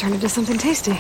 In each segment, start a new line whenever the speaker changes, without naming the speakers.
turn into something tasty.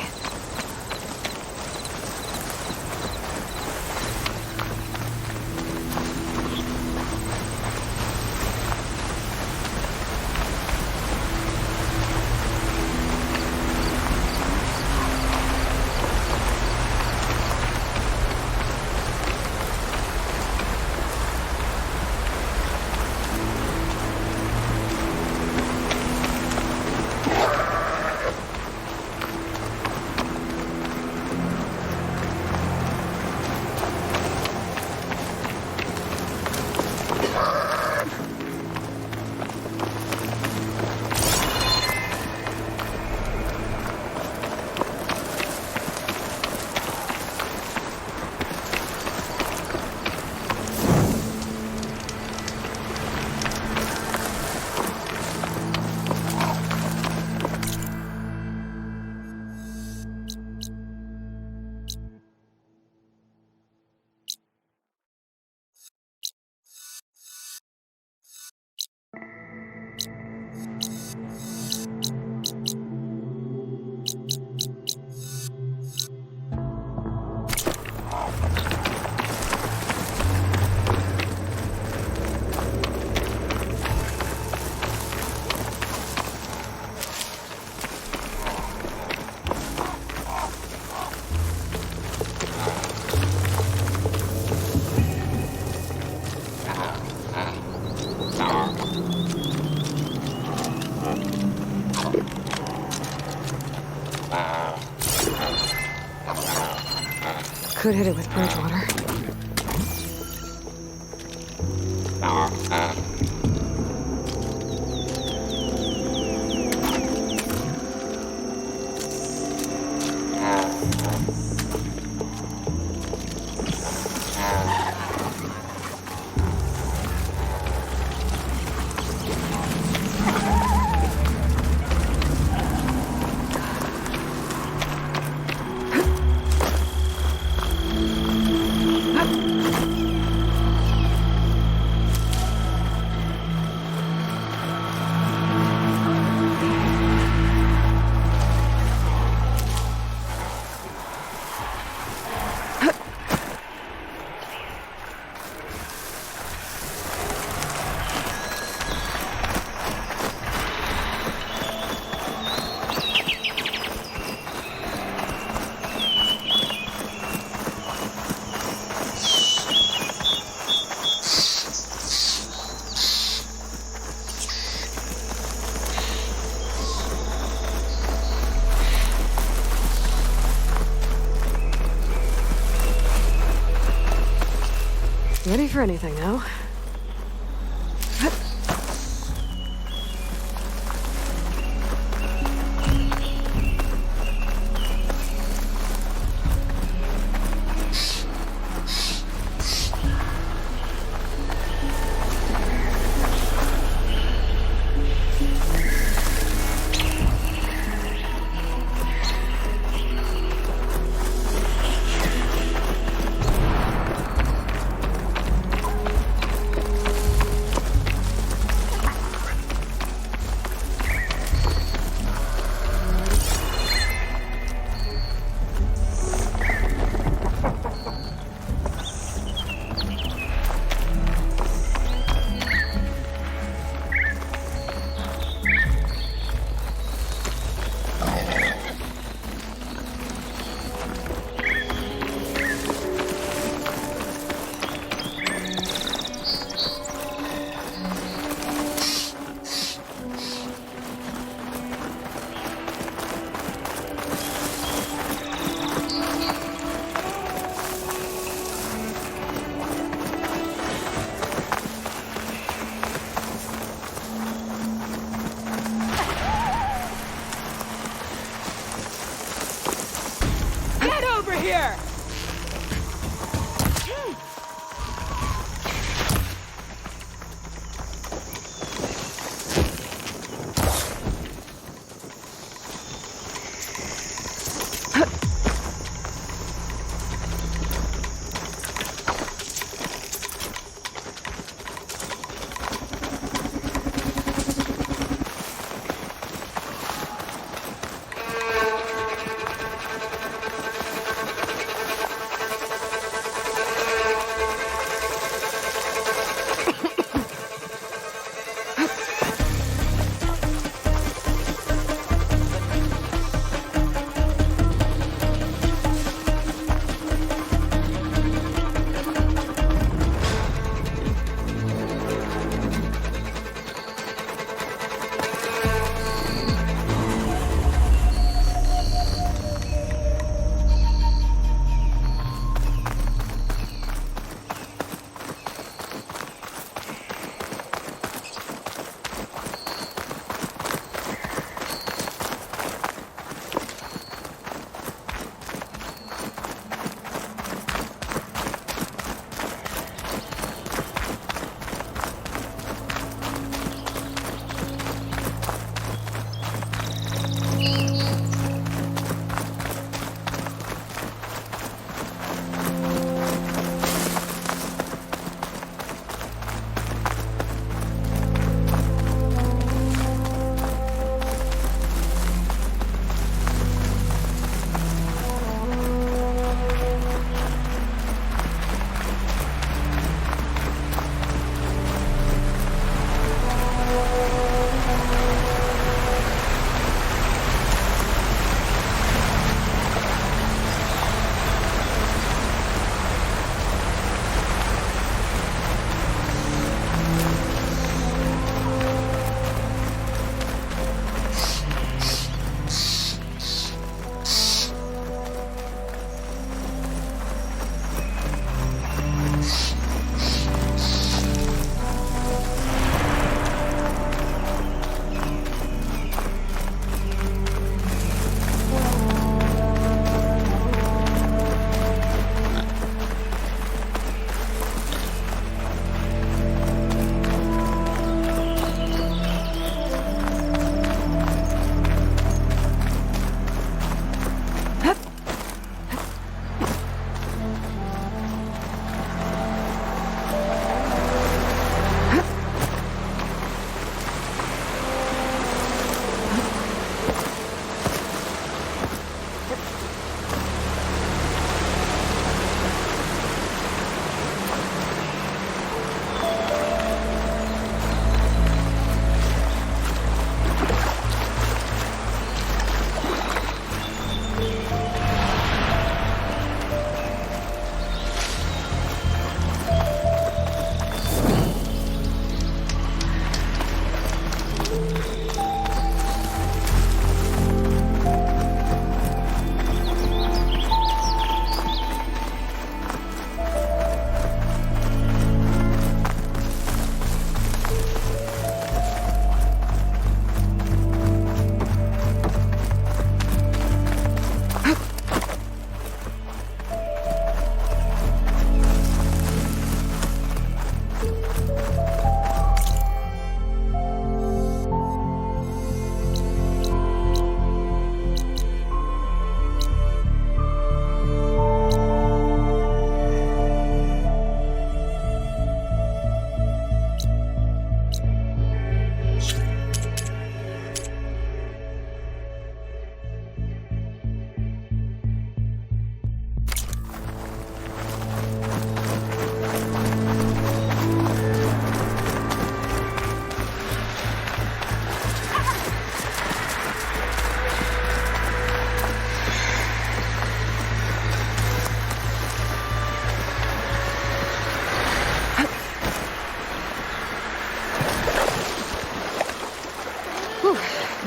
Could hit it with Bridgewater. Ready for anything now.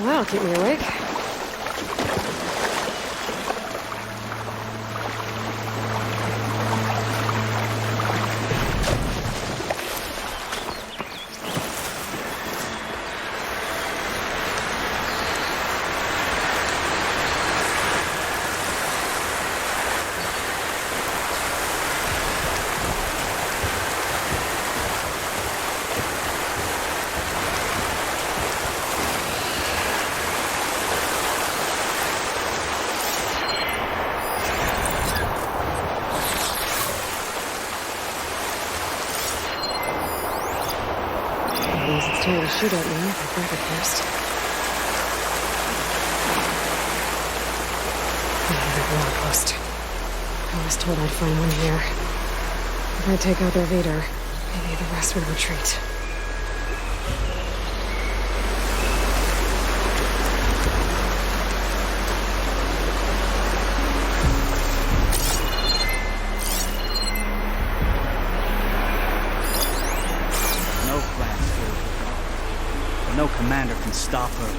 Well, that'll keep me awake. It's trying to shoot at me if I grab it first. Another wall post. I was told I'd find one here. If I take out their leader, maybe the rest would retreat.
No commander can stop her.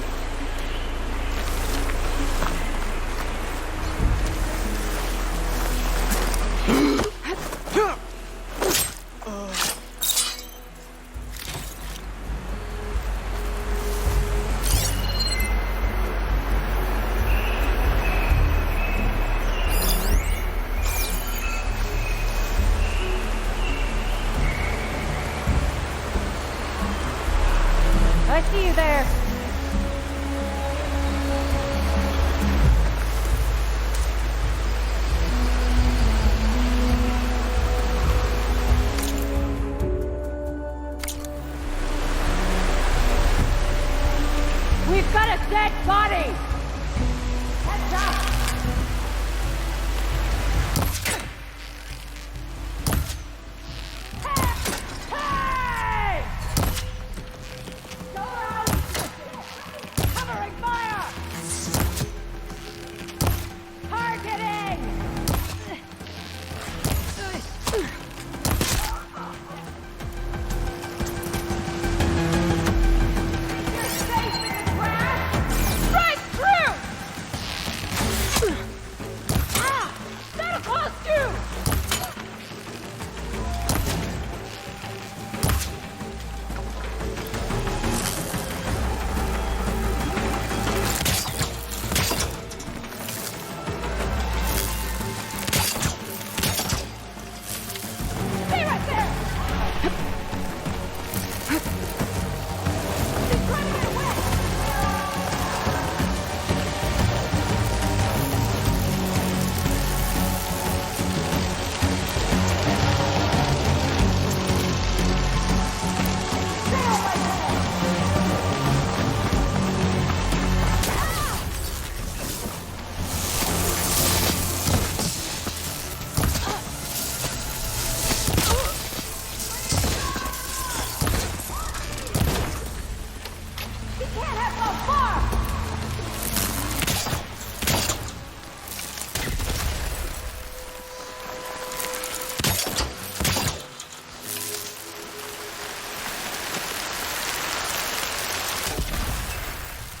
I see you there. We've got a dead body! Heads up! Hey! Go out! Covering fire! Targeting! You're safe in the grass! Right through! Ah! That'll cost you! Stay right there! She's trying to get away! He can't have gone far!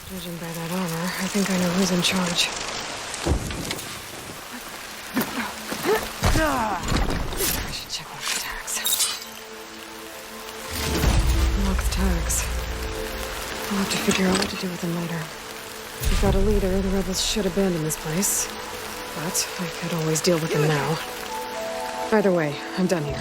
Judging by that armor, I think I know who's in charge. I should check on the tags. Locked tags. I'll have to figure out what to do with them later. We've got a leader, the rebels should abandon this place. But I could always deal with them now. Either way, I'm done here.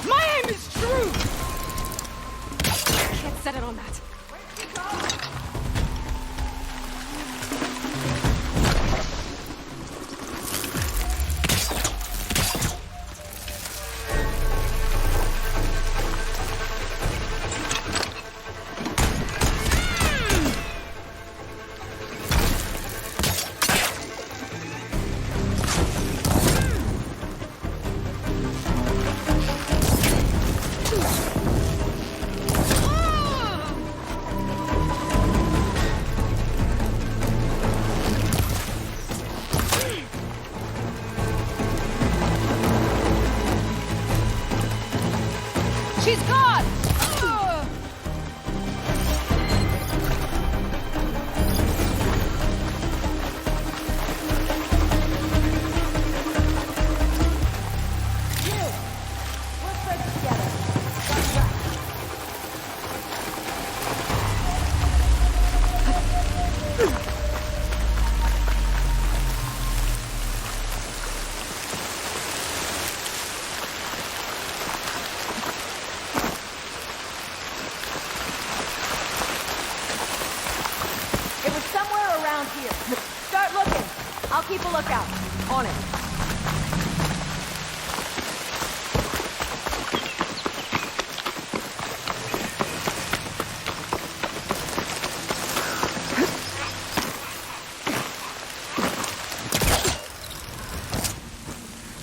My aim is true!
Can't set it on that.
God! Let's work together. That's right. It was somewhere around here. Start looking. I'll keep a lookout. On it.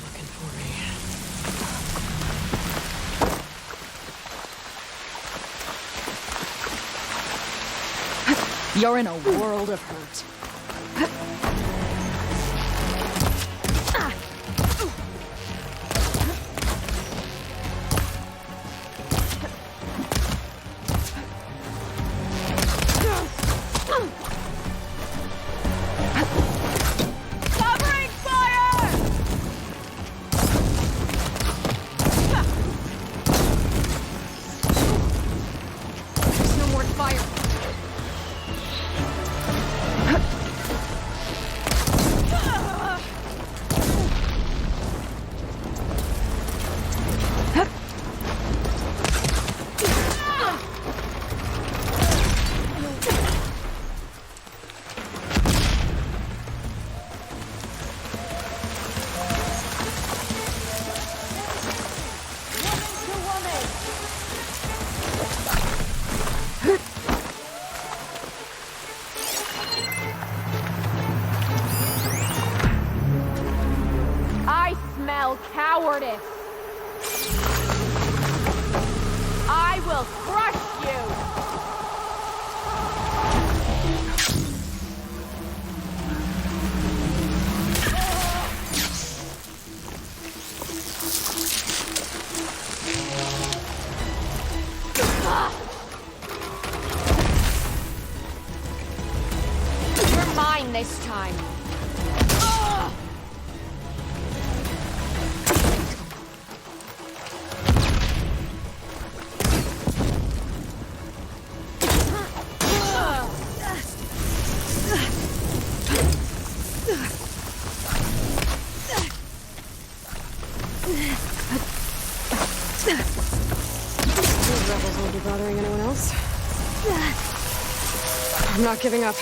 Looking for me.
You're in a world of hurt. Covering fire!
There's no more fire.
Woman to woman! I smell cowardice. I will crush you. You're mine this time.
These rebels won't be bothering anyone else. I'm not giving up.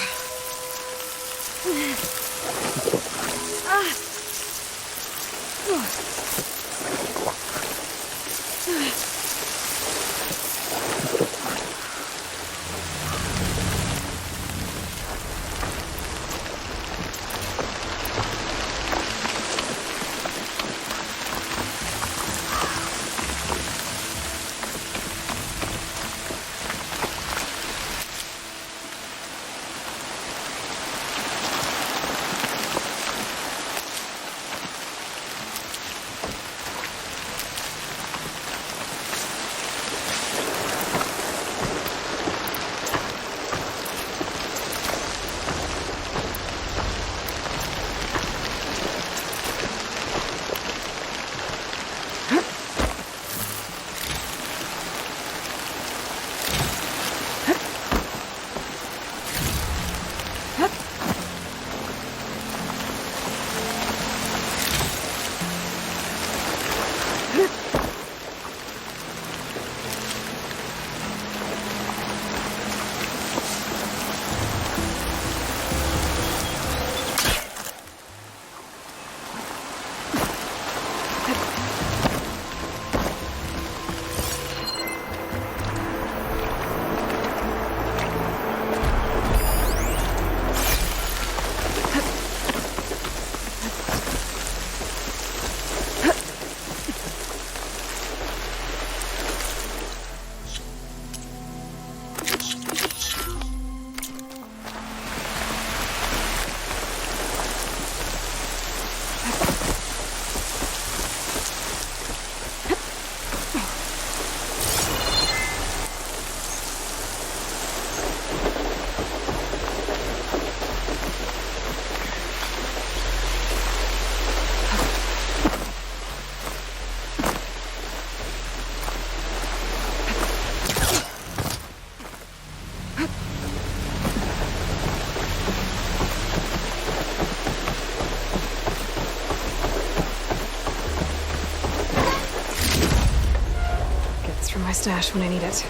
stash when I need it.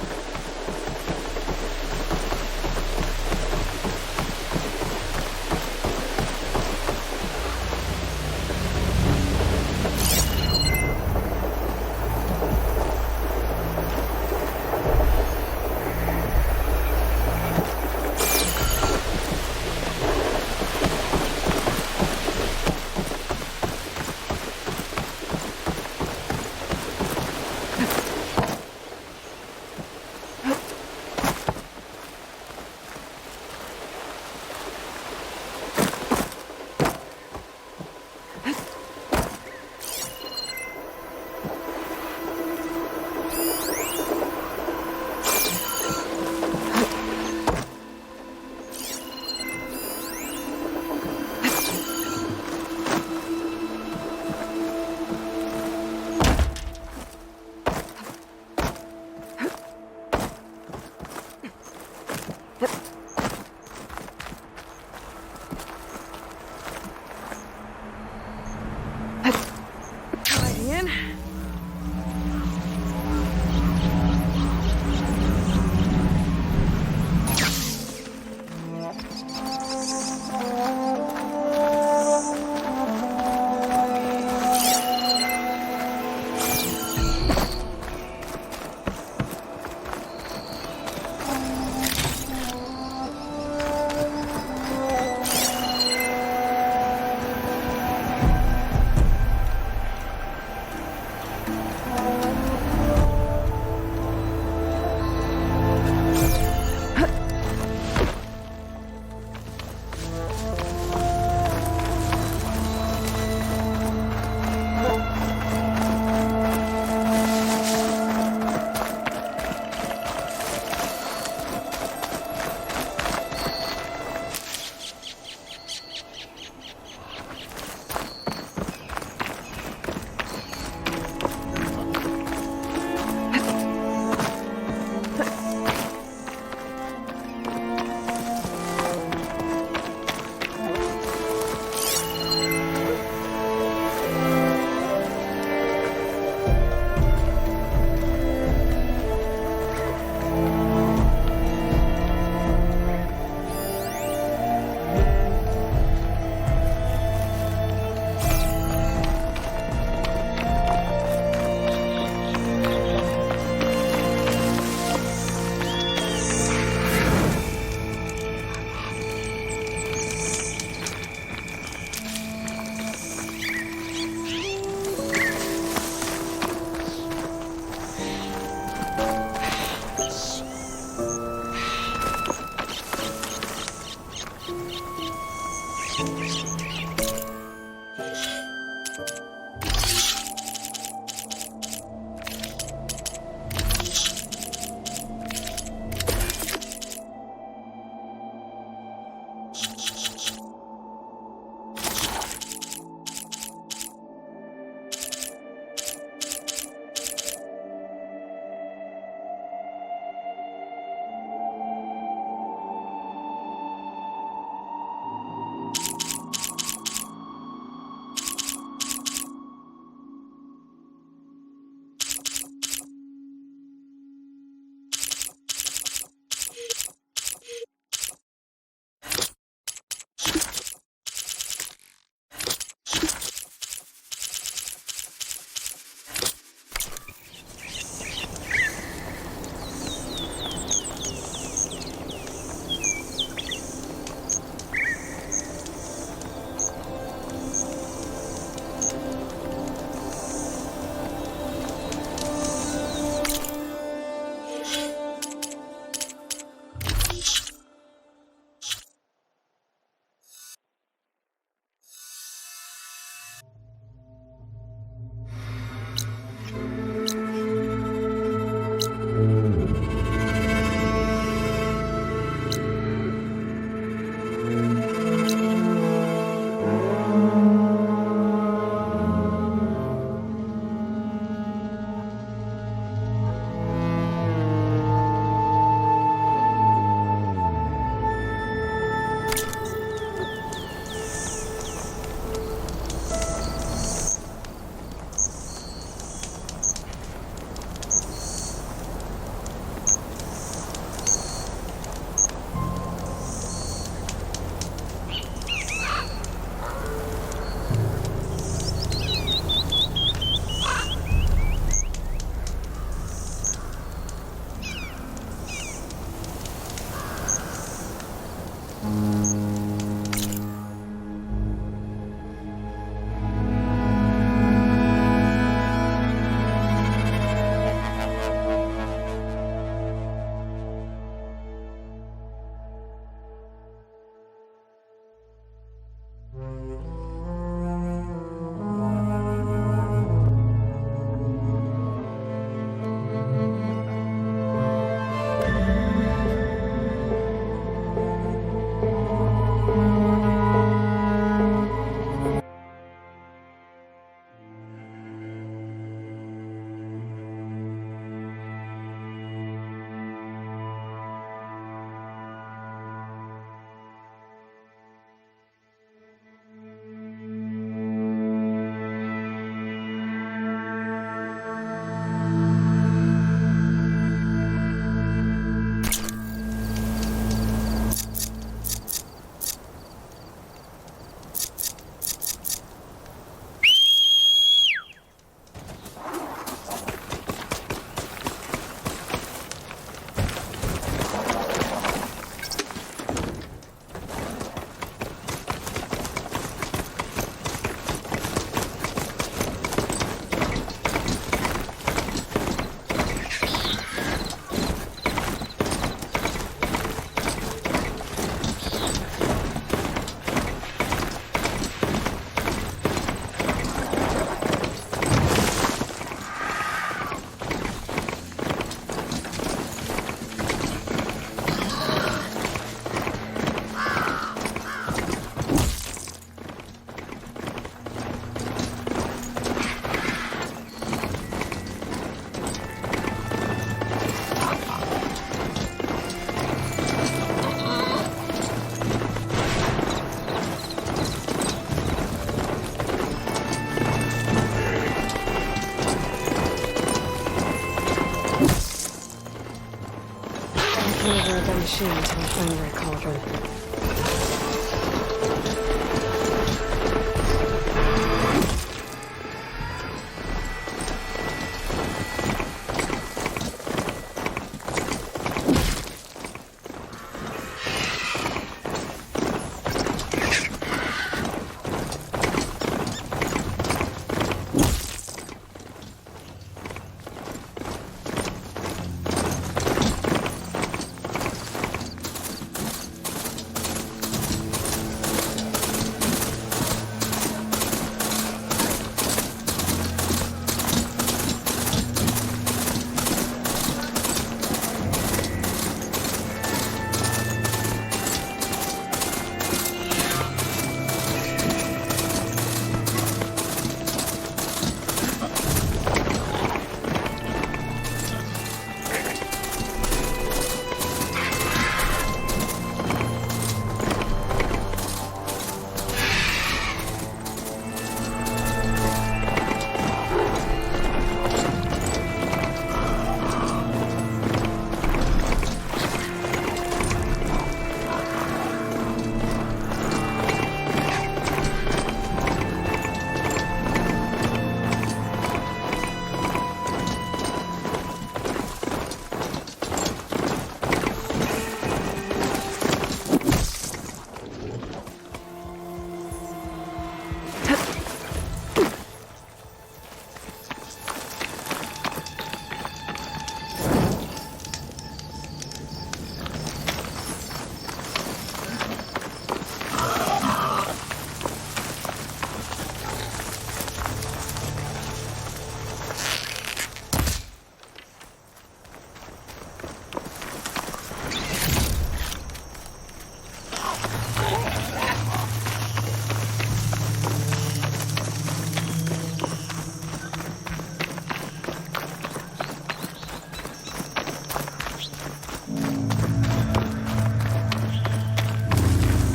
Run over at that machine until I find the right cauldron.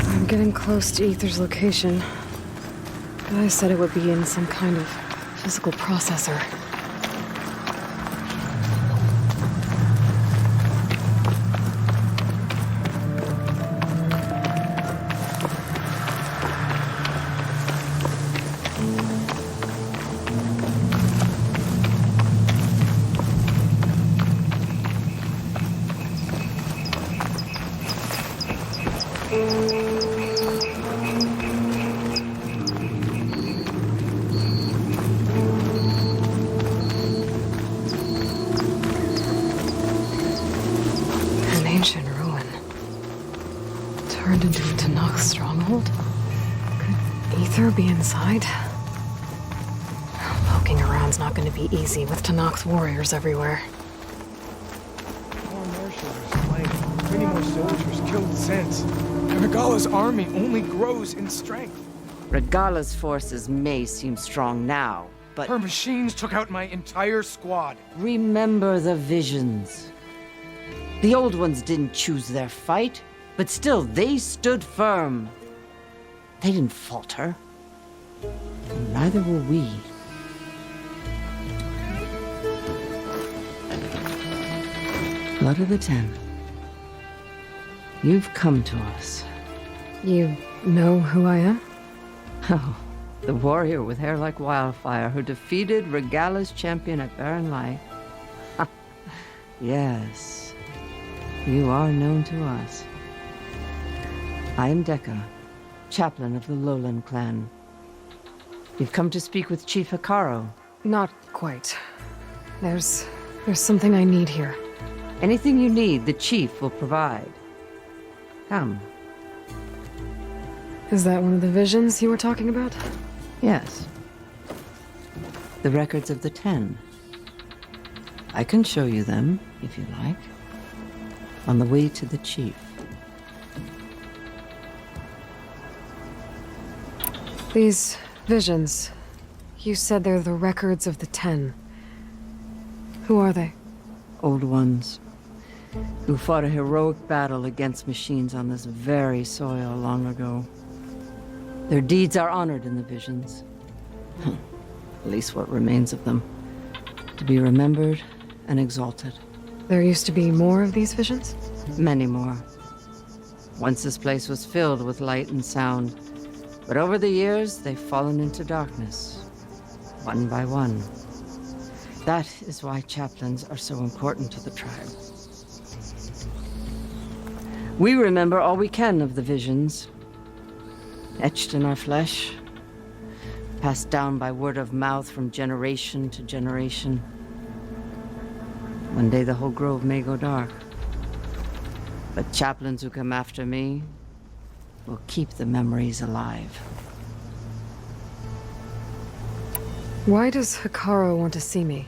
I'm getting close to Ether's location. Guy said it would be in some kind of physical processor. An ancient ruin. Turned into a Tanakh stronghold? Could Ether be inside? Poking around's not going to be easy with Tanakh's warriors everywhere.
More marshals are slain. Many more soldiers killed since. And Regala's army only grows in strength.
Regala's forces may seem strong now, but
Her machines took out my entire squad.
remember the visions. The old ones didn't choose their fight, but still they stood firm. They didn't falter. And neither will we. Blood of the Ten. You've come to us.
You know who I am?
Oh, the warrior with hair like wildfire who defeated Regala's champion at Barren Light. Yes, you are known to us. I am Dekka, chaplain of the Lowland clan. You've come to speak with Chief Hikaru.
Not quite. There's something I need here.
Anything you need, the chief will provide. Come.
Is that one of the visions you were talking about?
Yes. The records of the Ten. I can show you them, if you like. On the way to the chief.
These visions. You said they're the records of the Ten. Who are they?
Old ones. Who fought a heroic battle against machines on this very soil long ago. Their deeds are honored in the visions. At least what remains of them. To be remembered and exalted.
There used to be more of these visions?
Many more. Once this place was filled with light and sound, but over the years, they've fallen into darkness, one by one. That is why chaplains are so important to the tribe. We remember all we can of the visions, etched in our flesh, passed down by word of mouth from generation to generation. One day the whole grove may go dark, but chaplains who come after me will keep the memories alive.
Why does Hikaru want to see me?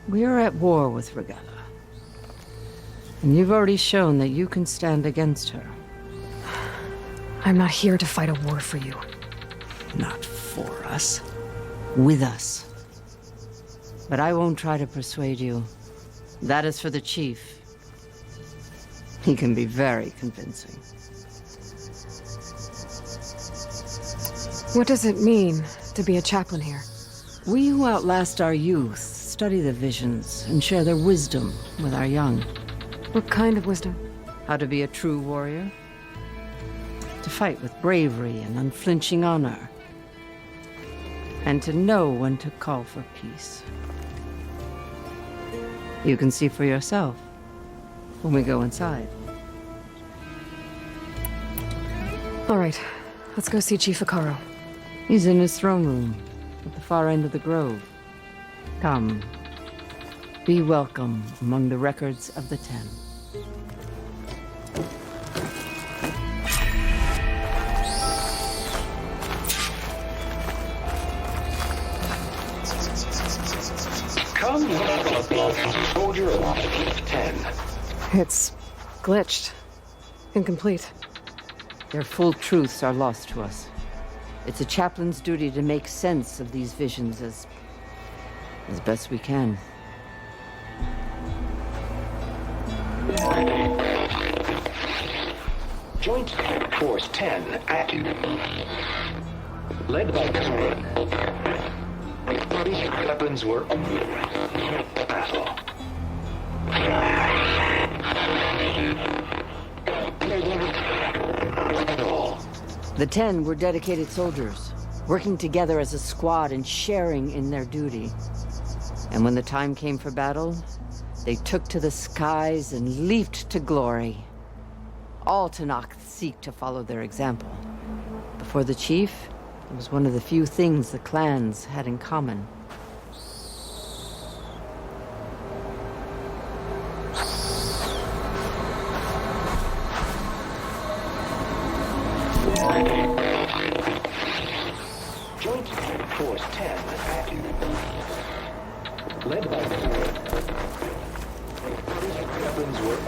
We are at war with Regalla, and you've already shown that you can stand against her.
I'm not here to fight a war for you.
Not for us, with us. But I won't try to persuade you. That is for the chief. He can be very convincing.
What does it mean to be a chaplain here?
We who outlast our youth study the visions and share their wisdom with our young.
What kind of wisdom?
How to be a true warrior. To fight with bravery and unflinching honor. And to know when to call for peace. You can see for yourself when we go inside.
All right, let's go see Chief Hikaru.
He's in his throne room at the far end of the grove. Come, be welcome among the records of the Ten.
Come, soldier of 10.
It's glitched. Incomplete.
Their full truths are lost to us. It's a chaplain's duty to make sense of these visions as best we can.
Joint Force 10 active. Led by these weapons were battle.
The Ten were dedicated soldiers, working together as a squad and sharing in their duty. And when the time came for battle, they took to the skies and leaped to glory. All Tenakth seek to follow their example. Before the chief, it was one of the few things the clans had in common.
Joint Force 10 active. Led by weapons were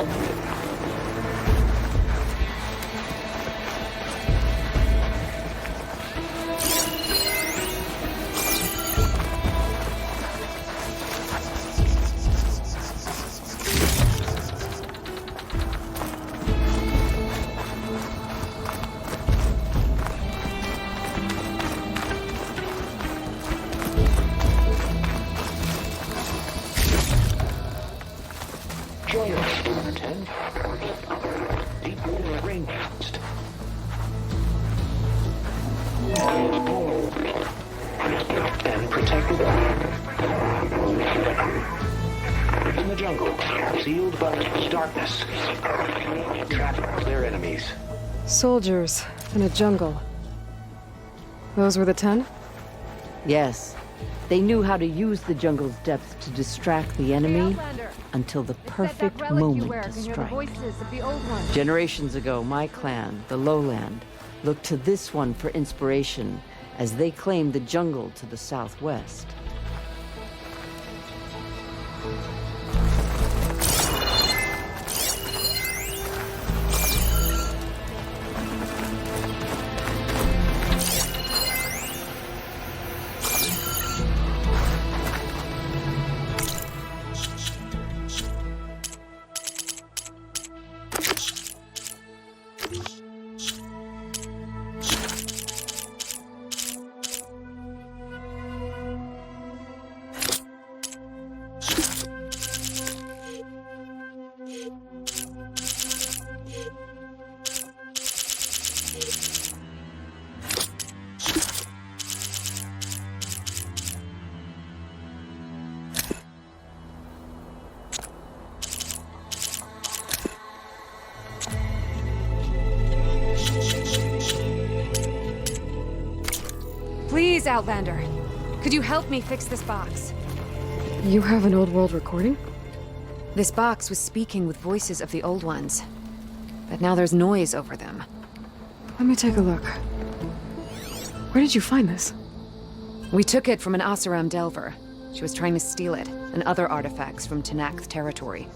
and protected in the jungle, sealed by darkness, trapped their enemies.
Soldiers in a jungle. Those were the 10?
Yes, they knew how to use the jungle's depth to distract the enemy until the perfect moment to strike. Generations ago, my clan, the Lowland, looked to this one for inspiration as they claimed the jungle to the southwest.
Please, Outlander. Could you help me fix this box?
You have an old world recording?
This box was speaking with voices of the old ones. But now there's noise over them.
Let me take a look. Where did you find this?
We took it from an Oseram Delver. She was trying to steal it, and other artifacts from Tenakth territory.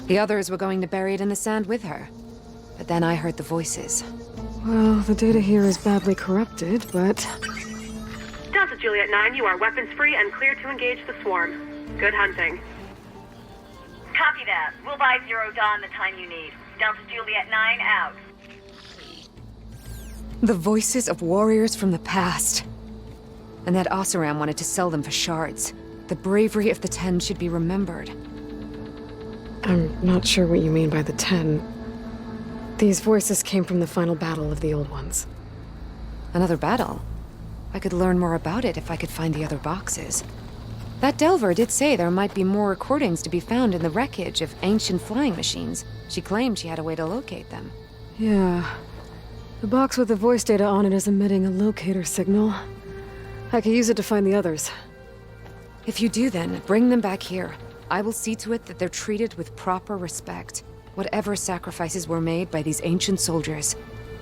The others were going to bury it in the sand with her. But then I heard the voices.
Well, the data here is badly corrupted, but...
Delta Juliet 9, you are weapons-free and clear to engage the swarm. Good hunting.
Copy that. We'll buy Zero Dawn the time you need. Delta Juliet 9 out.
The voices of warriors from the past. And that Oseram wanted to sell them for shards. The bravery of the Ten should be remembered.
I'm not sure what you mean by the 10. These voices came from the final battle of the Old Ones.
Another battle? I could learn more about it if I could find the other boxes. That Delver did say there might be more recordings to be found in the wreckage of ancient flying machines. She claimed she had a way to locate them.
Yeah. The box with the voice data on it is emitting a locator signal. I could use it to find the others.
If you do then, bring them back here. I will see to it that they're treated with proper respect. Whatever sacrifices were made by these ancient soldiers,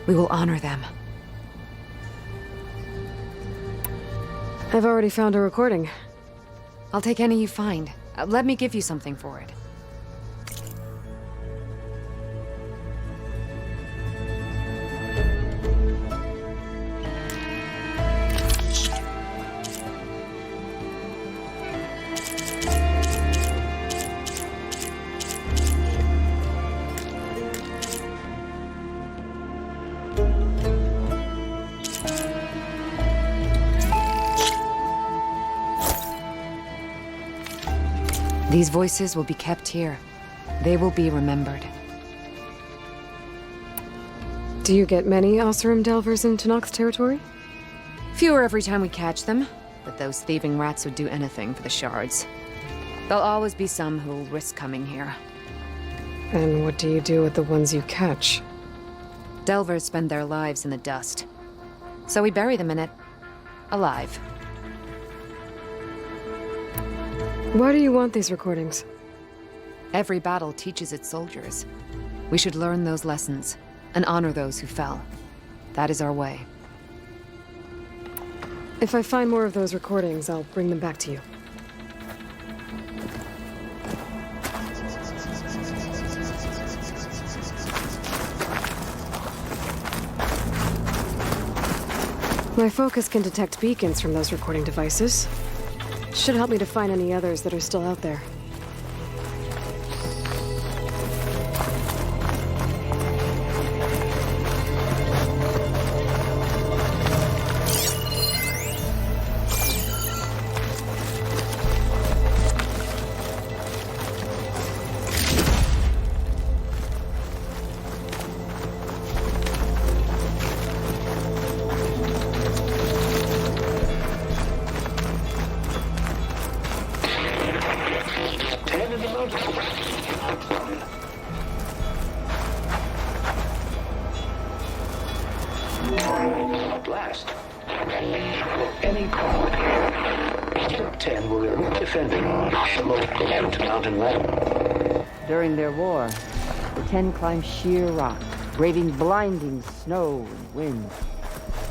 we will honor them.
I've already found a recording.
I'll take any you find. Let me give you something for it. These voices will be kept here. They will be remembered.
Do you get many Oseram Delvers in Tenakth territory?
Fewer every time we catch them, but those thieving rats would do anything for the shards. There'll always be some who'll risk coming here.
And what do you do with the ones you catch?
Delvers spend their lives in the dust. So we bury them in it, alive.
Why do you want these recordings?
Every battle teaches its soldiers. We should learn those lessons and honor those who fell. That is our way.
If I find more of those recordings, I'll bring them back to you. My focus can detect beacons from those recording devices. Should help me to find any others that are still out there.
At last. Any call. 10 will defending the local mountain ladder.
During their war, the Ten climbed sheer rock, braving blinding snow and wind.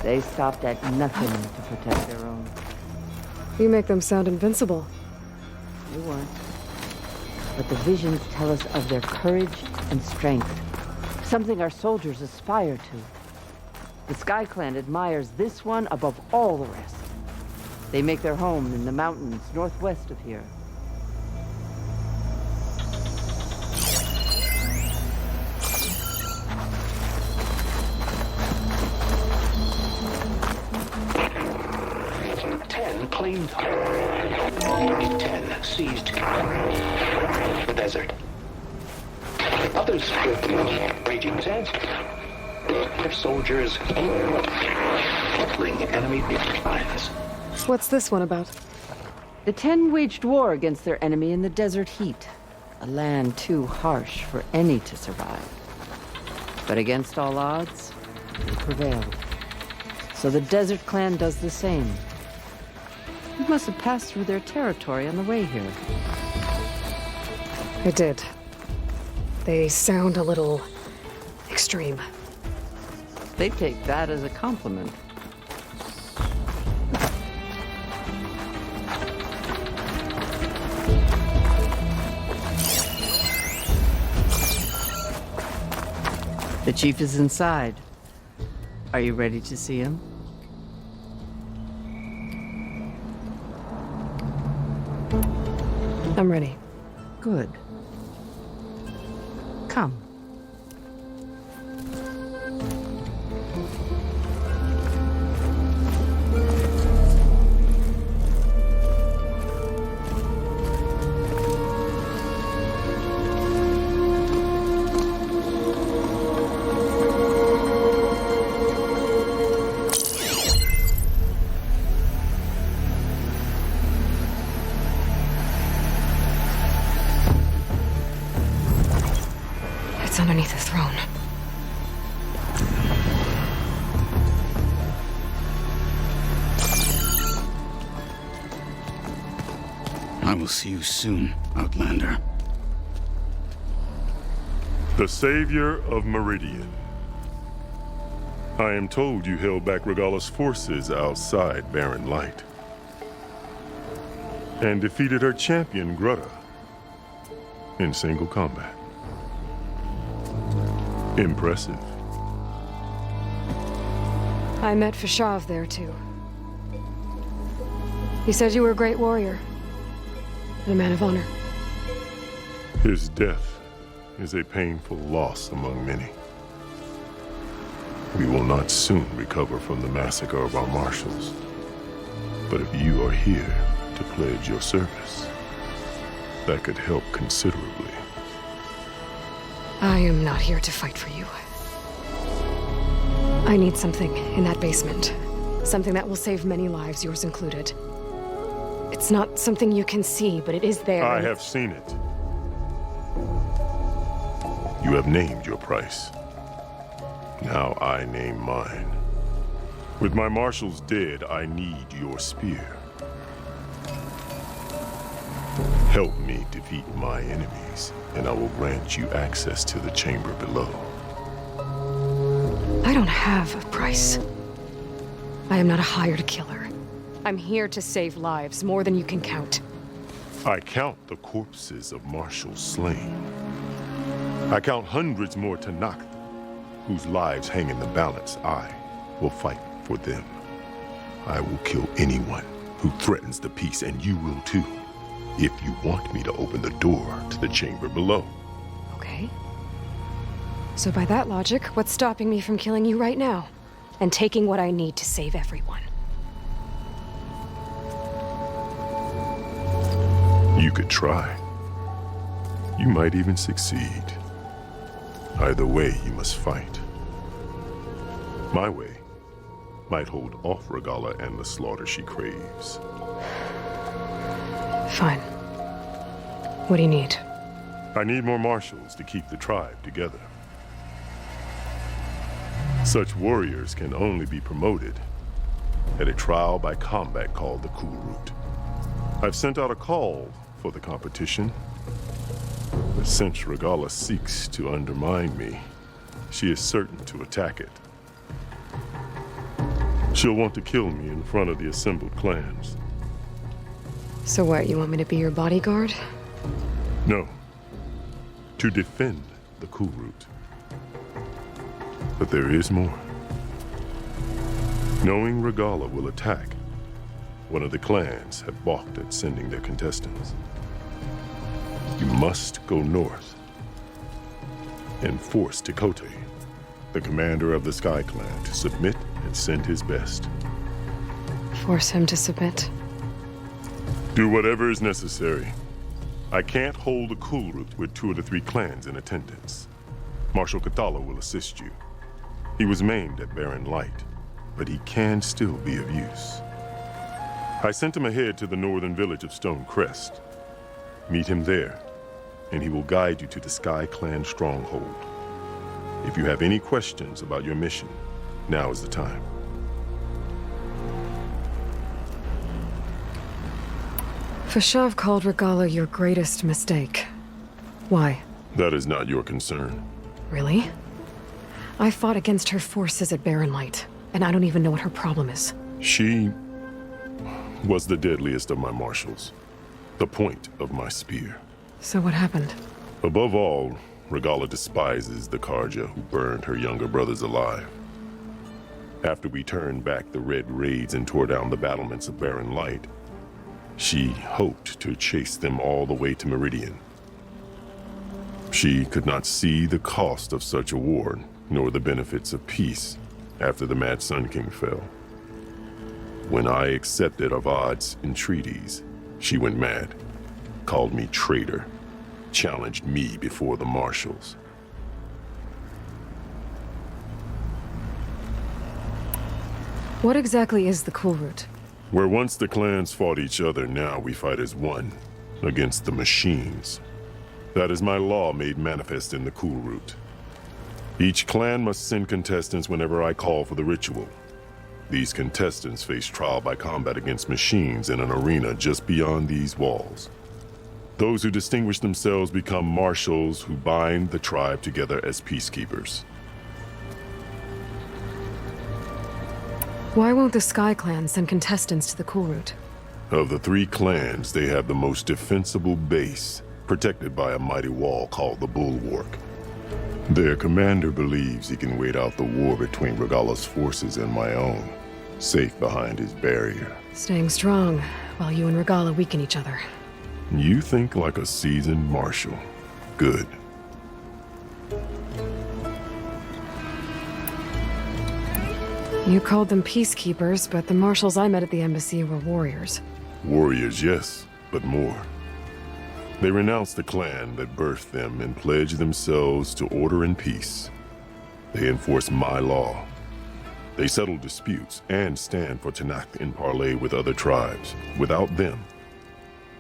They stopped at nothing to protect their own.
You make them sound invincible.
They weren't. But the visions tell us of their courage and strength, something our soldiers aspire to. The Sky Clan admires this one above all the rest. They make their home in the mountains northwest of here.
Claimed 10 seized the desert. Others with raging sands. Their soldiers crippling enemy lines.
What's this one about?
The Ten waged war against their enemy in the desert heat, a land too harsh for any to survive. But against all odds, they prevailed. So the Desert Clan does the same. You must have passed through their territory on the way here.
I did. They sound a little extreme.
They take that as a compliment. The chief is inside. Are you ready to see him?
I'm ready.
Good. Come.
It's underneath the throne.
I will see you soon, Outlander.
The savior of Meridian. I am told you held back Regalla's forces outside Barren Light. And defeated her champion, Grutta, in single combat. Impressive.
I met Fashav there, too. He said you were a great warrior. And a man of honor.
His death is a painful loss among many. We will not soon recover from the massacre of our marshals. But if you are here to pledge your service, that could help considerably.
I am not here to fight for you. I need something in that basement. Something that will save many lives, yours included. It's not something you can see, but it is there.
I have seen it. You have named your price. Now I name mine. With my marshals dead, I need your spear. Help me defeat my enemies, and I will grant you access to the chamber below.
I don't have a price. I am not a hired killer. I'm here to save lives, more than you can count.
I count the corpses of marshals slain. I count hundreds more Tenakth, whose lives hang in the balance. I will fight for them. I will kill anyone who threatens the peace, and you will too, if you want me to open the door to the chamber below.
Okay. So by that logic, what's stopping me from killing you right now? And taking what I need to save everyone?
You could try. You might even succeed. Either way, you must fight. My way might hold off Regalla and the slaughter she craves.
Fine. What do you need?
I need more marshals to keep the tribe together. Such warriors can only be promoted at a trial by combat called the Kulrut. I've sent out a call for the competition, but since Regalla seeks to undermine me, she is certain to attack it. She'll want to kill me in front of the assembled clans.
So what, you want me to be your bodyguard?
No. To defend the Kulrut. But there is more. Knowing Regalla will attack, one of the clans have balked at sending their contestants. You must go north and force Tekotteh, the commander of the Sky Clan, to submit and send his best.
Force him to submit?
Do whatever is necessary. I can't hold a Kulrut with 2 of the 3 clans in attendance. Marshal Kotallo will assist you. He was maimed at Barren Light, but he can still be of use. I sent him ahead to the northern village of Stone Crest. Meet him there, and he will guide you to the Sky Clan stronghold. If you have any questions about your mission, now is the time.
Fashav called Regala your greatest mistake. Why?
That is not your concern.
Really? I fought against her forces at Barren Light, and I don't even know what her problem is.
She was the deadliest of my marshals. The point of my spear.
So what happened?
Above all, Regala despises the Carja who burned her younger brothers alive. After we turned back the Red Raids and tore down the battlements of Barren Light, she hoped to chase them all the way to Meridian. She could not see the cost of such a war, nor the benefits of peace after the Mad Sun King fell. When I accepted Avad's entreaties, she went mad, called me traitor, challenged me before the marshals.
What exactly is the Kulrut?
Where once the clans fought each other, now we fight as one, against the machines. That is my law made manifest in the Kulrut. Each clan must send contestants whenever I call for the ritual. These contestants face trial by combat against machines in an arena just beyond these walls. Those who distinguish themselves become marshals who bind the tribe together as peacekeepers.
Why won't the Sky Clan send contestants to the Kulrut?
Of the three clans, they have the most defensible base, protected by a mighty wall called the Bulwark. Their commander believes he can wait out the war between Regala's forces and my own, safe behind his barrier.
Staying strong, while you and Regala weaken each other.
You think like a seasoned marshal. Good.
You called them peacekeepers, but the marshals I met at the embassy were warriors.
Warriors, yes, but more. They renounce the clan that birthed them and pledge themselves to order and peace. They enforce my law. They settle disputes and stand for Tenakth in parley with other tribes. Without them,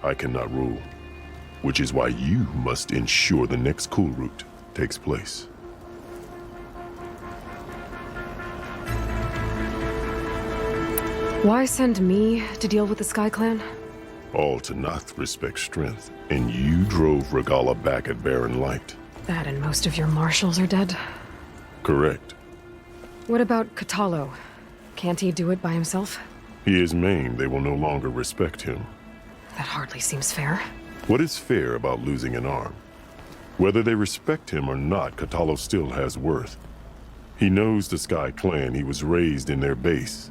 I cannot rule. Which is why you must ensure the next Kulrut takes place.
Why send me to deal with the Sky Clan?
All Tenakth respect strength, and you drove Regala back at Barren Light.
That and most of your marshals are dead?
Correct.
What about Kotallo? Can't he do it by himself?
He is maimed. They will no longer respect him.
That hardly seems fair.
What is fair about losing an arm? Whether they respect him or not, Kotallo still has worth. He knows the Sky Clan. He was raised in their base.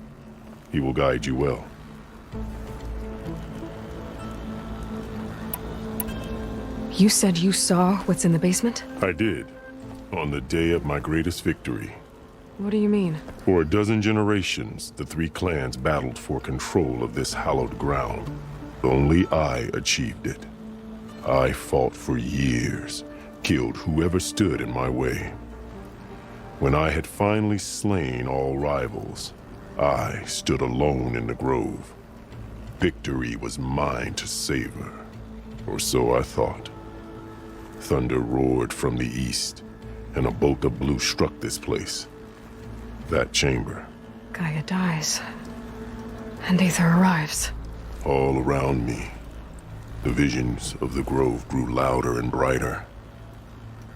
He will guide you well.
You said you saw what's in the basement?
I did. On the day of my greatest victory.
What do you mean?
For a dozen generations, the three clans battled for control of this hallowed ground. Only I achieved it. I fought for years, killed whoever stood in my way. When I had finally slain all rivals, I stood alone in the grove. Victory was mine to savor, or so I thought. Thunder roared from the east, and a bolt of blue struck this place. That chamber.
Gaia dies, and Aether arrives.
All around me, the visions of the grove grew louder and brighter,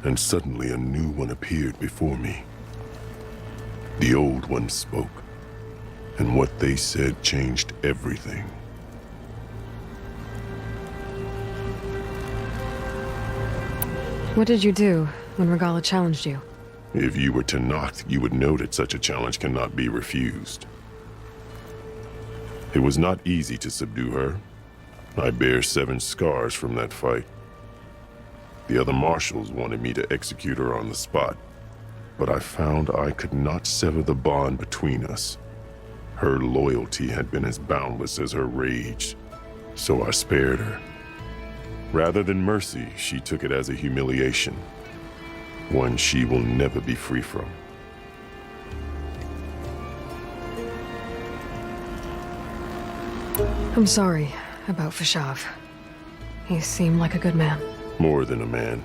and suddenly a new one appeared before me. The old one spoke, and what they said changed everything.
What did you do when Regala challenged you?
If you were Tenakth, you would know that such a challenge cannot be refused. It was not easy to subdue her. I bear 7 scars from that fight. The other marshals wanted me to execute her on the spot, but I found I could not sever the bond between us. Her loyalty had been as boundless as her rage, so I spared her. Rather than mercy, she took it as a humiliation, one she will never be free from.
I'm sorry about Fashav. He seemed like a good man.
More than a man.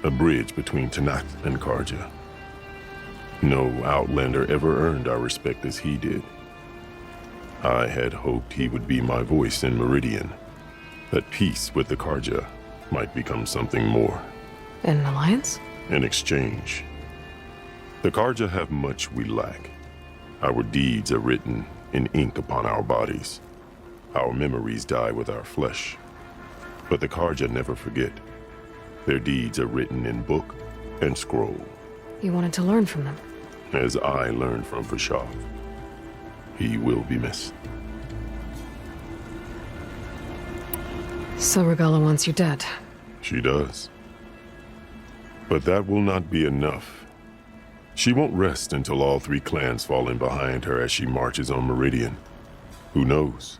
A bridge between Tenakth and Carja. No Outlander ever earned our respect as he did. I had hoped he would be my voice in Meridian, that peace with the Karja might become something more.
An alliance?
In exchange. The Karja have much we lack. Our deeds are written in ink upon our bodies. Our memories die with our flesh. But the Karja never forget. Their deeds are written in book and scroll.
You wanted to learn from them?
As I learned from Vashav. He will be missed.
So Regalla wants you dead.
She does. But that will not be enough. She won't rest until all 3 clans fall in behind her as she marches on Meridian. Who knows?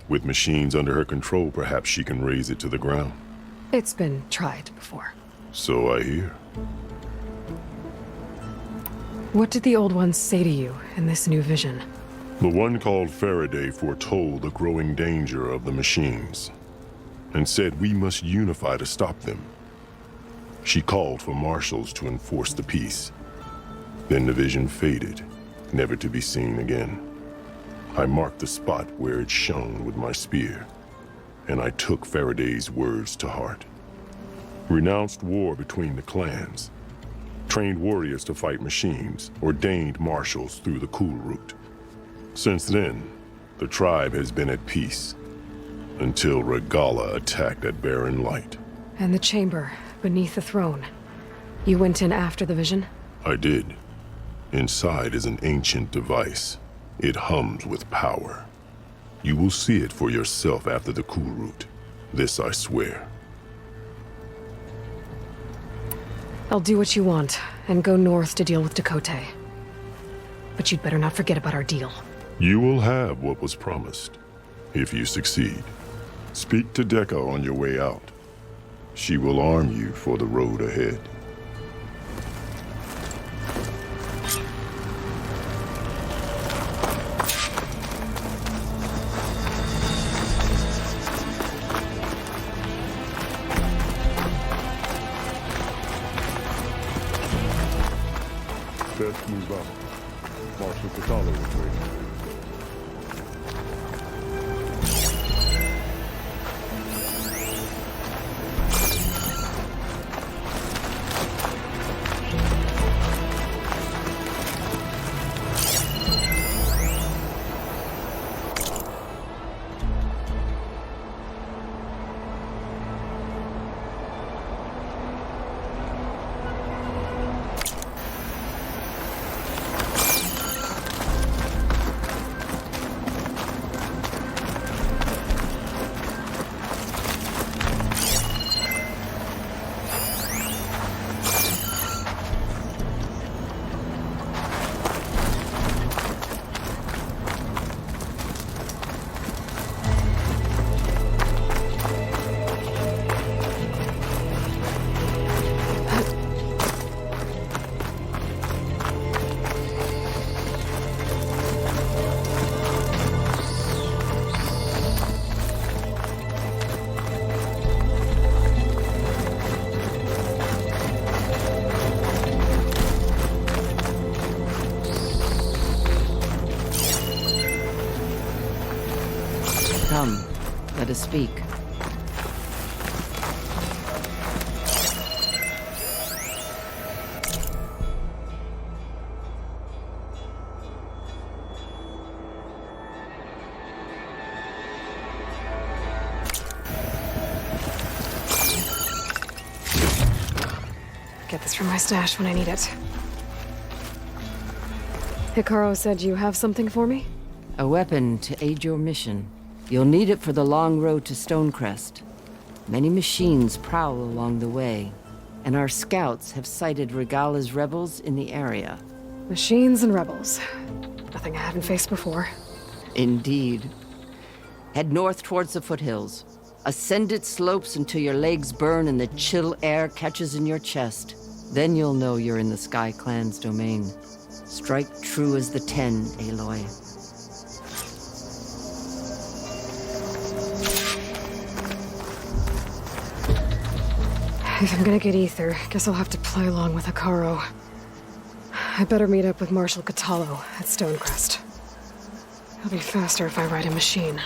With machines under her control, perhaps she can raise it to the ground.
It's been tried before.
So I hear.
What did the Old Ones say to you in this new vision?
The one called Faraday foretold the growing danger of the machines, and said we must unify to stop them. She called for marshals to enforce the peace. Then the vision faded, never to be seen again. I marked the spot where it shone with my spear, and I took Faraday's words to heart. Renounced war between the clans, trained warriors to fight machines, ordained marshals through the Cool Route. Since then, the tribe has been at peace, until Regalla attacked at Barren Light.
And the chamber, beneath the throne. You went in after the vision?
I did. Inside is an ancient device. It hums with power. You will see it for yourself after the Cool Route. This I swear.
I'll do what you want, and go north to deal with Dakotay. But you'd better not forget about our deal.
You will have what was promised, if you succeed. Speak to Dekka on your way out. She will arm you for the road ahead. Best move out. Marshal Katala is waiting.
Come, let us speak.
Get this from my stash when I need it. Hikaru said you have something for me?
A weapon to aid your mission. You'll need it for the long road to Stonecrest. Many machines prowl along the way, and our scouts have sighted Regalla's rebels in the area.
Machines and rebels. Nothing I haven't faced before.
Indeed. Head north towards the foothills. Ascend its slopes until your legs burn and the chill air catches in your chest. Then you'll know you're in the Sky Clan's domain. Strike true as the 10, Aloy.
If I'm gonna get ether, guess I'll have to play along with Hikaru. I better meet up with Marshal Kotallo at Stonecrest. It'll be faster if I ride a machine.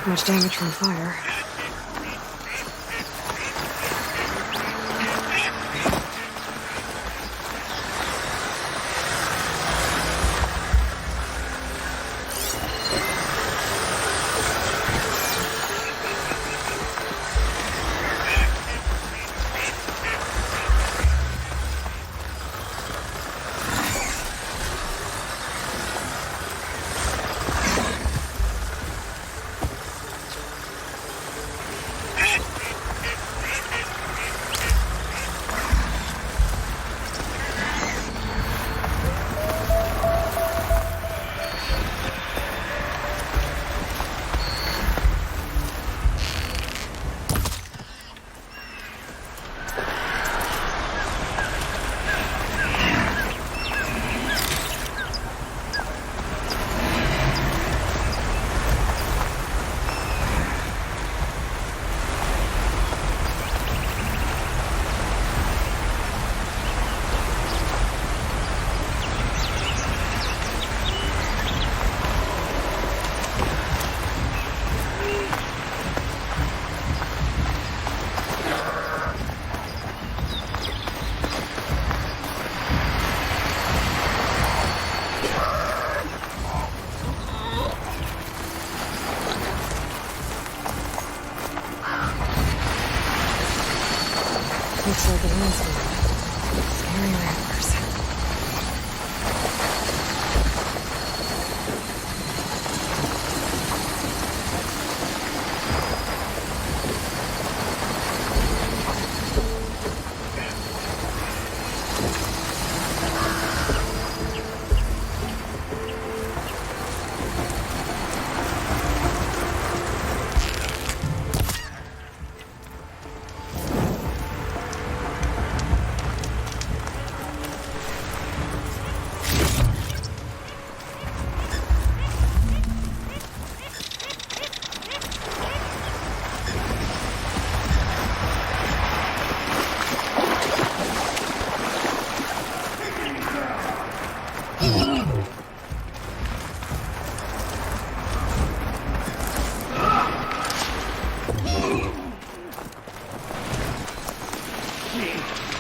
much damage from fire. Looks like an onslaught. Scary ramblers.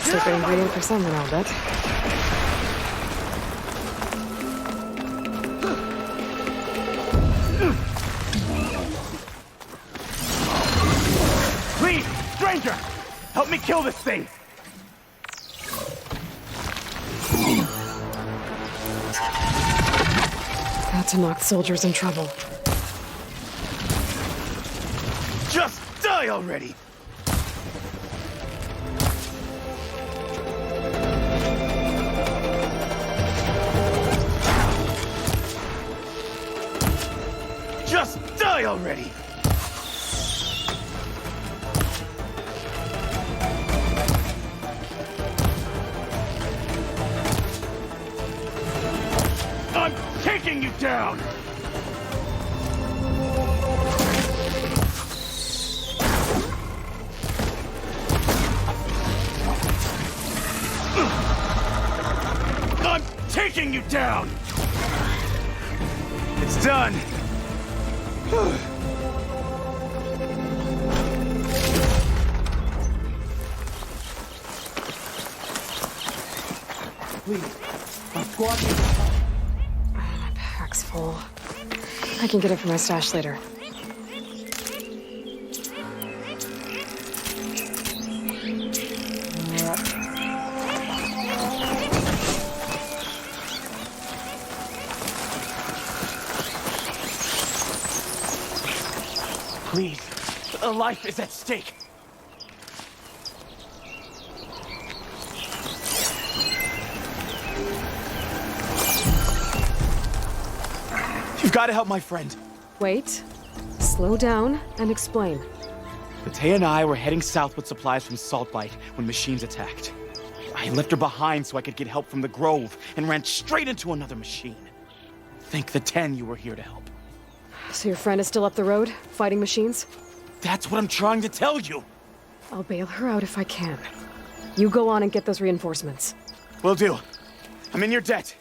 Secret ingredient for someone, I'll bet.
Please, stranger! Help me kill this thing!
Got to knock soldiers in trouble.
Just die already! Just die already! I'm taking you down! I'm taking you down! It's done!
Please, my squad. My pack's full. I can get it from my stash later.
Please, a life is at stake. You've got to help my friend.
Wait. Slow down and explain.
Matea and I were heading south with supplies from Salt Light when machines attacked. I left her behind so I could get help from the Grove and ran straight into another machine. Thank the 10 you were here to help.
So your friend is still up the road, fighting machines?
That's what I'm trying to tell you.
I'll bail her out if I can. You go on and get those reinforcements.
Will do. I'm in your debt.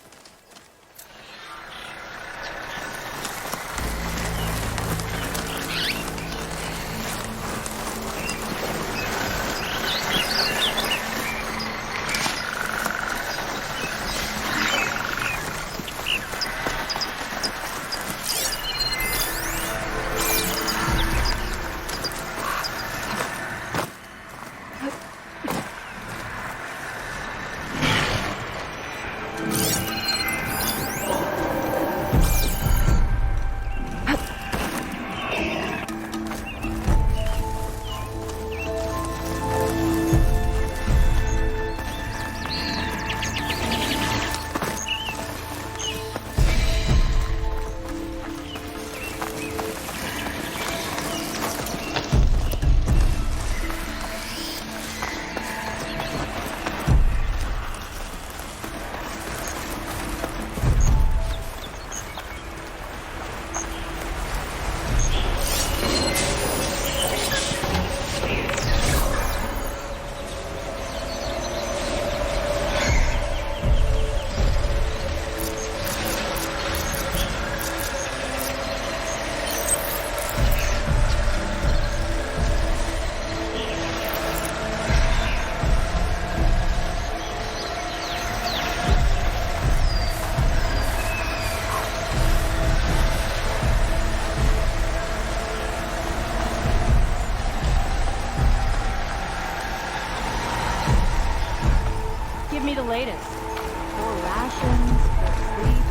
the latest? 4 rations, 4 sleep.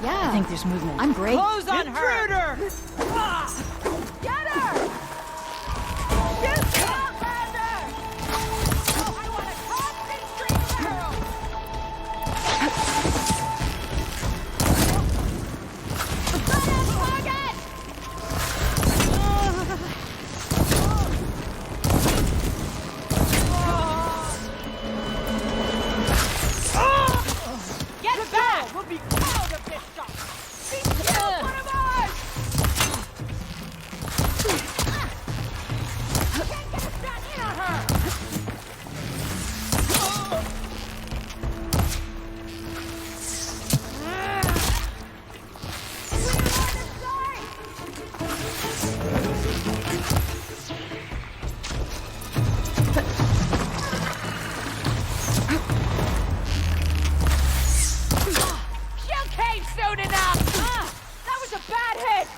Yeah. I think there's movement. I'm great.
Close on her!
Get her! Shoot the Outlander! Oh, I want a constant stream of arrows!
Get back! We'll be proud of this shot!
One of ours! Can't get a shot in on her!
She'll cave soon enough!
That was a bad hit!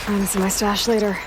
Trying to see my stash later.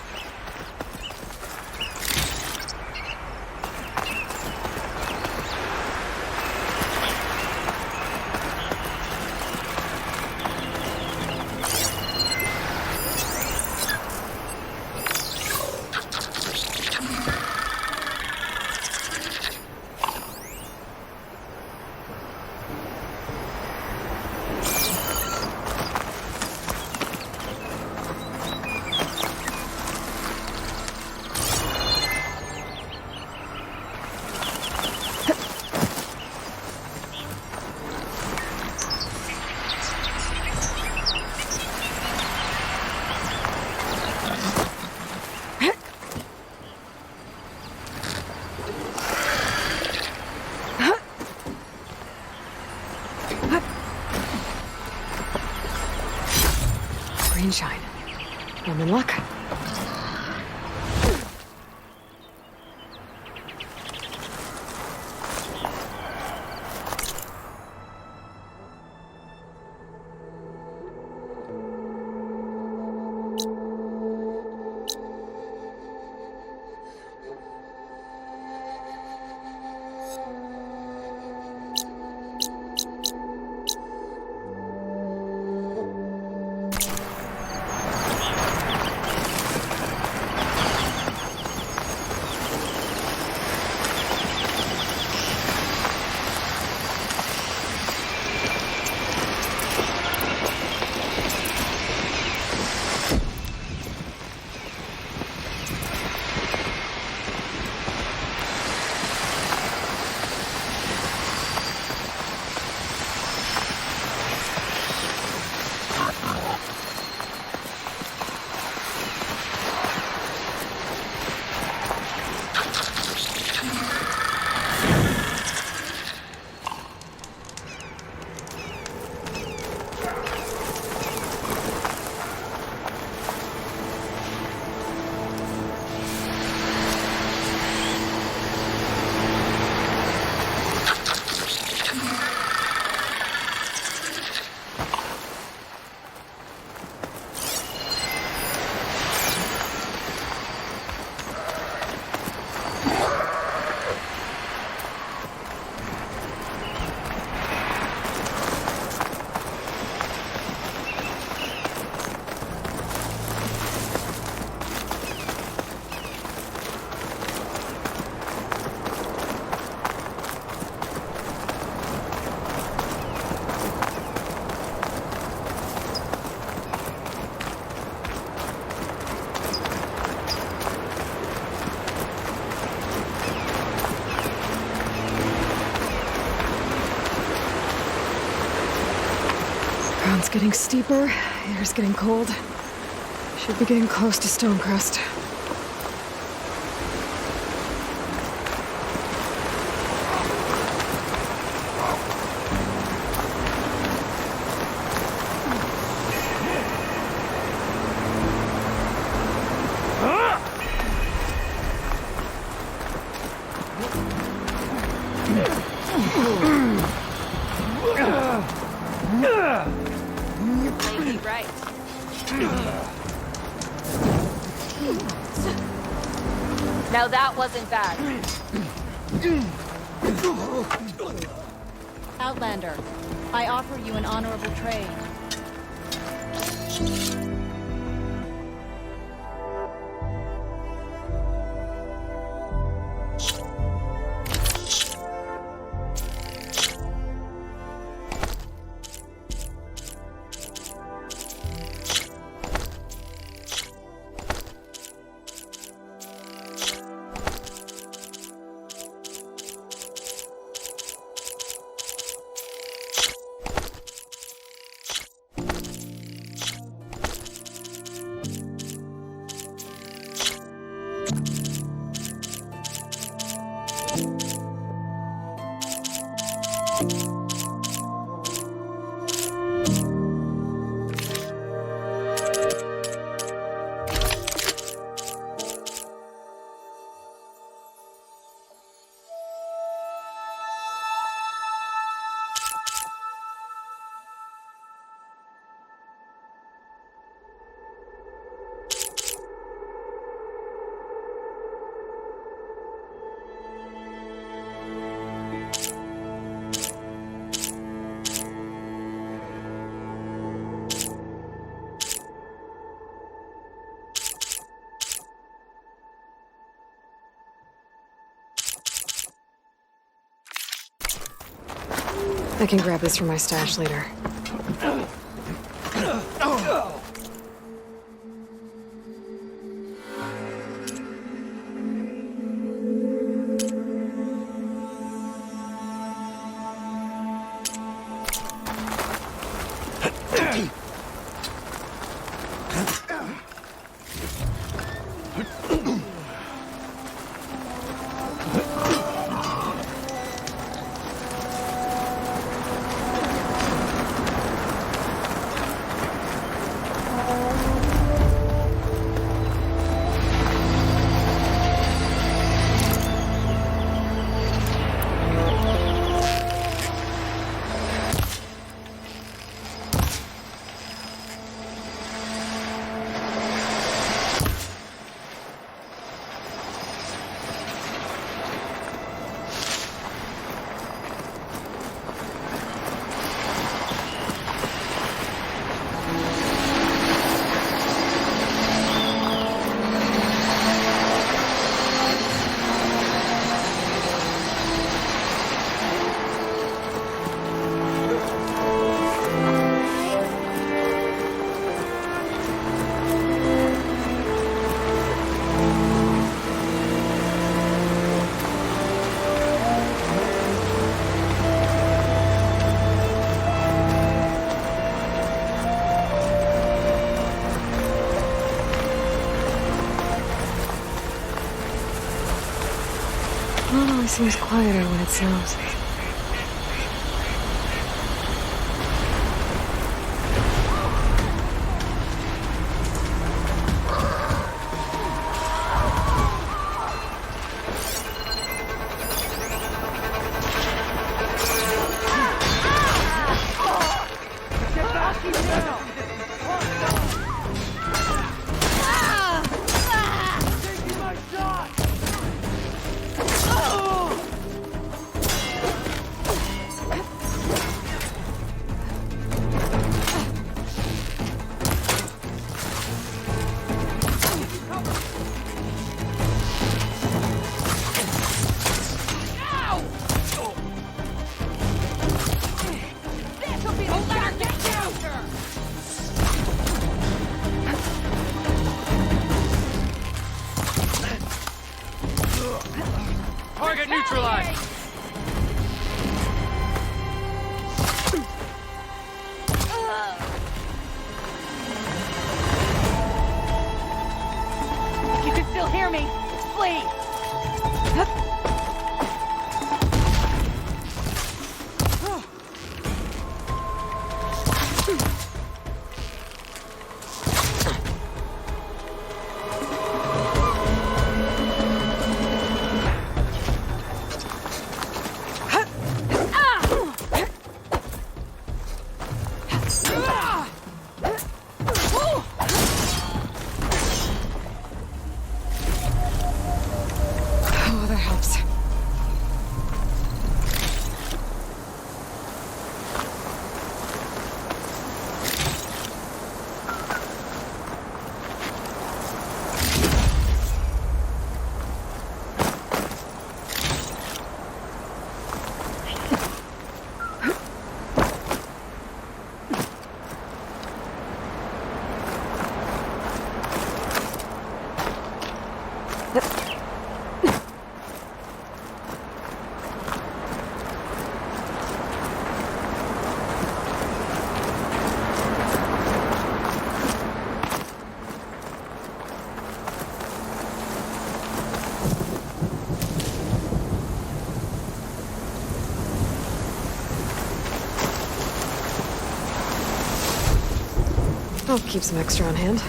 Green shine. I'm in luck. Ground's getting steeper, air's getting cold. Should be getting close to Stonecrest.
Now that wasn't bad.
Outlander, I offer you an honorable trade.
I can grab this from my stash later. It always seems quieter when it snows.
Target neutralized!
If you can still hear me, please!
I'll keep some extra on hand.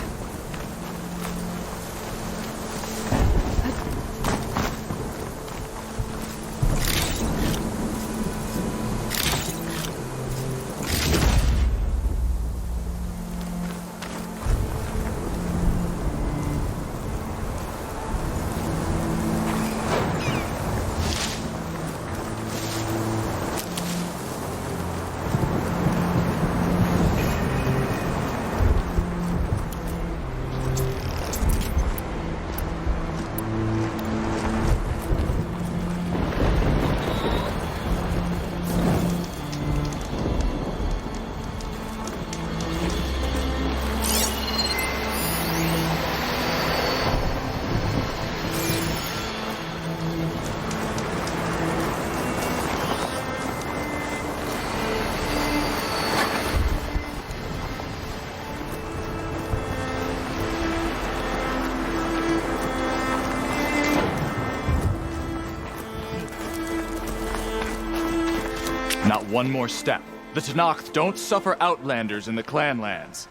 Not one more step. The Tenakth don't suffer outlanders in the Clanlands.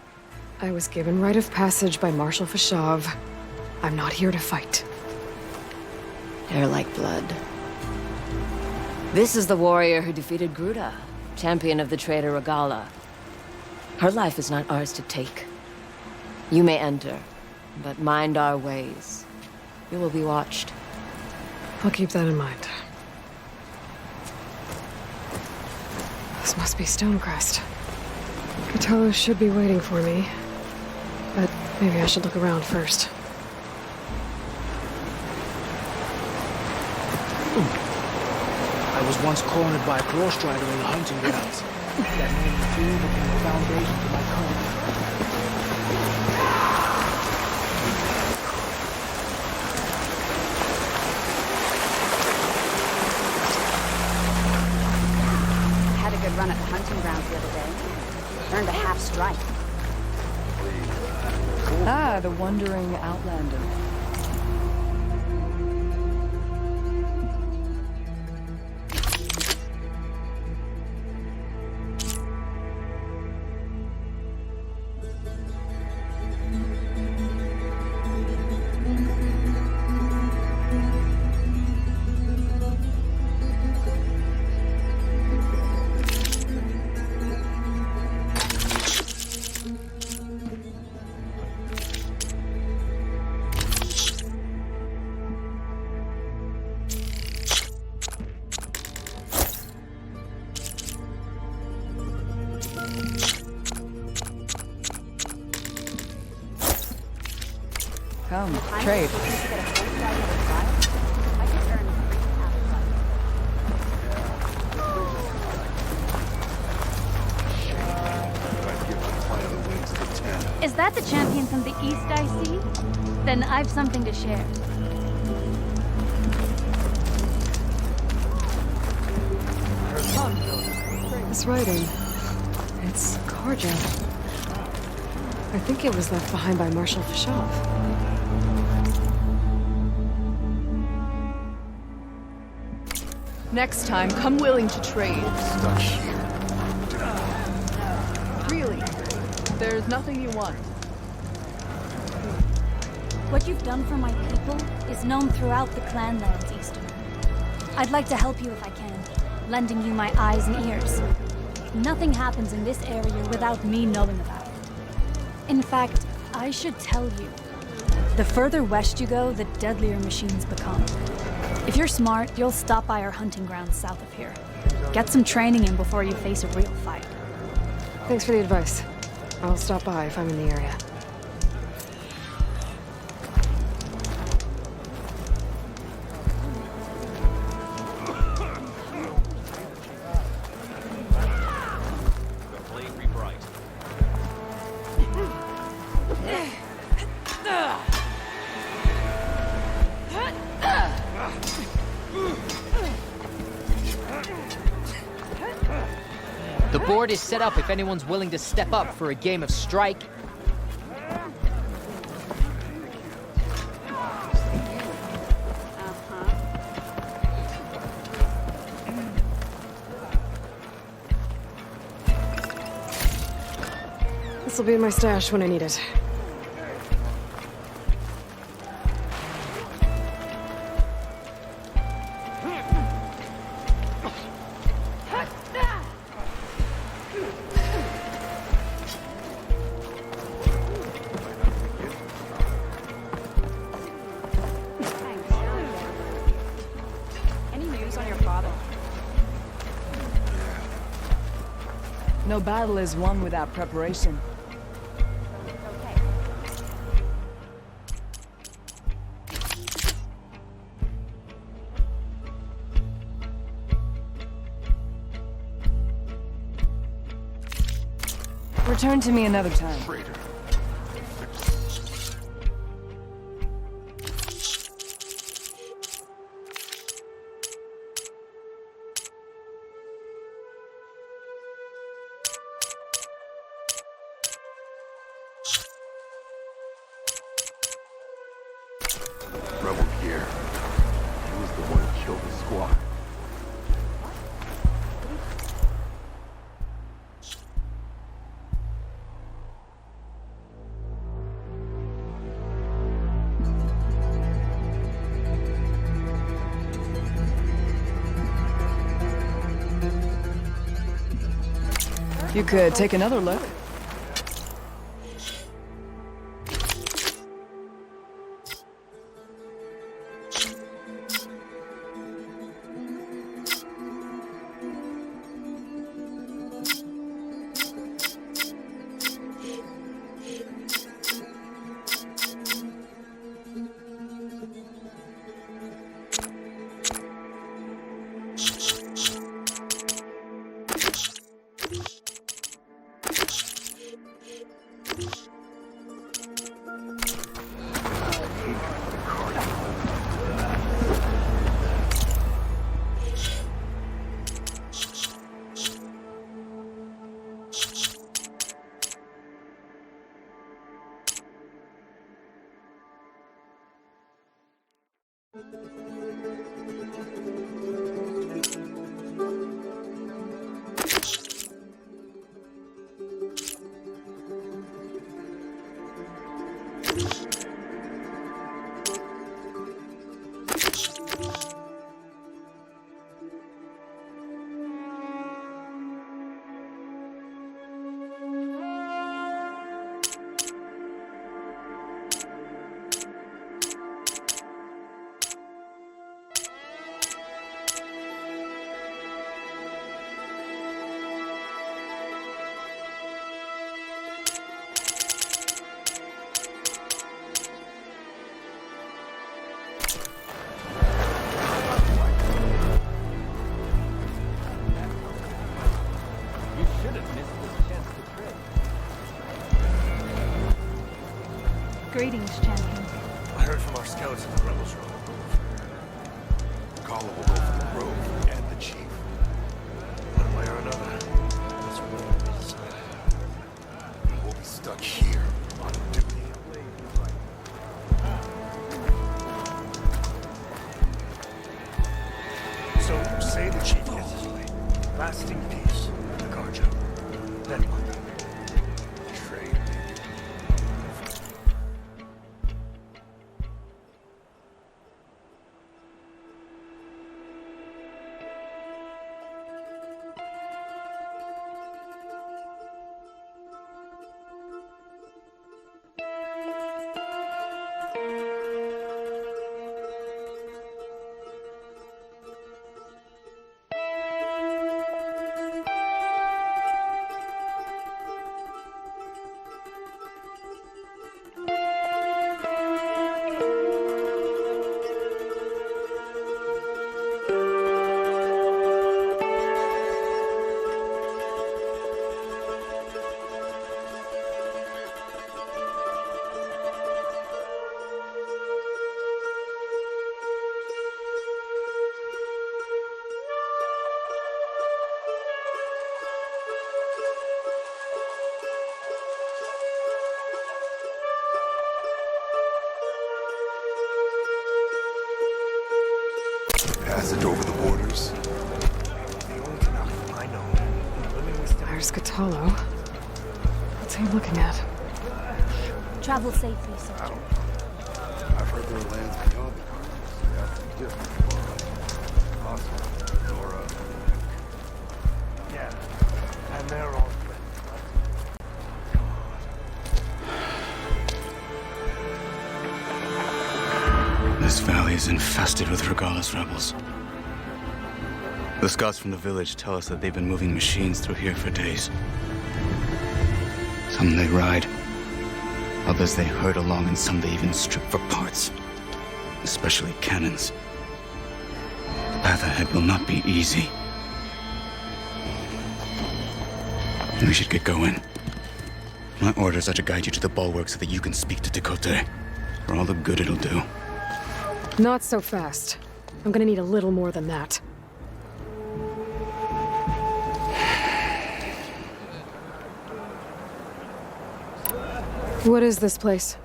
I was given rite of passage by Marshal Fashav. I'm not here to fight.
Hair like blood. This is the warrior who defeated Gruta, champion of the traitor Regala. Her life is not ours to take. You may enter, but mind our ways. You will be watched.
I'll keep that in mind. This must be Stonecrest. Kotallo should be waiting for me. But maybe I should look around first.
I was once cornered by a cross strider in the hunting grounds. That name too became the foundation for my cult.
Had a good run at the hunting grounds the other day. Earned a half strike.
Ah, the wandering outlander. Come, trade.
Is that the champion from the east I see? Then I've something to share.
This writing. It's Karja. I think it was left behind by Marshal Fashav.
Next time, come willing to trade.
Stuck here.
Really, there's nothing you want.
What you've done for my people is known throughout the Clanlands, Eastern. I'd like to help you if I can, lending you my eyes and ears. Nothing happens in this area without me knowing about it. In fact, I should tell you. The further west you go, the deadlier machines become. If you're smart, you'll stop by our hunting grounds south of here. Get some training in before you face a real fight.
Thanks for the advice. I'll stop by if I'm in the area.
The board is set up if anyone's willing to step up for a game of strike.
This
This'll be in my stash when I need it.
Any news on your father?
No battle is won without preparation. Return to me another time.
Rebel gear. He was the one who killed the squad.
You could take another look.
Greetings, champion.
I heard from our scouts that the rebels are on the move. Kala will go for the Grove and the Chief. One way or another. That's what we'll decide. And we'll be stuck here on duty. So, say the Chief gets his way. Lasting peace in the Garja. Then what? Trade. Passage over the borders.
There's Cthulhu. What's he looking at?
Travel safely, soldier.
I've heard there are lands beyond the continents that have to be different for Oslo, Nora. Yeah, and they're all
This valley is infested with Regalla's rebels. The scouts from the village tell us that they've been moving machines through here for days. Some they ride, others they herd along, and some they even strip for parts, especially cannons. The path ahead will not be easy. We should get going. My orders are to guide you to the bulwark so that you can speak to Tekote, for all the good it'll do.
Not so fast. I'm gonna need a little more than that. What is this place?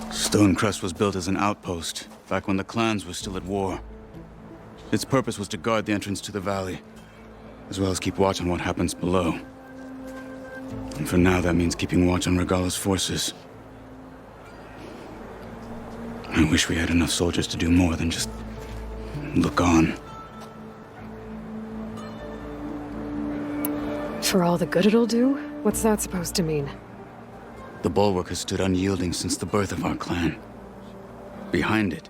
Stonecrest was built as an outpost, back when the clans were still at war. Its purpose was to guard the entrance to the valley, as well as keep watch on what happens below. And for now, that means keeping watch on Regalla's forces. I wish we had enough soldiers to do more than just look on.
For all the good it'll do? What's that supposed to mean?
The bulwark has stood unyielding since the birth of our clan. Behind it,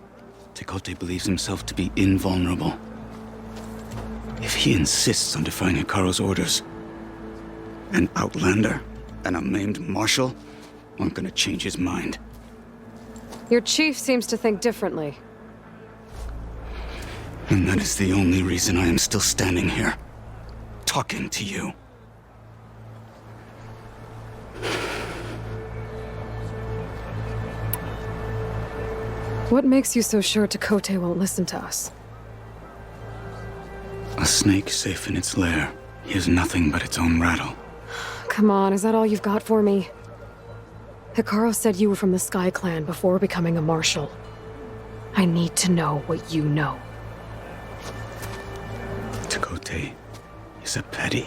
Tekote believes himself to be invulnerable. If he insists on defying Hikaru's orders, an outlander and a maimed marshal aren't gonna change his mind.
Your chief seems to think differently.
And that is the only reason I am still standing here, talking to you.
What makes you so sure Tekote won't listen to us?
A snake safe in its lair hears nothing but its own rattle.
Come on, is that all you've got for me? Hikaru said you were from the Sky Clan before becoming a marshal. I need to know what you know.
Tekote is a petty,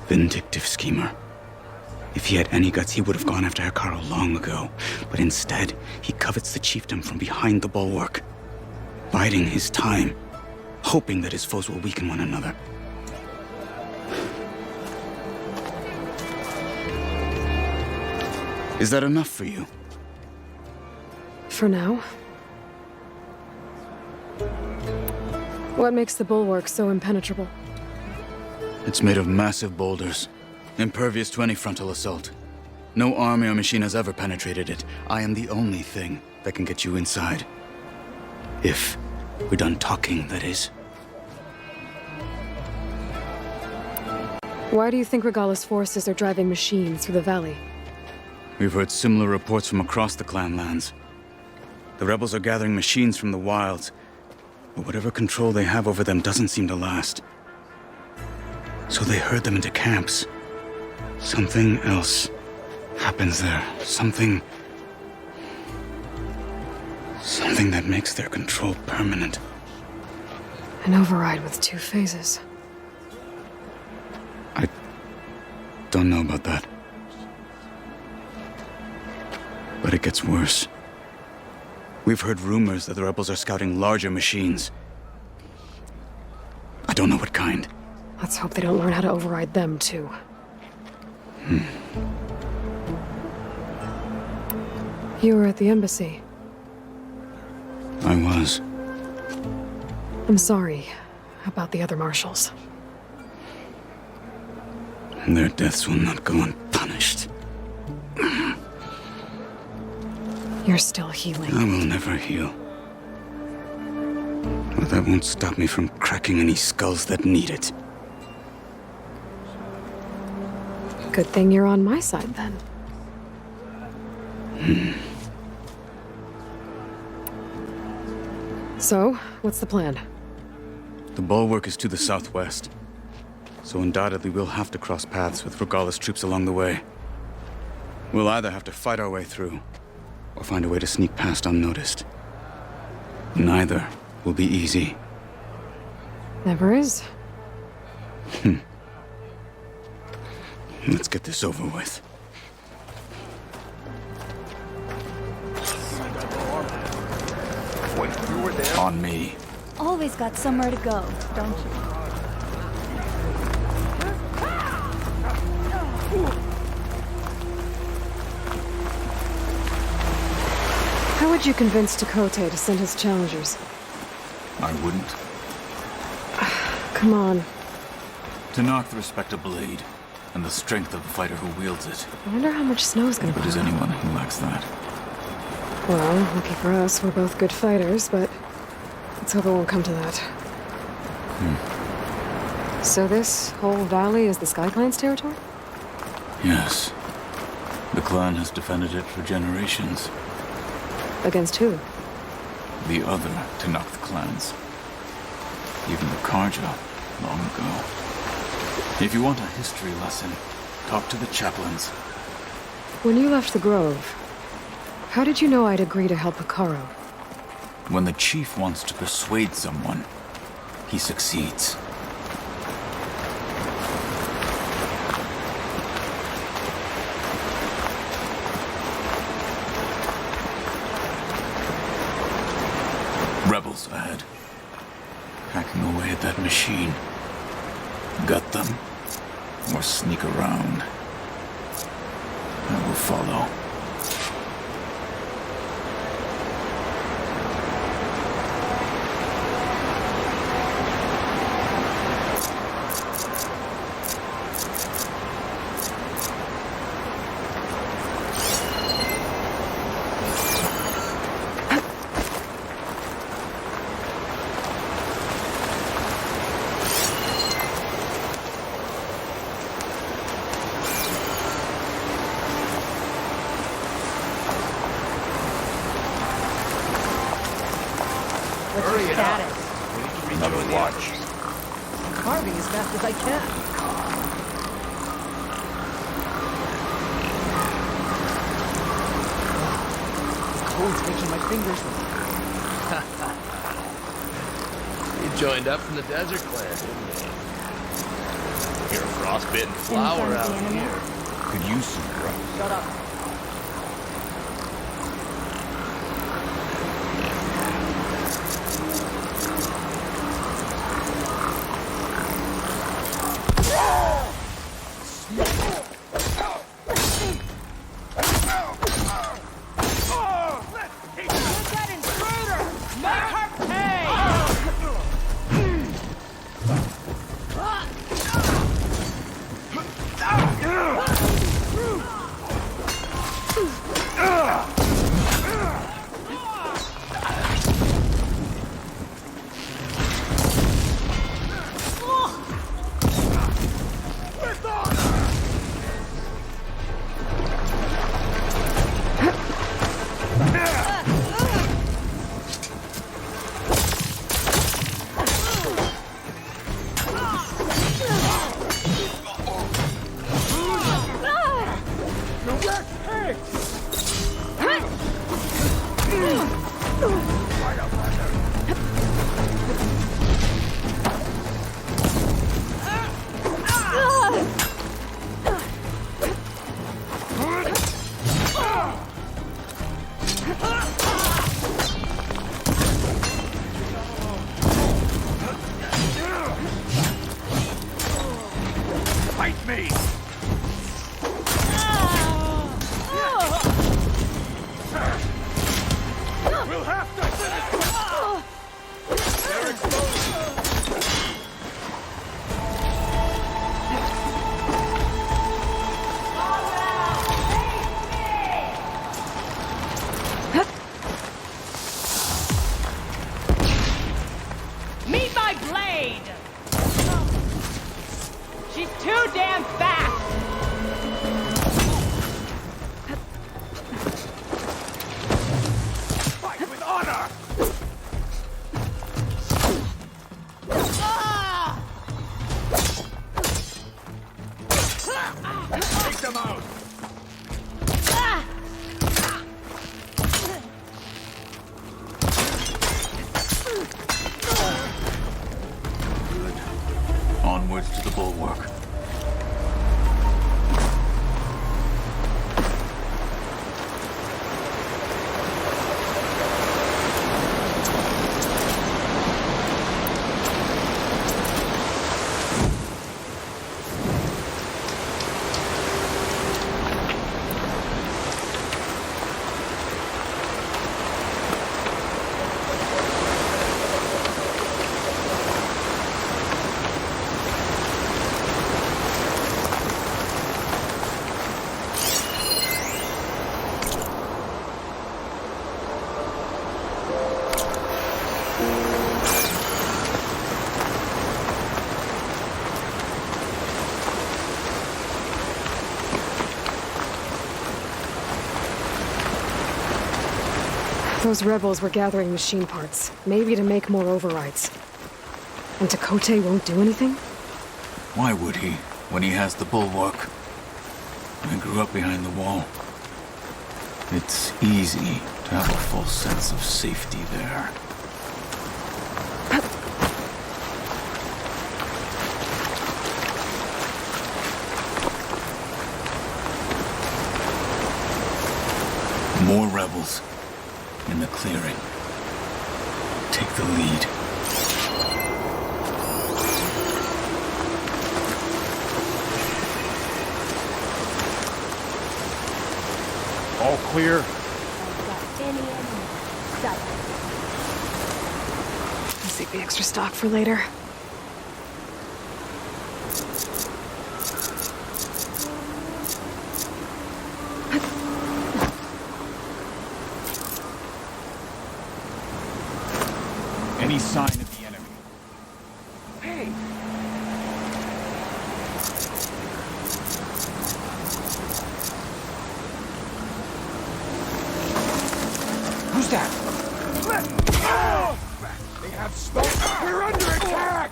vindictive schemer. If he had any guts, he would have gone after Hikaru long ago. But instead, he covets the chiefdom from behind the bulwark, biding his time, hoping that his foes will weaken one another. Is that enough for you?
For now. What makes the bulwark so impenetrable?
It's made of massive boulders, impervious to any frontal assault. No army or machine has ever penetrated it. I am the only thing that can get you inside. If we're done talking, that is.
Why do you think Regalla's forces are driving machines through the valley?
We've heard similar reports from across the clan lands. The rebels are gathering machines from the wilds, but whatever control they have over them doesn't seem to last. So they herd them into camps. Something else happens there. Something that makes their control permanent.
An override with 2 phases.
I don't know about that. But it gets worse. We've heard rumors that the rebels are scouting larger machines. I don't know what kind.
Let's hope they don't learn how to override them, too. You were at the embassy.
I was.
I'm sorry about the other marshals.
Their deaths will not go unpunished.
You're still healing.
I will never heal. But that won't stop me from cracking any skulls that need it.
Good thing you're on my side, then. So, what's the plan?
The bulwark is to the southwest. So undoubtedly we'll have to cross paths with Regalla's troops along the way. We'll either have to fight our way through, or find a way to sneak past unnoticed. Neither will be easy.
Never is.
Let's get this over with.
When you were there?
On me.
Always got somewhere to go, don't you?
How would you convince Tekote to send his challengers?
I wouldn't.
Come on.
Tenakth respect a blade, and the strength of the fighter who wields it.
I wonder how much snow's gonna
But
fall.
is anyone who lacks that?
Well, lucky for us, we're both good fighters, but let's hope it won't come to that. So this whole valley is the Sky Clan's territory?
Yes. The clan has defended it for generations.
Against who?
The other Tenakth clans. Even the Karja, long ago. If you want a history lesson, talk to the chaplains.
When you left the Grove, how did you know I'd agree to help Hekarro?
When the chief wants to persuade someone, he succeeds. Rebels ahead. Hacking away at that machine. Gut them, or sneak around. I will follow.
What's your status?
Another watch.
Carving as fast as I can. The cold's making my fingers.
You joined up from the Desert Clan, didn't you? You're a frostbitten flower out here.
Could use some grub.
Shut up.
Fight me! We'll have to finish! They're exposed!
Meet my blade! She's too damn fast!
Fight with honor! Take them out!
Onwards to the bulwark.
Those rebels were gathering machine parts, maybe to make more overrides. And Tekote won't do anything?
Why would he, when he has the bulwark? I grew up behind the wall. It's easy to have a false sense of safety there. More rebels in the clearing. Take the lead.
All clear.
I'll save the extra stock for later.
Any sign of the enemy?
Hey! Who's that? They have smoke! We're under attack!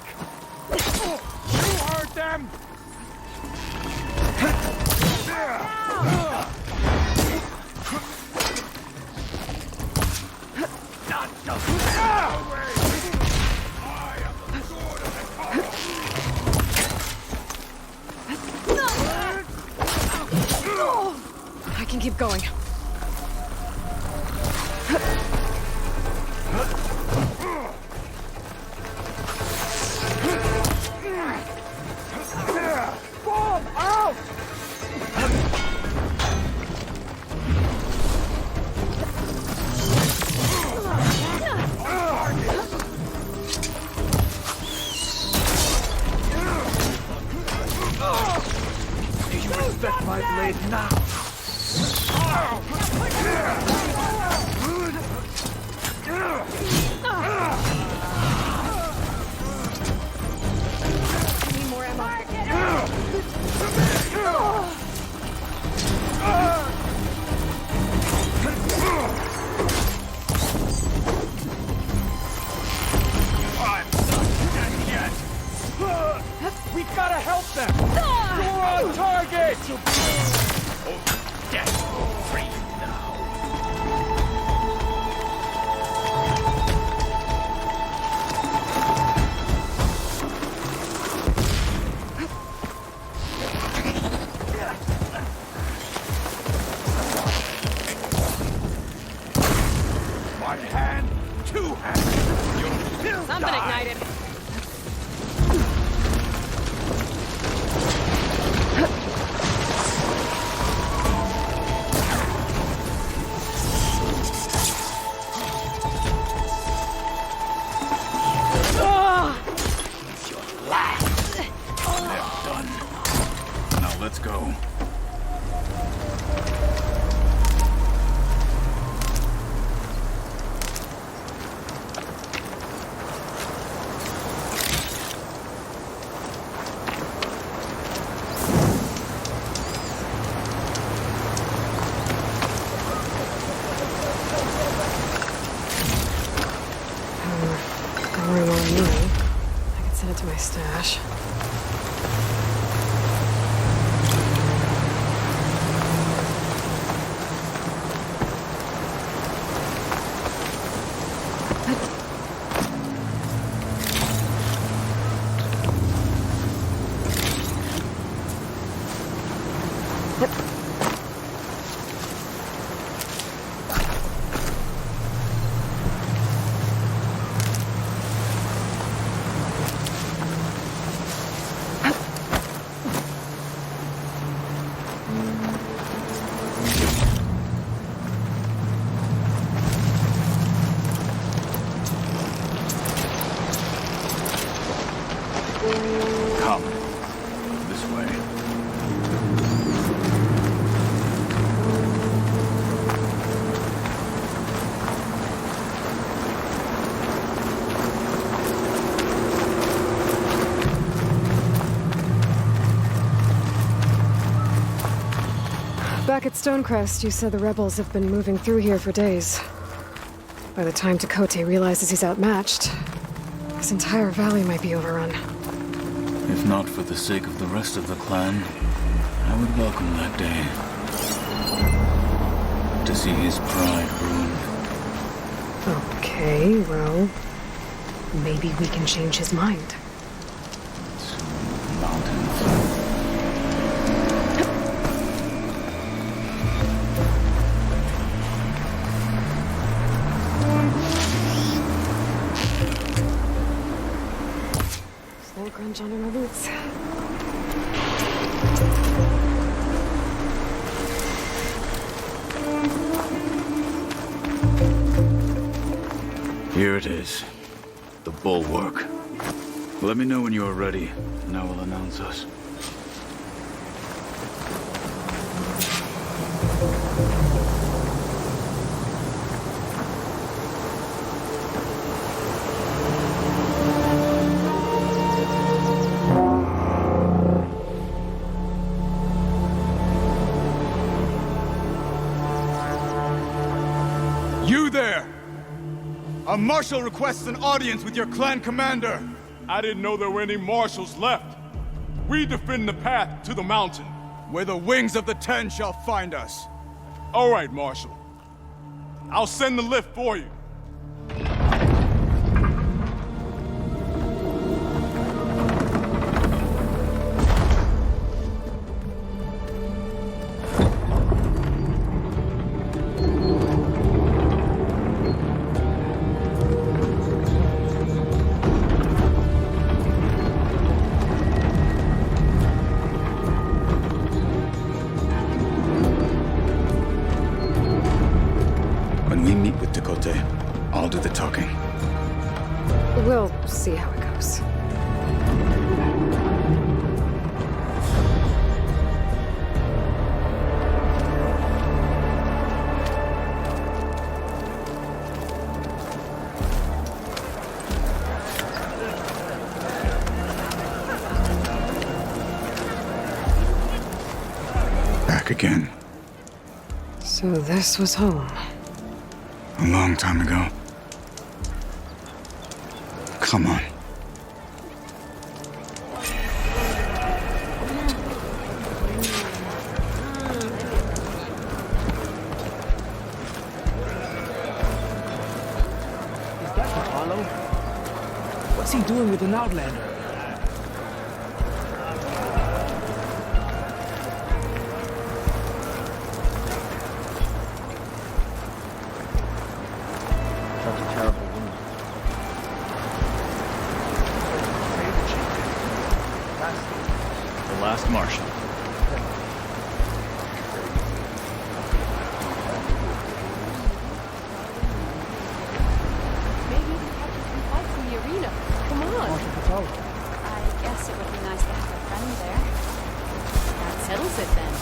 You heard them! Not just away! I am the sword of the
I can keep going.
Bomb out! Do you respect my blade now?
Need more ammo.
We gotta help them! You're on target!
Oh, death free now.
One hand, two hands. You'll
Something
die.
ignited.
Now let's go.
Going on me. I could send it to my stash.
Come. This way.
Back at Stonecrest, you said the rebels have been moving through here for days. By the time Tekote realizes he's outmatched, this entire valley might be overrun.
If not for the sake of the rest of the clan, I would welcome that day. To see his pride ruined.
Okay, well, maybe we can change his mind. Slow crunch under my boots.
Here it is. The bulwark. Let me know when you are ready, and I will announce us.
You there! A marshal requests an audience with your clan commander.
I didn't know there were any marshals left. We defend the path to the mountain.
Where the wings of the Ten shall find us.
All right, Marshal. I'll send the lift for you.
When we meet with Tekote, I'll do the talking.
We'll see how it goes.
Back again.
So this was home.
A long time ago. Come on.
Is that Apollo? What's he doing with an Outlander?
Such a terrible woman.
The last marshal.
Maybe we can catch some fights in the arena. Come on.
I guess it would be nice to have a friend there.
That settles it then.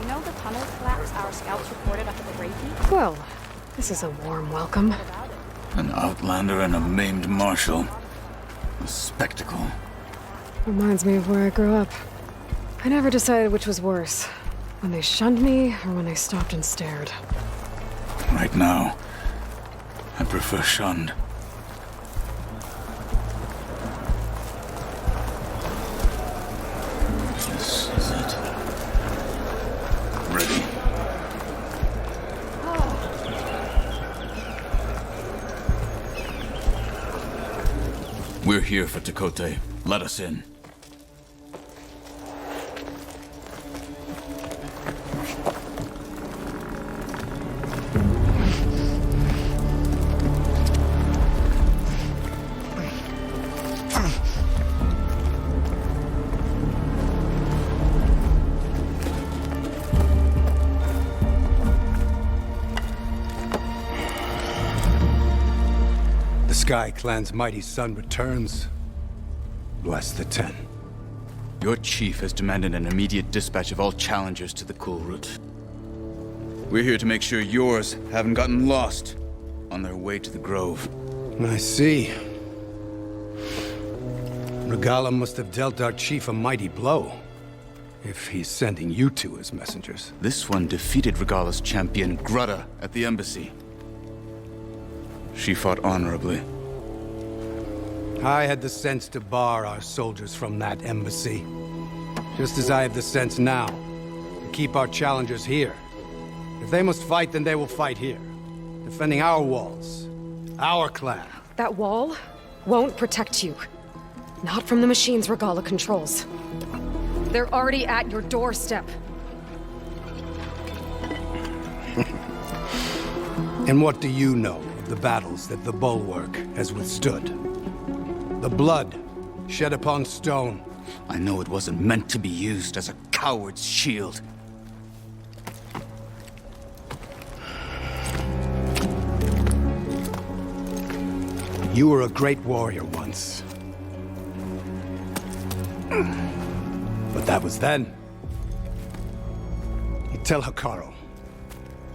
You know the tunnel collapse our scouts reported up at the Great Peak?
Well, this is a warm welcome.
An Outlander and a maimed marshal. A spectacle.
Reminds me of where I grew up. I never decided which was worse. When they shunned me, or when they stopped and stared.
Right now, I prefer shunned. This is it. Ready. We're here for Tekote. Let us in.
The Sky Clan's mighty son returns. Bless the Ten.
Your chief has demanded an immediate dispatch of all challengers to the Kulrut. We're here to make sure yours haven't gotten lost on their way to the Grove.
I see. Regala must have dealt our chief a mighty blow. If he's sending you two as messengers.
This one defeated Regalla's champion, Grudda, at the embassy. She fought honorably.
I had the sense to bar our soldiers from that embassy. Just as I have the sense now to keep our challengers here. If they must fight, then they will fight here. Defending our walls. Our clan.
That wall won't protect you. Not from the machines Regalla controls. They're already at your doorstep.
And what do you know of the battles that the Bulwark has withstood? The blood shed upon stone.
I know it wasn't meant to be used as a coward's shield.
You were a great warrior once. But that was then. You tell Hekarro,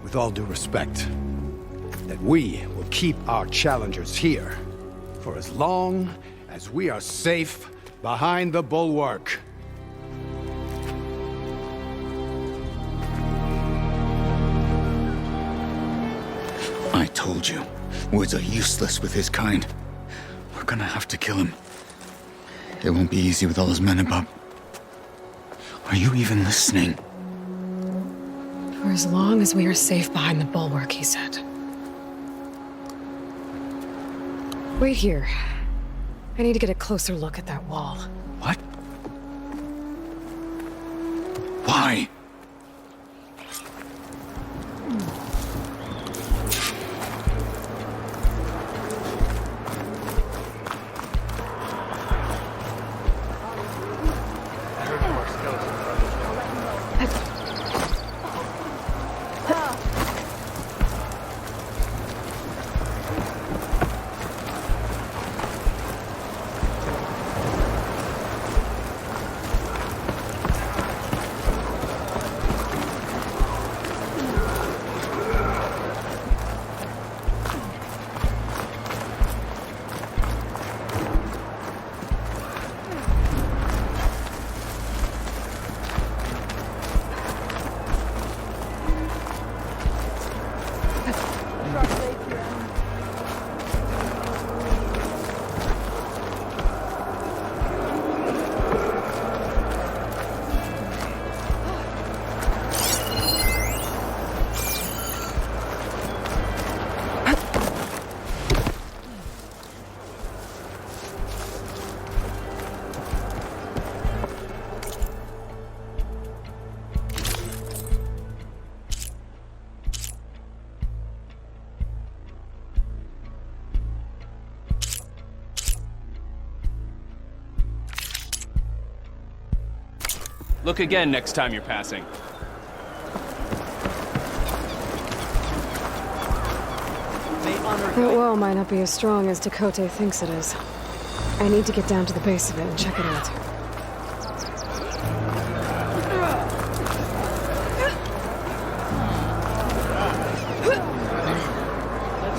with all due respect, that we will keep our challengers here for as long as we are safe behind the Bulwark.
I told you, words are useless with his kind. We're gonna have to kill him. It won't be easy with all his men above. Are you even listening?
For as long as we are safe behind the Bulwark, he said. Wait here. I need to get a closer look at that wall.
What? Why?
Look again next time you're passing.
That wall might not be as strong as Tekotteh thinks it is. I need to get down to the base of it and check it out.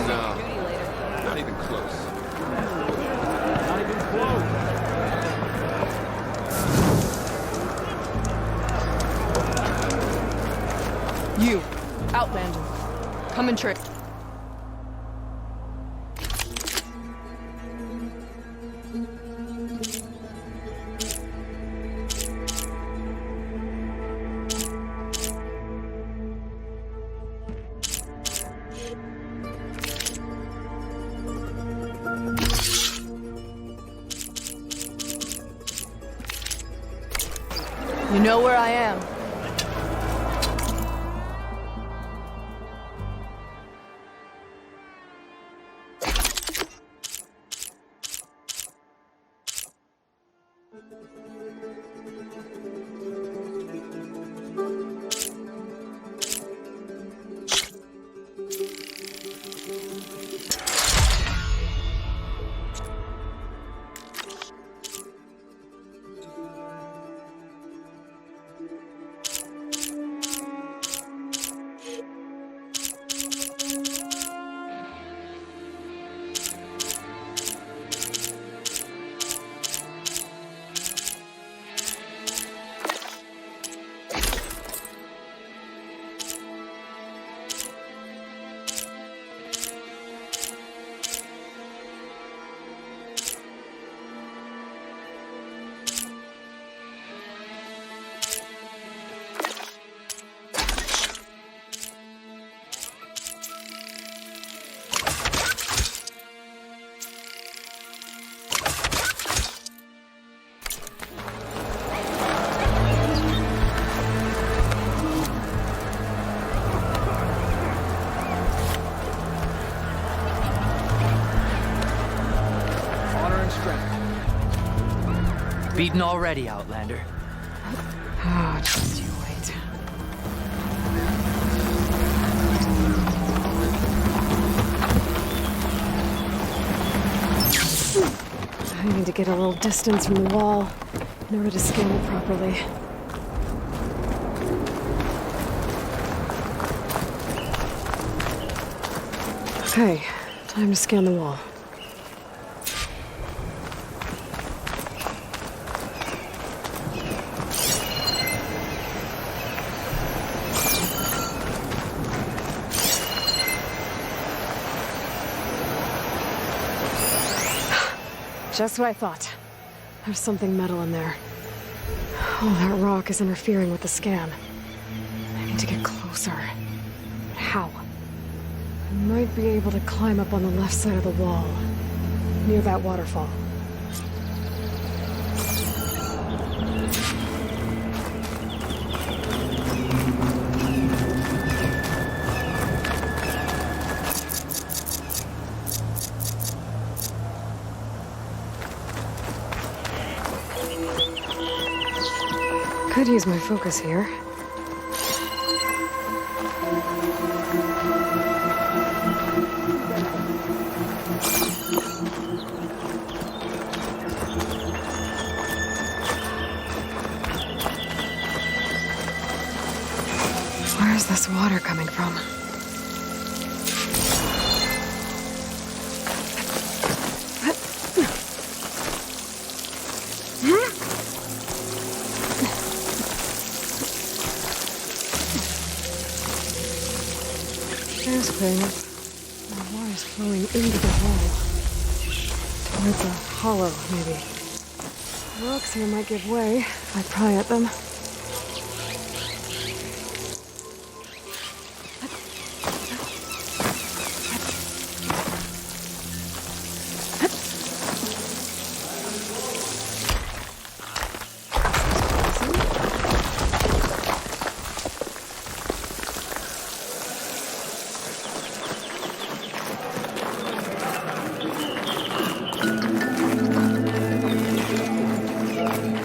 No, not even close.
Not even close.
You, Outlander. Come and trick. You know where I am.
beaten already, Outlander.
Oh, just you wait. I need to get a little distance from the wall in order to scan it properly. Okay, time to scan the wall. Just what I thought. There's something metal in there. Oh, that rock is interfering with the scan. I need to get closer. But how? I might be able to climb up on the left side of the wall, near that waterfall. Could use my focus here. Where's this water coming from? There's things. The water's flowing into the wall. Towards a hollow, maybe. The rocks here might give way if I pry at them.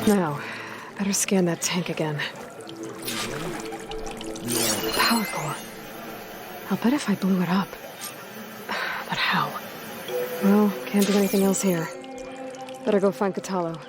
Now, better scan that tank again. Power core. I'll bet if I blew it up. But how? Well, can't do anything else here. Better go find Kotallo.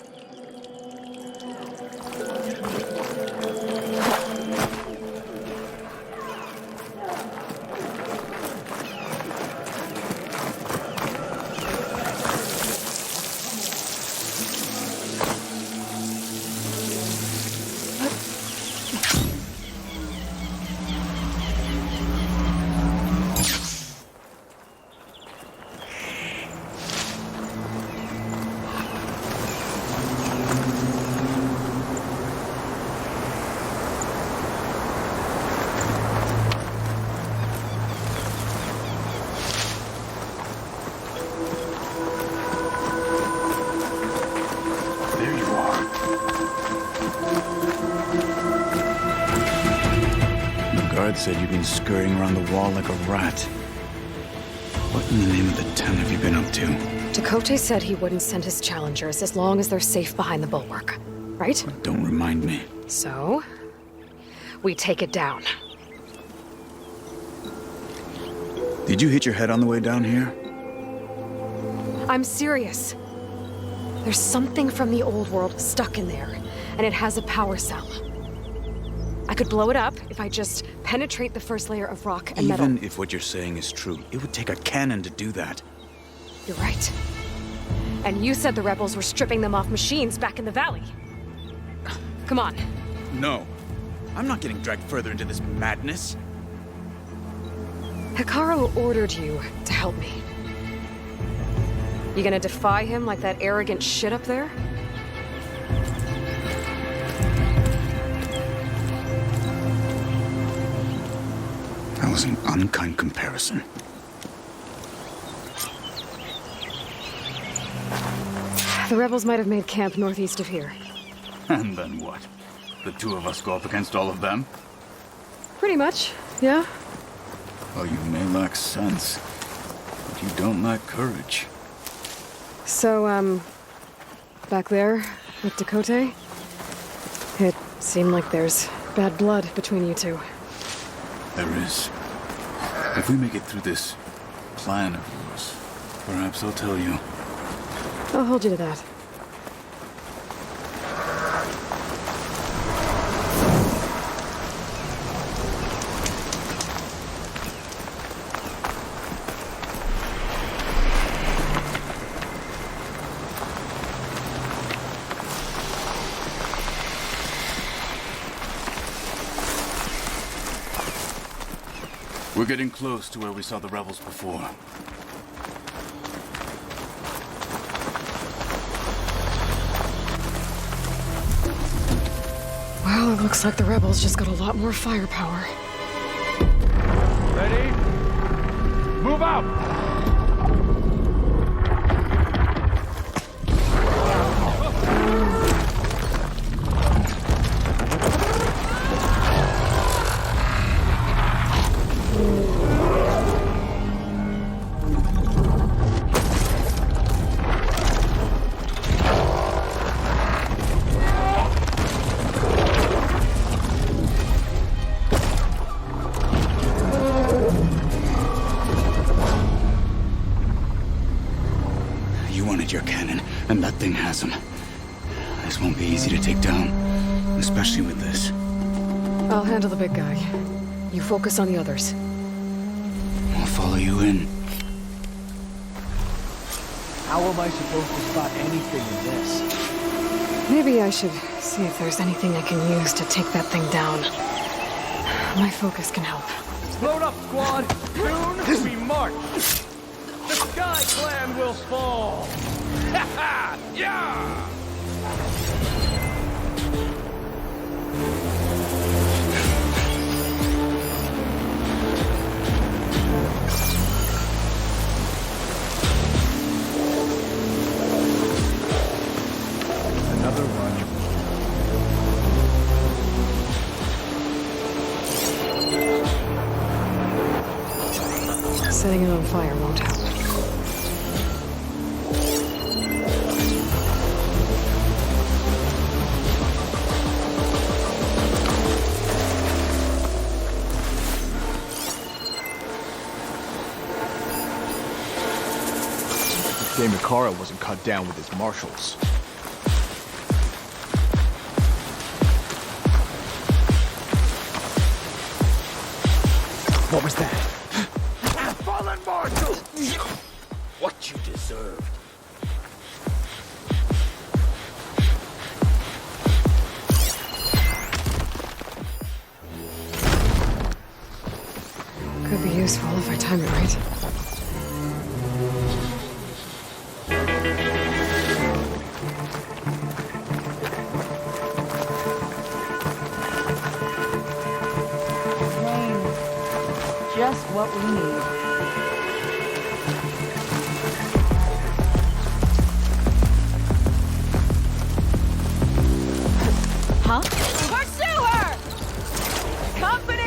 Said you've been scurrying around the wall like a rat. What in the name of the ten have you been up to?
Chakotay said he wouldn't send his challengers as long as they're safe behind the bulwark, right?
Don't remind me.
So, we take it down.
Did you hit your head on the way down here?
I'm serious. There's something from the old world stuck in there, and it has a power cell. I could blow it up if I just penetrate the first layer of rock and metal.
Even if what you're saying is true, it would take a cannon to do that.
You're right. And you said the rebels were stripping them off machines back in the valley. Come on.
No. I'm not getting dragged further into this madness.
Hekarro ordered you to help me. You gonna defy him like that arrogant shit up there?
That was an unkind comparison.
The rebels might have made camp northeast of here.
And then what? The two of us go up against all of them?
Pretty much, yeah.
Well, you may lack sense, but you don't lack courage.
So, back there, With Dakota? It seemed like there's bad blood between you two.
There is. If we make it through this plan of yours, perhaps I'll tell you.
I'll hold you to that.
We're getting close to where we saw the rebels before.
Well, it looks like the rebels just got a lot more firepower.
Ready? Move out!
Your cannon, and that thing has him. This won't be easy to take down, especially with this.
I'll handle the big guy. You focus on the others.
I'll follow you in.
How am I supposed to spot anything in this?
Maybe I should see if there's anything I can use to take that thing down. My focus can help.
Load up, squad! Soon we march! The Sky Clan will fall! Ha ha! Yeah!
Another one.
Setting it on fire won't help.
Makara wasn't cut down with his marshals. What was that?
Fallen marshal!
What you deserved.
Could be useful if I time it right.
Just what we need.
Huh? Pursue her! Company!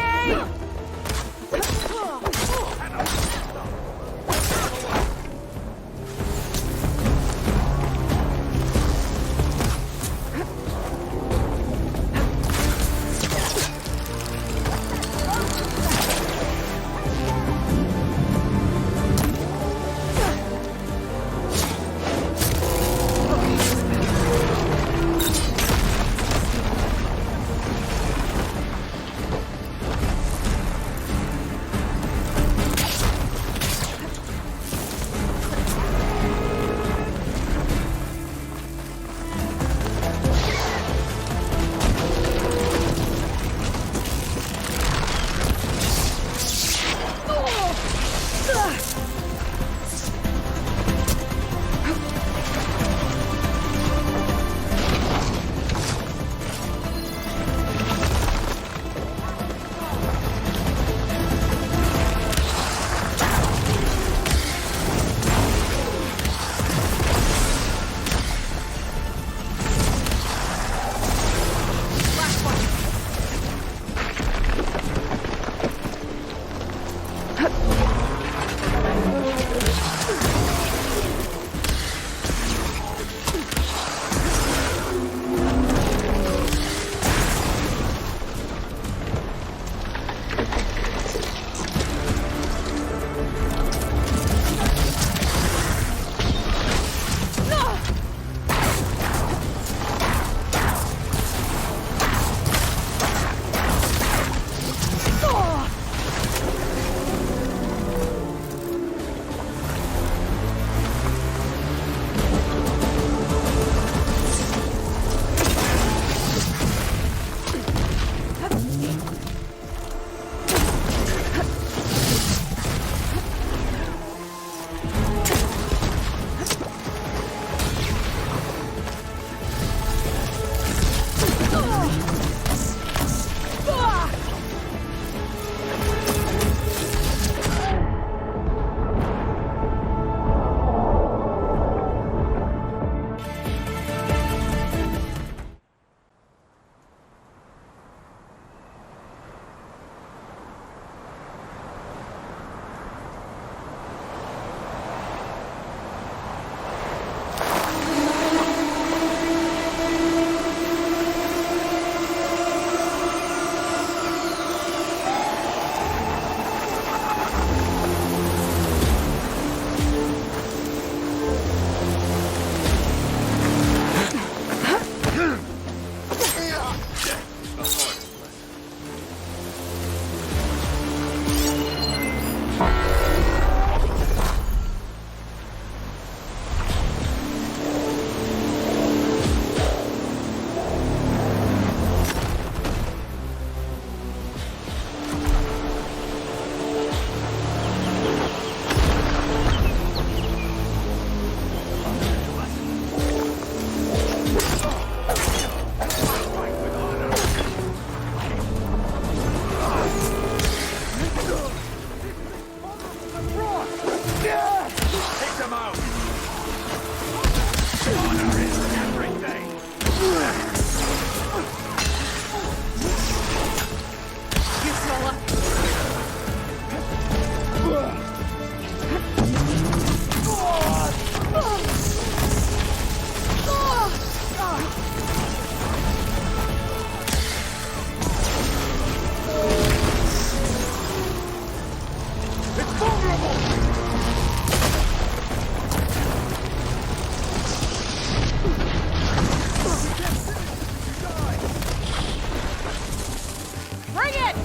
Bring it!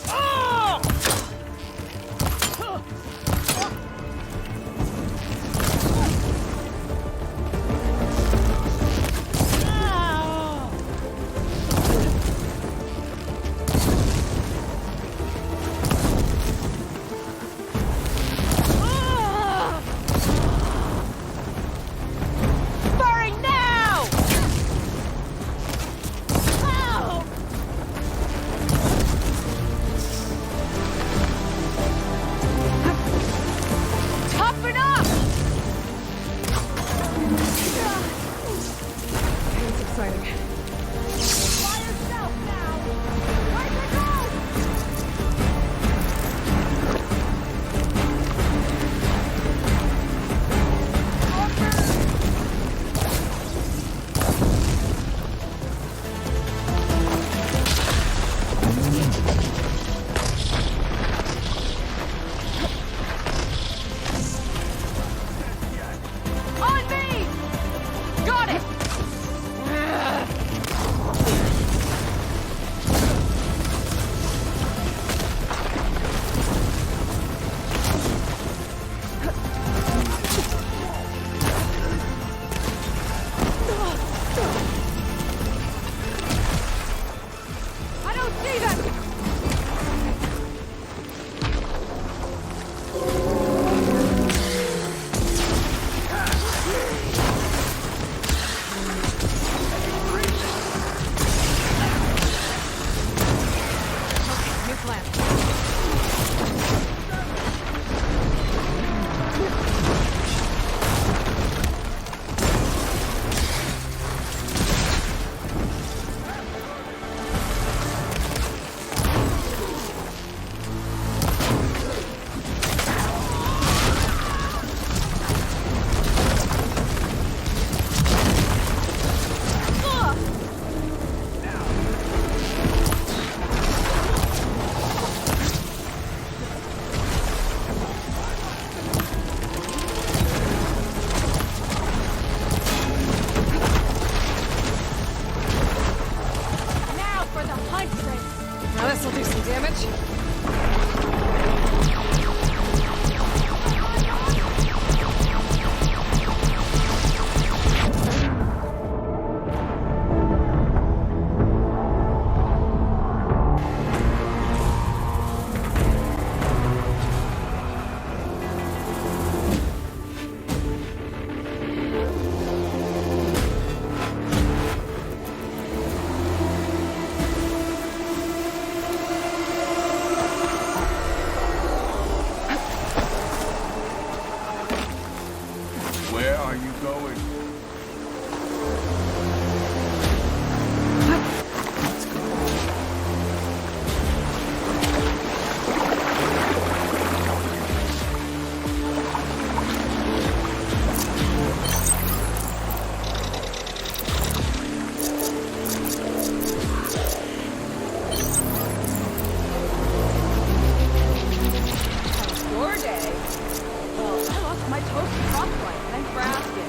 Oh! Firing now! Oh! Toughen up!
It's exciting.
By yourself now! Where'd you go? On me! Got it! I don't see them!
New plan.
Now for the huntress!
Now this'll do some damage.
Where are you going?
Your day? Well, I lost my toasted crosslight. Thanks for asking.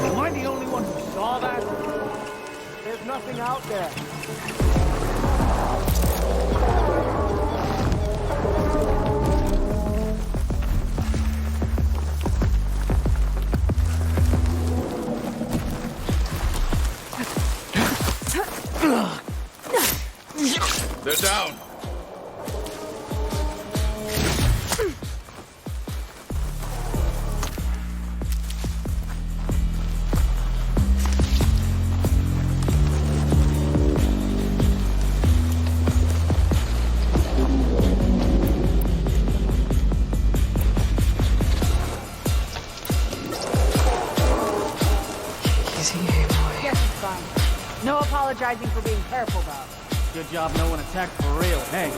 Am I the only one who saw that? There's nothing out there.
apologizing for being careful, though.
Good job no one attacked for real. Hey.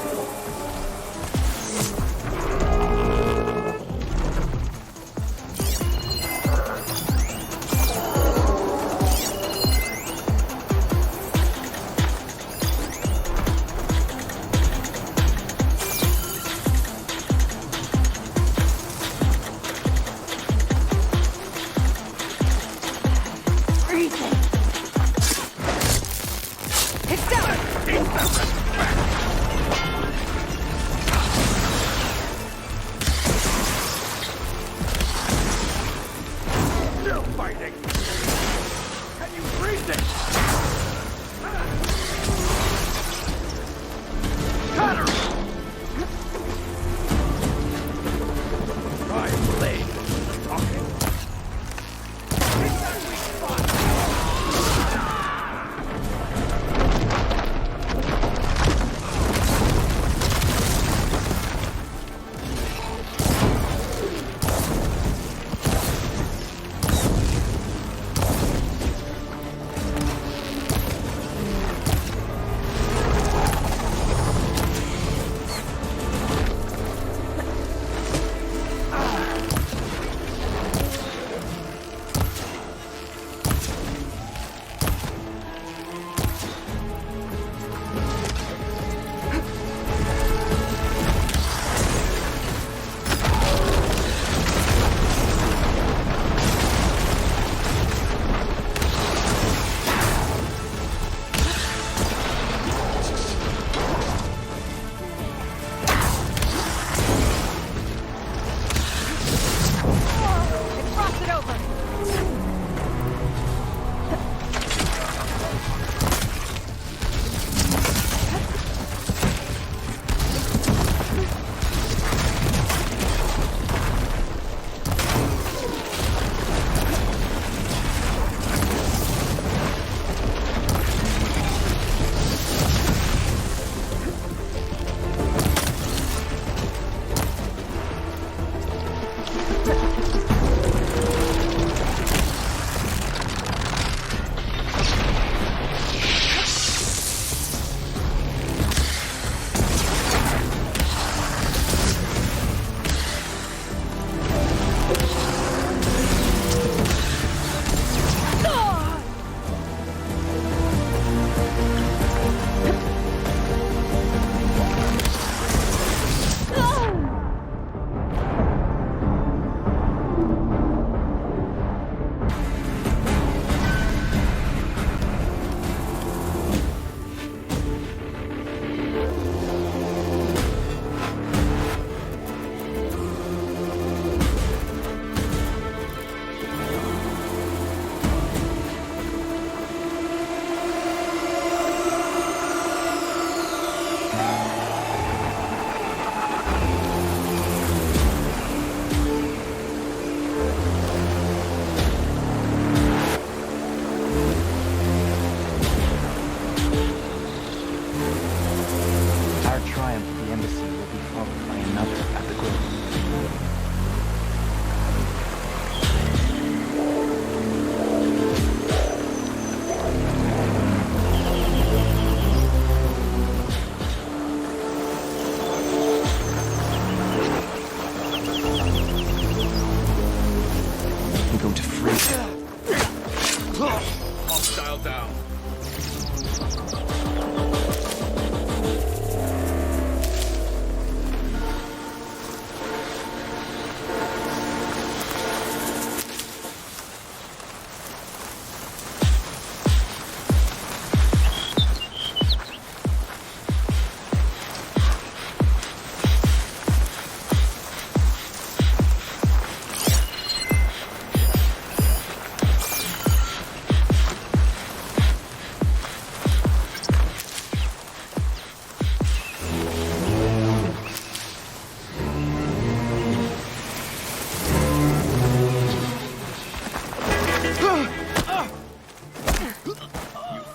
Still fighting! Can you breathe it? Cut her! Right blade. Okay. Hit that weak spot!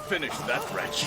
Finish that wretch.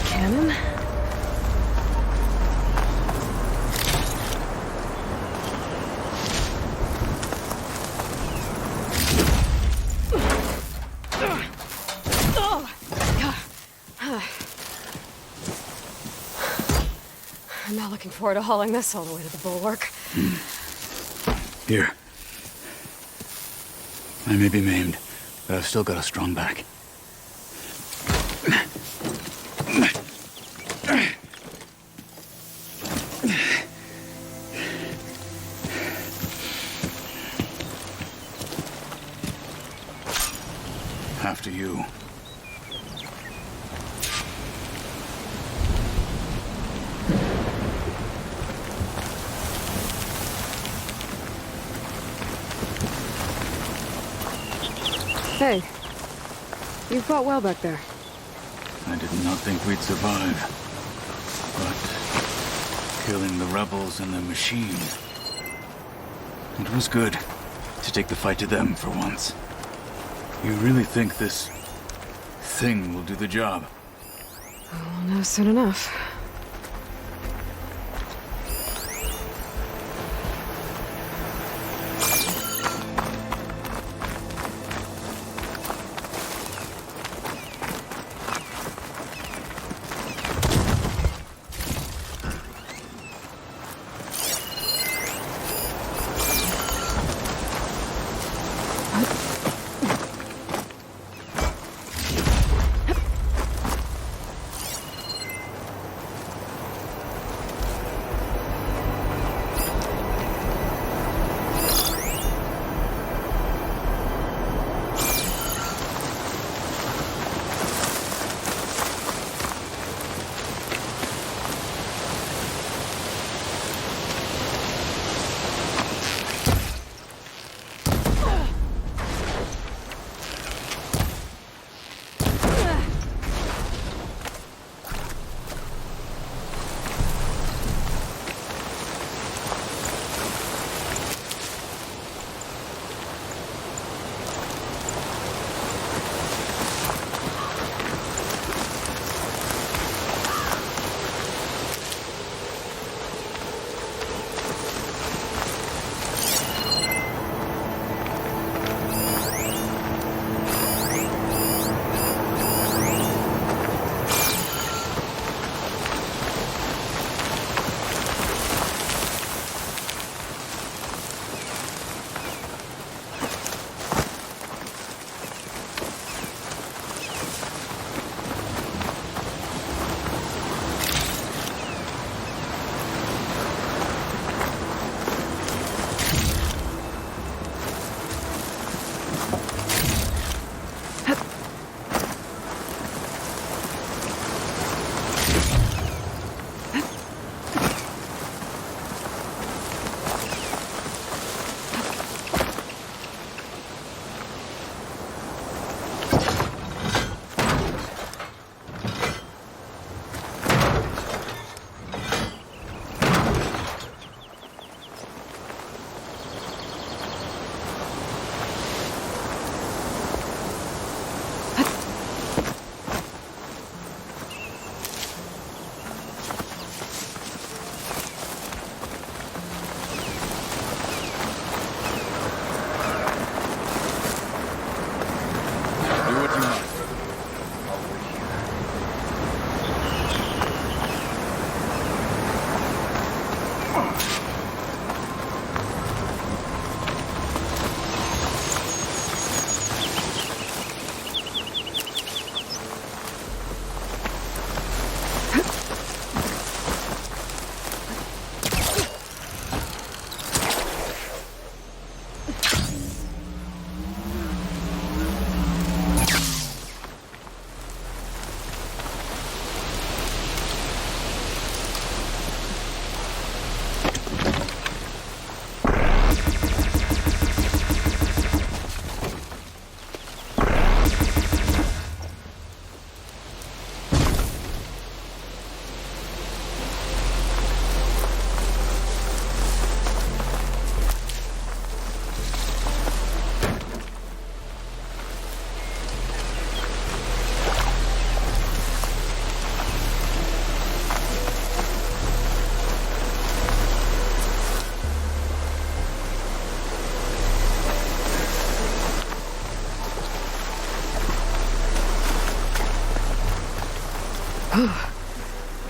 cannon? I'm not looking forward to hauling this all the way to the bulwark.
Here. I may be maimed, but I've still got a strong back. After you.
Hey, you fought well back there.
I did not think we'd survive. But killing the rebels and the machine. It was good to take the fight to them for once. You really think this thing will do the job?
We'll know soon enough.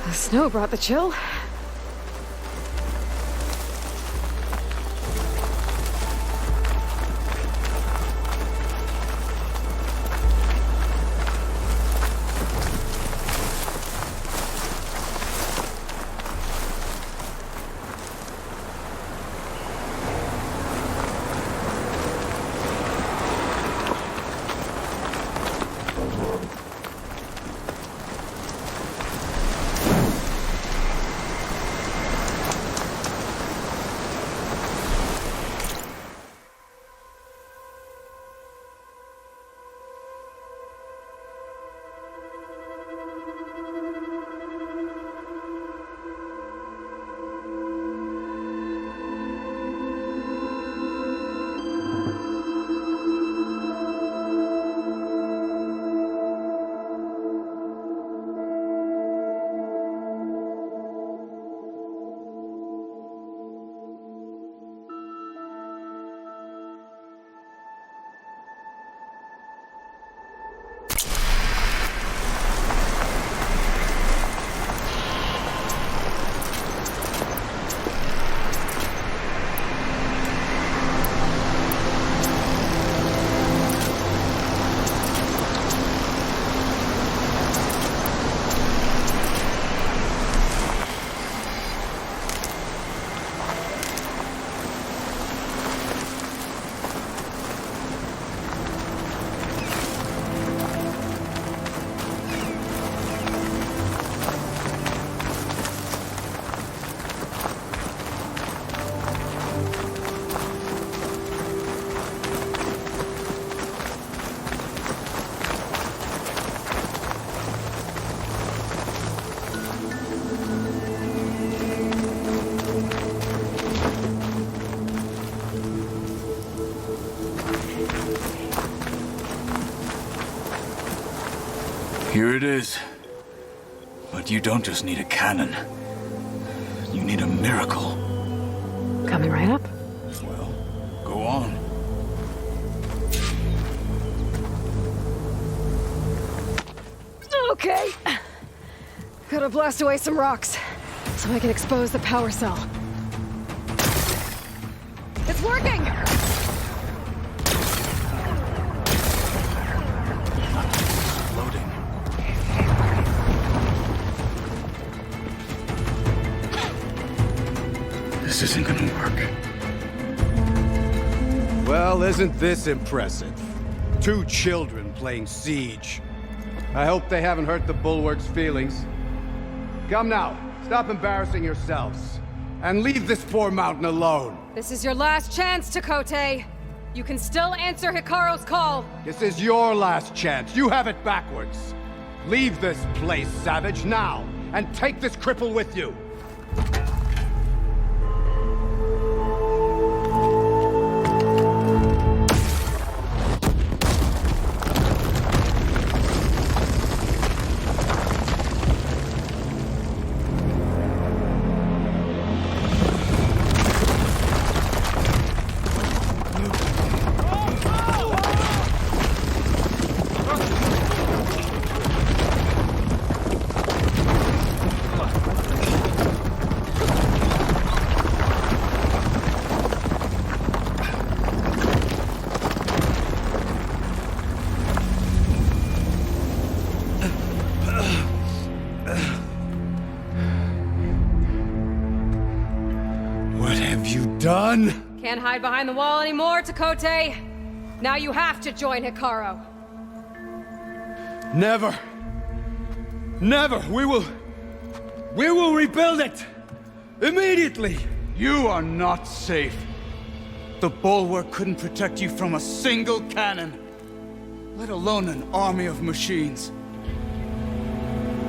The snow brought the chill.
Here it is. But you don't just need a cannon. You need a miracle.
Coming right up.
Well, go on.
Okay. Gotta blast away some rocks, so I can expose the power cell. It's working!
This isn't gonna work.
Well, isn't this impressive? 2 children playing siege. I hope they haven't hurt the Bulwark's feelings. Come now, stop embarrassing yourselves. And leave this poor mountain alone.
This is your last chance, Chakotay. You can still answer Hikaru's call.
This is your last chance. You have it backwards. Leave this place, Savage, now. And take this cripple with you. Done?
Can't hide behind the wall anymore, Chakotay. Now you have to join Hikaru.
Never. Never. We will rebuild it. Immediately. You are not safe. The Bulwark couldn't protect you from a single cannon, let alone an army of machines.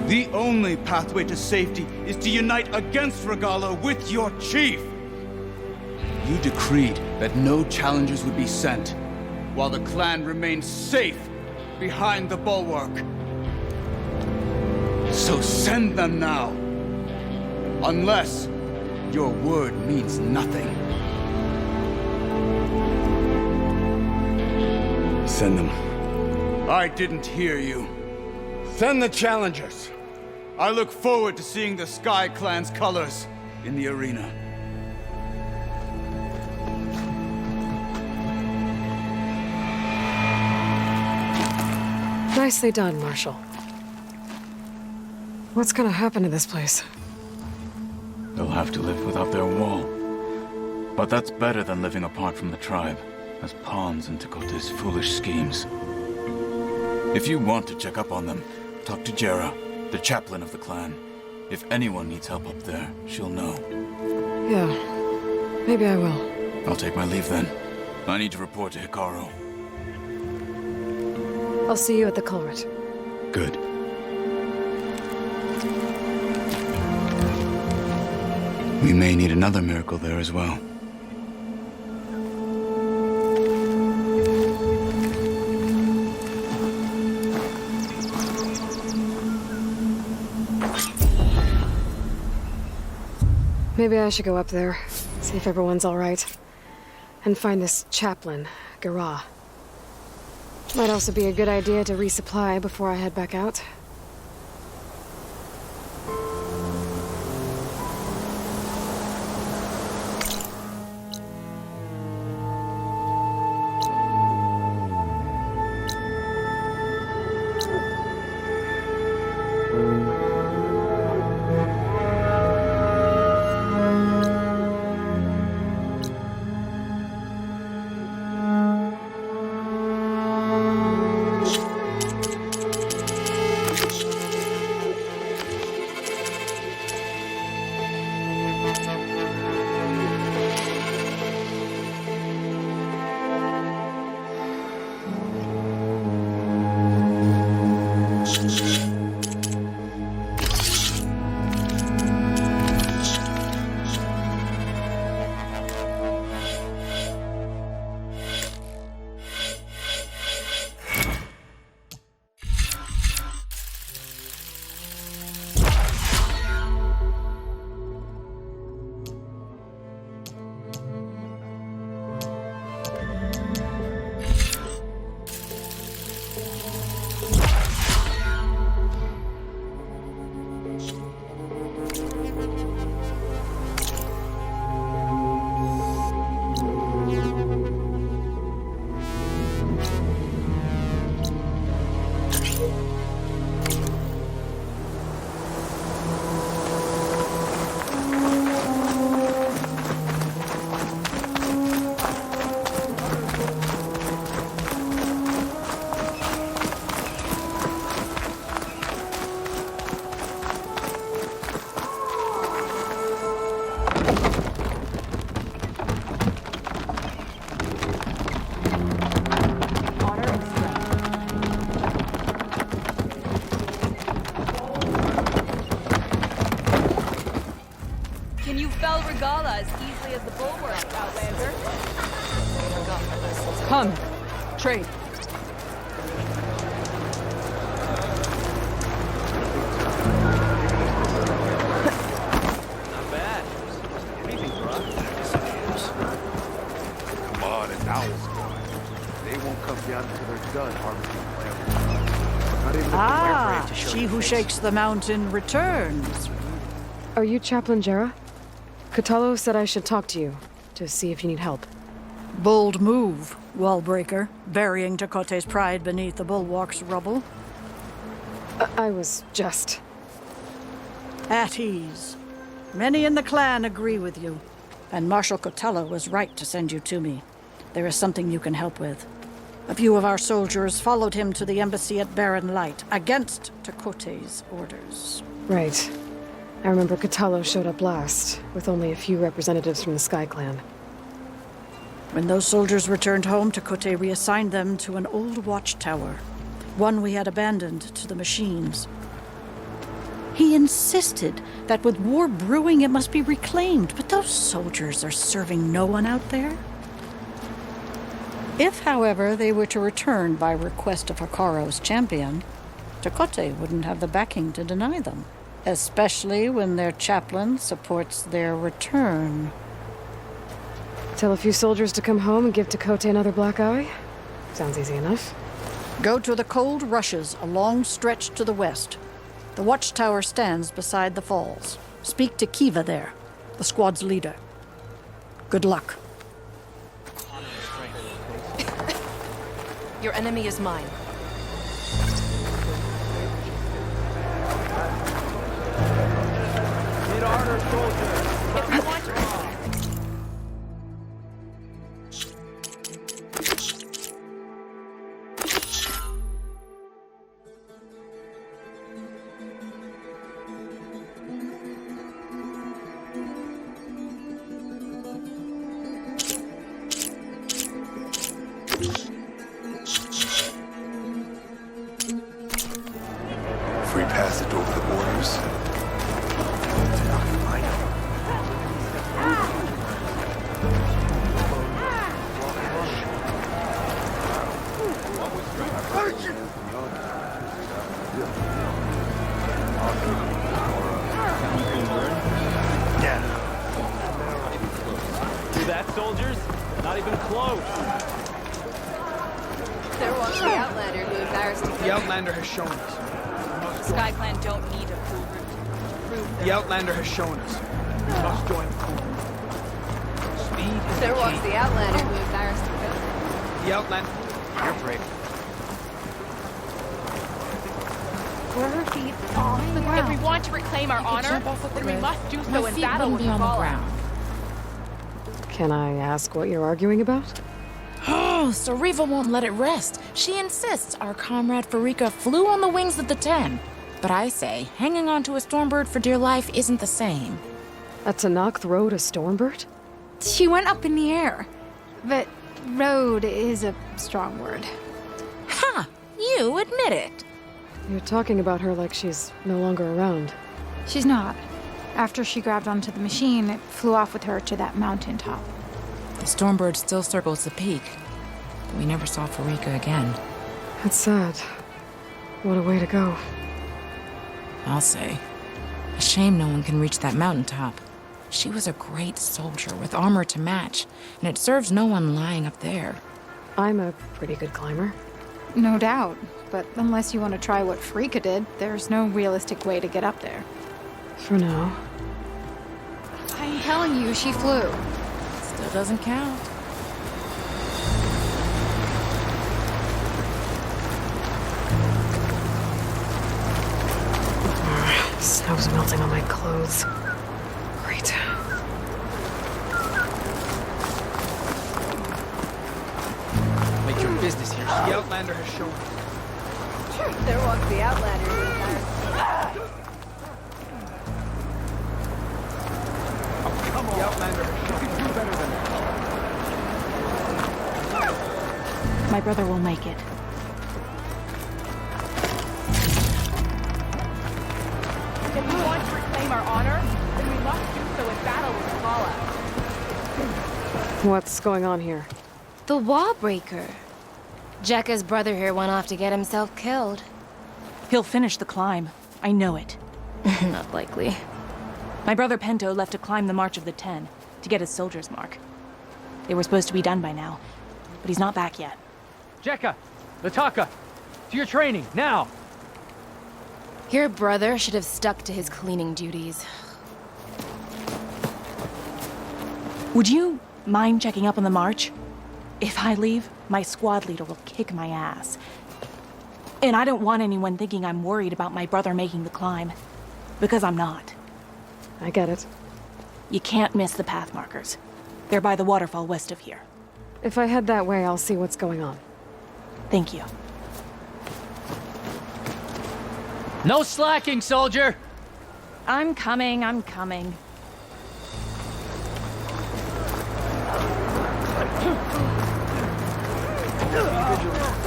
The only pathway to safety is to unite against Regalla with your chief. You decreed that no challengers would be sent, while the clan remained safe behind the Bulwark. So send them now. Unless your word means nothing. Send them. I didn't hear you. Send the challengers.
I look forward to seeing the Sky Clan's colors in the arena.
Nicely done, Marshal. What's gonna happen to this place?
They'll have to live without their wall. But that's better than living apart from the tribe, as pawns in Tekote's foolish schemes. If you want to check up on them, talk to Jera, the chaplain of the clan. If anyone needs help up there, she'll know.
Yeah, maybe I will.
I'll take my leave then. I need to report to Hikaru.
I'll see you at the culvert.
Good. We may need another miracle there as well.
Maybe I should go up there, see if everyone's all right, and find this chaplain, Garah. Might also be a good idea to resupply before I head back out.
Regala as easily as the bulwark, Outlander.
Come, trade.
Not bad. Anything, bro. Come on, it's Owl's squad. They won't come down until they're done harvesting plants. Not even if we're afraid to show
She
their
who
face.
shakes the mountain returns.
Are you Chaplain Jera? Kotallo said I should talk to you, to see if you need help.
Bold move, Wallbreaker, burying Tekote's pride beneath the bulwark's rubble.
I was just...
At ease. Many in the clan agree with you, and Marshal Kotallo was right to send you to me. There is something you can help with. A few of our soldiers followed him to the embassy at Barren Light, against Tekote's orders.
Right. I remember Kotallo showed up last, with only a few representatives from the Sky Clan.
When those soldiers returned home, Tekote reassigned them to an old watchtower, one we had abandoned to the machines. He insisted that with war brewing it must be reclaimed, but those soldiers are serving no one out there. If, however, they were to return by request of Hikaru's champion, Tekote wouldn't have the backing to deny them. Especially when their chaplain supports their return.
Tell a few soldiers to come home and give Tekote another black eye? Sounds easy enough.
Go to the Cold Rushes, a long stretch to the west. The watchtower stands beside the falls. Speak to Kiva there, the squad's leader. Good luck.
Your enemy is mine.
Hit harder, soldier.
If you want to...
Free passage over the borders.
See that, soldiers? Not even close.
There walks the Outlander who embarrassed to
The Outlander has shown us.
SkyClan don't need a cool route.
The Outlander has shown us. We must join the cool route. Speed is
There
the
walks
key.
the Outlander who embarrassed to kill.
The Outlander... You're brave.
Were her feet off the ground?
If we want to reclaim our honor, then we must do so in battle with Valhalla.
Can I ask what you're arguing about?
Oh, so Riva won't let it rest. She insists our comrade Farika flew on the wings of the 10. But I say, hanging on to a Stormbird for dear life isn't the same.
A Tanakh rode a Stormbird?
She went up in the air. But road is a strong word.
Ha! You admit it.
You're talking about her like she's no longer around.
She's not. After she grabbed onto the machine, it flew off with her to that mountaintop.
The Stormbird still circles the peak. But we never saw Farika again.
That's sad. What a way to go.
I'll say. A shame no one can reach that mountaintop. She was a great soldier with armor to match, and it serves no one lying up there.
I'm a pretty good climber.
No doubt. But unless you want to try what Farika did, there's no realistic way to get up there.
For now.
I'm telling you, she flew.
Still doesn't count.
Snow's melting on my clothes. Great.
Make your business here. The Outlander has shown us.
There walks the Outlander who embarrassed.
Come on. The Outlander has shown us. You can do better than that.
My brother will make it.
If we want to reclaim our honor, then we must do so in battle with Valhalla.
What's going on here?
The Wallbreaker. Jekka's brother here went off to get himself killed.
He'll finish the climb. I know it.
Not likely.
My brother Pento left to climb the March of the 10 to get his soldier's mark. They were supposed to be done by now, but he's not back yet.
Jekka! Lataka! To your training, now!
Your brother should have stuck to his cleaning duties.
Would you mind checking up on the march? If I leave, my squad leader will kick my ass. And I don't want anyone thinking I'm worried about my brother making the climb. Because I'm not.
I get it.
You can't miss the path markers. They're by the waterfall west of here.
If I head that way, I'll see what's going on.
Thank you.
No slacking, soldier!
I'm coming, I'm coming.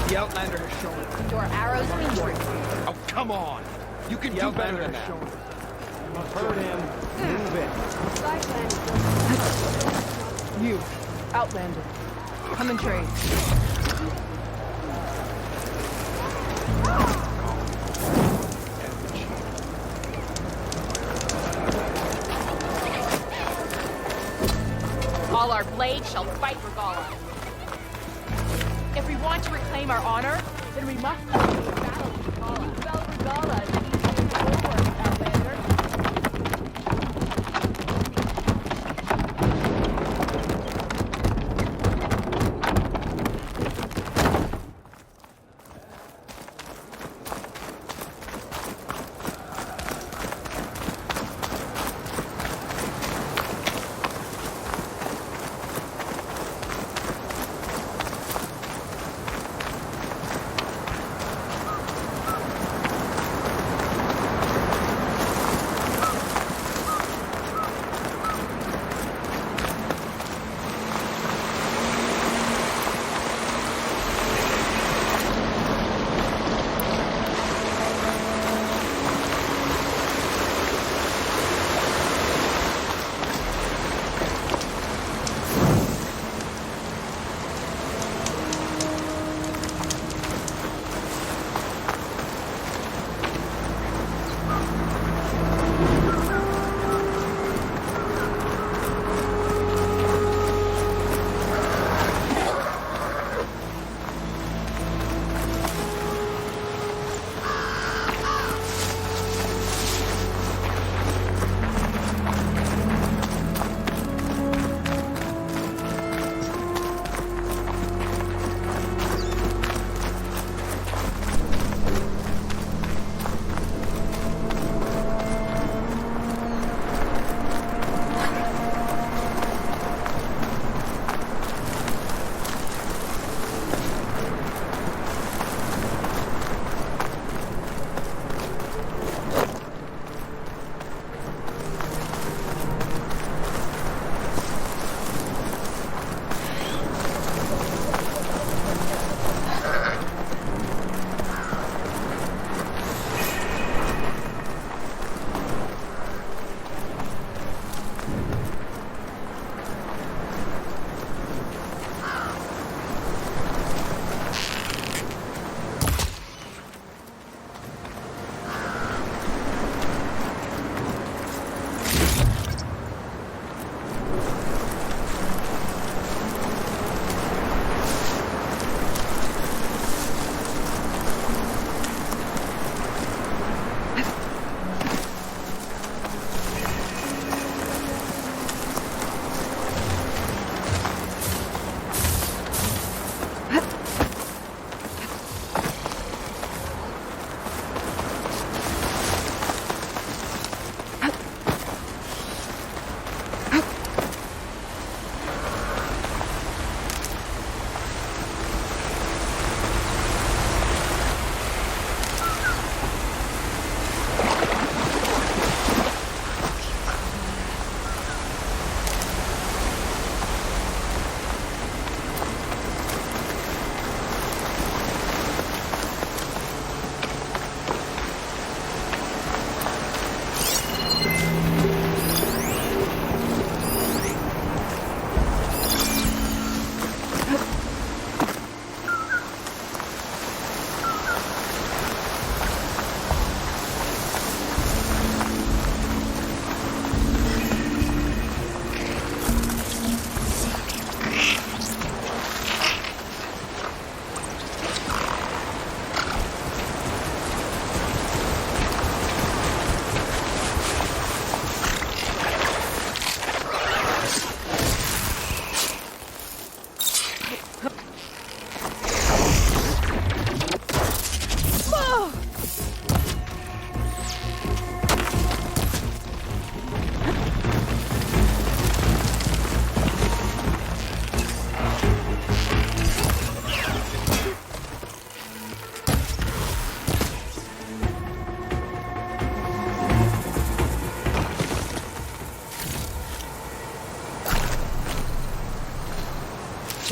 The Outlander has shown us.
Your arrows mean true.
Oh, come on! You can do better than that.
Hurt him. Move it.
You, Outlander. Come and trade.
All our blades shall fight Regala. If we want to reclaim our honor, then we must do so in battle with Regala. You fell Regala as an easy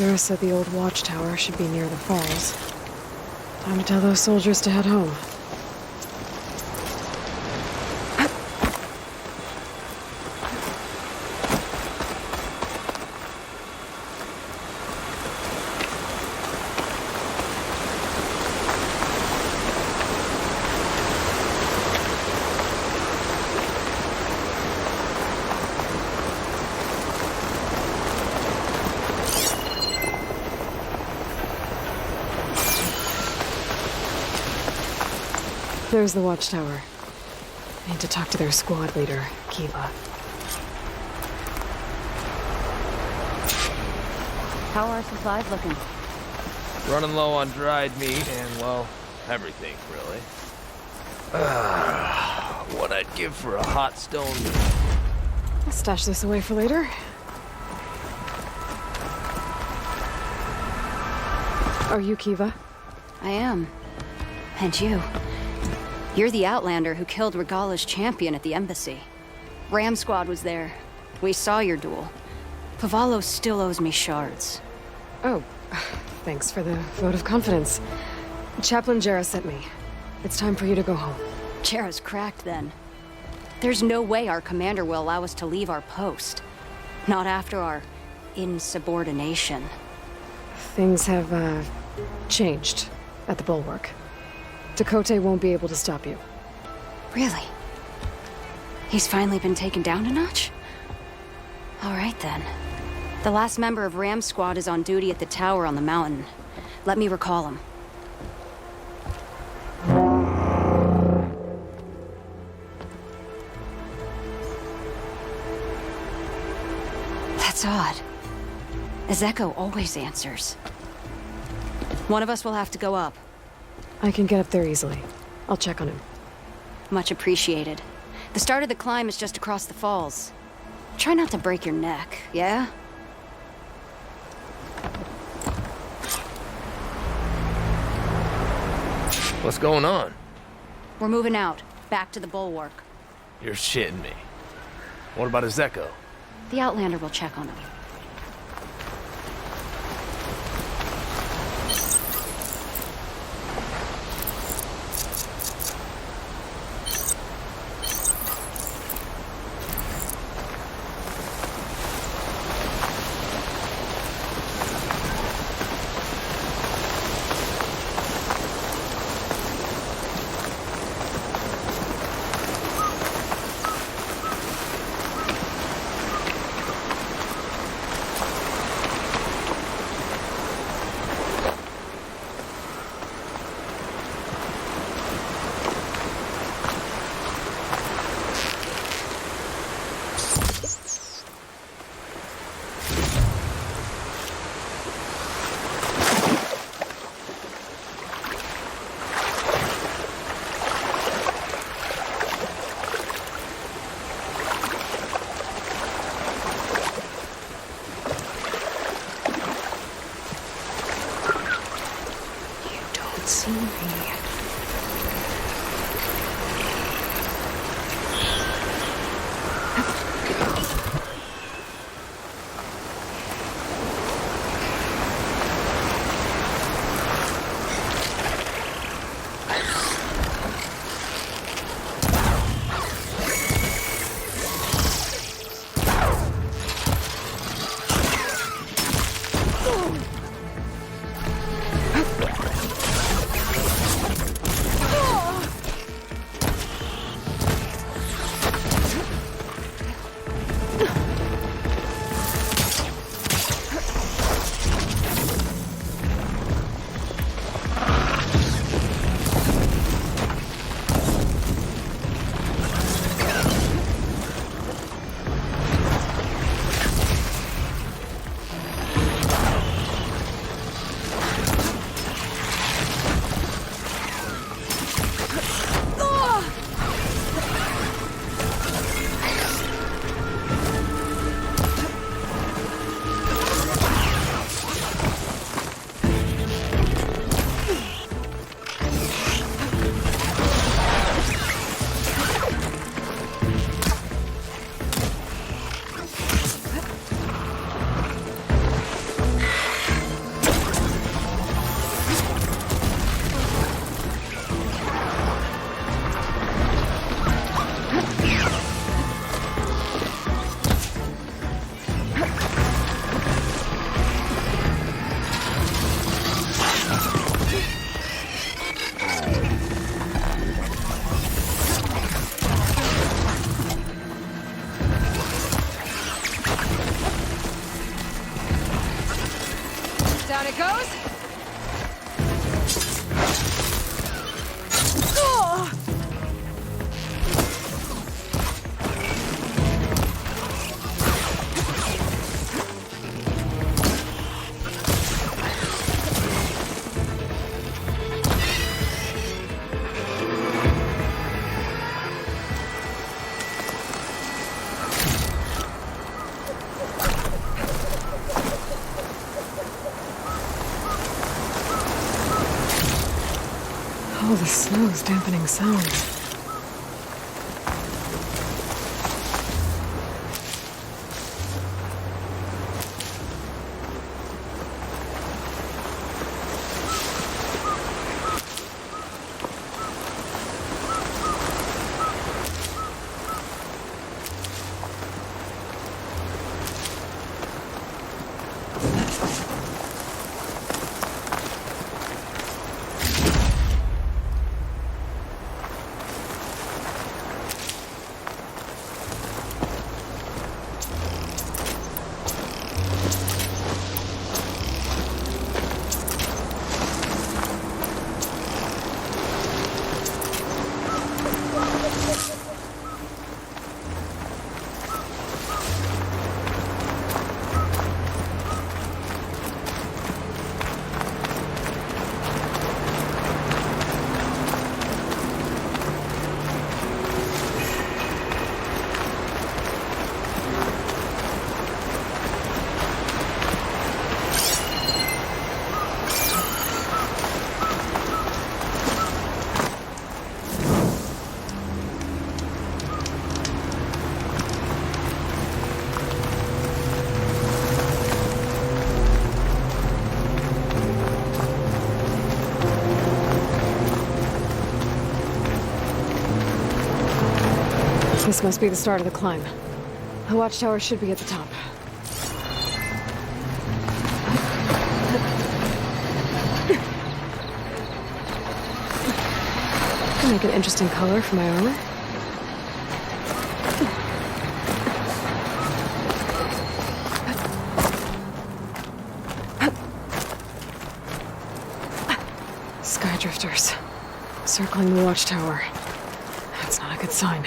Jarrah said the old watchtower should be near the falls. Time to tell those soldiers to head home. There's the watchtower. I need to talk to their squad leader, Kiva.
How are our supplies looking?
Running low on dried meat and, well, everything, really. What I'd give for a hot stone.
I'll stash this away for later. Are you Kiva?
I am. And you. You're the Outlander who killed Regala's champion at the embassy. Ram Squad was there. We saw your duel. Pavalo still owes me shards.
Oh, thanks for the vote of confidence. Chaplain Jarrah sent me. It's time for you to go home.
Jarrah's cracked then. There's no way our commander will allow us to leave our post. Not after our insubordination.
Things have, changed at the Bulwark. Tekotteh won't be able to stop you.
Really? He's finally been taken down a notch? All right then. The last member of Ram Squad is on duty at the tower on the mountain. Let me recall him. That's odd. Ezeko always answers. One of us will have to go up.
I can get up there easily. I'll check on him.
Much appreciated. The start of the climb is just across the falls. Try not to break your neck, yeah?
What's going on?
We're moving out, back to the Bulwark.
You're shitting me. What about Ezeko?
The Outlander will check on him.
Down it goes. Oh, the snow's dampening sounds. This must be the start of the climb. The watchtower should be at the top. Could make an interesting color for my armor. Skydrifters circling the watchtower. That's not a good sign.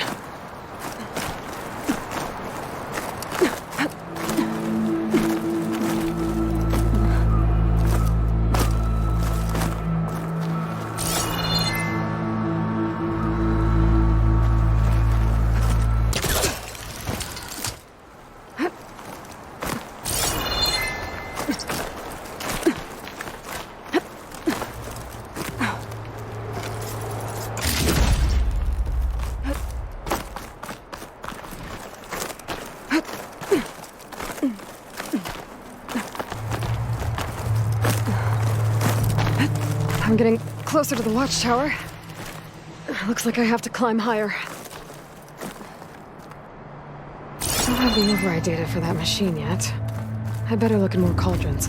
I'm getting closer to the watchtower. Looks like I have to climb higher. I don't have the override data for that machine yet. I better look in more cauldrons.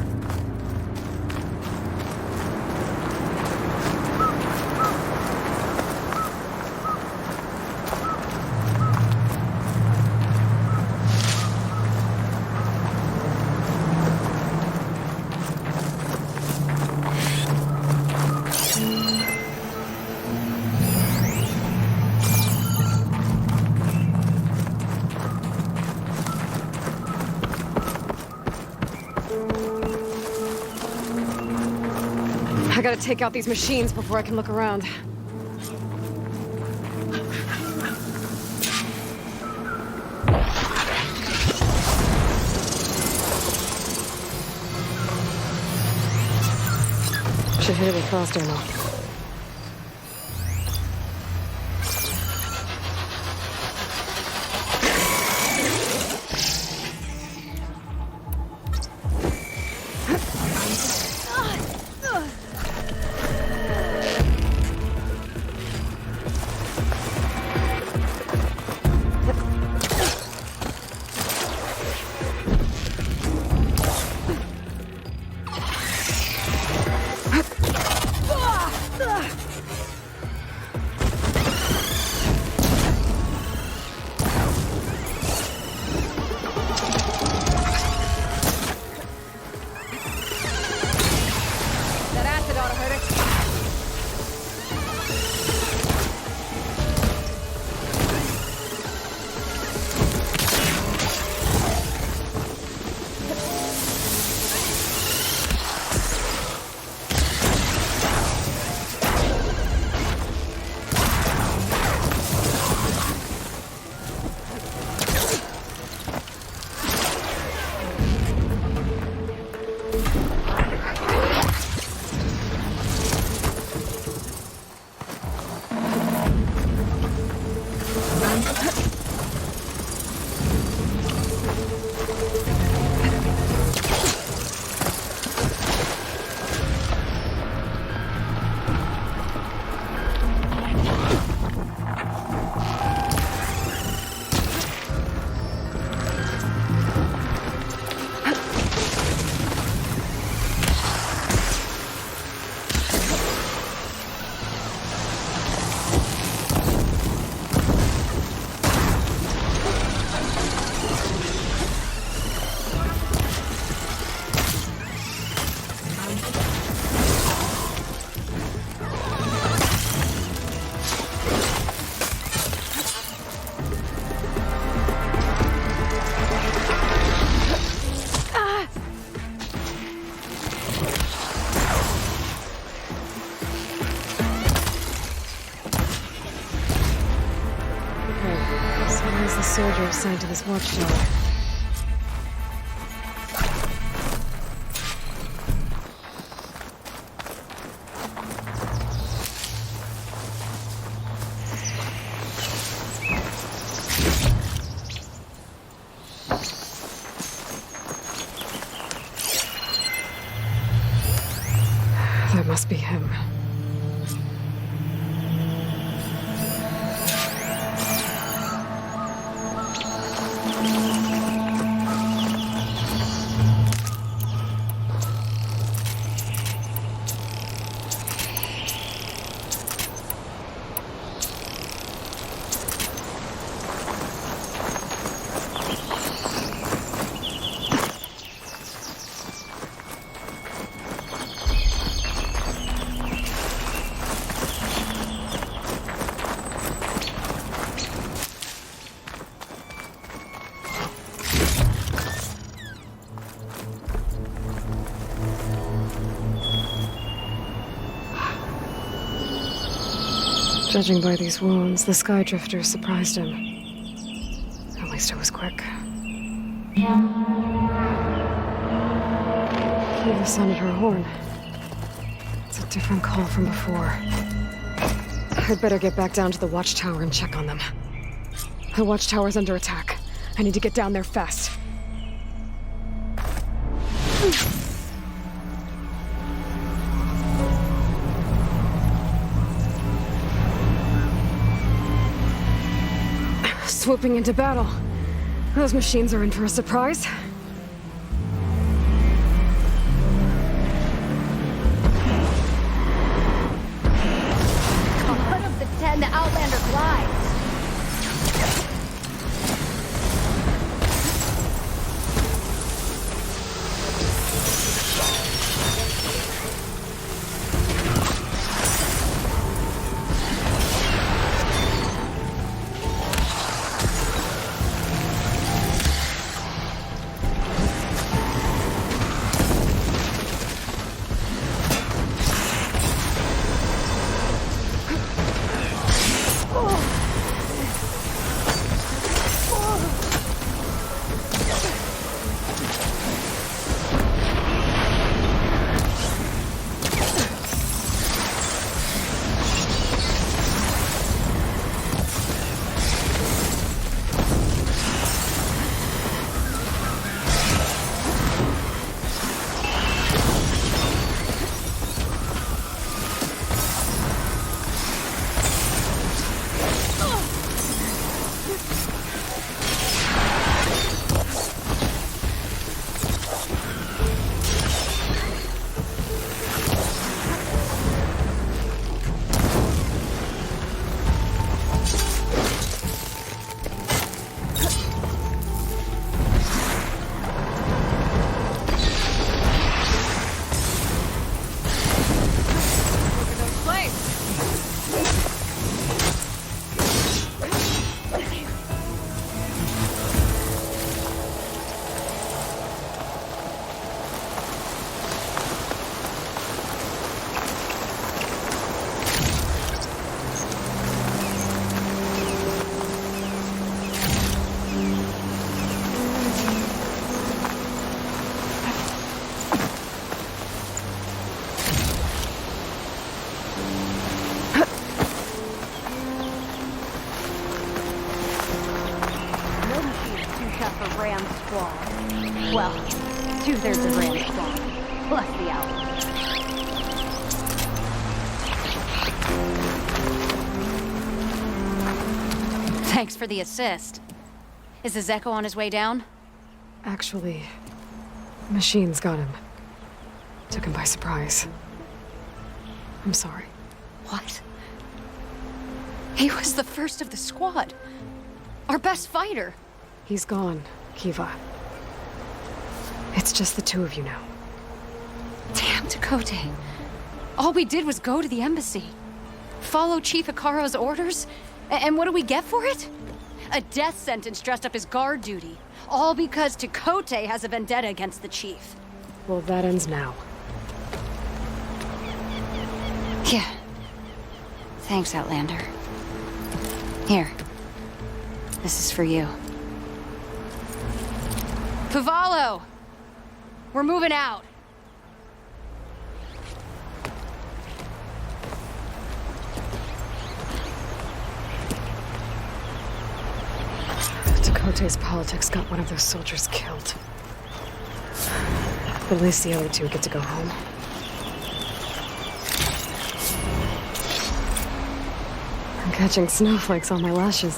I gotta take out these machines before I can look around. Should hit it with frost ammo. were assigned to this watchtower. That must be him. Judging by these wounds, the Skydrifter surprised him. At least it was quick. Kiva sounded her horn. It's a different call from before. I'd better get back down to the watchtower and check on them. The watchtower's under attack. I need to get down there fast. Swooping into battle. Those machines are in for a surprise.
Out of the 10, the Outlander glides. Ram Squad. Well, 2/3 of Ram Squad, plus the Outlander. Thanks for the assist. Is the Zeko on his way down?
Actually, machines got him. Took him by surprise. I'm sorry.
What? He was the first of the squad. Our best fighter.
He's gone, Kiva. It's just the two of you now.
Damn Tekote. All we did was go to the embassy. Follow Chief Ikaro's orders? And what do we get for it? A death sentence dressed up as guard duty. All because Tekote has a vendetta against the chief.
Well, that ends now.
Yeah. Thanks, Outlander. Here. This is for you. Pavallo! We're moving out.
Dakota's politics got one of those soldiers killed. But at least the other two get to go home. I'm catching snowflakes on my lashes.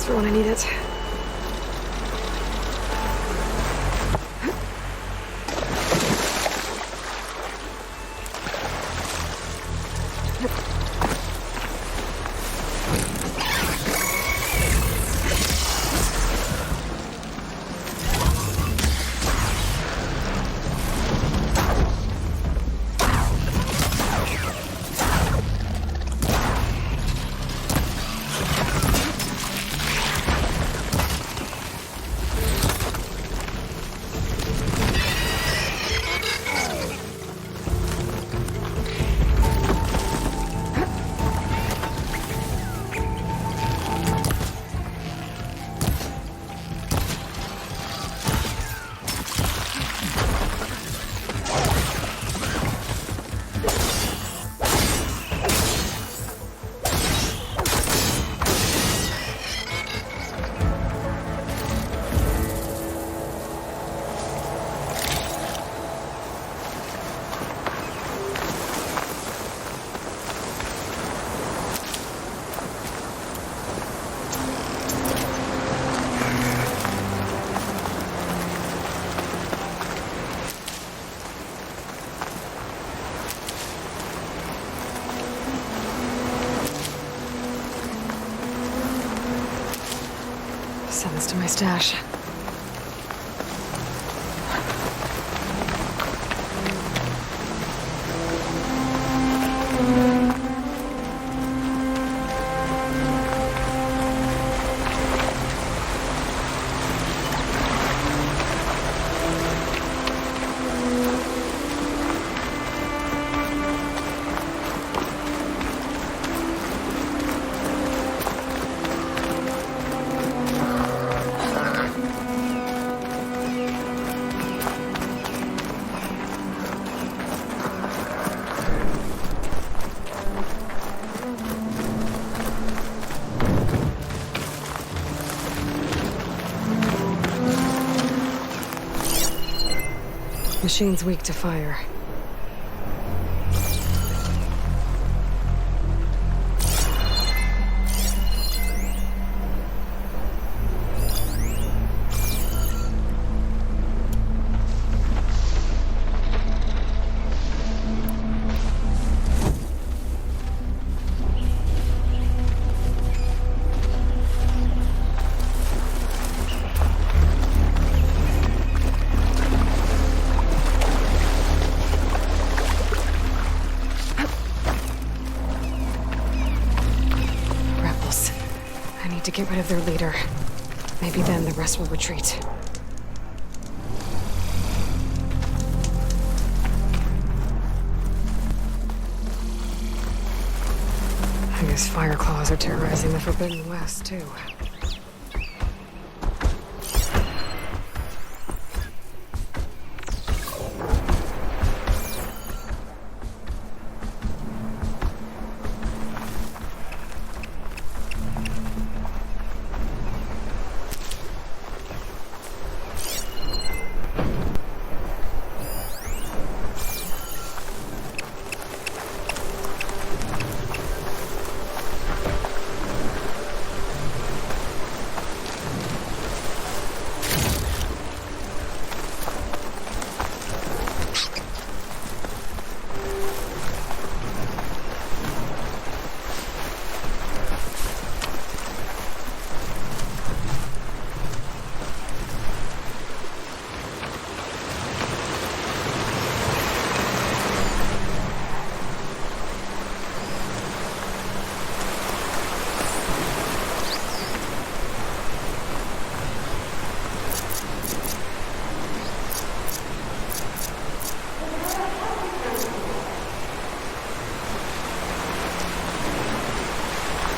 For when I need it. Send this to my stash. Machine's weak to fire.
need to get rid of their leader. Maybe then the rest will retreat. I guess Fireclaws are terrorizing the Forbidden West, too.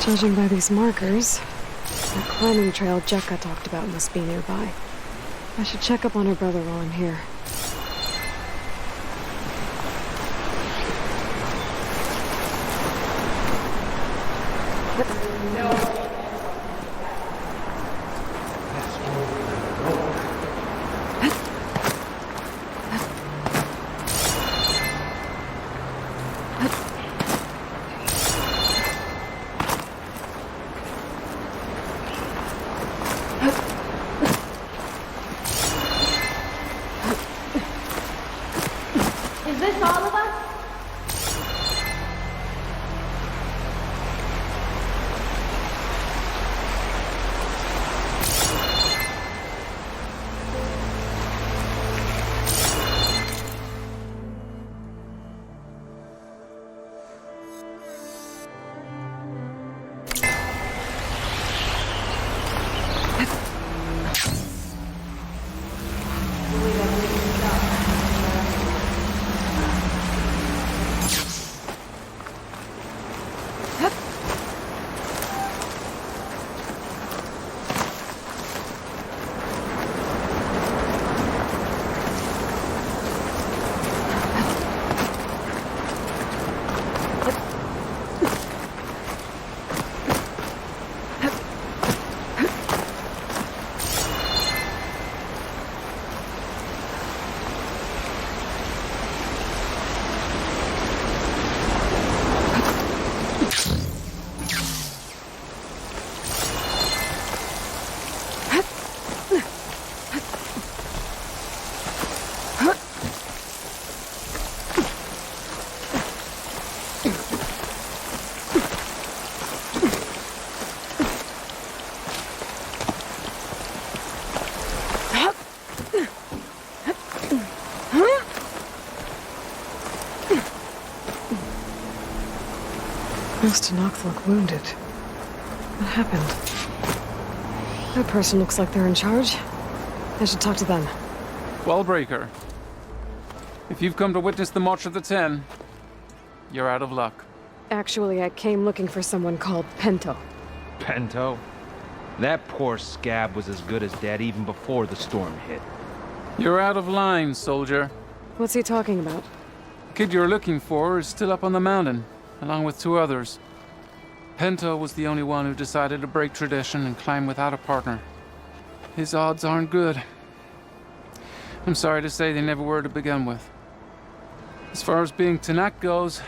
Judging by these markers, that climbing trail Jekka talked about must be nearby. I should check up on her brother while I'm here.
Is this all of us? Most Tenakth look wounded. What happened? That person looks like they're in charge. I should talk to them.
Wellbreaker, if you've come to witness the March of the Ten, you're out of luck.
Actually, I came looking for someone called Pento.
Pento? That poor scab was as good as dead even before the storm hit.
You're out of line, soldier.
What's he talking about?
The kid you're looking for is still up on the mountain, along with 2 others. Pento was the only one who decided to break tradition and climb without a partner. His odds aren't good. I'm sorry to say they never were to begin with. As far as being Tenakth goes,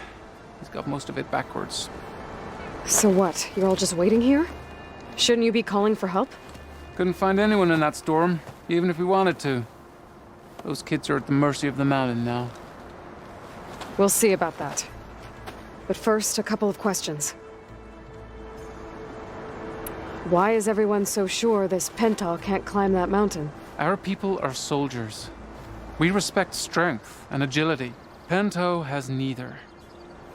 he's got most of it backwards.
So what? You're all just waiting here? Shouldn't you be calling for help?
Couldn't find anyone in that storm, even if we wanted to. Those kids are at the mercy of the mountain now.
We'll see about that. But first, a couple of questions. Why is everyone so sure this Pento can't climb that mountain?
Our people are soldiers. We respect strength and agility. Pento has neither.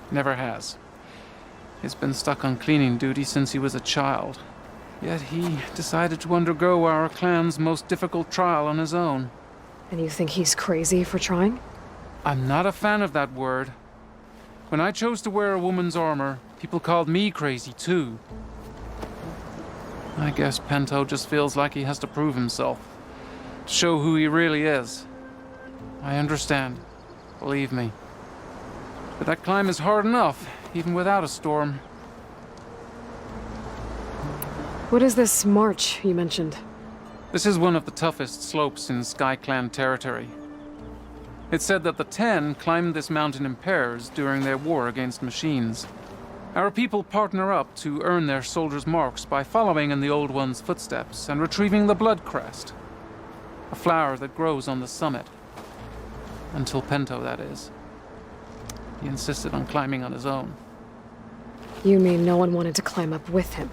Never has. He's been stuck on cleaning duty since he was a child. Yet he decided to undergo our clan's most difficult trial on his own.
And you think he's crazy for trying?
I'm not a fan of that word. When I chose to wear a woman's armor, people called me crazy too. I guess Pento just feels like he has to prove himself, to show who he really is. I understand, believe me. But that climb is hard enough, even without a storm.
What is this march you mentioned?
This is one of the toughest slopes in SkyClan territory. It's said that the Ten climbed this mountain in pairs during their war against machines. Our people partner up to earn their soldiers' marks by following in the Old One's footsteps and retrieving the Blood Crest, a flower that grows on the summit. Until Pento, that is. He insisted on climbing on his own.
You mean no one wanted to climb up with him?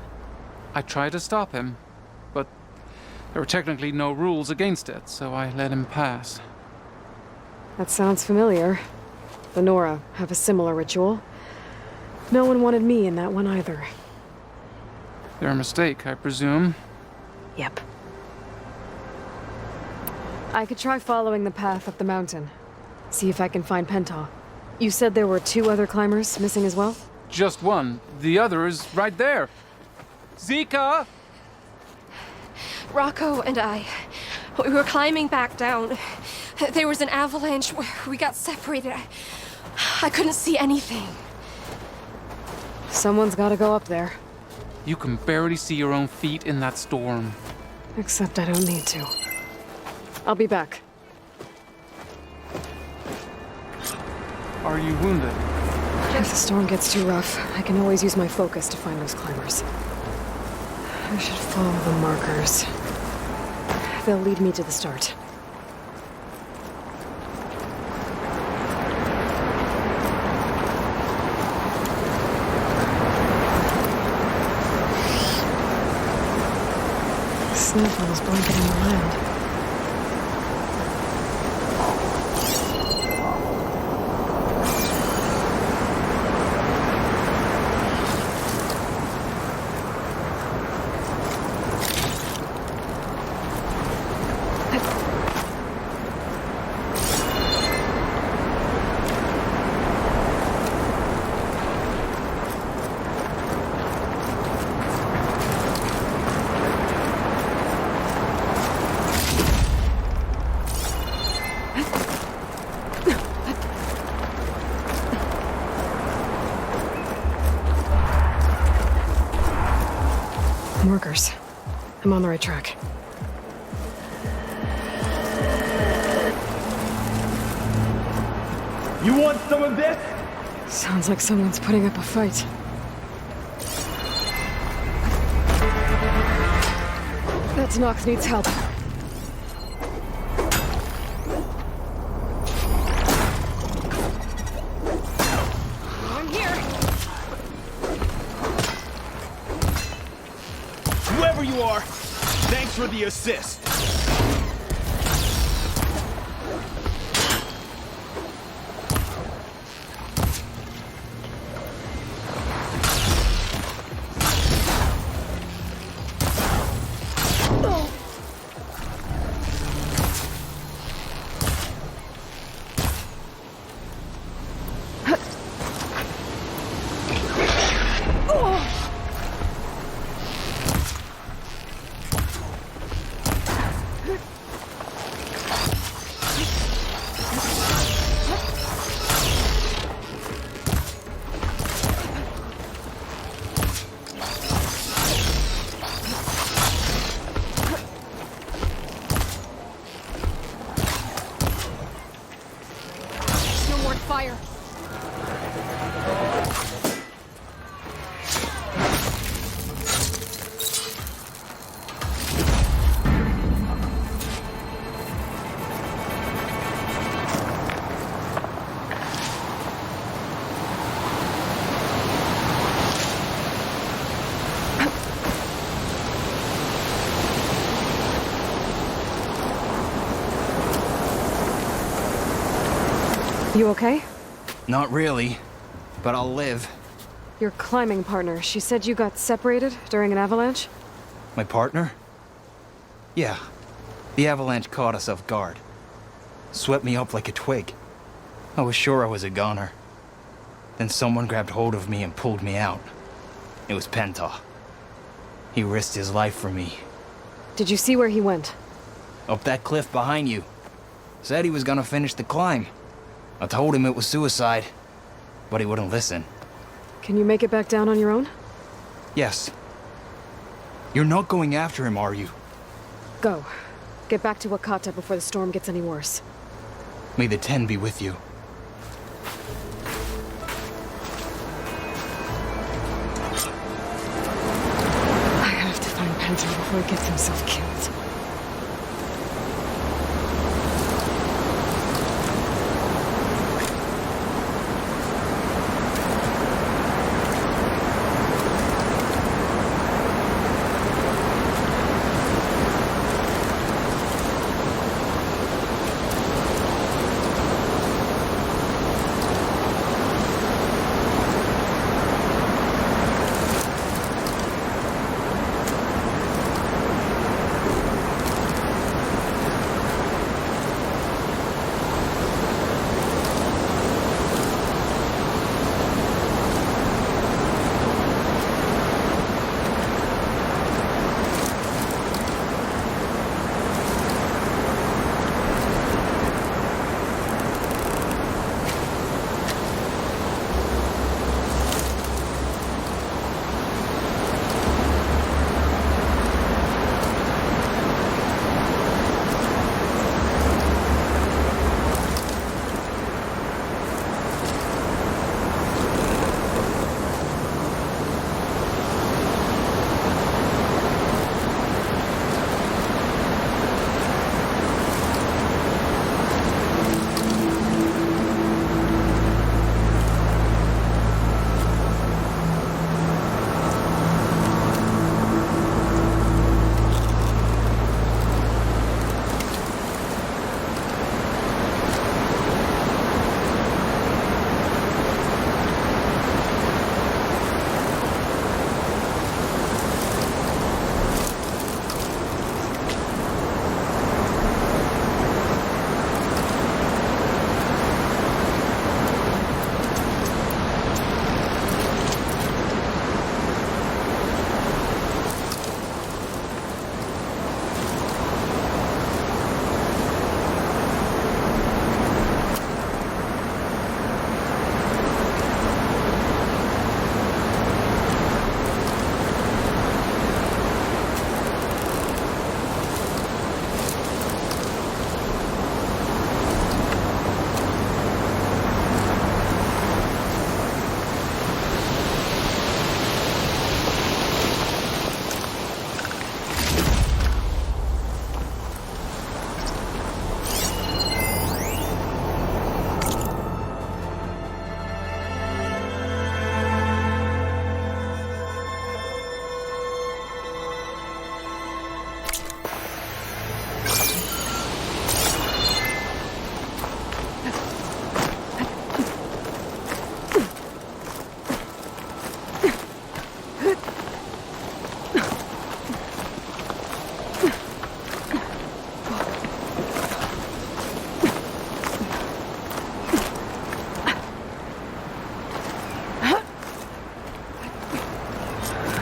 I tried to stop him, but there were technically no rules against it, so I let him pass.
That sounds familiar. The Nora have a similar ritual. No one wanted me in that one either.
Their mistake, I presume.
Yep. I could try following the path up the mountain. See if I can find Penta. You said there were 2 other climbers missing as well?
Just one. The other is right there. Zika!
Rocco and I, we were climbing back down. There was an avalanche where we got separated. I couldn't see anything.
Someone's gotta go up there.
You can barely see your own feet in that storm.
Except I don't need to. I'll be back.
Are you wounded?
If the storm gets too rough, I can always use my focus to find those climbers. I should follow the markers. They'll lead me to the start. Snowfall is blanketing the land. Markers. I'm on the right track.
You want some of this?
Sounds like someone's putting up a fight. That Nox needs help.
I'm here.
Whoever you are, thanks for the assist.
Fire.
You okay?
Not really, but I'll live.
Your climbing partner, she said you got separated during an avalanche?
My partner? Yeah. The avalanche caught us off guard. Swept me up like a twig. I was sure I was a goner. Then someone grabbed hold of me and pulled me out. It was Penta. He risked his life for me.
Did you see where he went?
Up that cliff behind you. Said he was gonna finish the climb. I told him it was suicide, but he wouldn't listen.
Can you make it back down on your own?
Yes. You're not going after him, are you?
Go. Get back to Wakata before the storm gets any worse.
May the Ten be with you.
I have to find Penta before he gets himself killed.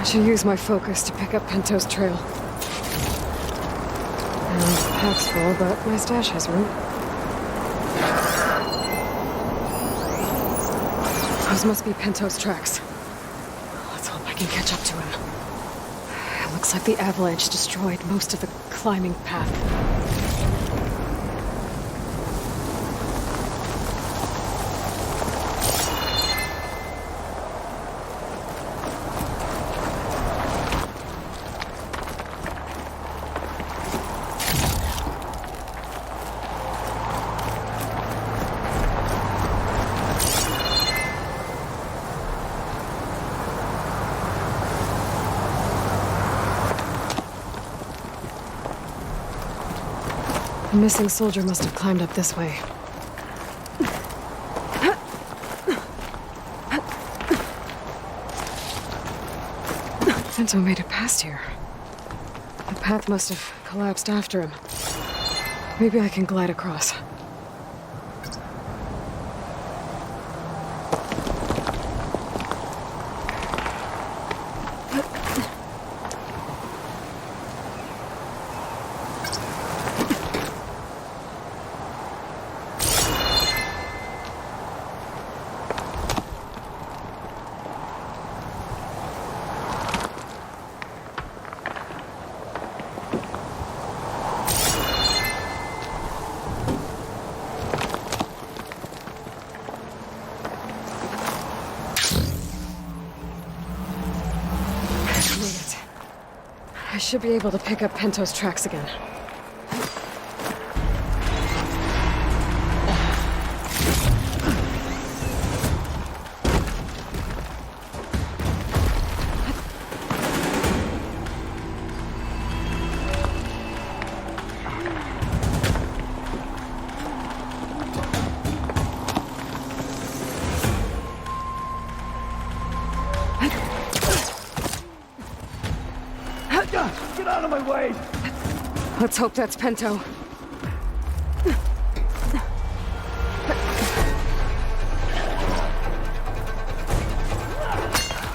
I should use my focus to pick up Pento's trail. And the pack's full, but my stash has room. Those must be Pento's tracks. Let's hope I can catch up to him. It looks like the avalanche destroyed most of the climbing path. The missing soldier must have climbed up this way. Pento made it past here.
The path must have collapsed after him. Maybe I can glide across. I should be able to pick up Pento's tracks again.
Get out of my way!
Let's hope that's Pento.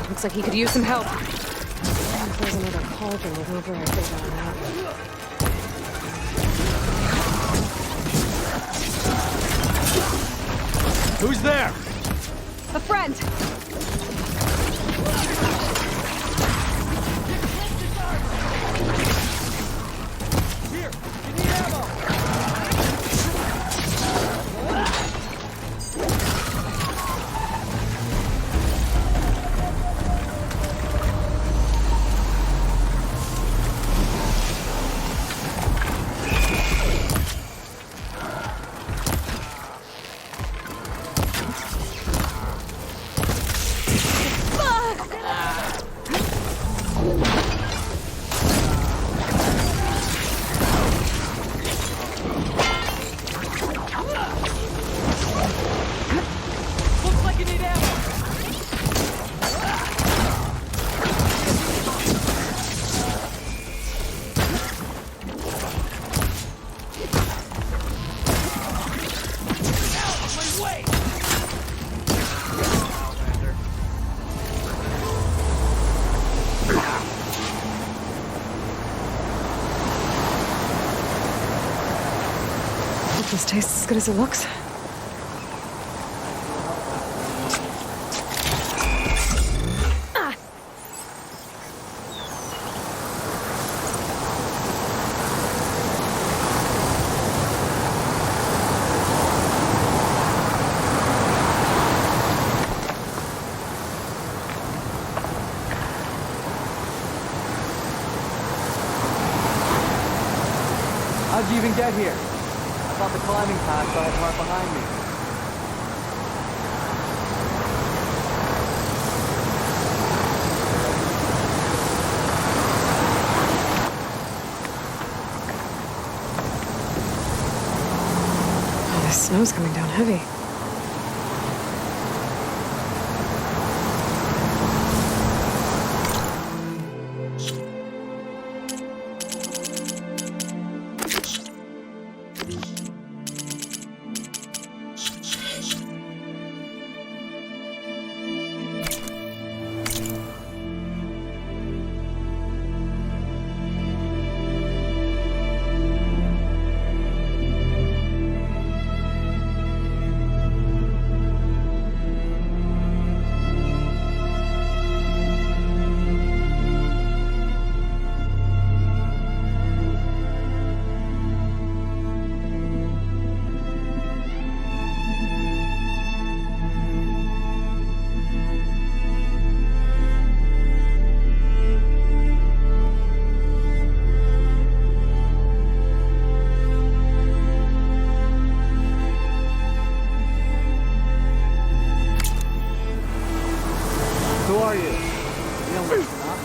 Looks like he could use some help. If there's another cauldron with override data on that one.
Who's there?
A friend! This tastes as good as it looks.
How'd you even get here? I thought the climbing path fell apart behind me.
Oh, this snow's coming down heavy.
Who are you? You don't listen up.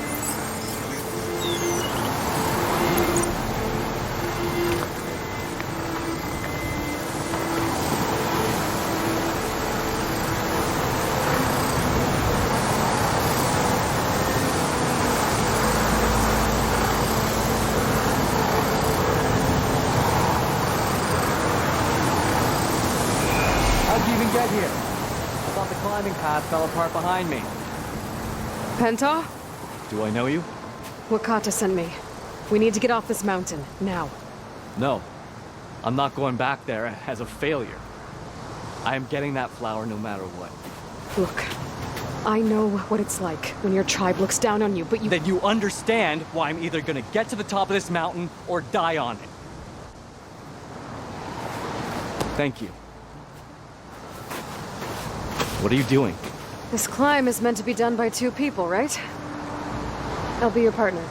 climbing path fell apart behind me.
Penta?
Do I know you?
Wakata sent me. We need to get off this mountain, now.
No. I'm not going back there as a failure. I am getting that flower no matter what.
Look, I know what it's like when your tribe looks down on you, but you—
Then you understand why I'm either gonna get to the top of this mountain or die on it. Thank you. What are you doing?
This climb is meant to be done by 2 people, right? I'll be your partner.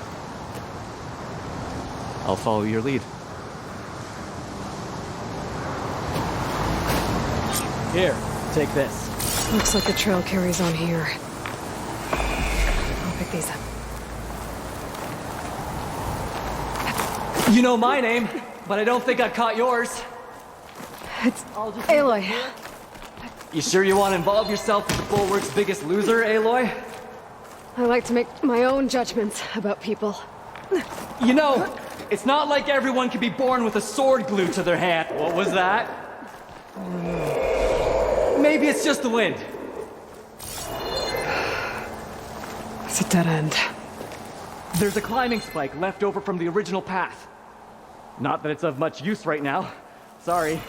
I'll follow your lead. Here, take this.
Looks like the trail carries on here. I'll pick these up.
You know my name, but I don't think I caught yours.
It's Aloy.
You sure you want to involve yourself with the Bulwark's biggest loser, Aloy?
I like to make my own judgments about people.
You know, it's not like everyone can be born with a sword glued to their hand. What was that? Maybe it's just the wind.
It's a dead end.
There's a climbing spike left over from the original path. Not that it's of much use right now. Sorry.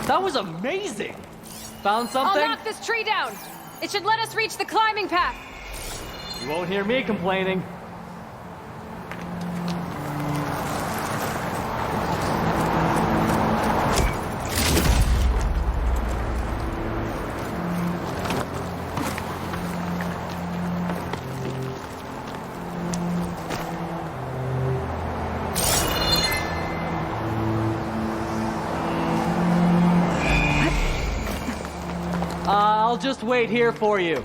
That was amazing! Found something?
I'll knock this tree down! It should let us reach the climbing path!
You won't hear me complaining. I'll just wait here for you.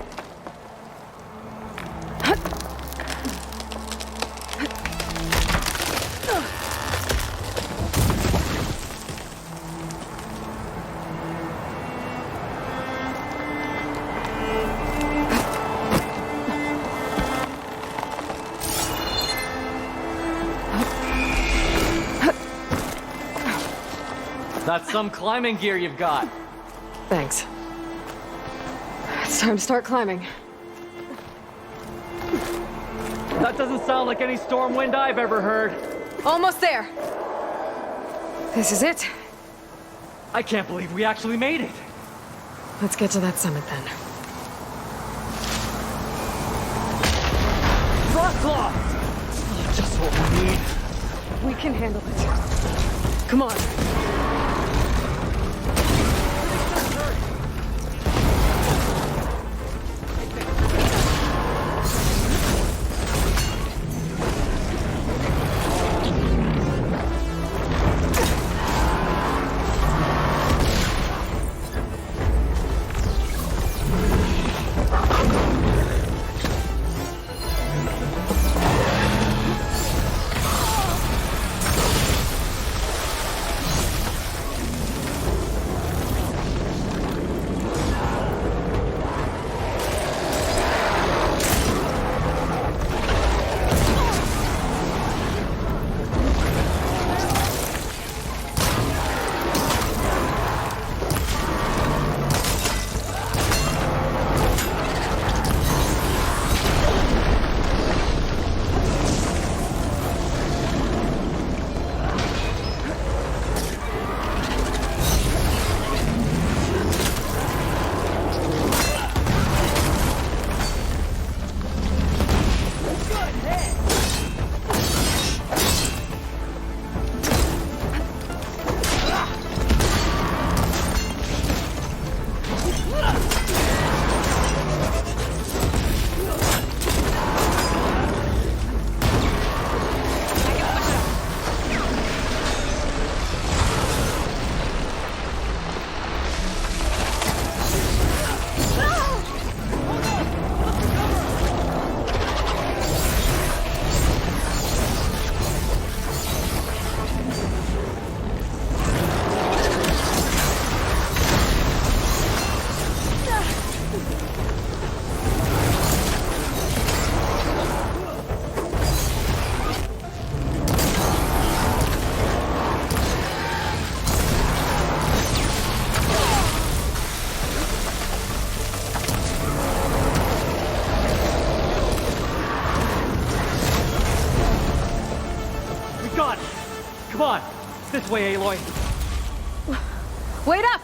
That's some climbing gear you've got.
Thanks. It's time to start climbing.
That doesn't sound like any storm wind I've ever heard.
Almost there. This is it.
I can't believe we actually made it.
Let's get to that summit then.
Frostclaw! Oh, just what we need.
We can handle it. Come on.
Come on! This way, Aloy!
Wait up!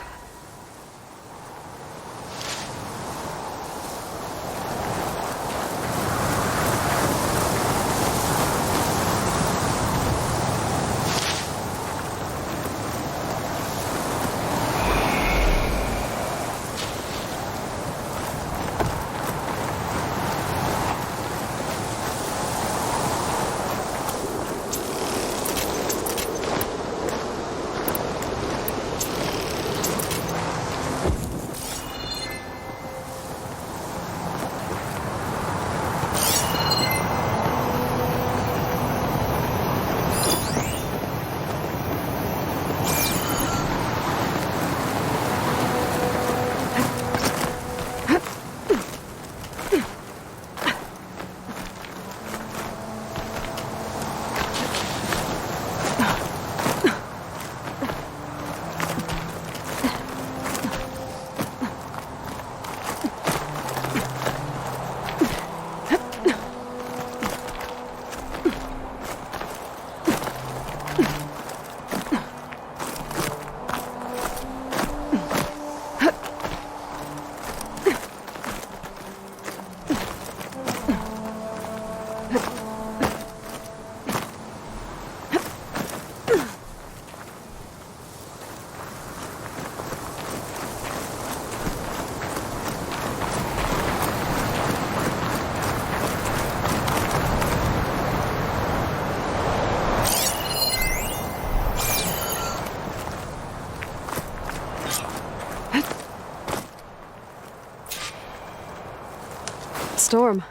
Storm.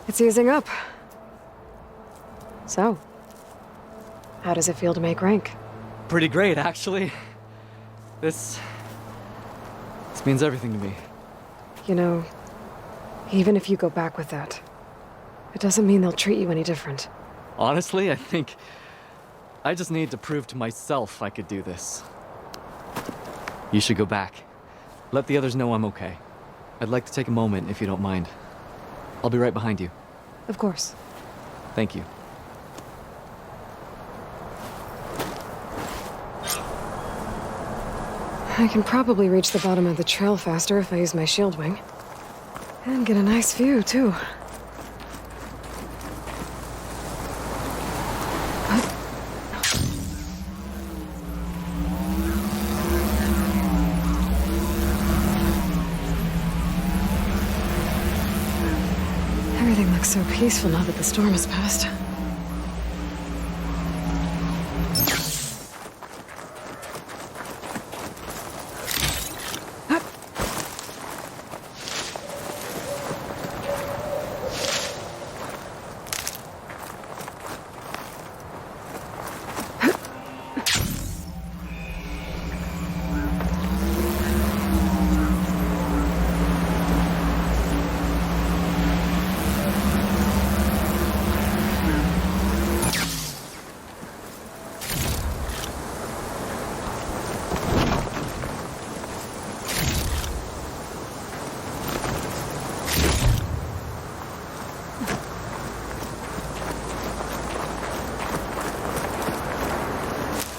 It's easing up. So, how does it feel to make rank?
Pretty great, actually. This means everything to me.
You know, even if you go back with that, it doesn't mean they'll treat you any different.
Honestly, I think I just need to prove to myself I could do this. You should go back. Let the others know I'm okay. I'd like to take a moment, if you don't mind. I'll be right behind you.
Of course.
Thank you.
I can probably reach the bottom of the trail faster if I use my shield wing. And get a nice view, too. Everything looks so peaceful now that the storm has passed.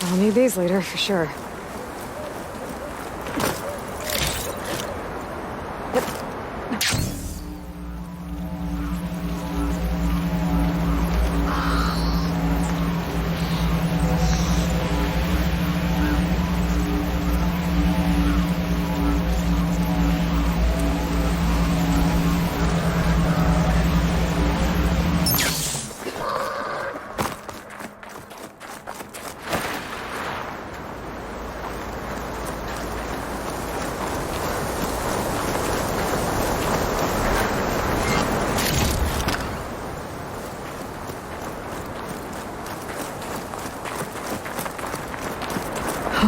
I'll need these later, for sure.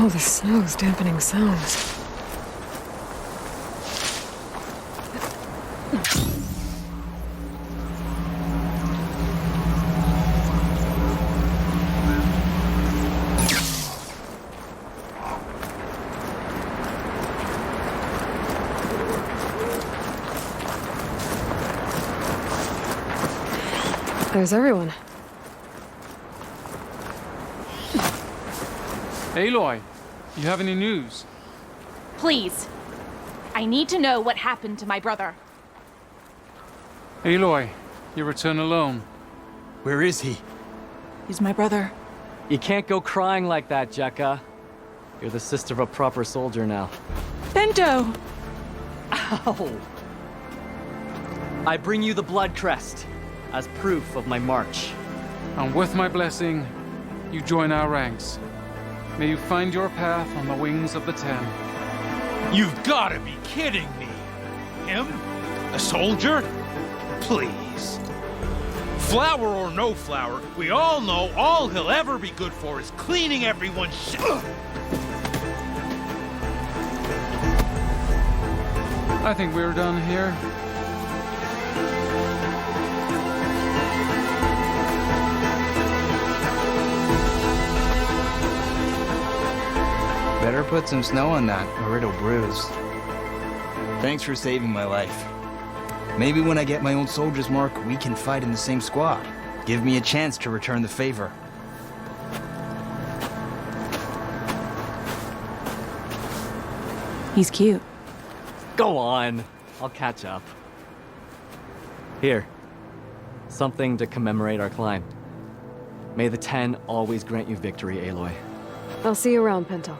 Oh, the snow's dampening sounds. There's everyone.
Aloy, you have any news?
Please. I need to know what happened to my brother.
Aloy, you return alone.
Where is he?
He's my brother.
You can't go crying like that, Jekka. You're the sister of a proper soldier now.
Bento!
Ow! I bring you the blood crest as proof of my march.
And with my blessing, you join our ranks. May you find your path on the wings of the Ten.
You've got to be kidding me. Him? A soldier? Please. Flower or no flower, we all know all he'll ever be good for is cleaning everyone's shit.
I think we're done here.
Better put some snow on that, or it'll bruise. Thanks for saving my life. Maybe when I get my own soldier's mark, we can fight in the same squad. Give me a chance to return the favor.
He's cute.
Go on. I'll catch up. Here. Something to commemorate our climb. May the Ten always grant you victory, Aloy.
I'll see you around, Pinto.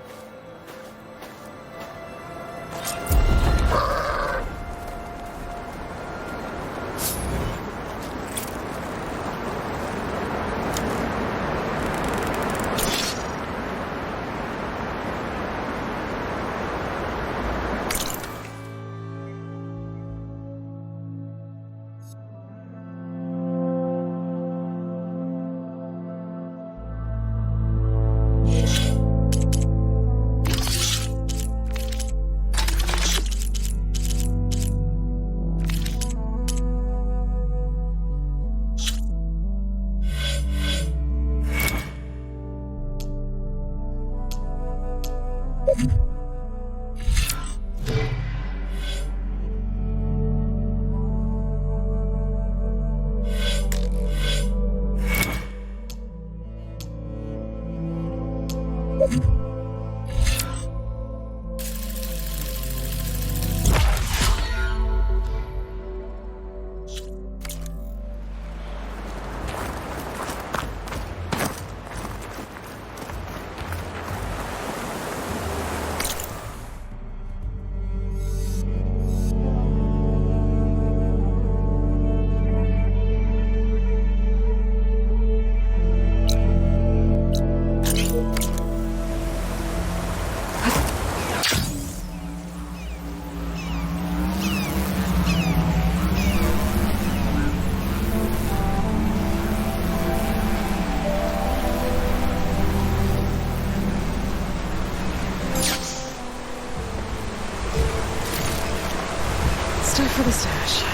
Time for the stash.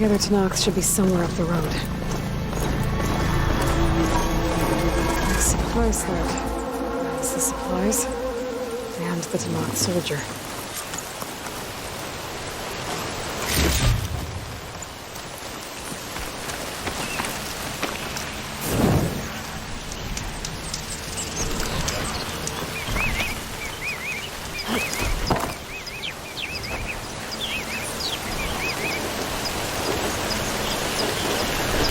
The other Tanakhs should be somewhere up the road. Supply sled. That's the supplies. And the Tanakh soldier.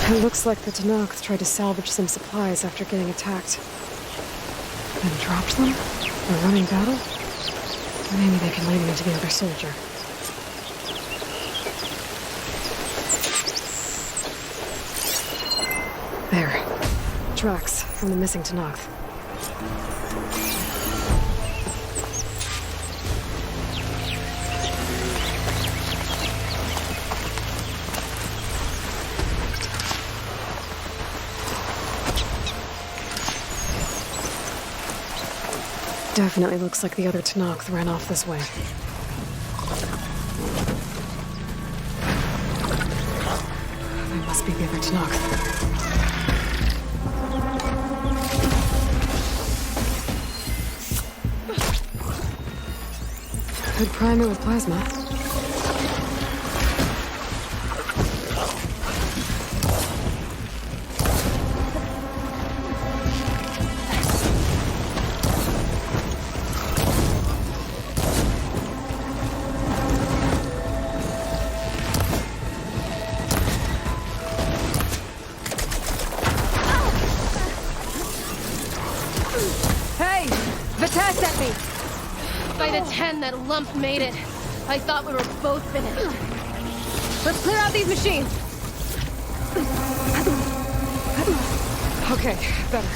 It looks like the Tanakh tried to salvage some supplies after getting attacked. Then dropped them? For running battle? Maybe they can lead me to the other soldier. There. Tracks from the missing Tanakh. Definitely looks like the other Tanakh ran off this way. That must be the other Tanakh. Could prime it with plasma.
Hey! Vita's at me! By the 10, that lump made it. I thought we were both finished. Let's clear out these machines!
Okay, better.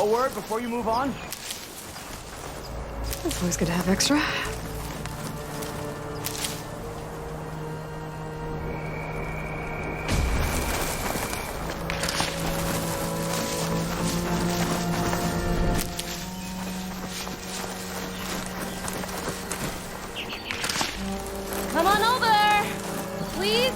A word before you move on?
It's always good to have extra.
Come on over, please.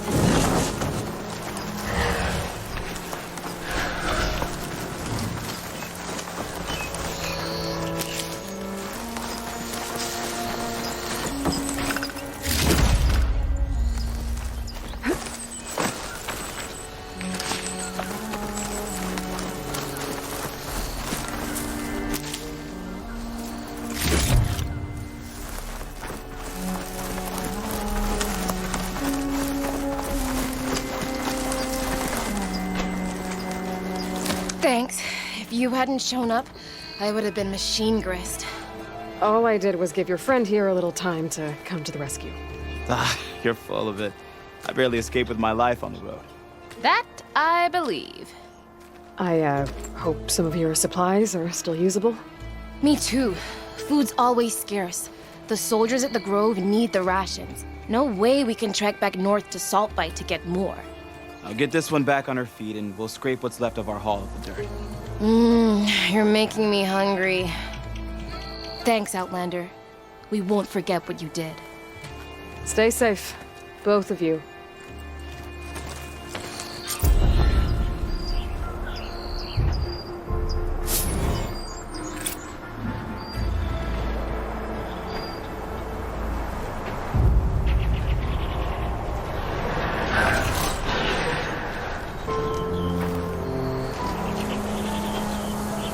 Thanks. If you hadn't shown up, I would have been machine grist.
All I did was give your friend here a little time to come to the rescue.
Ah, you're full of it. I barely escaped with my life on the road.
That I believe.
I, hope some of your supplies are still usable.
Me too. Food's always scarce. The soldiers at the Grove need the rations. No way we can trek back north to Saltbite to get more.
I'll get this one back on her feet and we'll scrape what's left of our haul of the dirt.
You're making me hungry. Thanks, Outlander. We won't forget what you did.
Stay safe, both of you.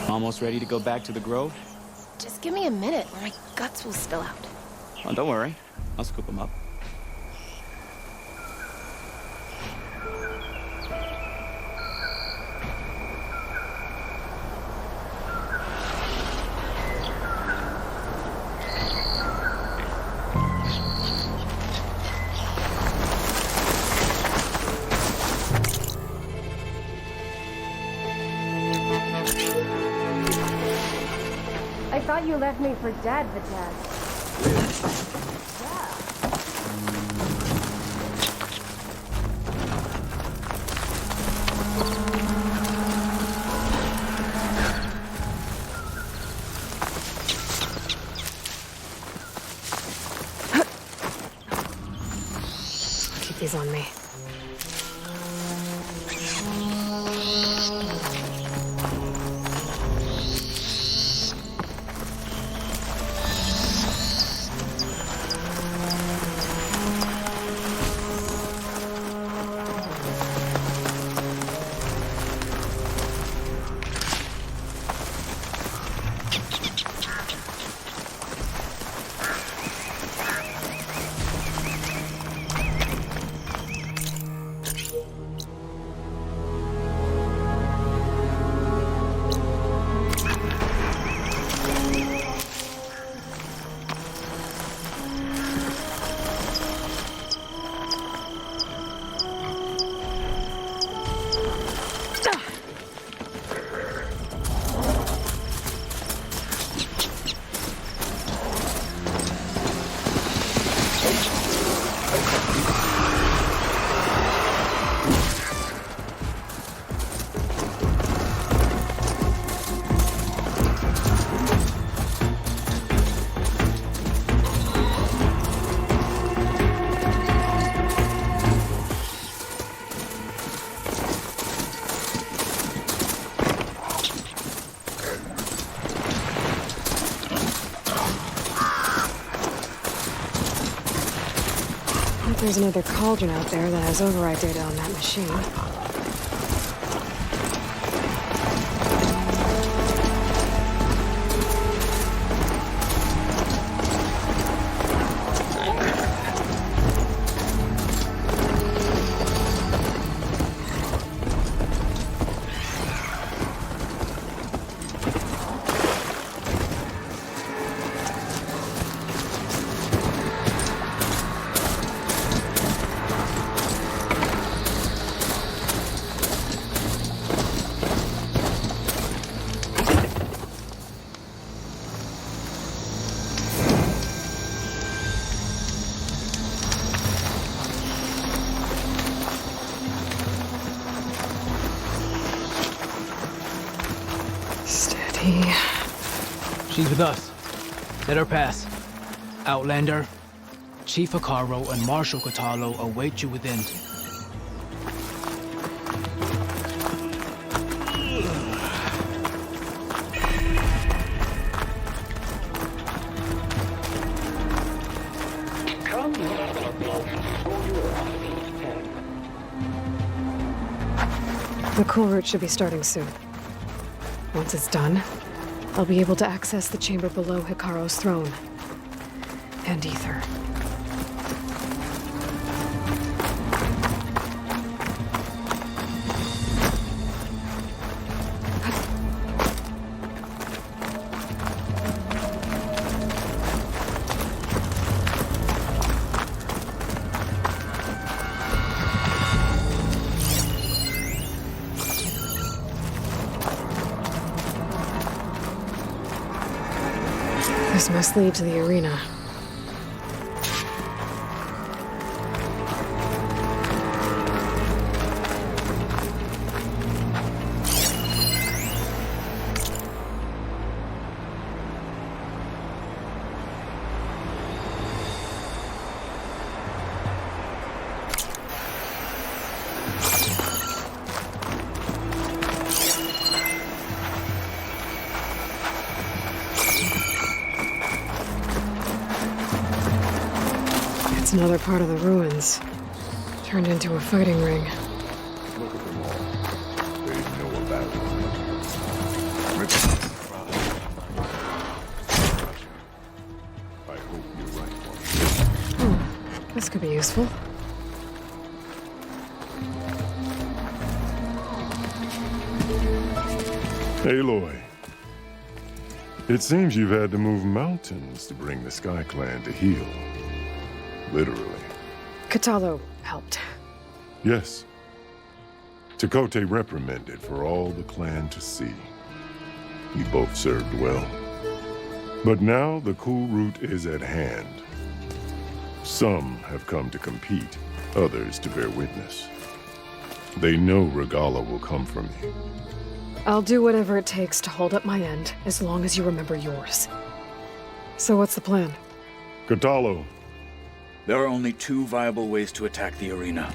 Almost ready to go back to the Grove?
Just give me a minute or my guts will spill out.
Oh, don't worry. I'll scoop them up.
I thought you left me for dead, Vitaz.
Keep these on me. There's another cauldron out there that has override data on that machine.
She's with us. Let her pass. Outlander, Chief Hekarro and Marshal Kotallo await you within.
The cool route should be starting soon. Once it's done, I'll be able to access the chamber below Hekarro's throne. And Ether. This must lead to the arena. It's another part of the ruins. Turned into a fighting ring.
Look at them all. They know about it. I hope you're right, Marshal.
This could be useful.
Aloy. It seems you've had to move mountains to bring the Sky Clan to heel. Literally.
Kotallo helped.
Yes. Tekote reprimanded for all the clan to see. We both served well. But now the cool route is at hand. Some have come to compete, others to bear witness. They know Regalla will come for me.
I'll do whatever it takes to hold up my end, as long as you remember yours. So what's the plan?
Kotallo.
There are only two viable ways to attack the arena.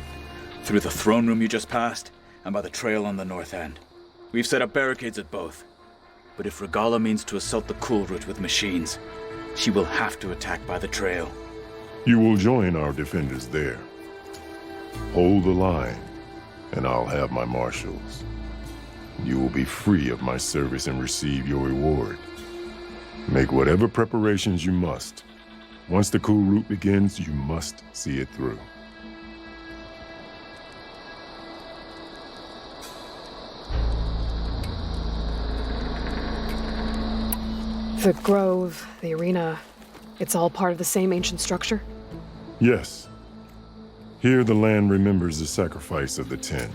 Through the throne room you just passed, and by the trail on the north end. We've set up barricades at both. But if Regalla means to assault the cool route with machines, she will have to attack by the trail.
You will join our defenders there. Hold the line, and I'll have my marshals. You will be free of my service and receive your reward. Make whatever preparations you must. Once the cool route begins, you must see it through.
The grove, the arena, it's all part of the same ancient structure?
Yes. Here the land remembers the sacrifice of the Ten.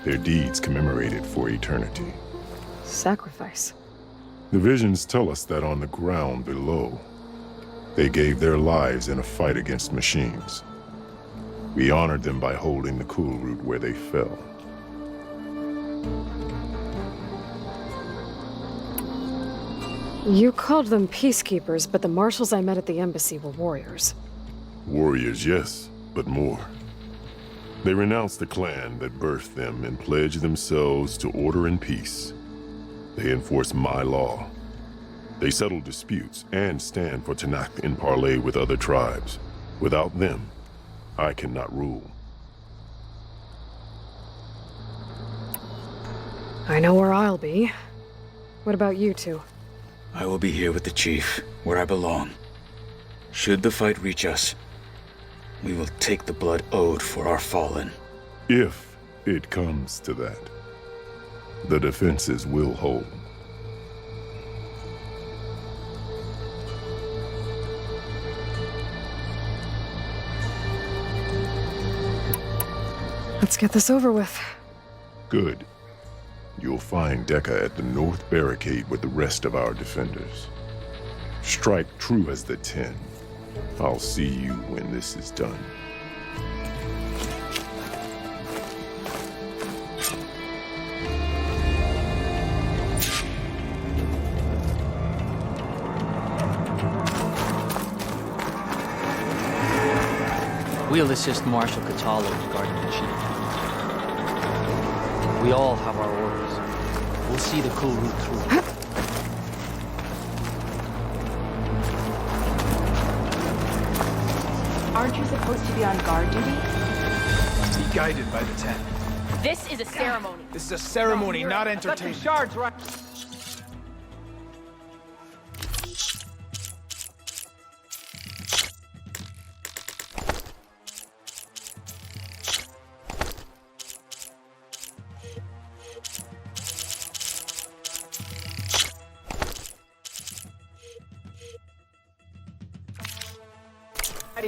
Their deeds commemorated for eternity.
Sacrifice?
The visions tell us that on the ground below, they gave their lives in a fight against machines. We honored them by holding the cool route where they fell.
You called them peacekeepers, but the marshals I met at the embassy were warriors.
Warriors, yes, but more. They renounced the clan that birthed them and pledged themselves to order and peace. They enforce my law. They settle disputes and stand for Tenakth in parley with other tribes. Without them, I cannot rule.
I know where I'll be. What about you two?
I will be here with the chief, where I belong. Should the fight reach us, we will take the blood owed for our fallen.
If it comes to that, the defenses will hold.
Let's get this over with.
Good. You'll find Dekka at the north barricade with the rest of our defenders. Strike true as the Ten. I'll see you when this is done.
We'll assist Marshal Catalo in guarding the chief. We all have our orders. We'll see the cool route through.
Aren't you supposed to be on guard duty?
Be guided by the 10.
This is a ceremony.
This is a ceremony, not entertainment.
Shards, right?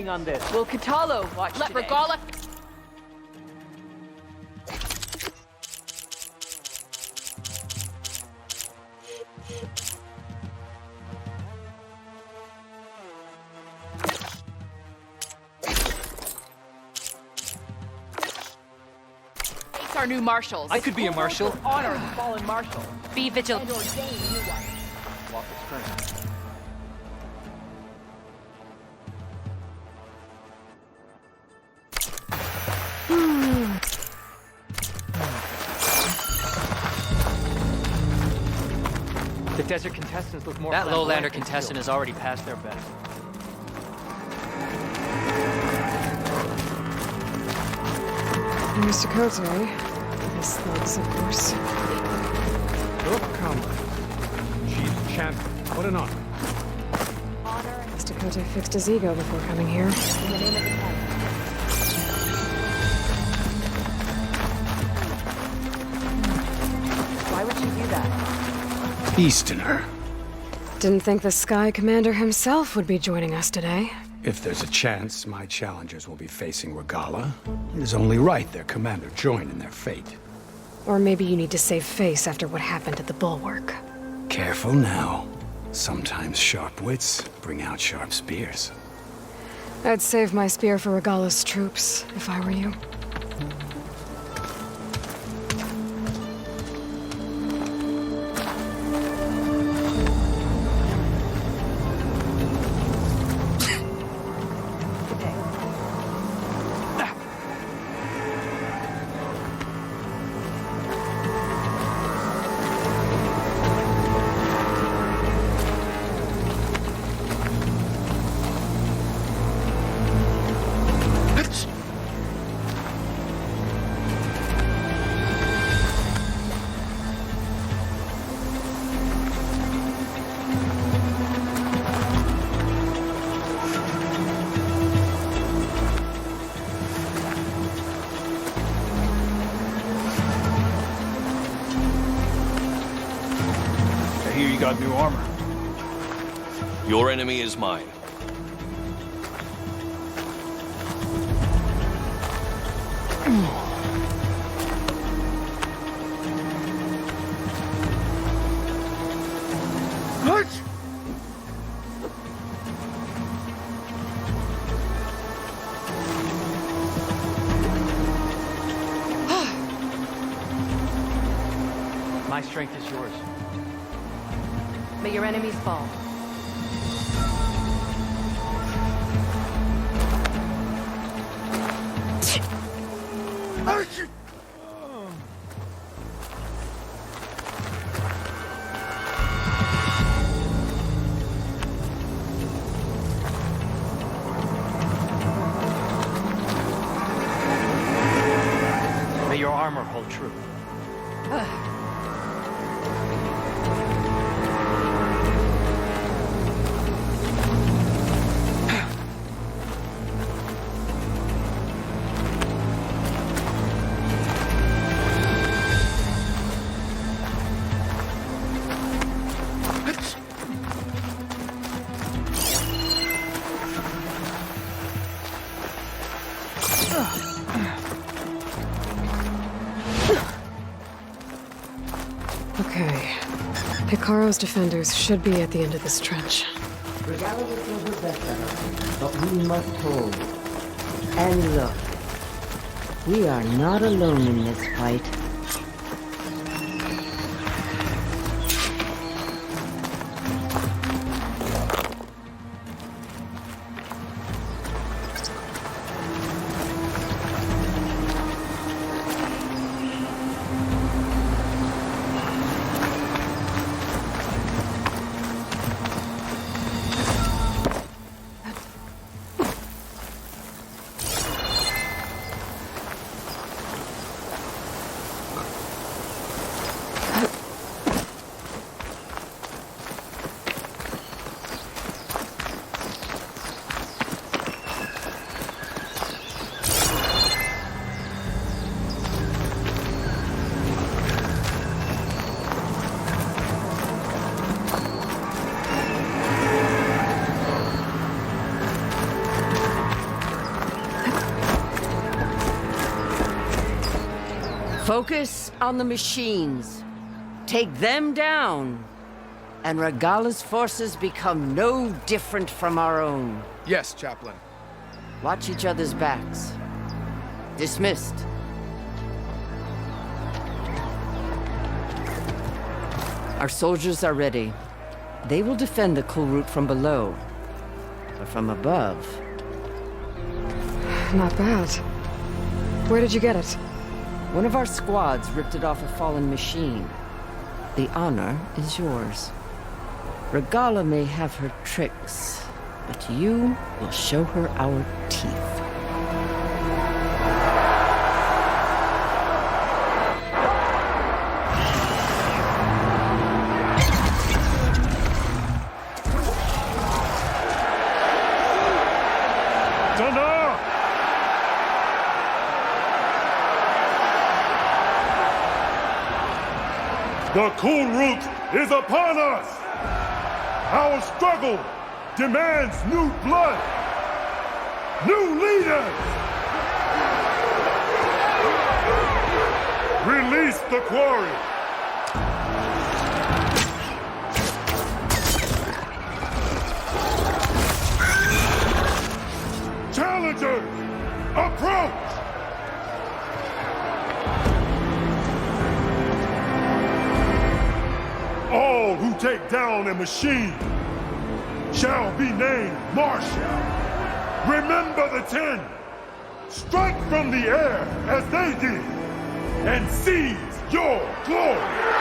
On this.
Will Catalo watch Let today? Regala... It's our new marshals.
I could be a marshal.
Honor the fallen marshal.
Be vigilant.
And ordain new ones.
Walk the strength. The desert contestants look more. That lowlander contestant has already passed their best.
Mr. Cote. His thugs, of course.
Look, come. Chief champion. What an honor.
Mr. Cote fixed his ego before coming here.
In the name of the Ten. Why would you do that?
Easterner.
Didn't think the Sky Commander himself would be joining us today.
If there's a chance my challengers will be facing Regala, it is only right their commander join in their fate.
Or maybe you need to save face after what happened at the Bulwark.
Careful now. Sometimes sharp wits bring out sharp spears.
I'd save my spear for Regala's troops, if I were you.
Got new armor.
Your enemy is mine.
My strength is yours.
May your enemies fall.
May your armor hold true.
Okay. Picaro's defenders should be at the end of this trench.
Regala will do her best, but we must hold. And look, we are not alone in this fight. Focus on the machines. Take them down, and Regalla's forces become no different from our own.
Yes, Chaplain.
Watch each other's backs. Dismissed. Our soldiers are ready. They will defend the Kulrut from below. But from above...
Not bad. Where did you get it?
One of our squads ripped it off a fallen machine. The honor is yours. Regalla may have her tricks, but you will show her our teeth.
The Kulrut is upon us! Our struggle demands new blood! New leaders! Release the quarry! Challengers, approach! All who take down a machine shall be named Marshal. Remember the 10. Strike from the air as they did, and seize your glory.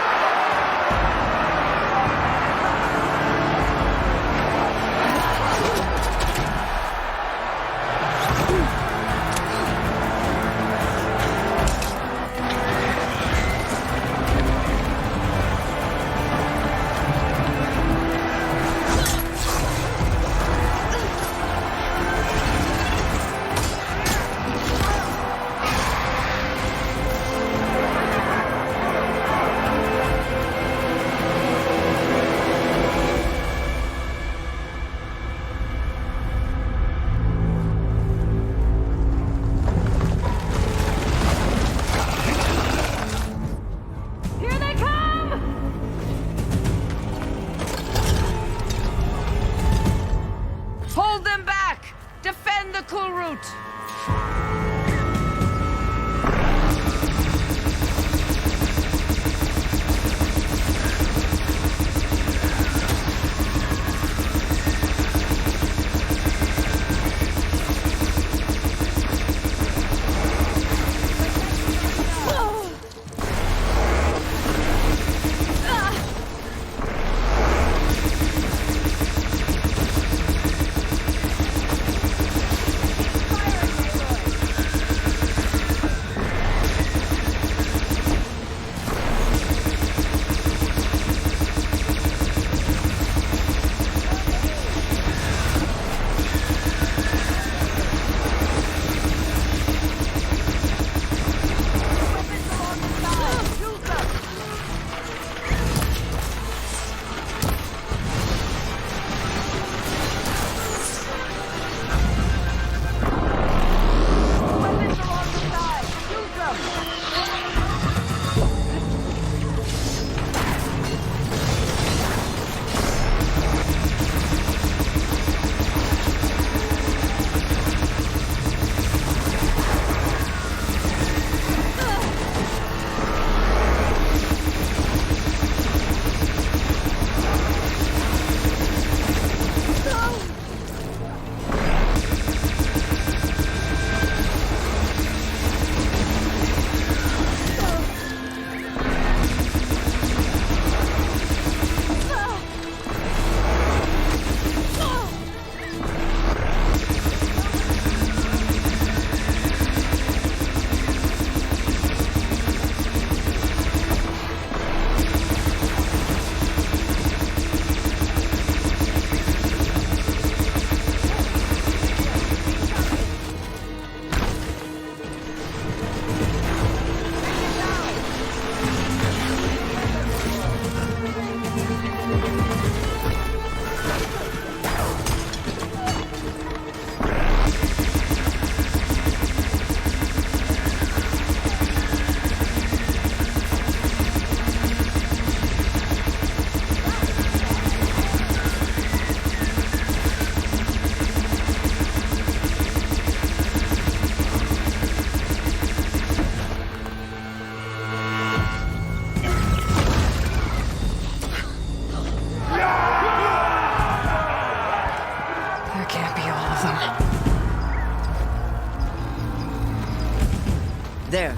There.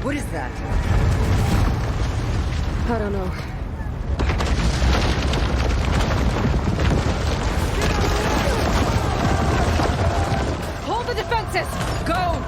What is that?
I don't know.
Hold the defenses! Go!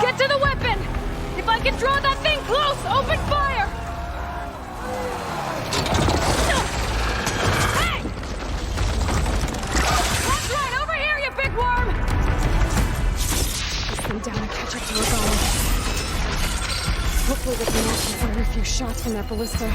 Get to the weapon! If I can draw that thing close, open fire! Hey! That's right, over here, you big worm!
Chase them down and catch up to Regala. Hopefully they can also fire a few shots from that ballista.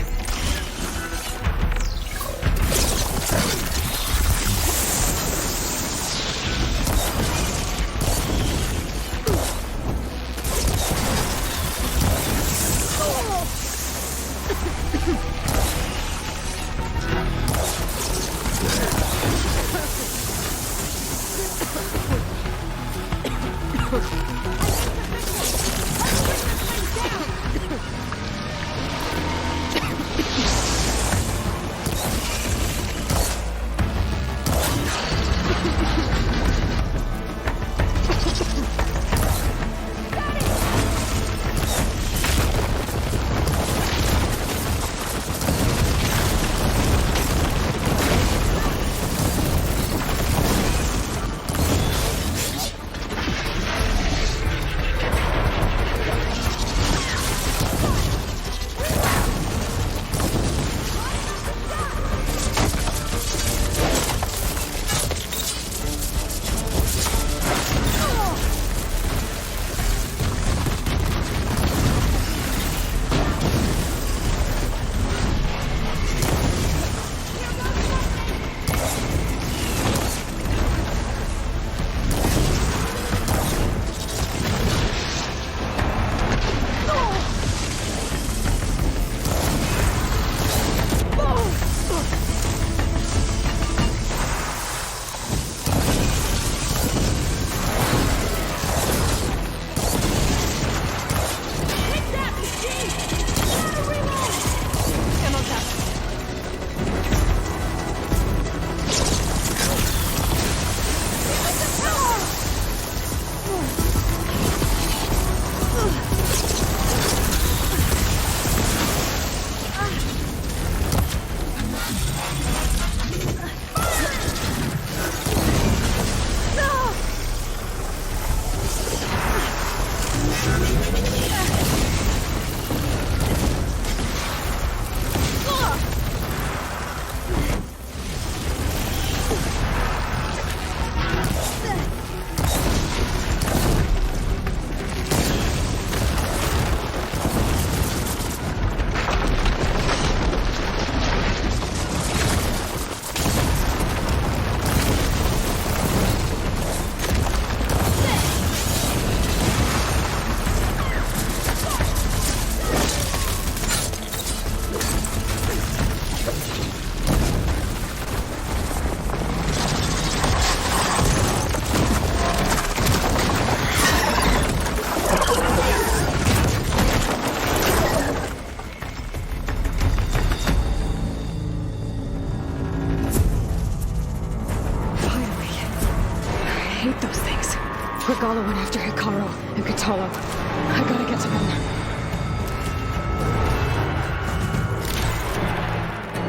Regala went after Hikaru and Katalo. I gotta get to them.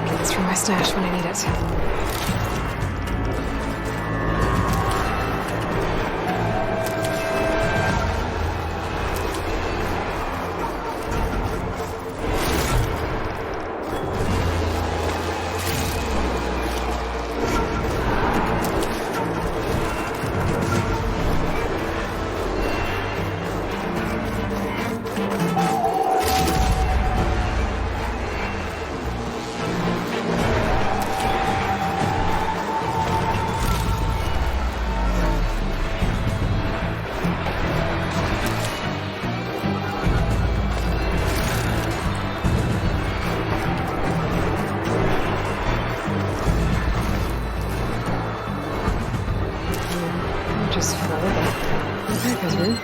Get this from my stash when I need it. Just follow the packers room.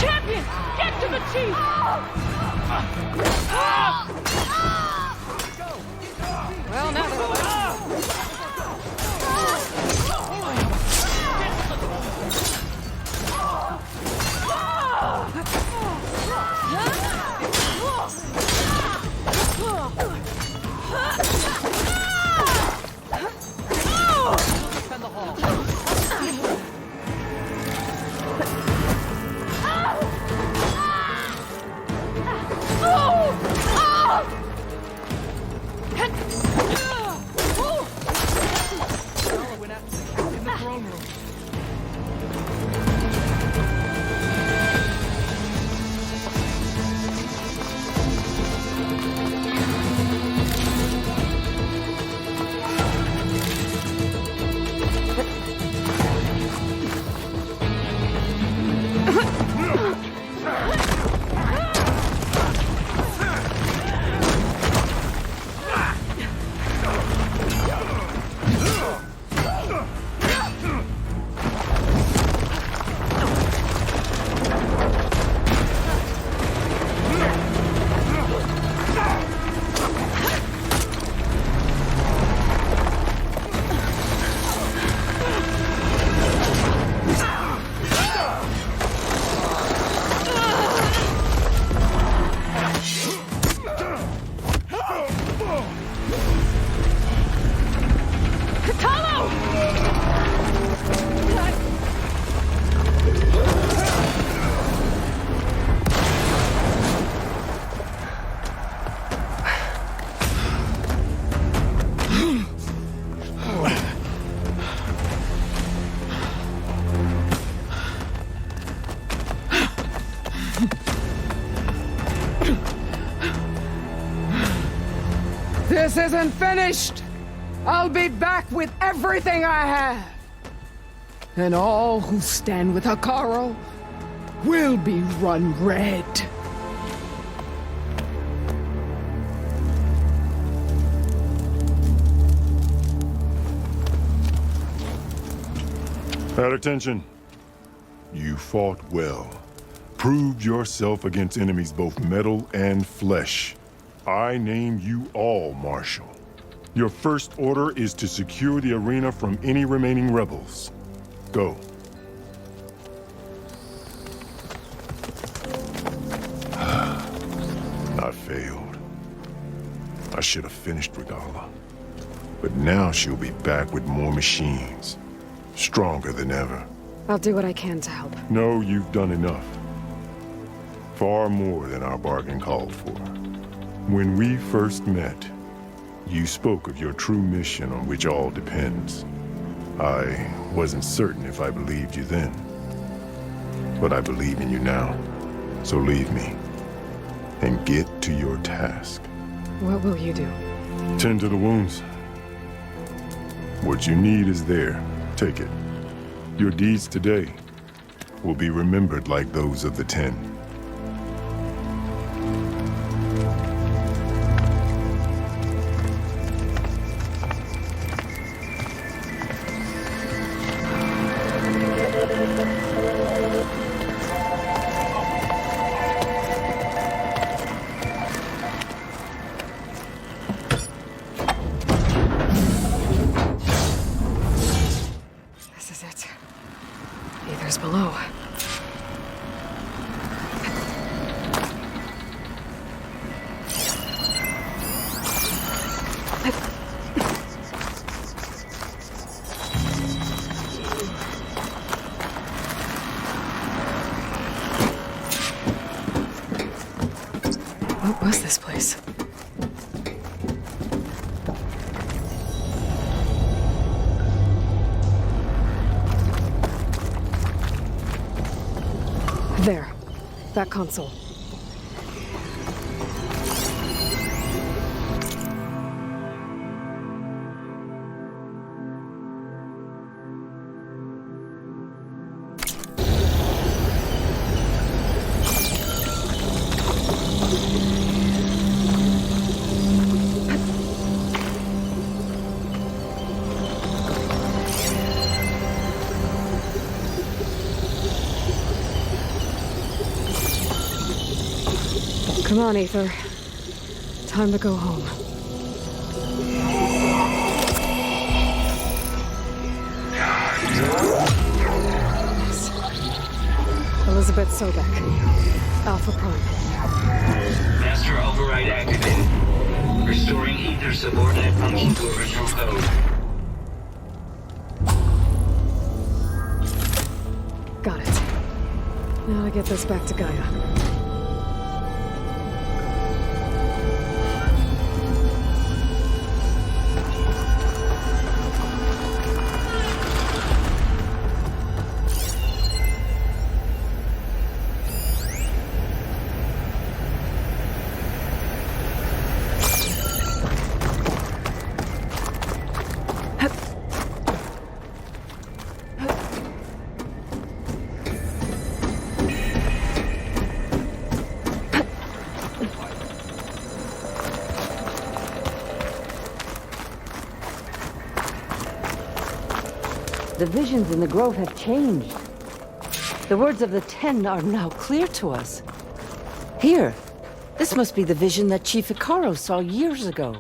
Champion! Get to the chief!
Well, now that
Defend the hall. In the throne room.
This isn't finished! I'll be back with everything I have! And all who stand with Hekarro will be run red.
At attention. You fought well. Proved yourself against enemies both metal and flesh. I name you all Marshal. Your first order is to secure the arena from any remaining rebels. Go. I failed. I should have finished Regalla. But now she'll be back with more machines. Stronger than ever.
I'll do what I can to help.
No, you've done enough. Far more than our bargain called for. When we first met, you spoke of your true mission on which all depends. I wasn't certain if I believed you then. But I believe in you now. So leave me. And get to your task.
What will you do?
Tend to the wounds. What you need is there. Take it. Your deeds today will be remembered like those of the 10.
This is it. Aether's below. What was this place? There.
that console. Come on, Aether. Time to go home. Elizabeth Sobek, Alpha Prime.
Master override activated. Restoring Aether subordinate function to original code.
Got it. Now to get this back to Gaia.
The visions in the Grove have changed. The words of the Ten are now clear to us. Here, this must be the vision that Chief Icaro saw years ago.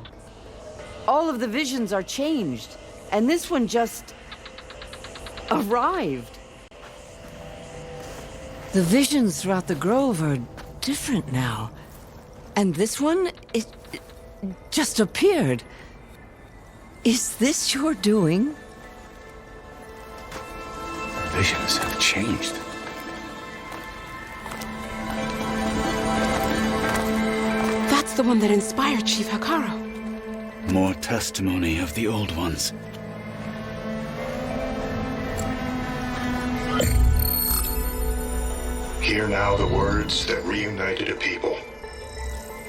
All of the visions are changed, and this one just arrived. The visions throughout the Grove are different now. And this one, it just appeared. Is this your doing?
Visions have changed.
That's the one that inspired Chief Icaro.
More testimony of the old ones.
Hear now the words that reunited a people.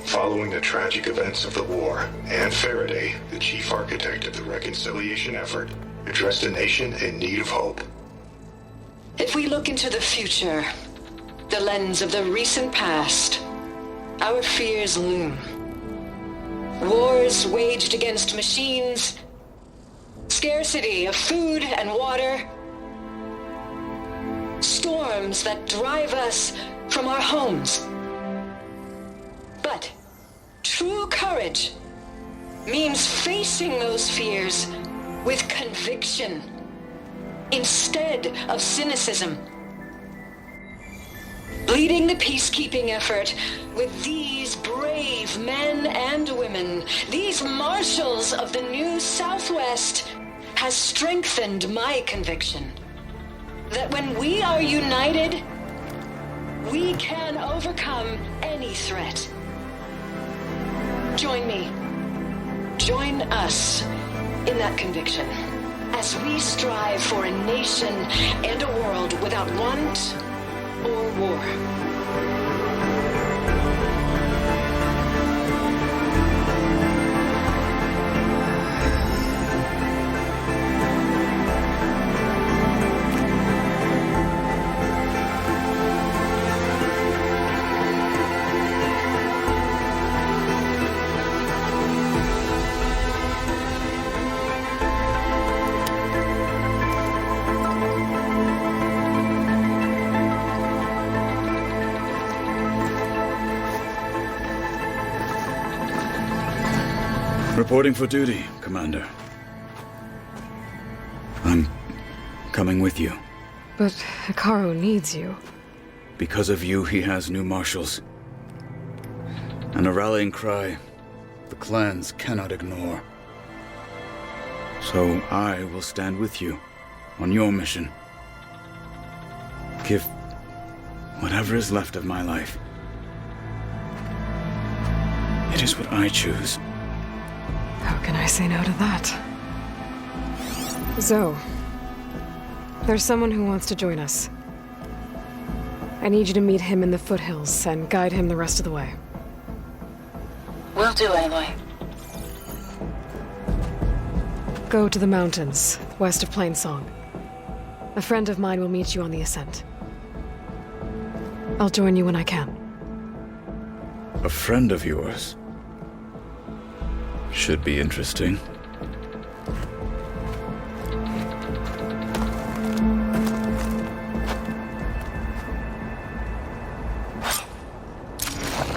Following the tragic events of the war, Anne Faraday, the chief architect of the reconciliation effort, addressed a nation in need of hope.
If we look into the future, the lens of the recent past, our fears loom. Wars waged against machines, scarcity of food and water, storms that drive us from our homes. But true courage means facing those fears with conviction instead of cynicism. Leading the peacekeeping effort with these brave men and women, these marshals of the new Southwest, has strengthened my conviction that when we are united, we can overcome any threat. Join me. Join us in that conviction as we strive for a nation and a world without want or war.
Reporting for duty, Commander. I'm coming with you.
But Icaro needs you.
Because of you, he has new marshals. And a rallying cry the clans cannot ignore. So I will stand with you on your mission. Give whatever is left of my life. It is what I choose.
How can I say no to that? Zoe, there's someone who wants to join us.
I need you to meet him in the foothills and guide him the rest of the way.
Will do, Aloy.
Go to the mountains, west of Plainsong. A friend of mine will meet you on the ascent. I'll join you when I can.
A friend of yours? Should be interesting.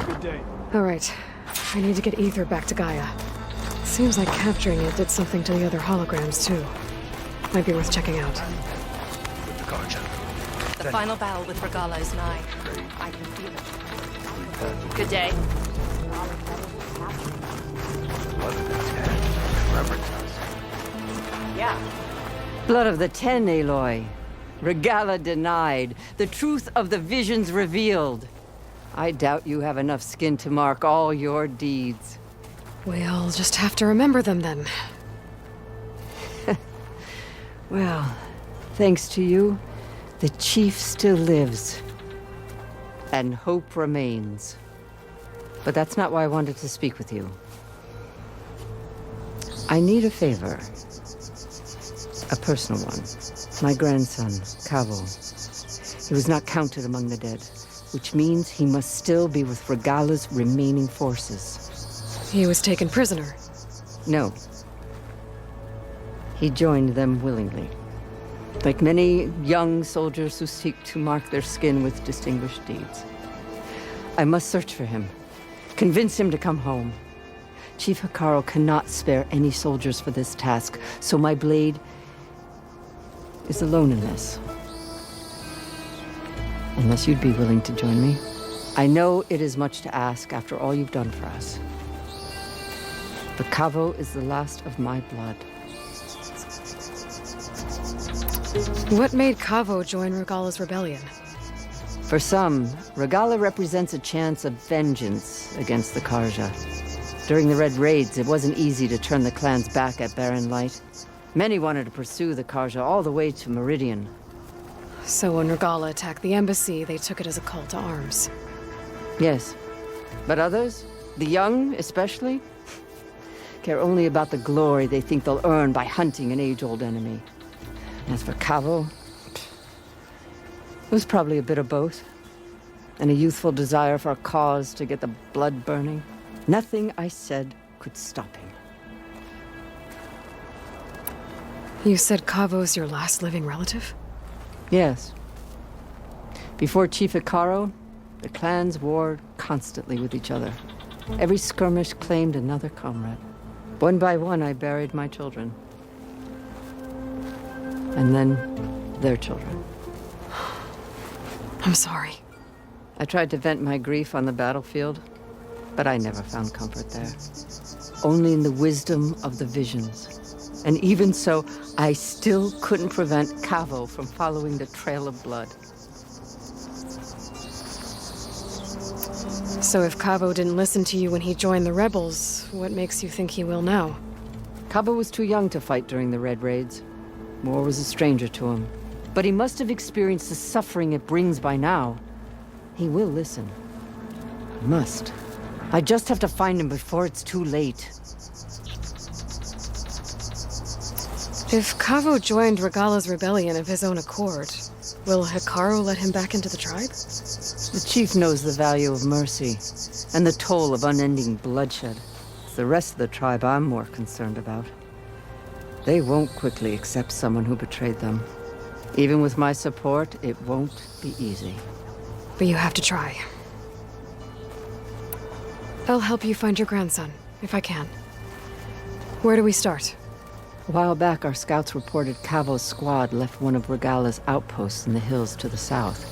Good day.
All right. I need to get Ether back to Gaia. Seems like capturing it did something to the other holograms, too. Might be worth checking out.
The final battle with Regala is nigh. I can feel it. Good day.
Yeah.
Blood of the Ten, Aloy. Regala denied. The truth of the visions revealed. I doubt you have enough skin to mark all your deeds.
We'll just have to remember them then.
Well, thanks to you, the Chief still lives. And hope remains. But that's not why I wanted to speak with you. I need a favor. A personal one. My grandson, Kavo. He was not counted among the dead, which means he must still be with Regala's remaining forces.
He was taken prisoner.
No. He joined them willingly. Like many young soldiers who seek to mark their skin with distinguished deeds. I must search for him. Convince him to come home. Chief Hekarro cannot spare any soldiers for this task, so my blade is alone in this. Unless you'd be willing to join me. I know it is much to ask after all you've done for us. But Kavo is the last of my blood.
What made Kavo join Regala's rebellion?
For some, Regala represents a chance of vengeance against the Carja. During the Red Raids, it wasn't easy to turn the clan's back at Barren Light. Many wanted to pursue the Carja all the way to Meridian.
So when Regala attacked the embassy, they took it as a call to arms.
Yes. But others, the young especially, care only about the glory they think they'll earn by hunting an age-old enemy. As for Kavo, it was probably a bit of both. And a youthful desire for a cause to get the blood burning. Nothing I said could stop him.
You said Kavo's your last living relative?
Yes. Before Chief Hekarro, the clans warred constantly with each other. Every skirmish claimed another comrade. One by one, I buried my children. And then, their children.
I'm sorry.
I tried to vent my grief on the battlefield, but I never found comfort there. Only in the wisdom of the visions. And even so, I still couldn't prevent Kavo from following the trail of blood.
So if Kavo didn't listen to you when he joined the rebels, what makes you think he will now?
Kavo was too young to fight during the Red Raids. War was a stranger to him. But he must have experienced the suffering it brings by now. He will listen. He must. I just have to find him before it's too late.
If Kavo joined Regala's rebellion of his own accord, will Hekarro let him back into the tribe?
The chief knows the value of mercy, and the toll of unending bloodshed. It's the rest of the tribe I'm more concerned about. They won't quickly accept someone who betrayed them. Even with my support, it won't be easy.
But you have to try. I'll help you find your grandson, if I can. Where do we start?
A while back, our scouts reported Kavo's squad left one of Regala's outposts in the hills to the south.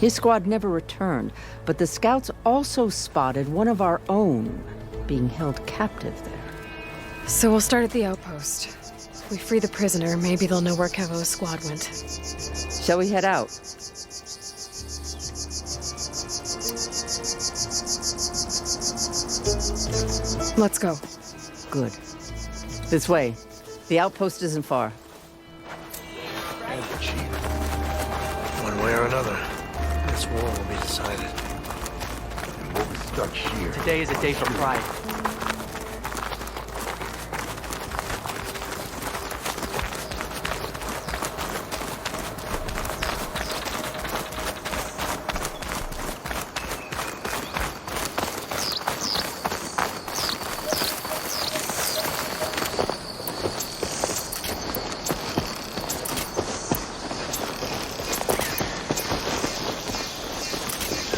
His squad never returned, but the scouts also spotted one of our own being held captive there.
So we'll start at the outpost. If we free the prisoner, maybe they'll know where Kavo's squad went.
Shall we head out?
Let's go.
Good. This way. The outpost isn't far.
And the chief. One way or another, this war will
decided. We'll be stuck here.
Today is a day for pride.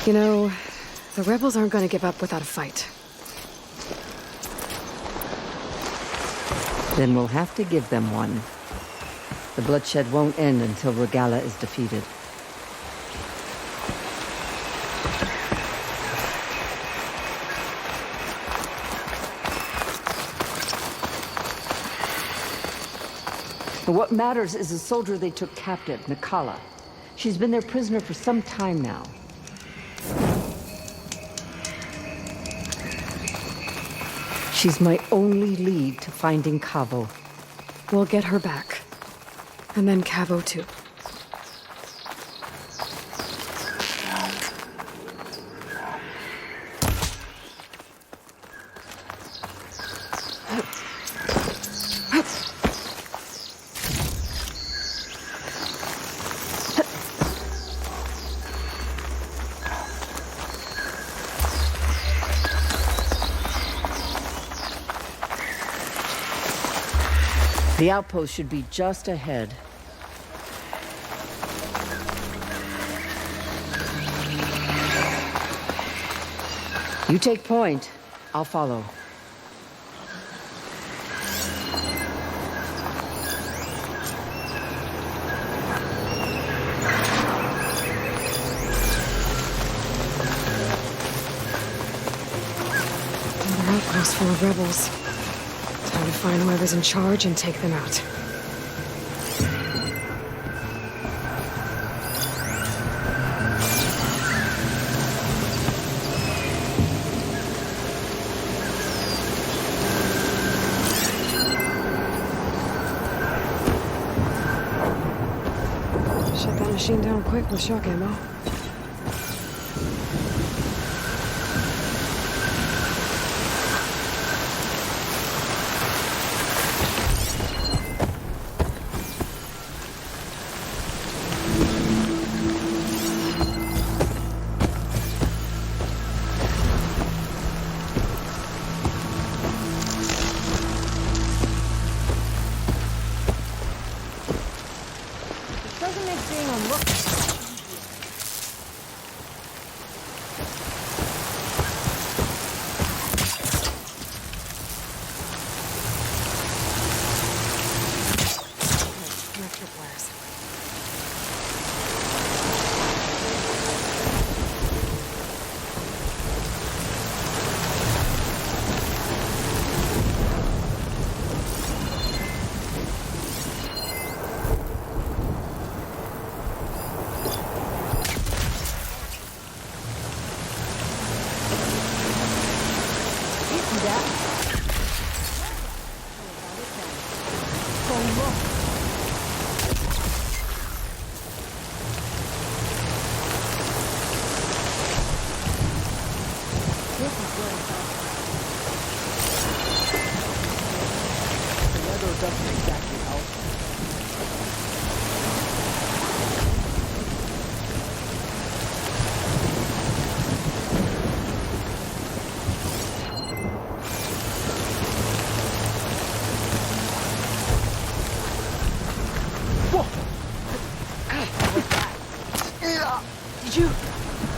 You know, the rebels aren't going to give up without a fight.
Then we'll have to give them one. The bloodshed won't end until Regalla is defeated. But what matters is the soldier they took captive, Nikala. She's been their prisoner for some time now. She's my only lead to finding Cavo.
We'll get her back. And then Cavo too.
The outpost should be just ahead. You take point. I'll follow.
Another outpost full of rebels. Time to find whoever's in charge and take them out. Shut that machine down quick with shock ammo.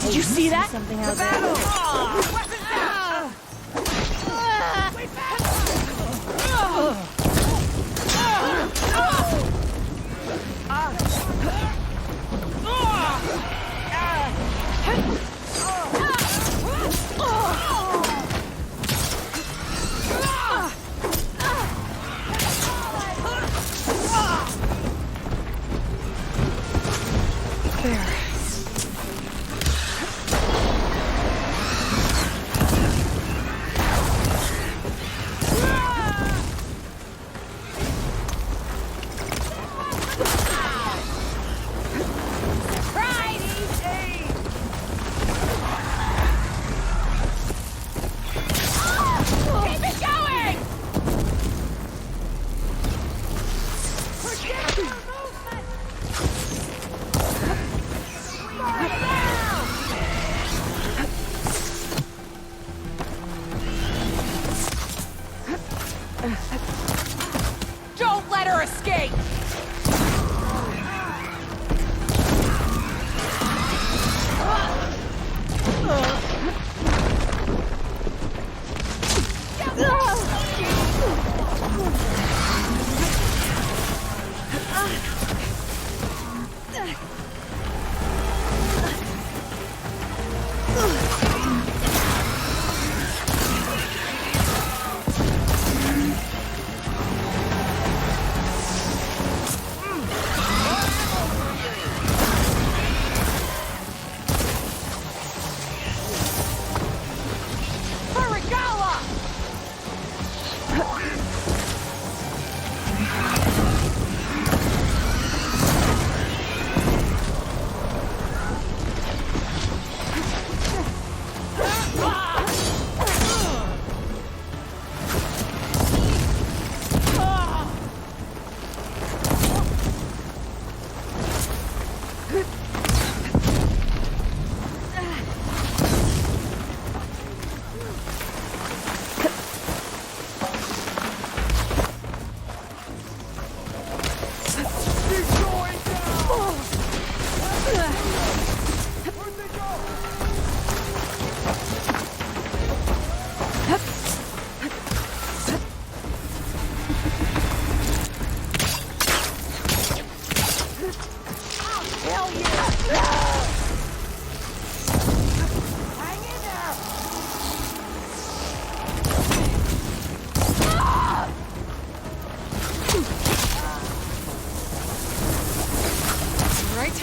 Did you see that?
Something out there.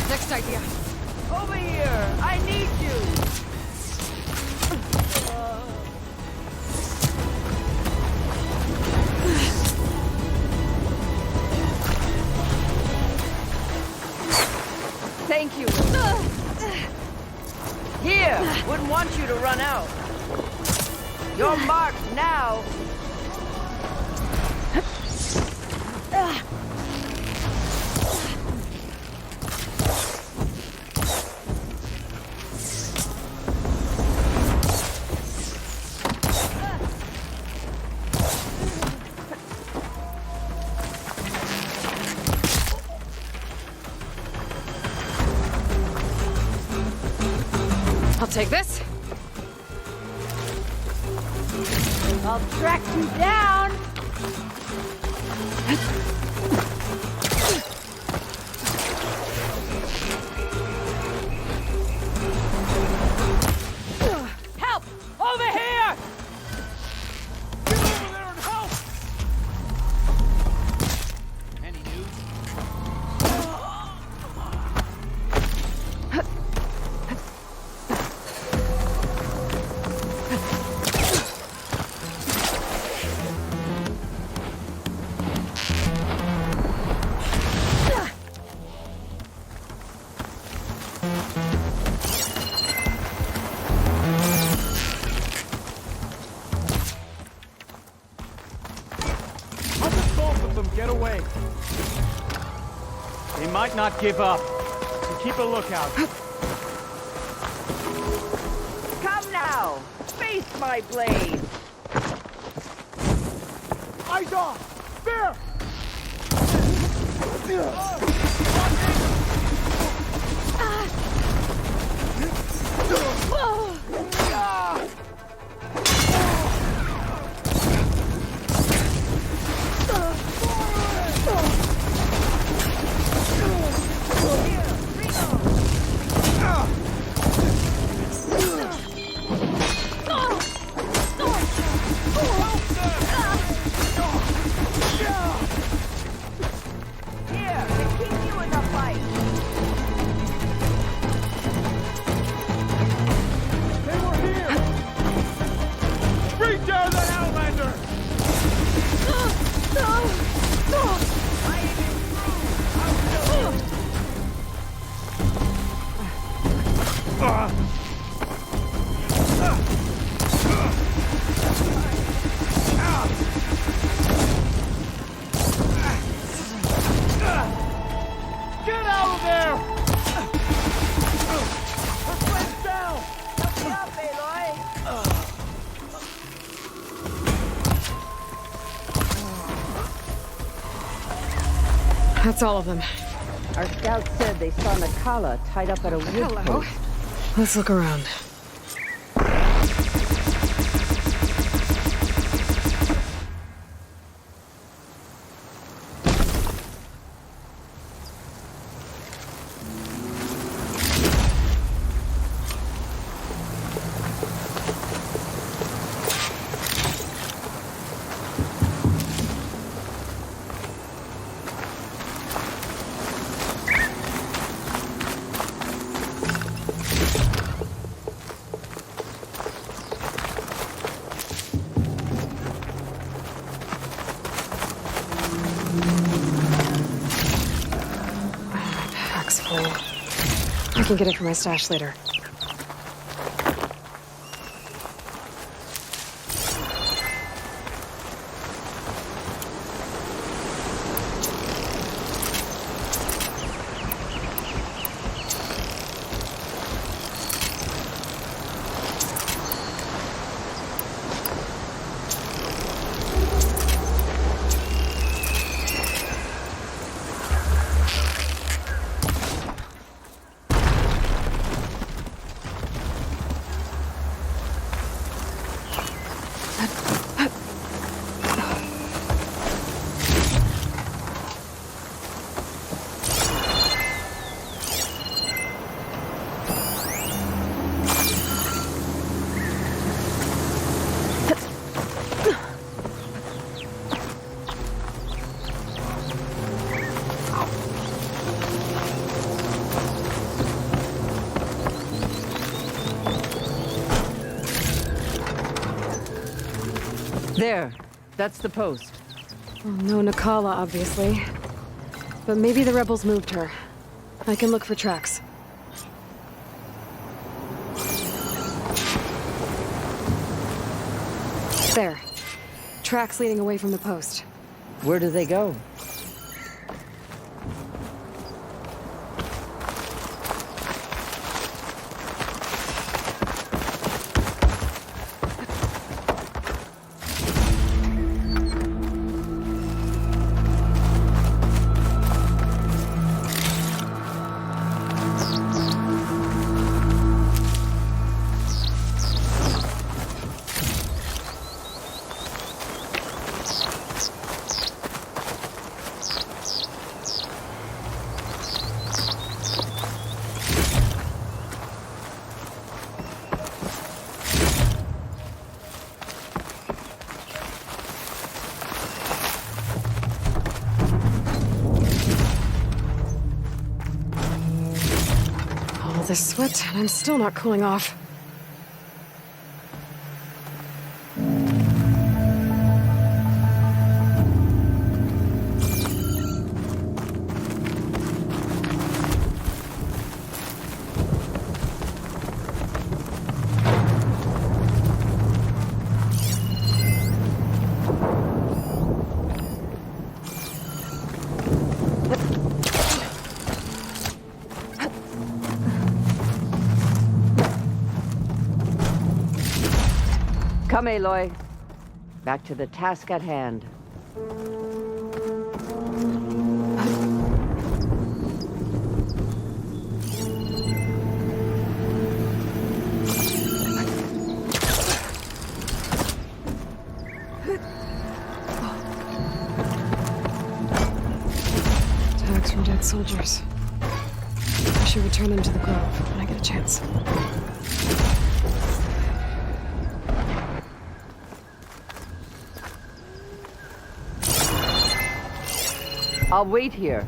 Next idea.
Over here! I need you! Thank you. Here! Wouldn't want you to run out. You're marked now.
I'll take this.
I'll track you down. Help! Over here! Get over there and help!
Any news?
I'll just both of them get away. They might not give up, so keep a lookout.
Come now! Face my blade!
Eyes off! There!
Here, to keep you in the fight!
They were here! Bring down that Outlander! Get out of there! Her friend's down!
Help me up, Aloy!
That's all of them.
Our scouts said they saw Nakala tied up at a wood
Hello.
post.
Let's look around. I can get it from my stash later.
There. That's the post.
Well, no Nakala, obviously. But maybe the rebels moved her. I can look for tracks. There. Tracks leading away from the post.
Where do they go?
This sweat, and I'm still not cooling off.
Come, Aloy. Back to the task at hand.
Tags from dead soldiers. I should return them to the Grove when I get a chance.
I'll wait here.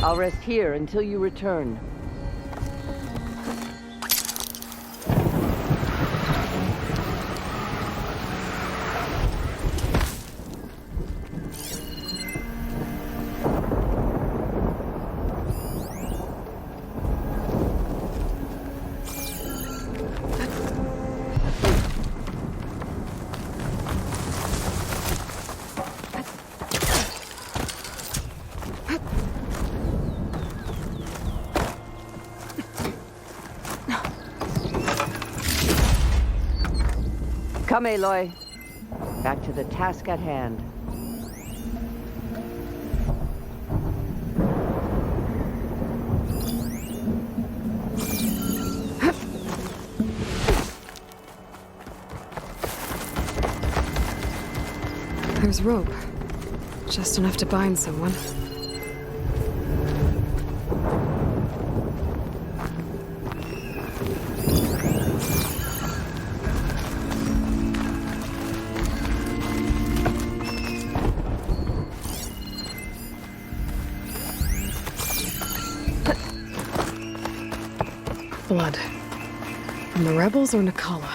I'll rest here until you return. Come, Aloy. Back to the task at hand.
There's rope. Just enough to bind someone. squad. From the rebels or Nakala?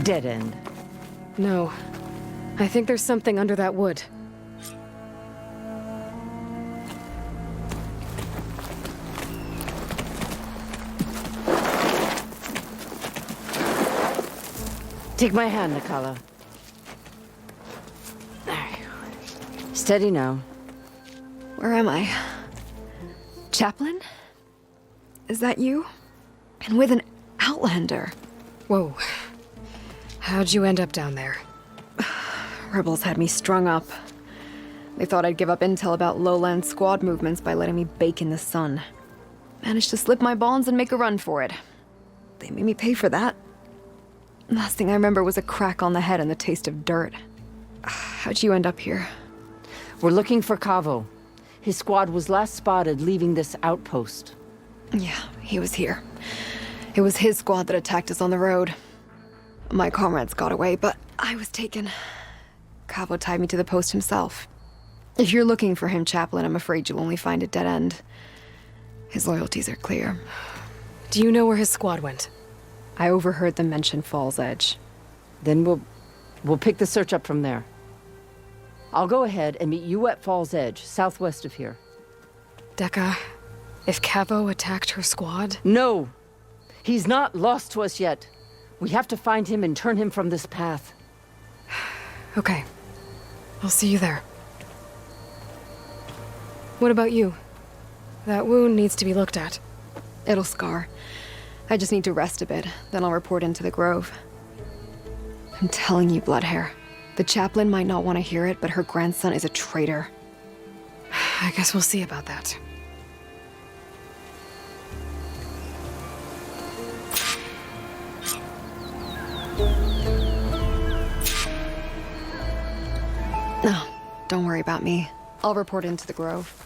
Dead end.
No. I think there's something under that wood.
Take my hand, Nakala. Steady now.
Where am I? Chaplain? Is that you? And with an Outlander.
Whoa. How'd you end up down there?
Rebels had me strung up. They thought I'd give up intel about lowland squad movements by letting me bake in the sun. Managed to slip my bonds and make a run for it. They made me pay for that. Last thing I remember was a crack on the head and the taste of dirt. How'd you end up here?
We're looking for Kavo. His squad was last spotted leaving this outpost.
Yeah, he was here. It was his squad that attacked us on the road. My comrades got away, but I was taken. Kavo tied me to the post himself. If you're looking for him, Chaplain, I'm afraid you'll only find a dead end. His loyalties are clear.
Do you know where his squad went?
I overheard them mention Fall's Edge.
Then we'll pick the search up from there. I'll go ahead and meet you at Fall's Edge, southwest of here.
Dekka, if Kavo attacked her squad?
No! He's not lost to us yet. We have to find him and turn him from this path.
Okay. I'll see you there. What about you? That wound needs to be looked at.
It'll scar. I just need to rest a bit, then I'll report into the Grove. I'm telling you, Bloodhair. The chaplain might not want to hear it, but her grandson is a traitor.
I guess we'll see about that.
No, don't worry about me. I'll report into the Grove.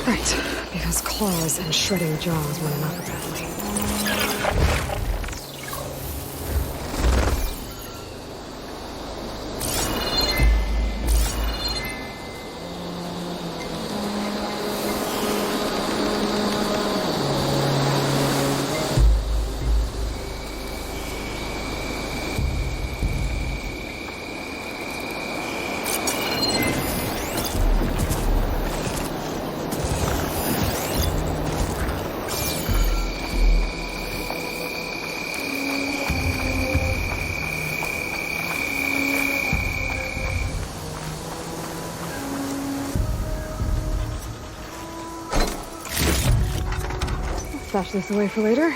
Right, because claws and shredding jaws went enough badly. Stash this away for later.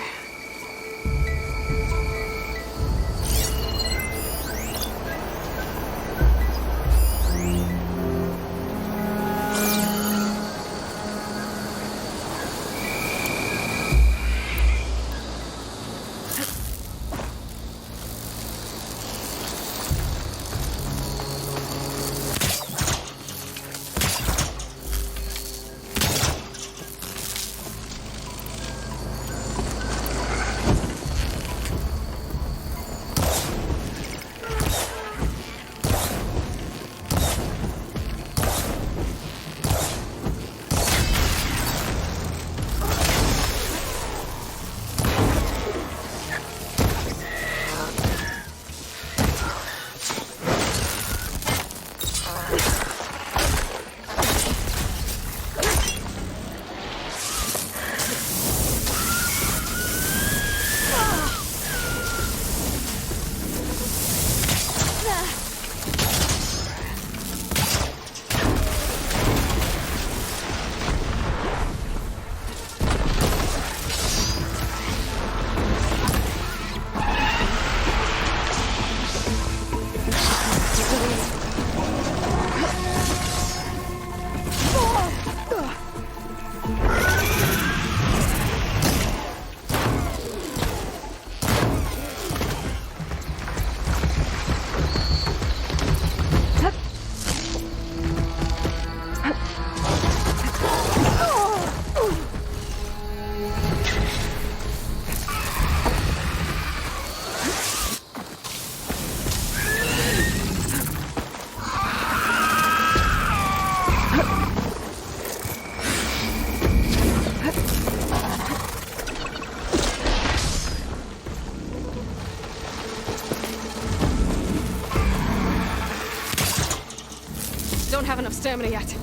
have enough stamina yet.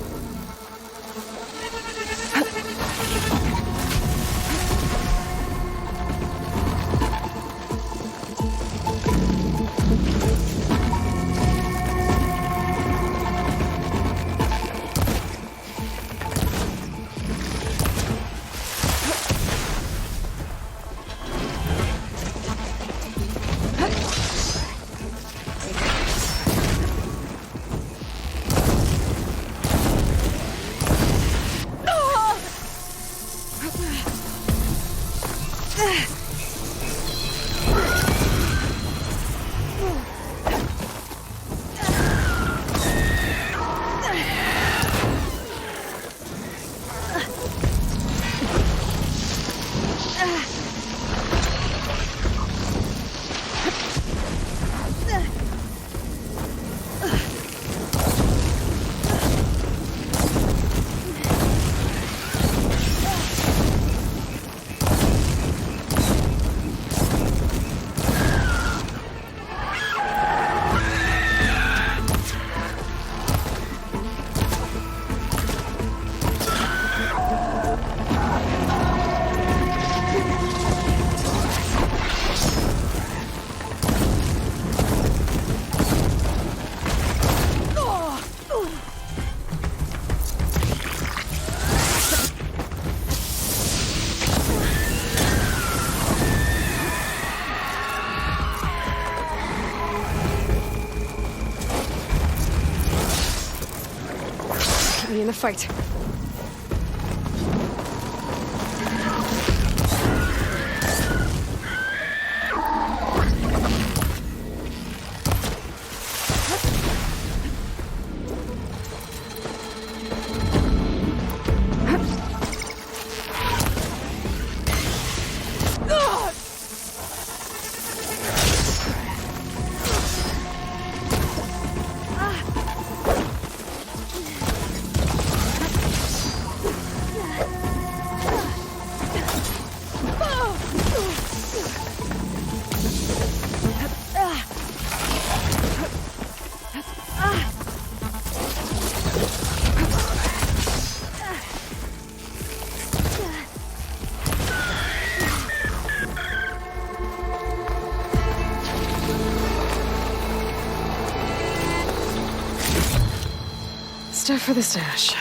In the fight. Stuff for the stash.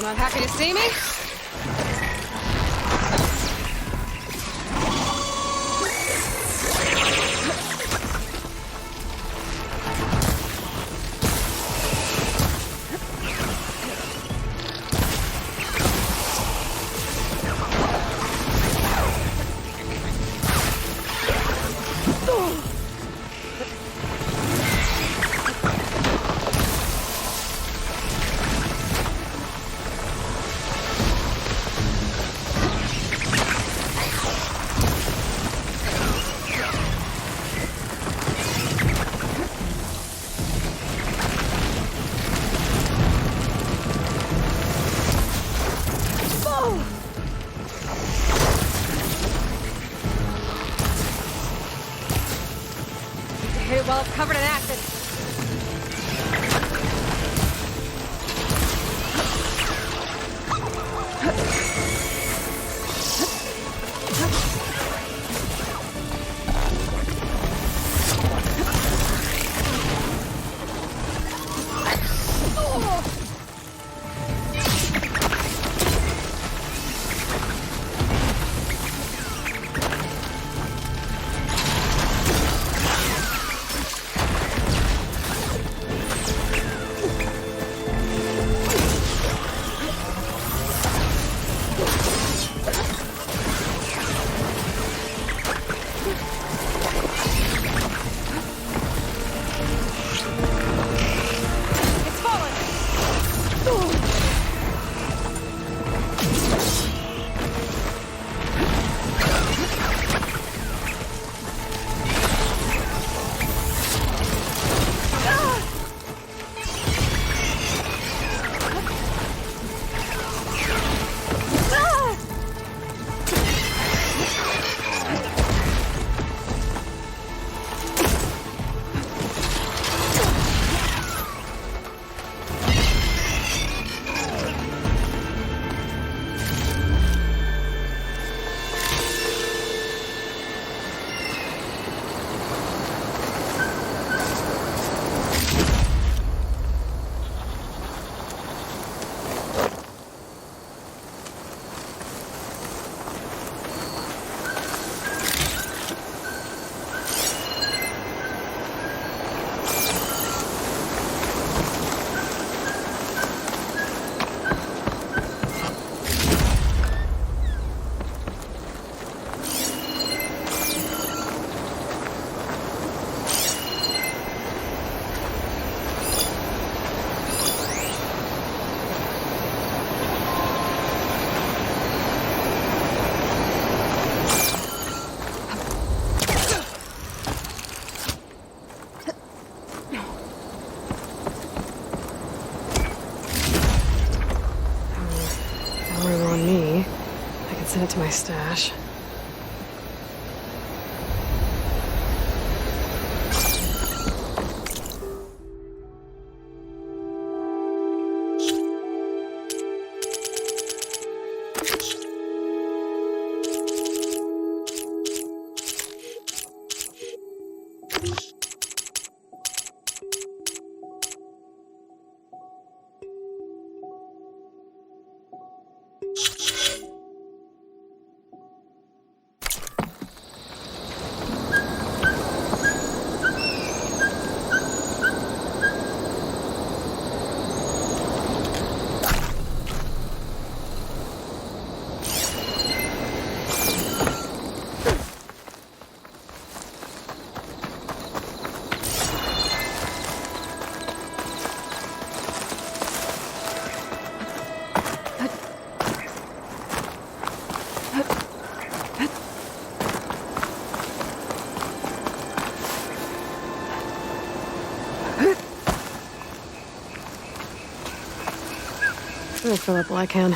Not happy to see me?
acid.
Send it to my stash. I'll fill up all I can.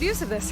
use of this?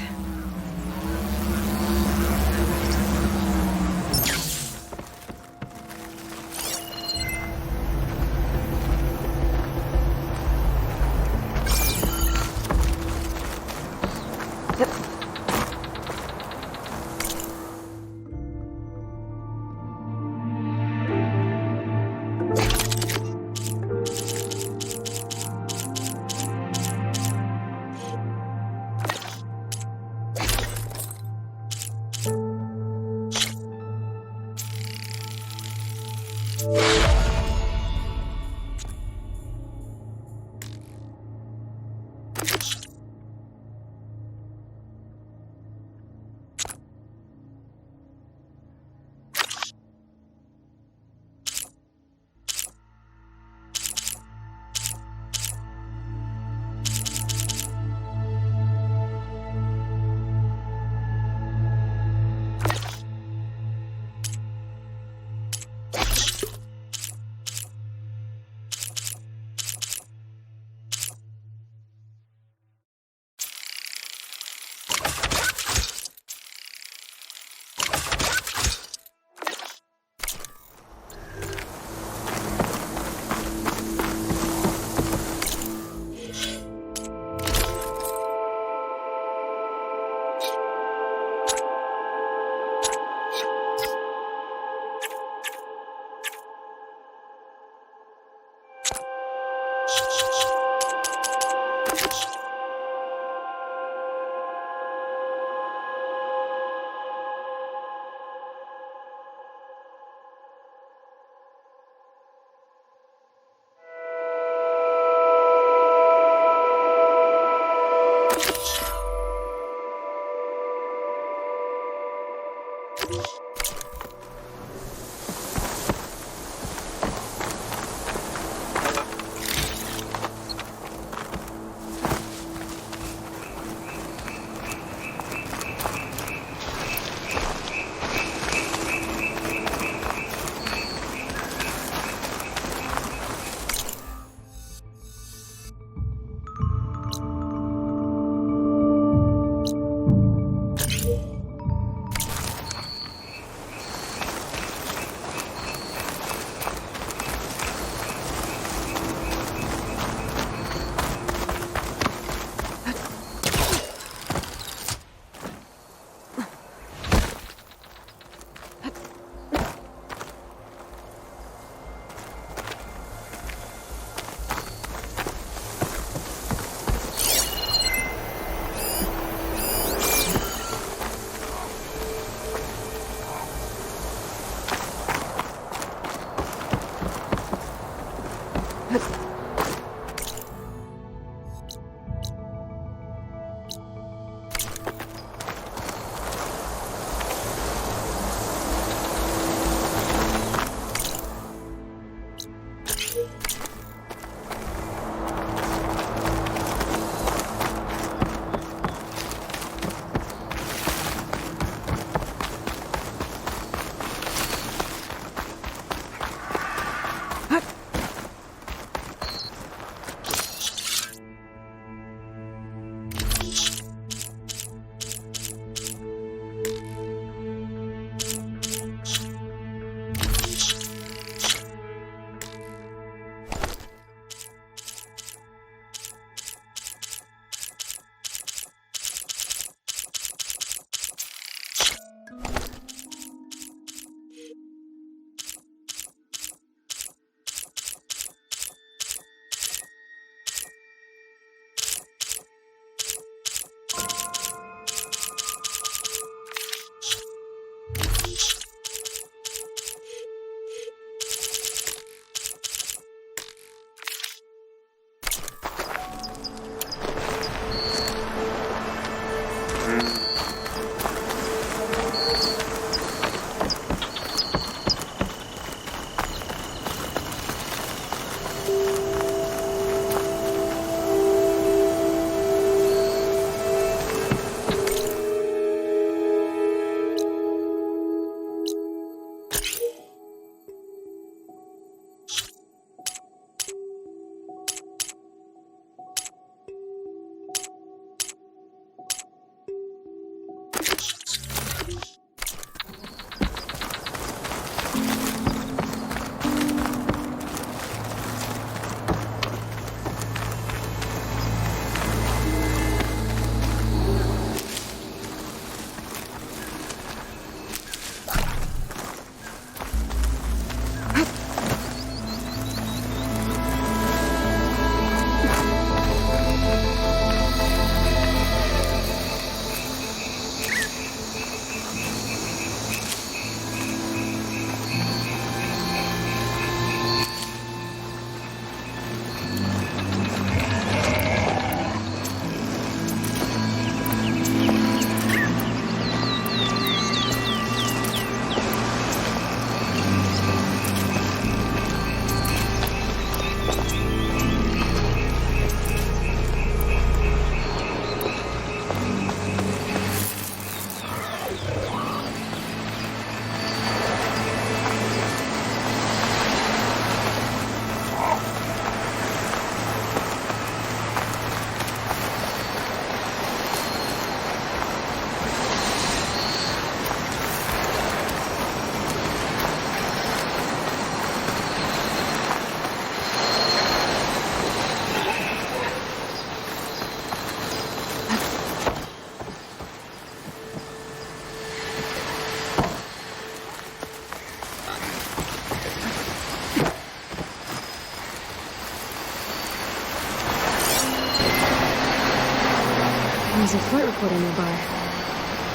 There's a flight recorder nearby.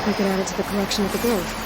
I could add it to the collection at the Grove.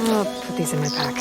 I'll put these in my pack.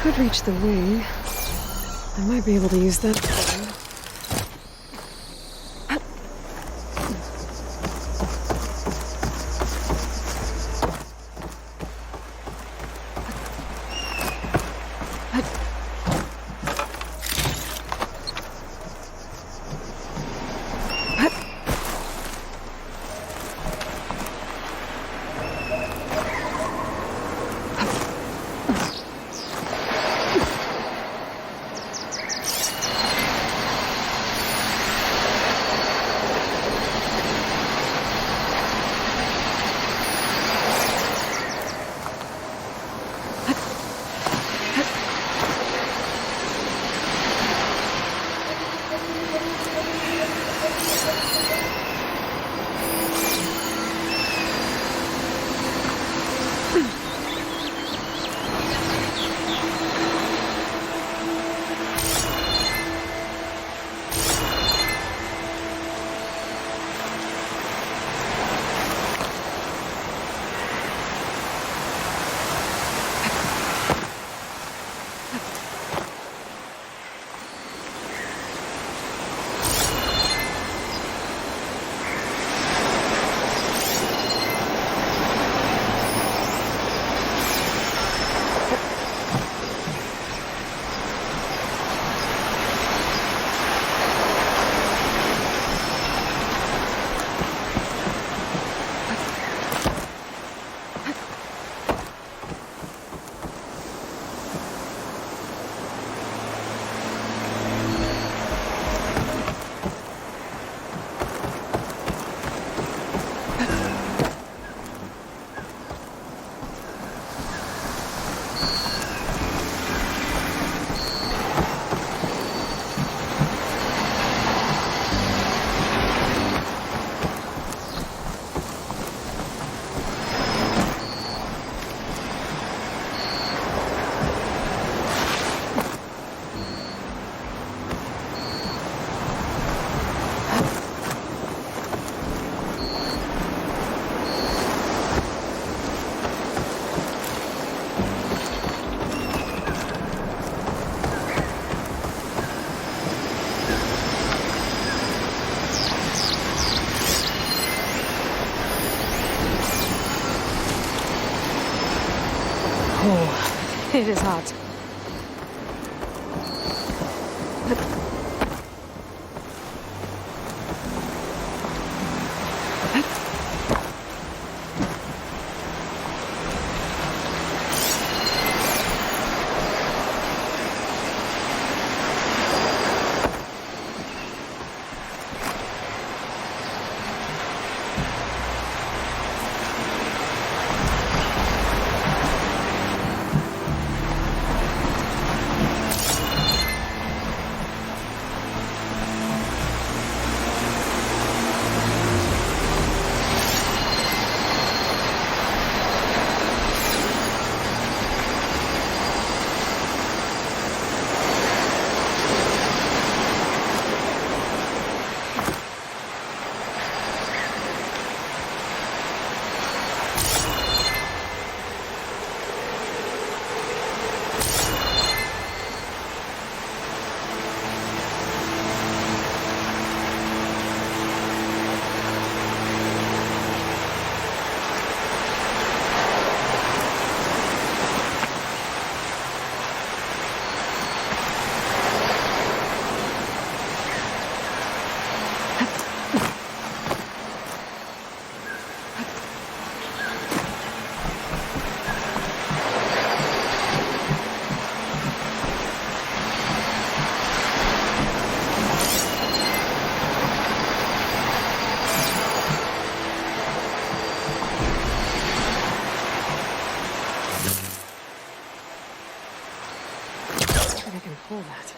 Could reach the wing. I might be able to use that thing. It is hot. I can pull that.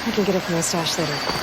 I can get it from my stash later.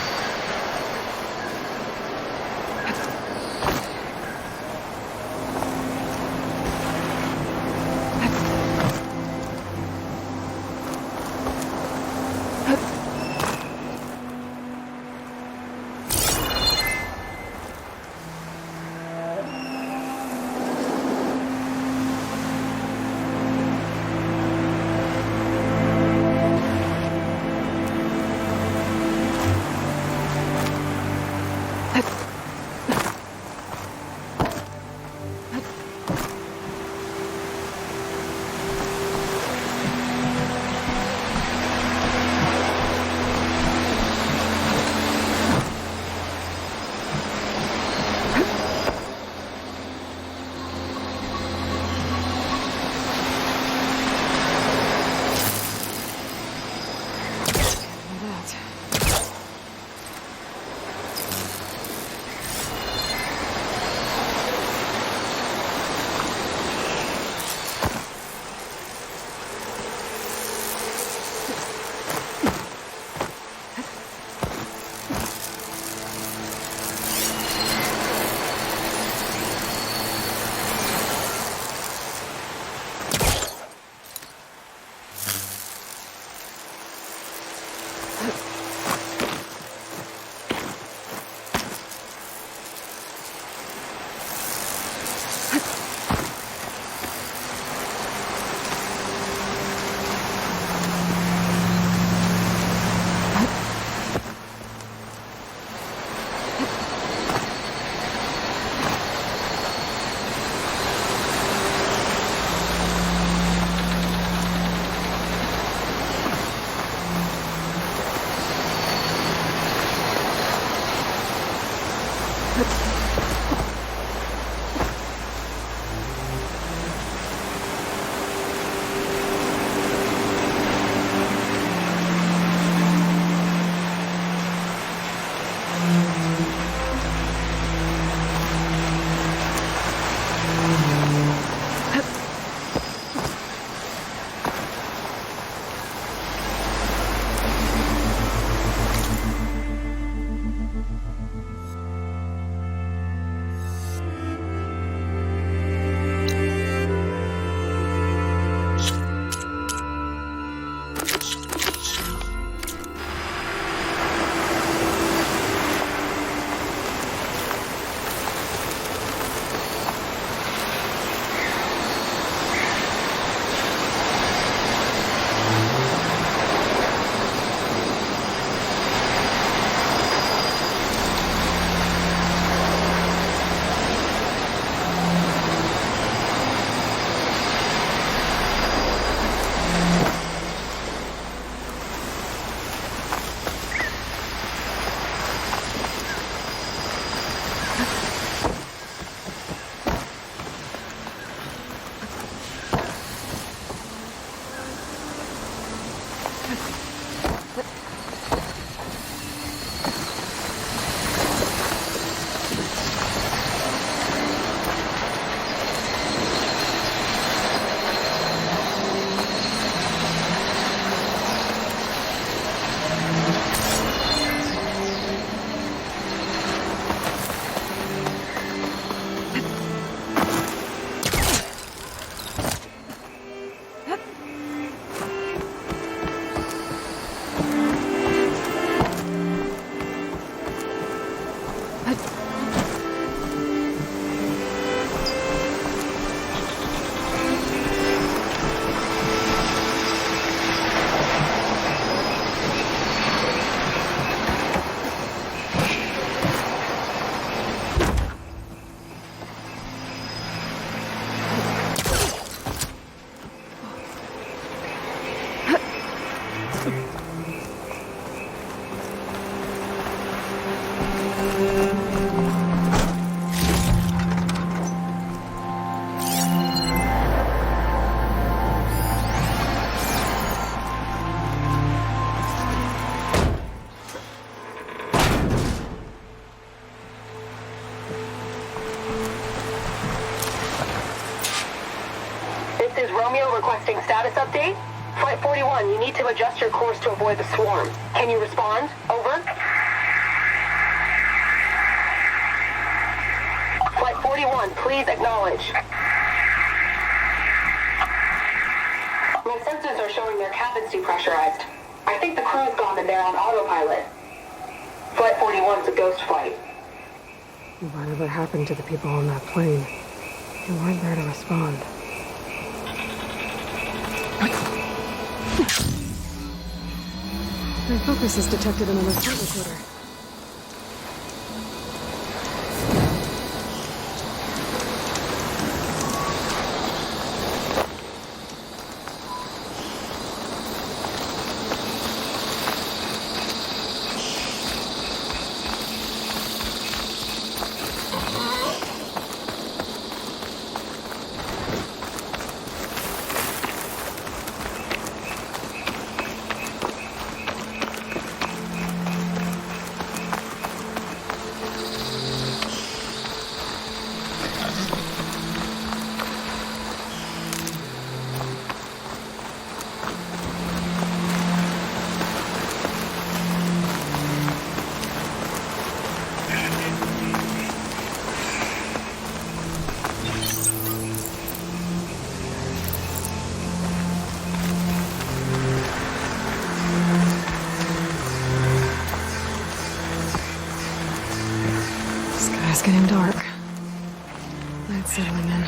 This is Romeo requesting status update. Flight 41, you need to adjust your course to avoid the swarm. Can you respond? Over. Flight 41, please acknowledge. My sensors are showing their cabins depressurized. I think the crew's gone and they're on autopilot. Flight 41's a ghost flight.
Whatever happened to the people on that plane? They weren't there to respond. My focus has detected another flight recorder. It's getting dark. Night's settling in.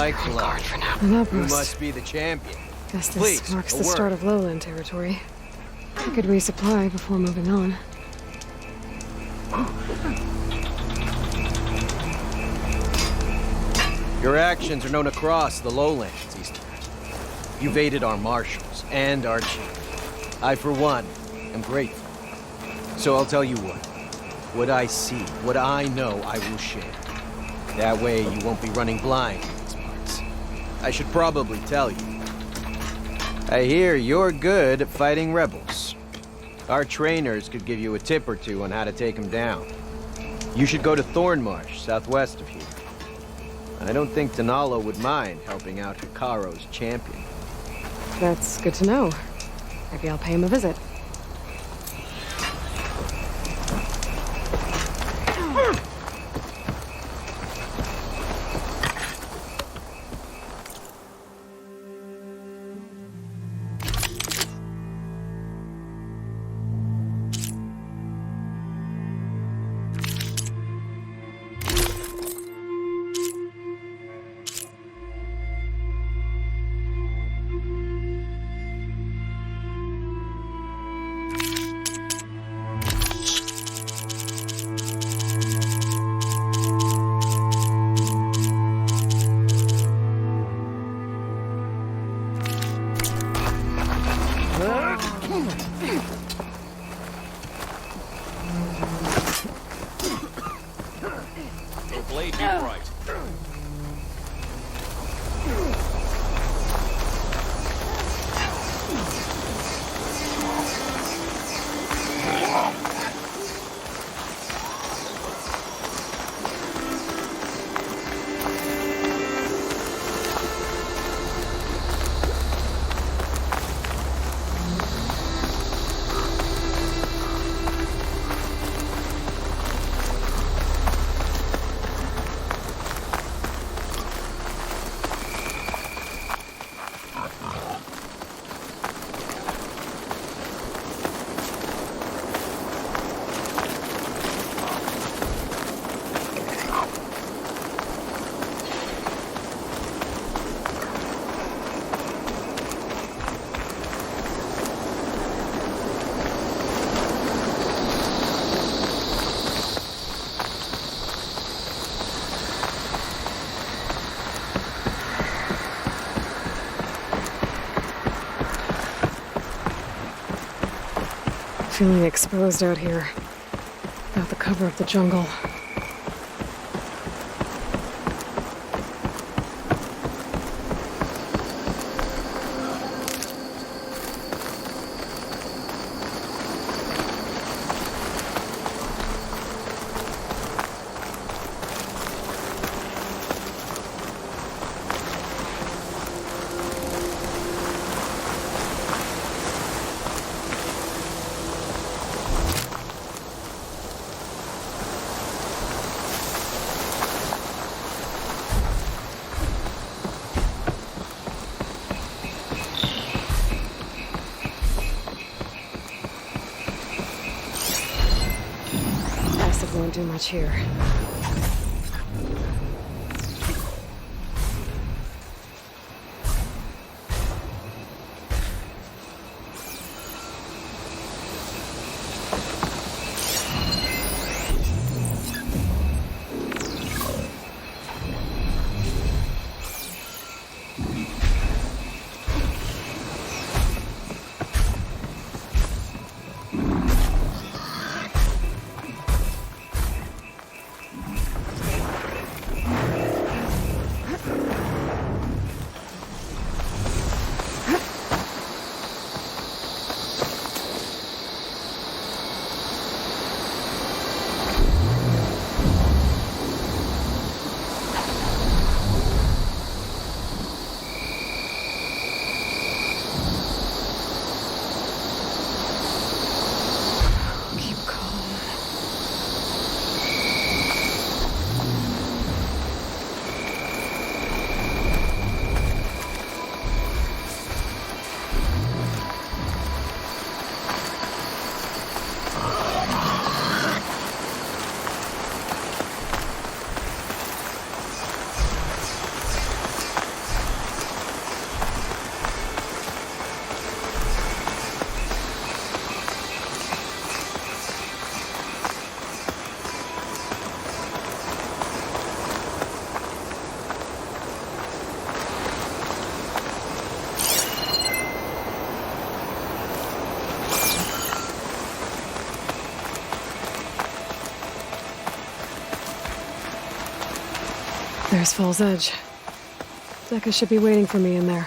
Like luck.
An
You
outpost.
must be the champion.
Guess this
Please,
marks
a
the
word.
start of lowland territory. I could resupply before moving on.
Your actions are known across the lowlands, Eastern. You've aided our marshals and our chief. I, for one, am grateful. So I'll tell you what. What I see, what I know, I will share. That way you won't be running blind in these parts. I should probably tell you. I hear you're good at fighting rebels. Our trainers could give you a tip or two on how to take them down. You should go to Thornmarsh, southwest of here. I don't think Denalo would mind helping out Hikaro's champion.
That's good to know. Maybe I'll pay him a visit. feeling exposed out here. Without the cover of the jungle. Won't do much here. There's Fall's Edge. Dekka should be waiting for me in there.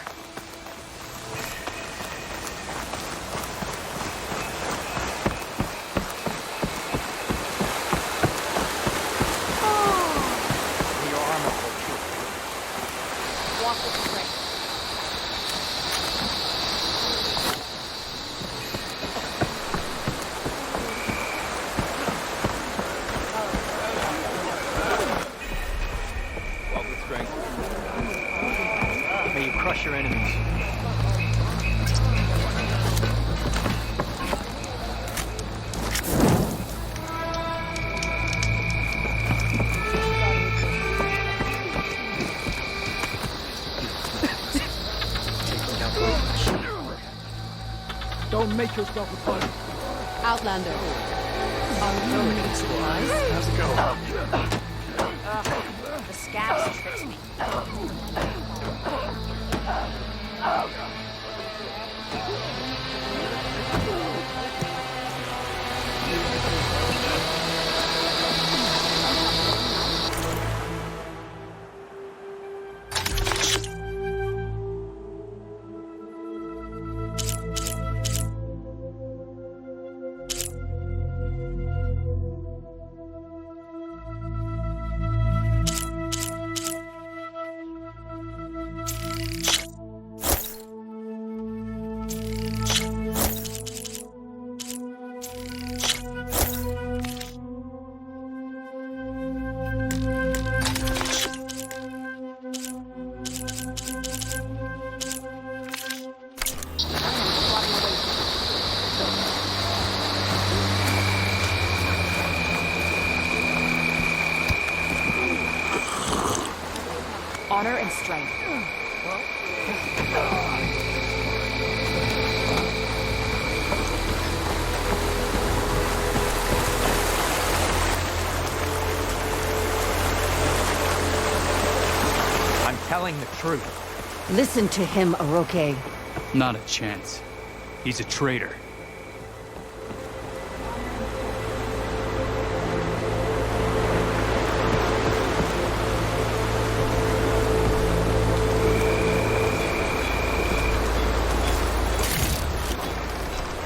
May you crush your enemies.
Don't make yourself a fun.
Outlander. Are you ready to rise?
How's it going?
The scabs tricks me.
Honor and strength.
I'm telling the truth.
Listen to him, Oroke.
Not a chance. He's a traitor.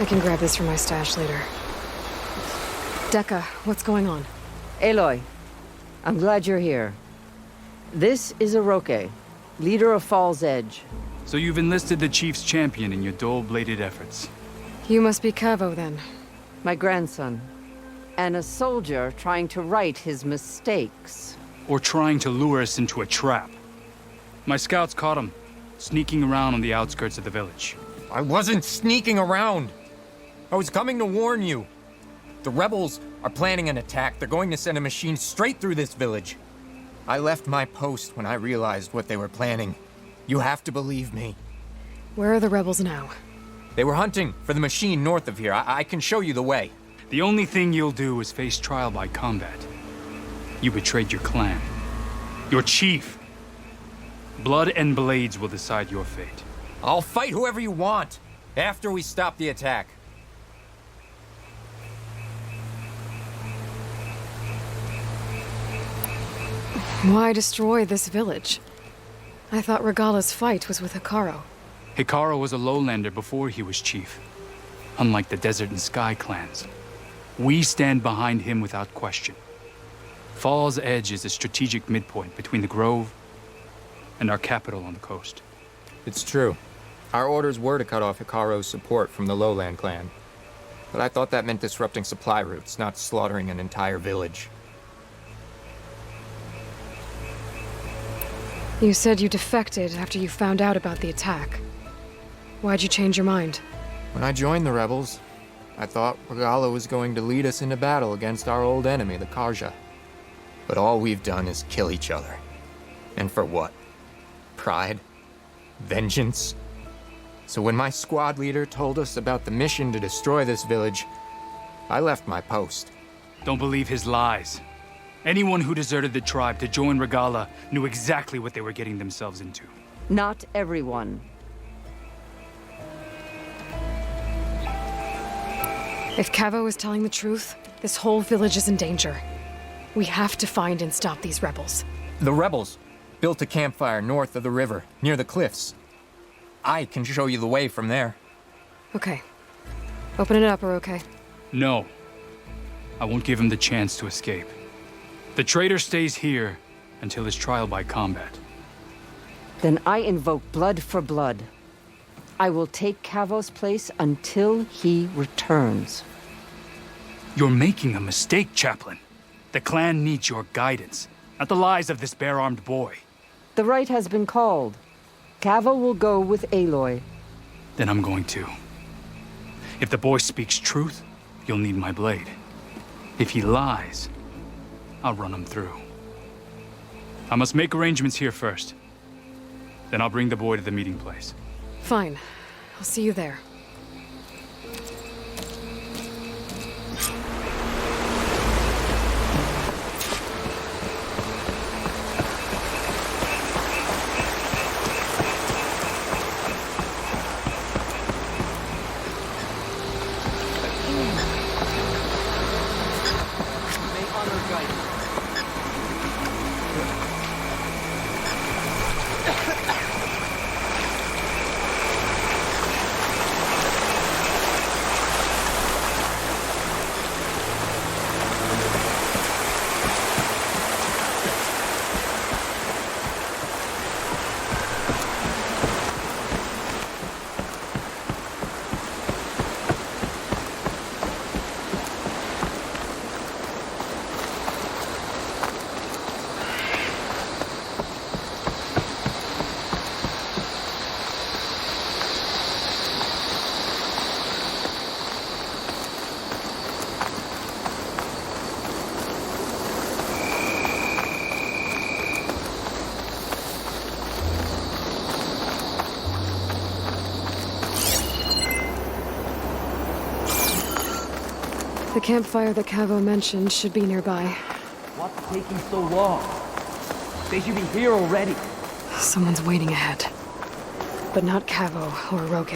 I can grab this from my stash later. Dekka, what's going on?
Aloy, I'm glad you're here. This is Aroke, leader of Fall's Edge.
So you've enlisted the Chief's champion in your dull-bladed efforts.
You must be Cavo, then.
My grandson. And a soldier trying to right his mistakes.
Or trying to lure us into a trap. My scouts caught him, sneaking around on the outskirts of the village.
I wasn't sneaking around. I was coming to warn you. The rebels are planning an attack. They're going to send a machine straight through this village. I left my post when I realized what they were planning. You have to believe me.
Where are the rebels now?
They were hunting for the machine north of here. I can show you the way.
The only thing you'll do is face trial by combat. You betrayed your clan. Your chief. Blood and blades will decide your fate.
I'll fight whoever you want, after we stop the attack.
Why destroy this village? I thought Regala's fight was with Hekarro.
Hekarro was a lowlander before he was chief. Unlike the Desert and Sky clans. We stand behind him without question. Fall's Edge is a strategic midpoint between the Grove and our capital on the coast.
It's true. Our orders were to cut off Hekarro's support from the Lowland clan. But I thought that meant disrupting supply routes, not slaughtering an entire village.
You said you defected after you found out about the attack. Why'd you change your mind?
When I joined the rebels, I thought Regala was going to lead us into battle against our old enemy, the Carja. But all we've done is kill each other. And for what? Pride? Vengeance? So when my squad leader told us about the mission to destroy this village, I left my post.
Don't believe his lies. Anyone who deserted the tribe to join Regala knew exactly what they were getting themselves into.
Not everyone.
If Cavo is telling the truth, this whole village is in danger. We have to find and stop these rebels.
The rebels built a campfire north of the river, near the cliffs. I can show you the way from there.
Okay. Open it up, Aroke.
No. I won't give him the chance to escape. The traitor stays here until his trial by combat.
Then I invoke blood for blood. I will take Cavo's place until he returns.
You're making a mistake, Chaplain. The clan needs your guidance, not the lies of this bare-armed boy.
The right has been called. Cavo will go with Aloy.
Then I'm going to. If the boy speaks truth, you'll need my blade. If he lies, I'll run him through. I must make arrangements here first. Then I'll bring the boy to the meeting place.
Fine. I'll see you there. The campfire that Cavo mentioned should be nearby.
What's taking so long? They should be here already.
Someone's waiting ahead. But not Cavo or Roque.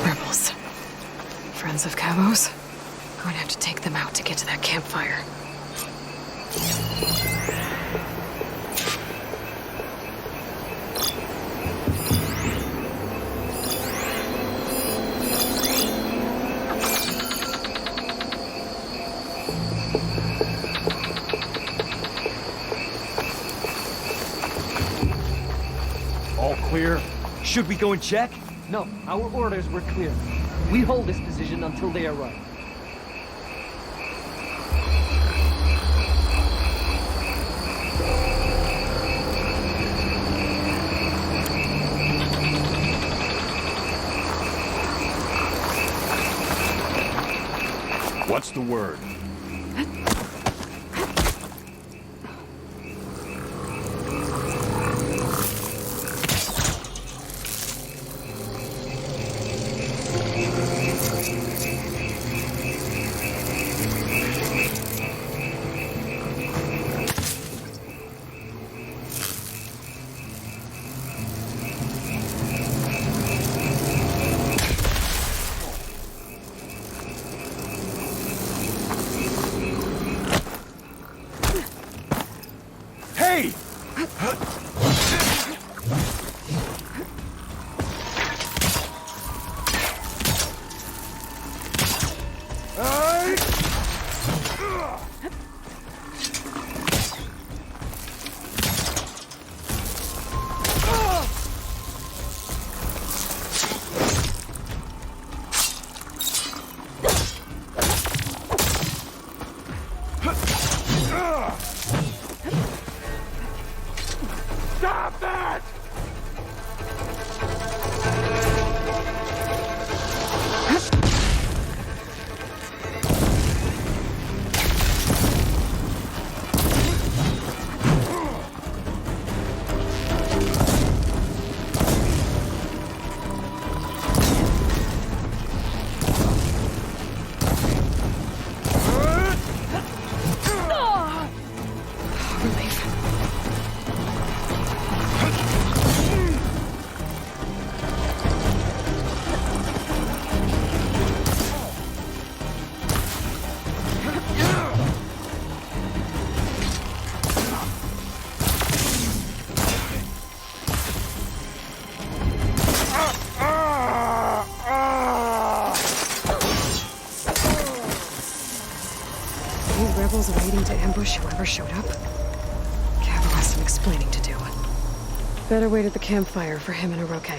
Rebels. Friends of Cavo's? Going to have to take them out to get to that campfire.
clear?
Should we go and check?
No, our orders were clear. We hold this position until they arrive.
What's the word? Hey! Stop that!
These rebels waiting to ambush whoever showed up? Cavo has some explaining to do. Better wait at the campfire for him and Oroke.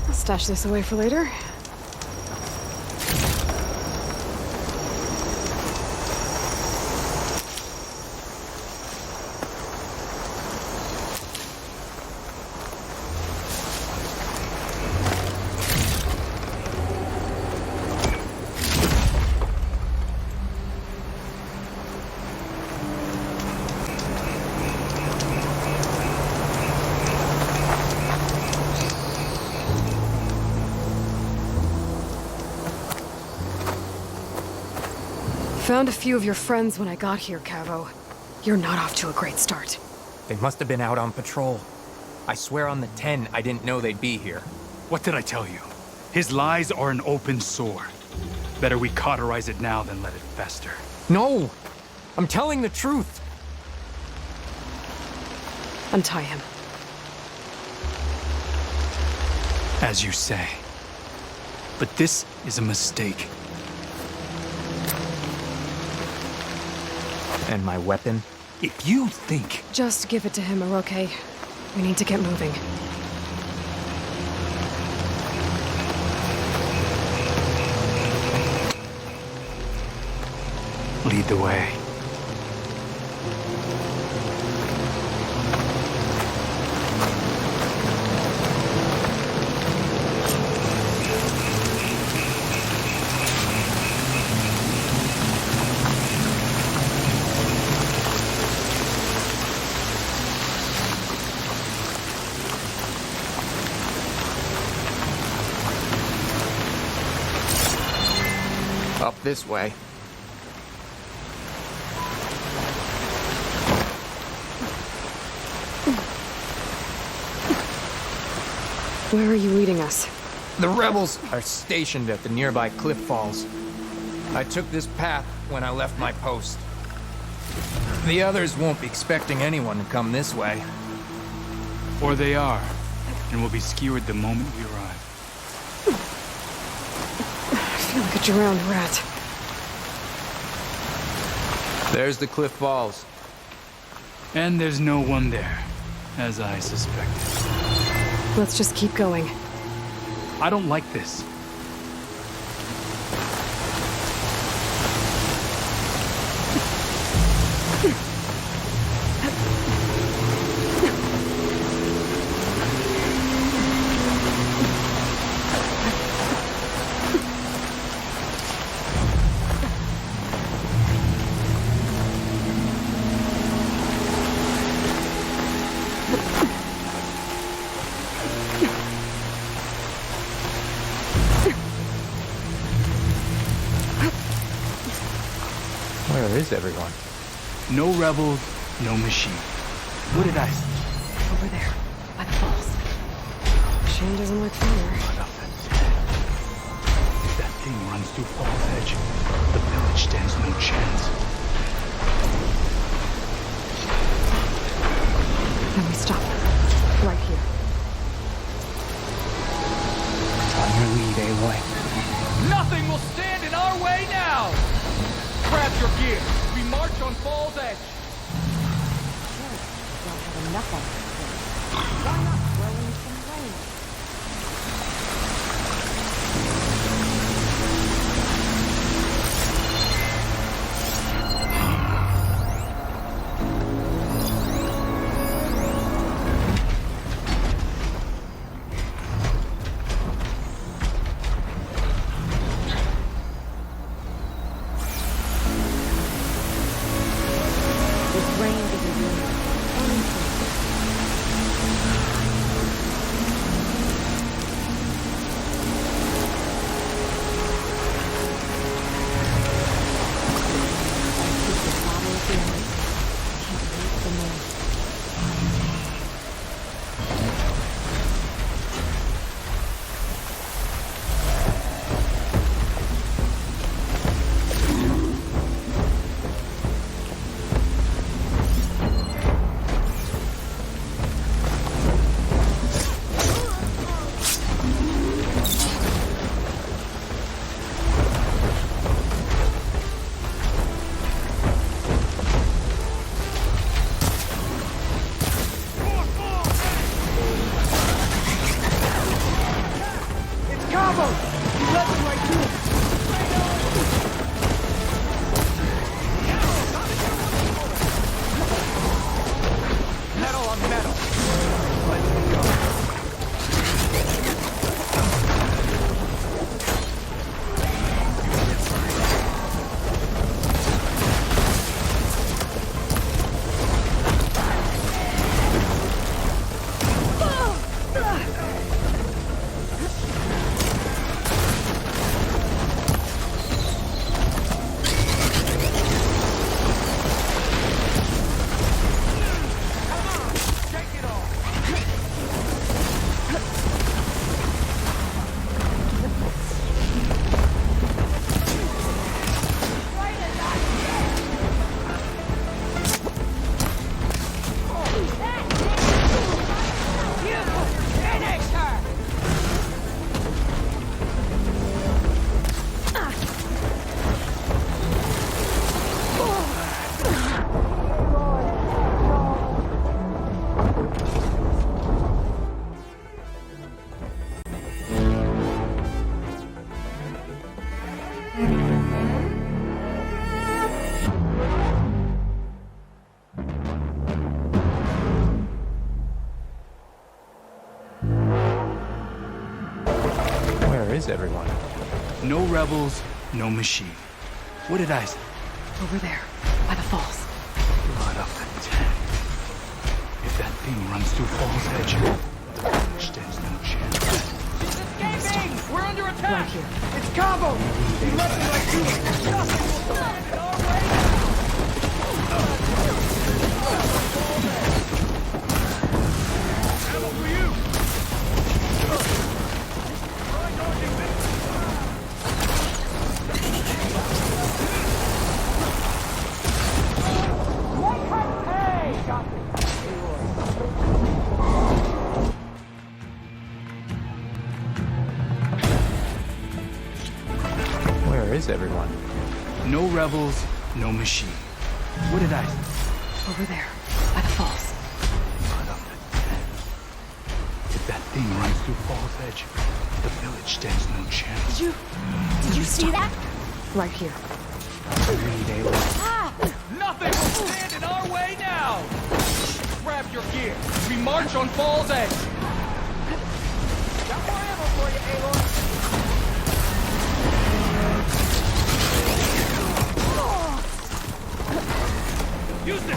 I'll stash this away for later. Found a few of your friends when I got here, Cavo. You're not off to a great start.
They must have been out on patrol. I swear on the 10, I didn't know they'd be here.
What did I tell you? His lies are an open sore. Better we cauterize it now than let it fester.
No! I'm telling the truth!
Untie him.
As you say. But this is a mistake.
And my weapon?
If you think...
Just give it to him, Oroke. We need to get moving.
Lead the way.
Up this way.
Where are you leading us?
The rebels are stationed at the nearby cliff falls. I took this path when I left my post. The others won't be expecting anyone to come this way.
Or they are. and we'll be skewered the moment we arrive.
I feel like a drowned rat.
There's the cliff balls.
And there's no one there, as I suspected.
Let's just keep going.
I don't like this.
Where is everyone?
No rebels, no machine. What did I say?
Over there, by the falls. Machine doesn't look familiar.
If that thing runs through Fall's Edge, the village stands no chance.
Then we stop. Right here.
On your lead, Aloy.
Nothing will stand in our way now! Grab your gear. We march on Fall's Edge.
Don't have enough on this. Why not throw in some rain? This rain isn't doing anything.
Metal on metal. Let's go.
Where is everyone?
No rebels, no machine. What did I say?
Over there, by the falls.
Blood of the Ten. If that thing runs through Fall's Edge, the village stands no chance.
Escaping! We're under attack!
Right here.
It's Cabo! He left me like you! Nothing will stand in our way! Ammo for you!
is everyone?
No rebels, no machine. What did I...
Over there, by the falls.
Son of a ten. If that thing runs through Fall's Edge, the village stands no chance.
Did you see that?
Right here.
Nothing will stand in our way now! Grab your gear. We march on Fall's Edge.
Got more ammo for you, Aloy.
Use this!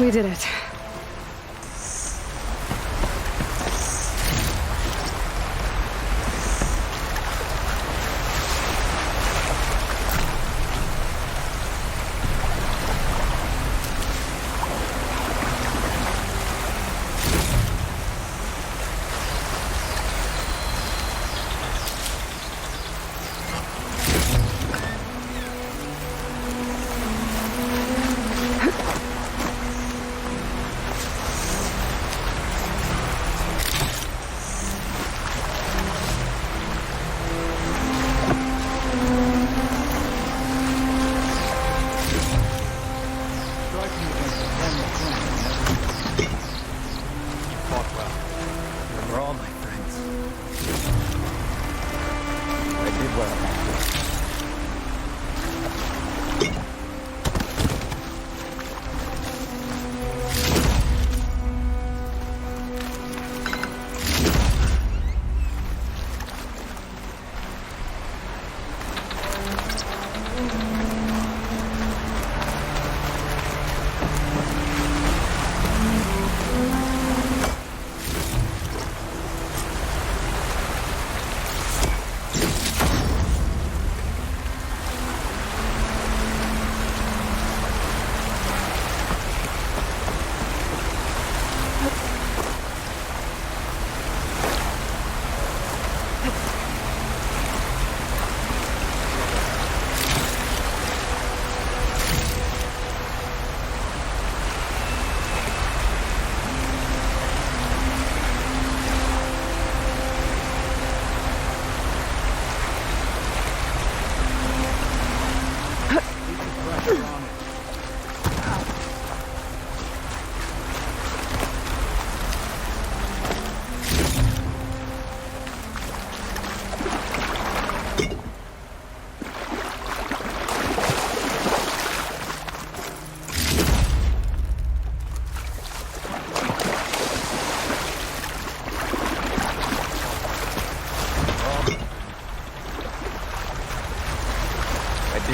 We did it.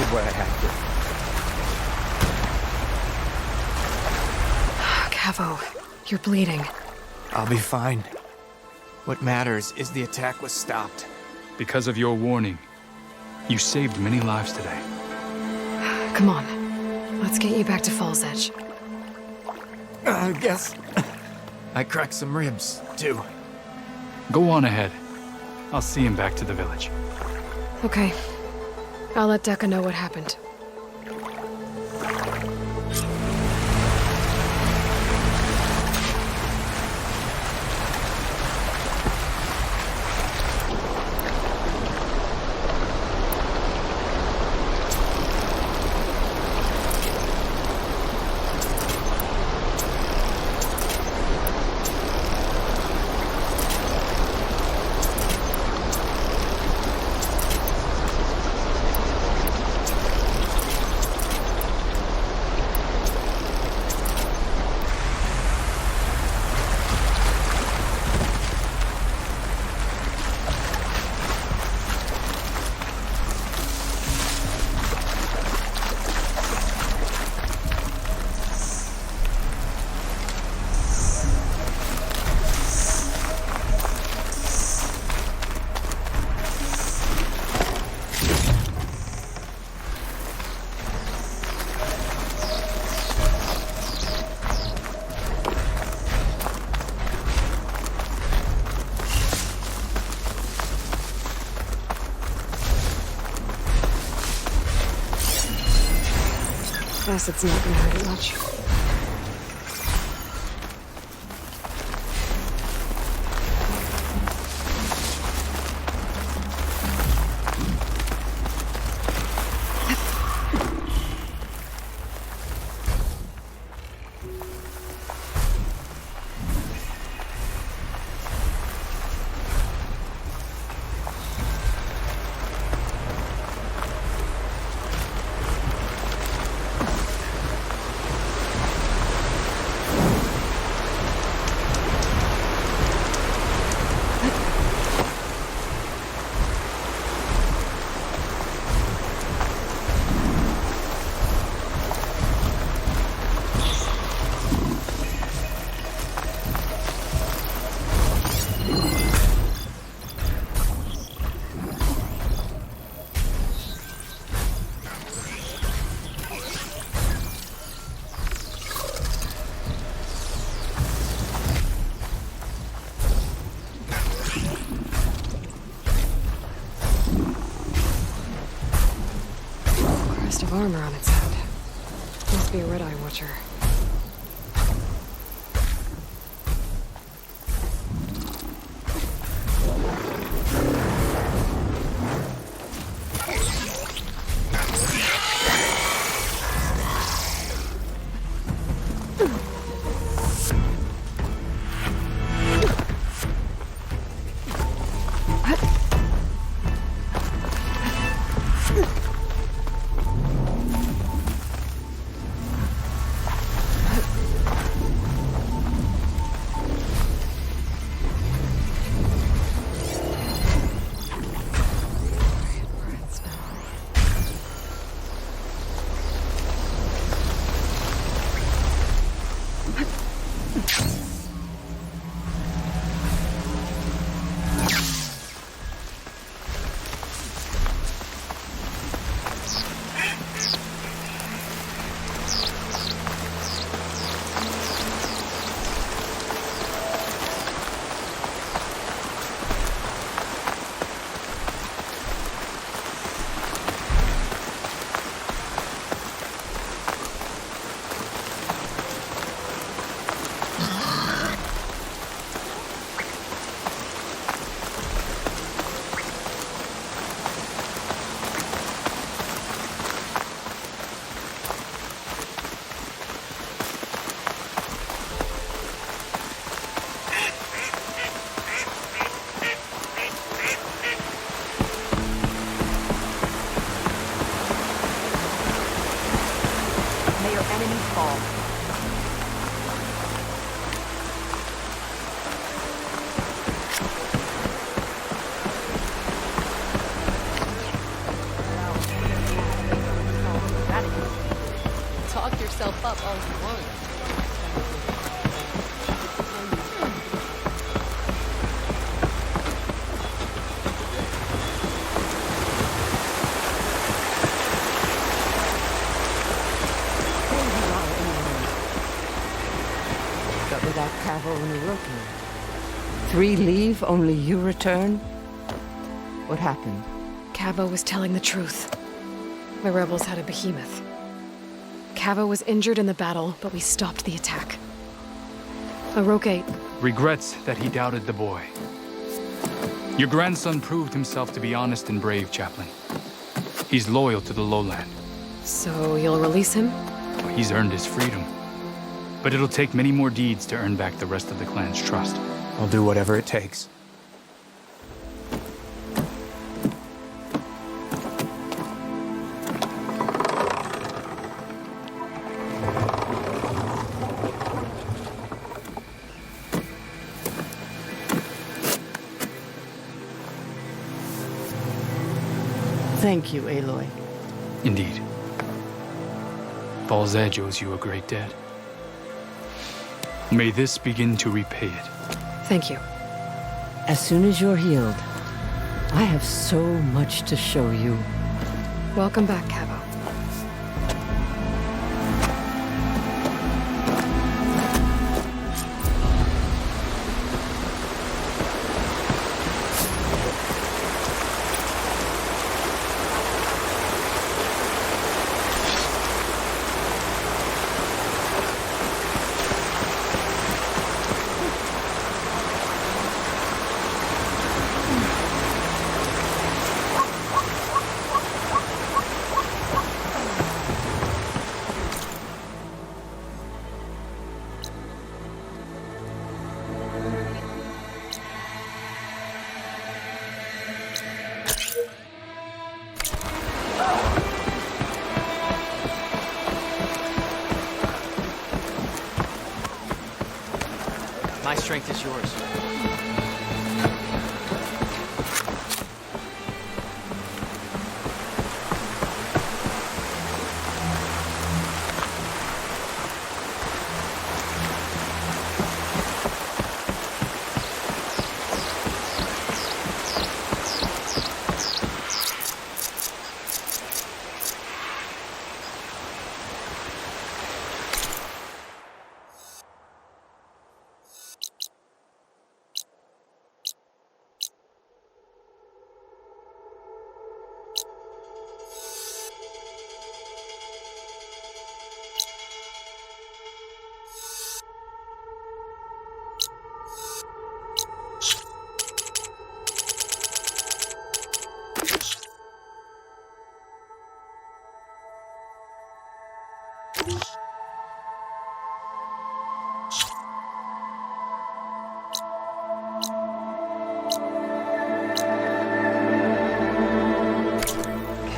What I had to.
Cavo, you're bleeding.
I'll be fine. What matters is the attack was stopped.
Because of your warning, you saved many lives today.
Come on. Let's get you back to Falls Edge.
I guess I cracked some ribs, too.
Go on ahead. I'll see him back to the village.
Okay. I'll let Dekka know what happened. Guess it's not gonna hurt it much. armor on its head. Must be a Red Eye Watcher.
Talk yourself up all you want.
But without Cavo and Uroki. 3 leave, only you return? What happened?
Cavo was telling the truth. The rebels had a behemoth. Cavo was injured in the battle, but we stopped the attack. Uroki
regrets that he doubted the boy. Your grandson proved himself to be honest and brave, Chaplain. He's loyal to the lowland.
So you'll release him?
He's earned his freedom. But it'll take many more deeds to earn back the rest of the clan's trust.
I'll do whatever it takes.
Thank you, Aloy.
Indeed. Baldur's Edge owes you a great debt. May this begin to repay it.
Thank you.
As soon as you're healed, I have so much to show you.
Welcome back, Cavo.
My strength is yours.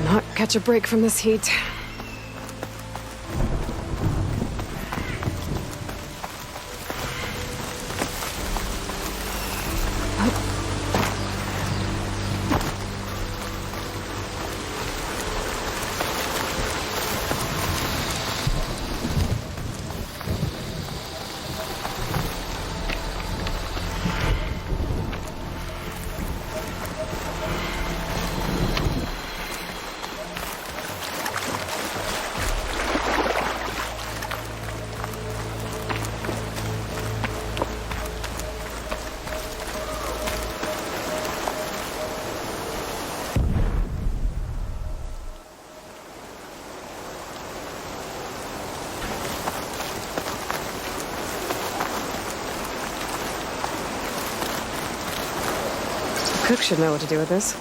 not catch a break from this heat. Cook should know what to do with this.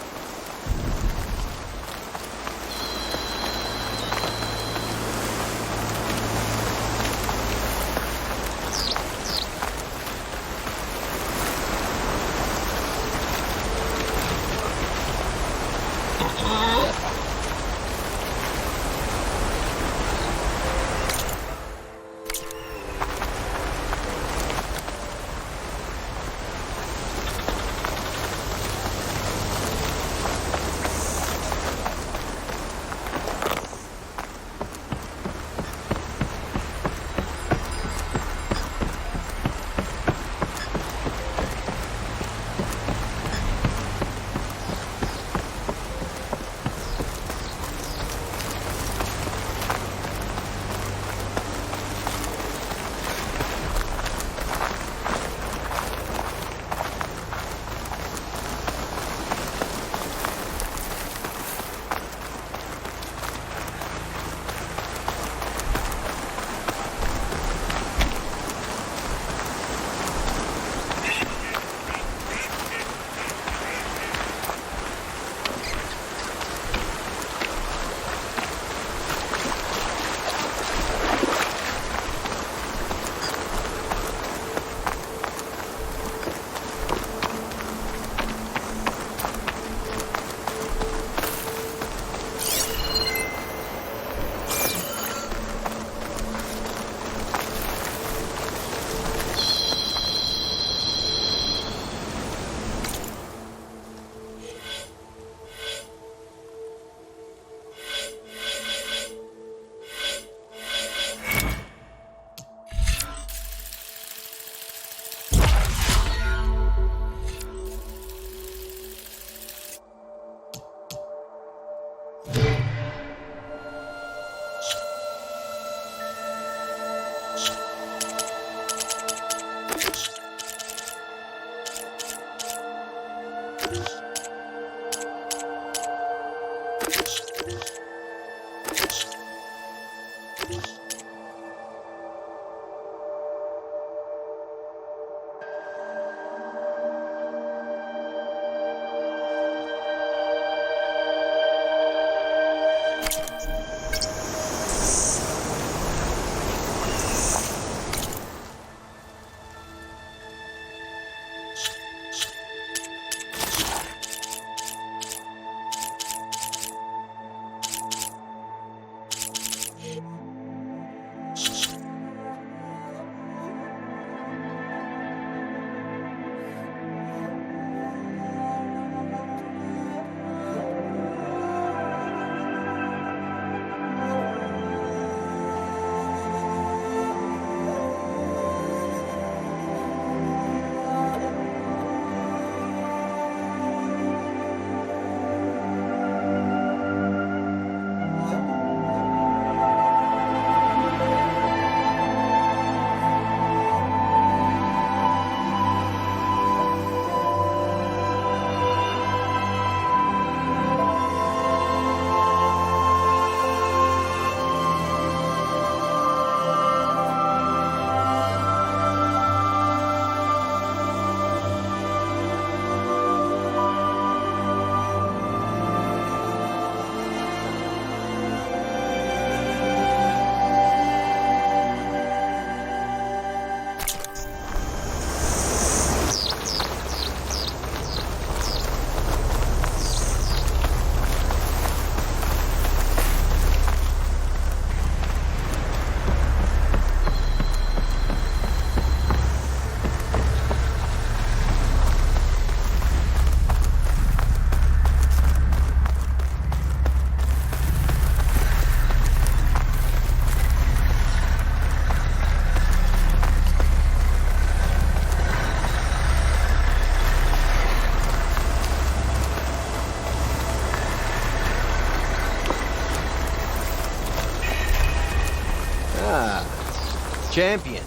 Champion,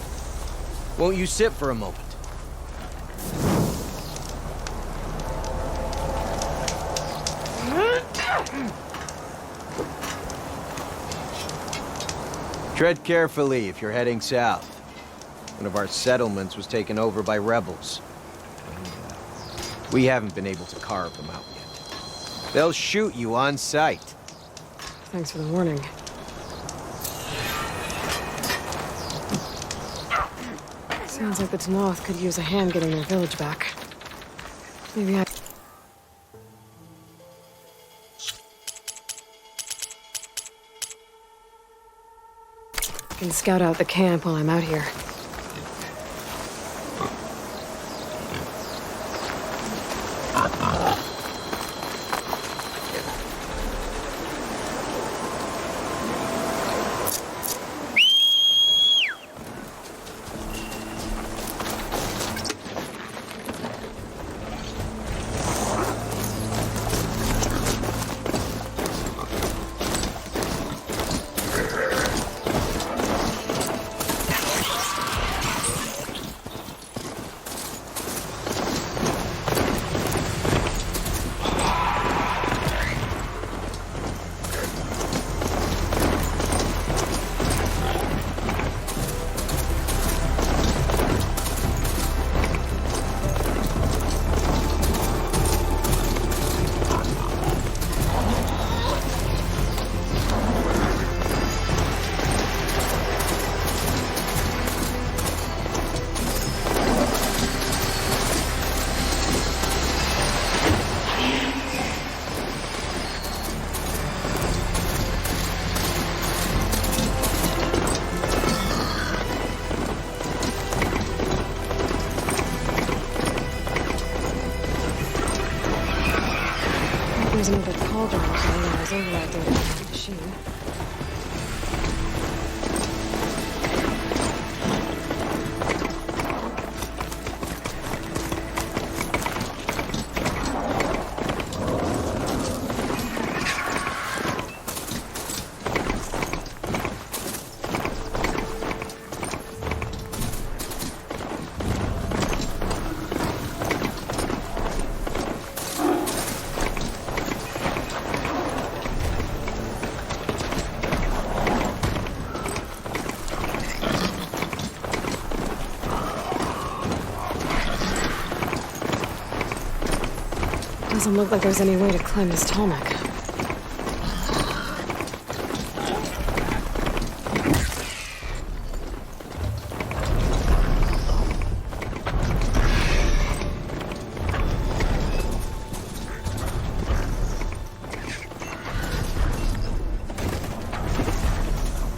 won't you sit for a moment? Tread carefully if you're heading south. One of our settlements was taken over by rebels. We haven't been able to carve them out yet. They'll shoot you on sight.
Thanks for the warning. Sounds like the Tanoth could use a hand getting their village back. Maybe I can scout out the camp while I'm out here. There's another cauldron while I was override data on the machine. Doesn't look like there's any way to climb this Tallneck.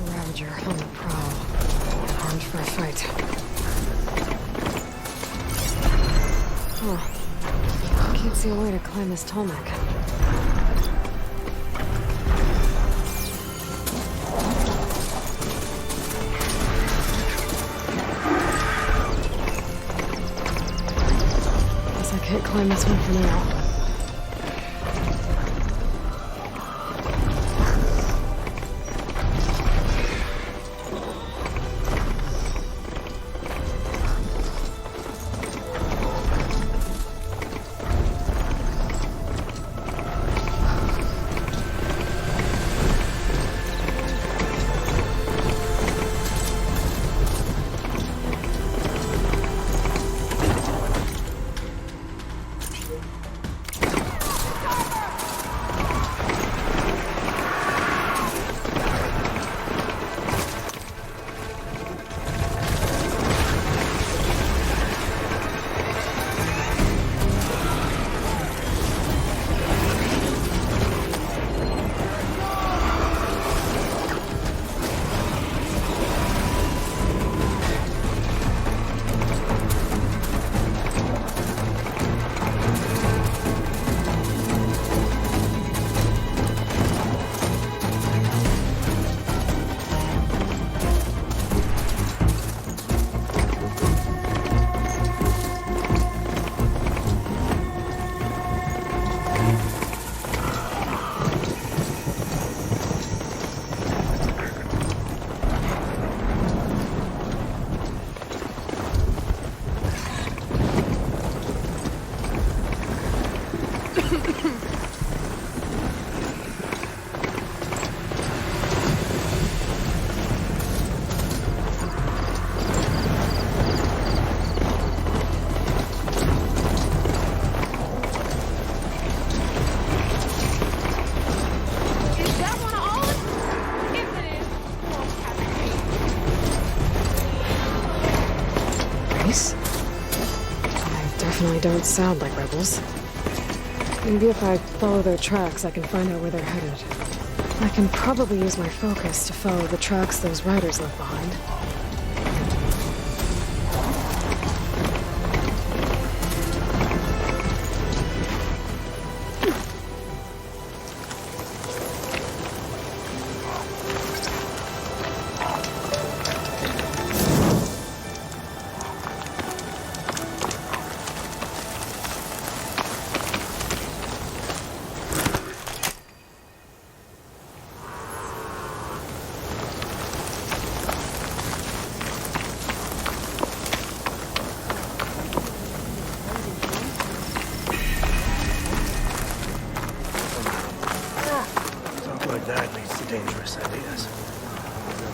Ravager on the prowl, armed for a fight. Huh. Can't see a way to climb this Tallneck. Guess I can't climb this one for now. don't sound like rebels. Maybe if I follow their tracks, I can find out where they're headed. I can probably use my focus to follow the tracks those riders left behind.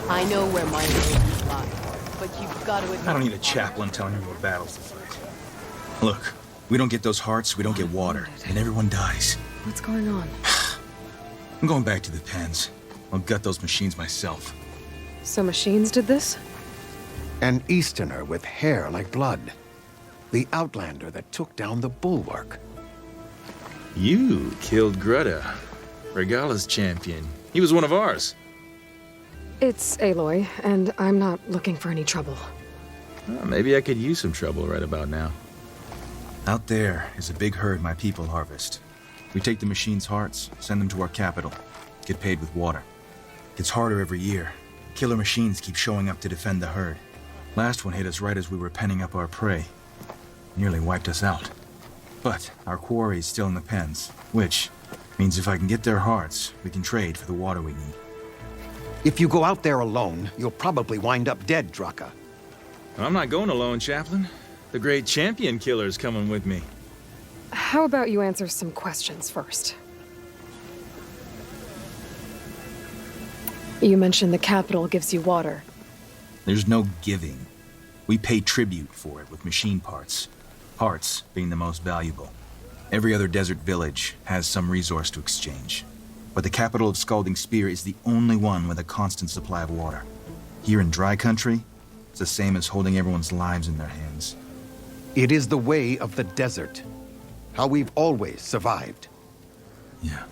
I know where my ladies lie, but you've got to admit...
I don't need a chaplain telling me what battles to fight. Look, we don't get those hearts, we don't get water, and everyone dies.
What's going on?
I'm going back to the pens. I'll gut those machines myself.
So machines did this?
An Easterner with hair like blood. The Outlander that took down the Bulwark.
You killed Greta, Regala's champion. He was one of ours.
It's Aloy, and I'm not looking for any trouble.
Well, maybe I could use some trouble right about now. Out there is a big herd my people harvest. We take the machine's hearts, send them to our capital, get paid with water. Gets harder every year. Killer machines keep showing up to defend the herd. Last one hit us right as we were penning up our prey. Nearly wiped us out. But our quarry is still in the pens, which means if I can get their hearts, we can trade for the water we need.
If you go out there alone, you'll probably wind up dead, Draka.
I'm not going alone, Chaplain. The great champion killer's coming with me.
How about you answer some questions first? You mentioned the capital gives you water.
There's no giving. We pay tribute for it with machine parts. Hearts being the most valuable. Every other desert village has some resource to exchange. But the capital of Scalding Spear is the only one with a constant supply of water. Here in dry country, it's the same as holding everyone's lives in their hands.
It is the way of the desert. How we've always survived.
Yeah.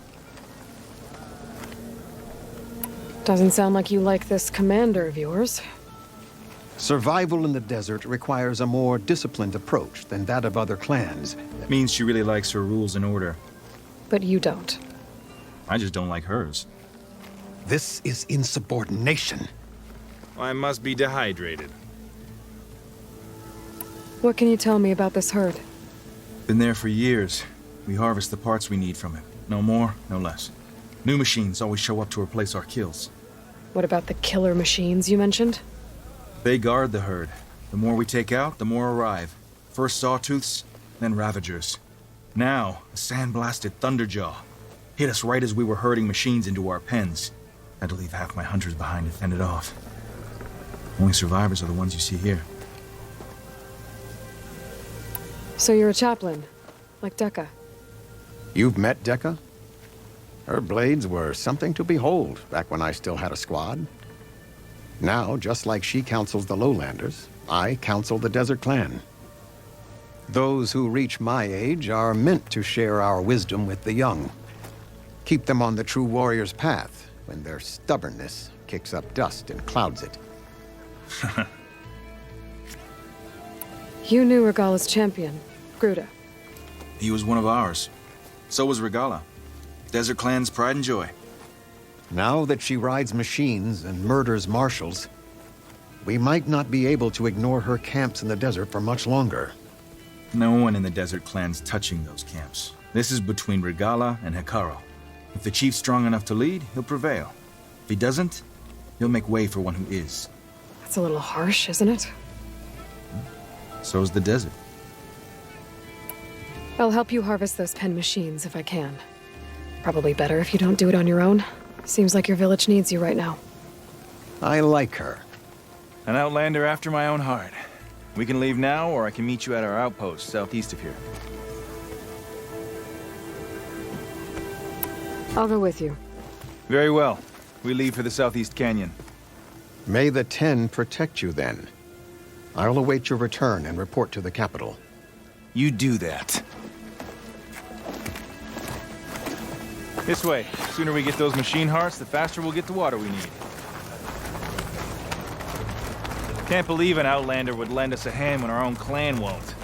Doesn't sound like you like this commander of yours.
Survival in the desert requires a more disciplined approach than that of other clans.
That means she really likes her rules and order.
But you don't.
I just don't like hers.
This is insubordination.
I must be dehydrated.
What can you tell me about this herd?
Been there for years. We harvest the parts we need from it. No more, no less. New machines always show up to replace our kills.
What about the killer machines you mentioned?
They guard the herd. The more we take out, the more arrive. First Sawtooths, then Ravagers. Now, a sandblasted Thunderjaw. Hit us right as we were herding machines into our pens. Had to leave half my hunters behind to fend it off. Only survivors are the ones you see here.
So you're a chaplain, like Dekka.
You've met Dekka? Her blades were something to behold back when I still had a squad. Now, just like she counsels the Lowlanders, I counsel the Desert Clan. Those who reach my age are meant to share our wisdom with the young. Keep them on the true warrior's path when their stubbornness kicks up dust and clouds it.
You knew Regala's champion, Gruta.
He was one of ours. So was Regala. Desert Clan's pride and joy.
Now that she rides machines and murders marshals, we might not be able to ignore her camps in the desert for much longer.
No one in the Desert Clan's touching those camps. This is between Regala and Hekarro. If the chief's strong enough to lead, he'll prevail. If he doesn't, he'll make way for one who is.
That's a little harsh, isn't it?
So's the desert.
I'll help you harvest those pen machines if I can. Probably better if you don't do it on your own. Seems like your village needs you right now.
I like her.
An outlander after my own heart. We can leave now, or I can meet you at our outpost southeast of here.
I'll go with you.
Very well. We leave for the Southeast Canyon.
May the Ten protect you then. I'll await your return and report to the capital.
You do that. This way. The sooner we get those machine hearts, the faster we'll get the water we need. Can't believe an Outlander would lend us a hand when our own clan won't.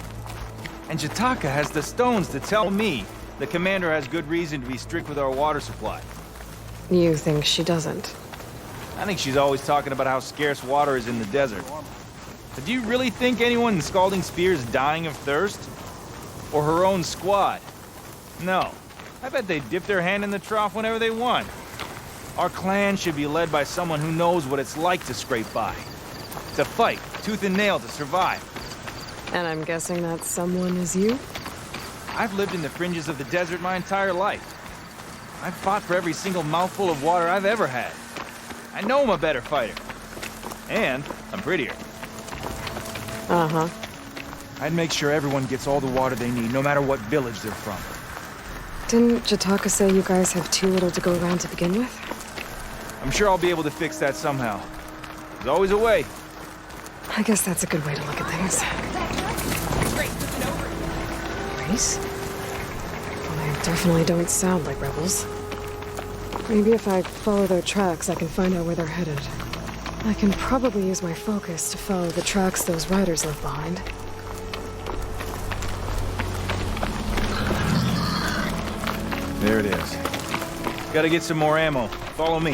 And Jataka has the stones to tell me the commander has good reason to be strict with our water supply.
You think she doesn't?
I think she's always talking about how scarce water is in the desert. But do you really think anyone in Scalding Spear is dying of thirst? Or her own squad? No. I bet they dip their hand in the trough whenever they want. Our clan should be led by someone who knows what it's like to scrape by. To fight, tooth and nail to survive.
And I'm guessing that someone is you?
I've lived in the fringes of the desert my entire life. I've fought for every single mouthful of water I've ever had. I know I'm a better fighter. And I'm prettier.
Uh-huh.
I'd make sure everyone gets all the water they need, no matter what village they're from.
Didn't Jataka say you guys have too little to go around to begin with?
I'm sure I'll be able to fix that somehow. There's always a way.
I guess that's a good way to look at things. Race? Well, they definitely don't sound like rebels. Maybe if I follow their tracks, I can find out where they're headed. I can probably use my focus to follow the tracks those riders left behind.
There it is. Gotta get some more ammo. Follow me.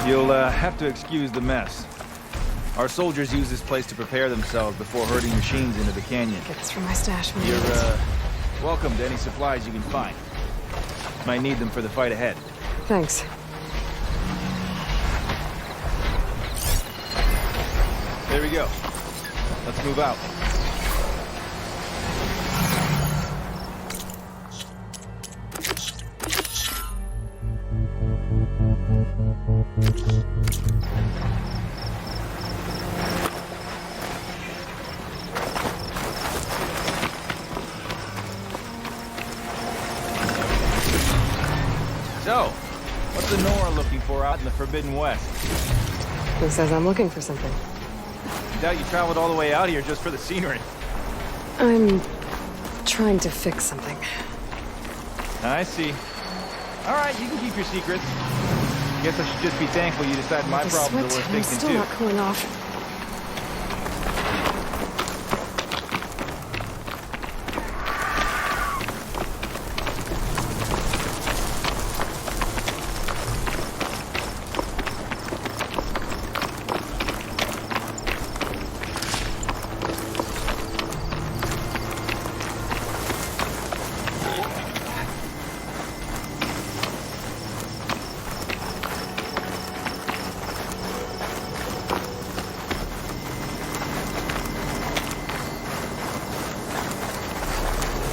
You'll have to excuse the mess. Our soldiers use this place to prepare themselves before herding machines into the canyon.
Get this from my stash when
You're welcome to any supplies you can find. Might need them for the fight ahead.
Thanks.
There we go. Let's move out. So, what's the Nora looking for out in the Forbidden West?
Who says I'm looking for something?
Doubt you traveled all the way out here just for the scenery.
I'm trying to fix something.
I see. All right, you can keep your secrets. Guess I should just be thankful you decided my
The
problems are
sweat
worth
is
fixing
still
too.
not cooling off.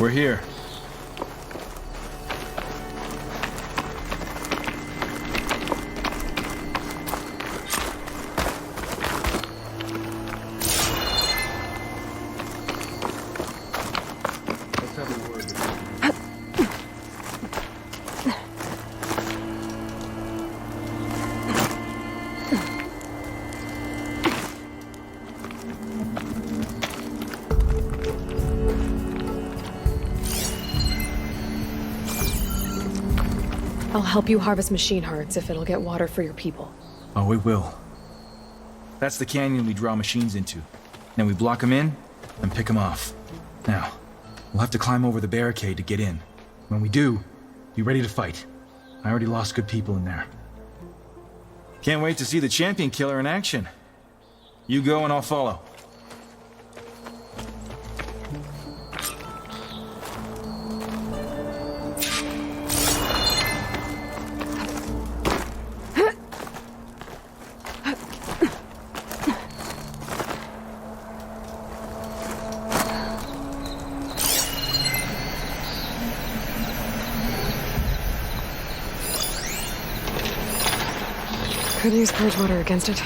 We're here. Let's have a word.
I'll help you harvest machine hearts if it'll get water for your people.
Oh, it will. That's the canyon we draw machines into. Then we block them in and pick them off. Now, we'll have to climb over the barricade to get in. When we do, be ready to fight. I already lost good people in there. Can't wait to see the champion killer in action. You go and I'll follow.
Could use purge water against it.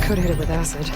could hit it with acid.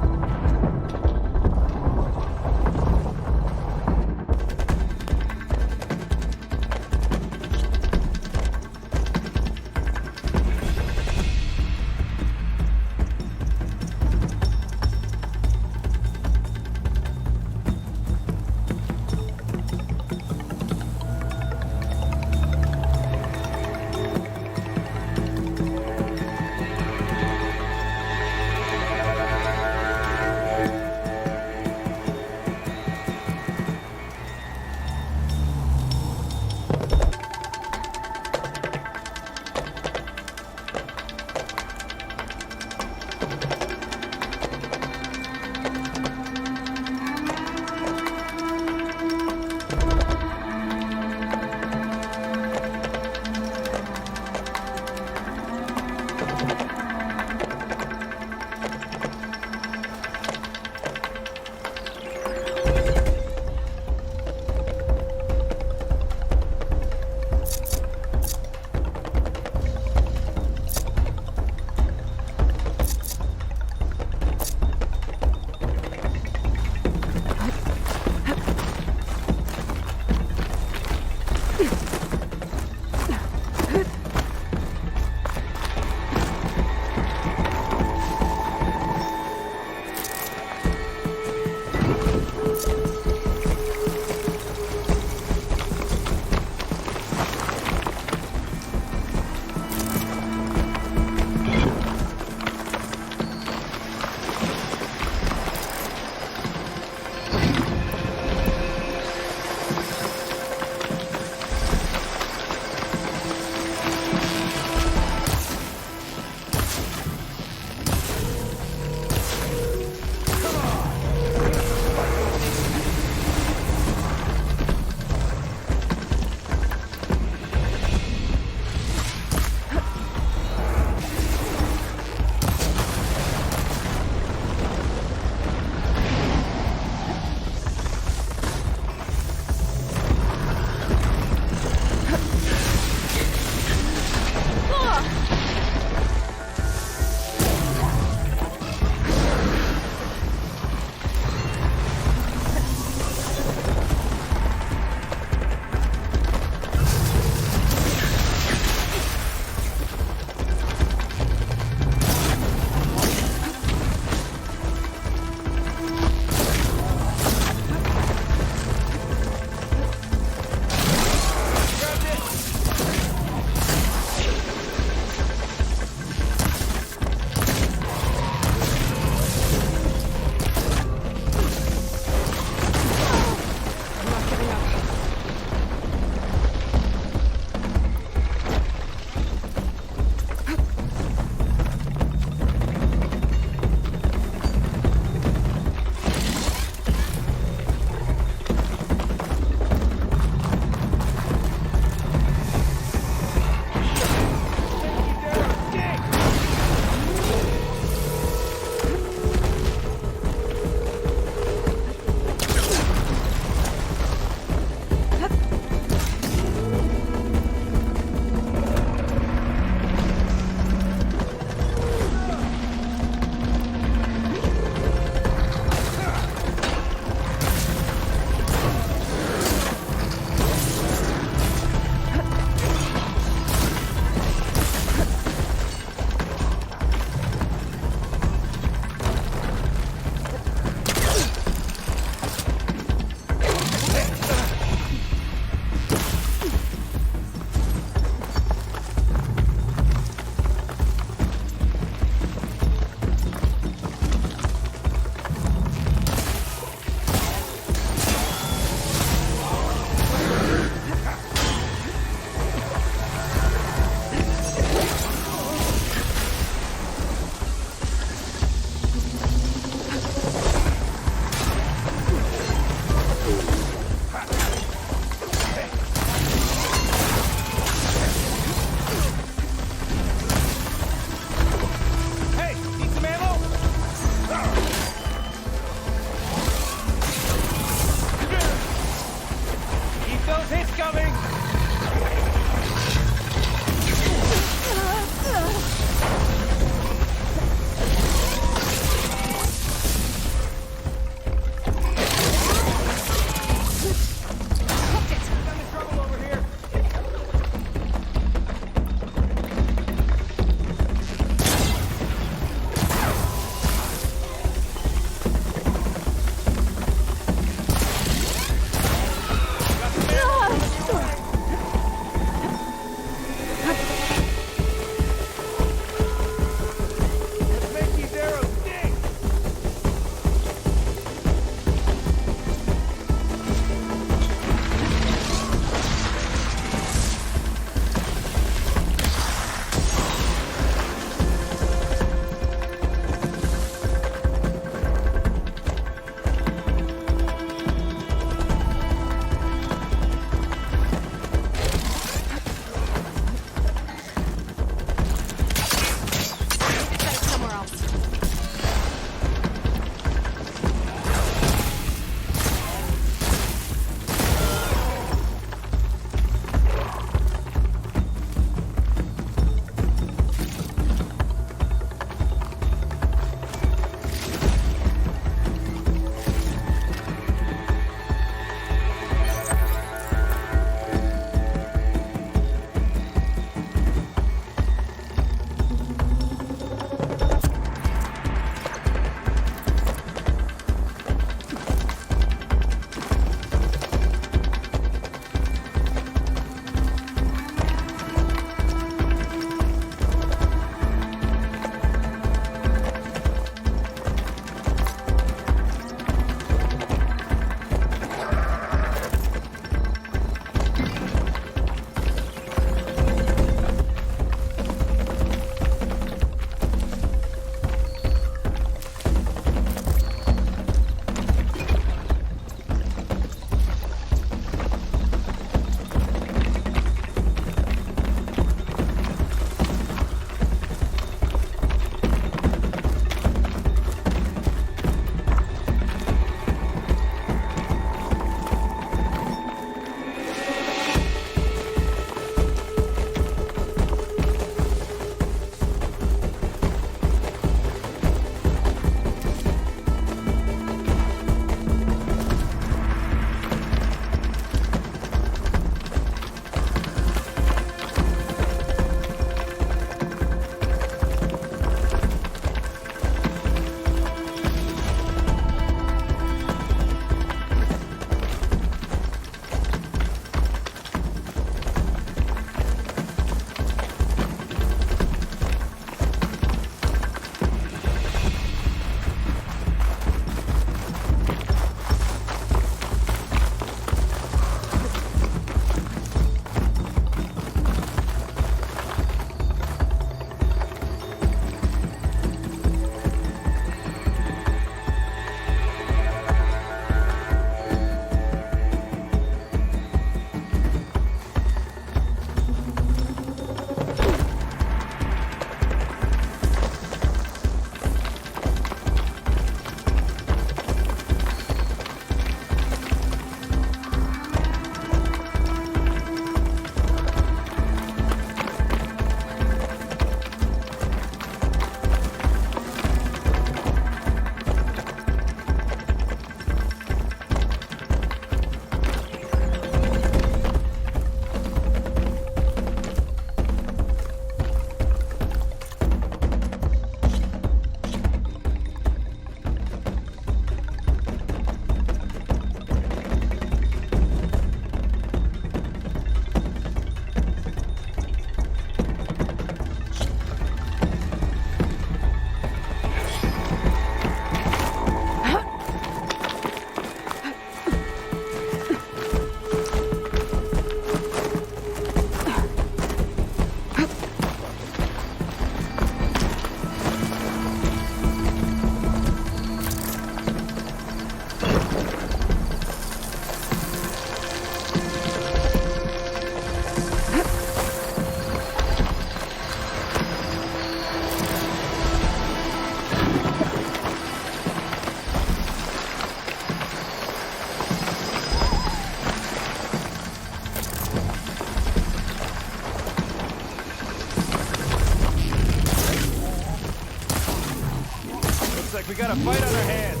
a fight on our hands.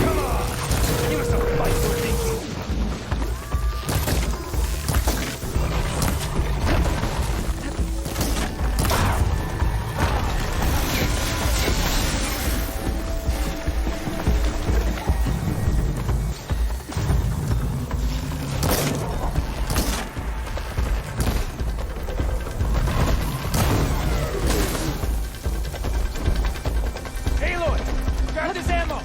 Come on! Give us a fight we're thinking. Aloy! Grab this ammo!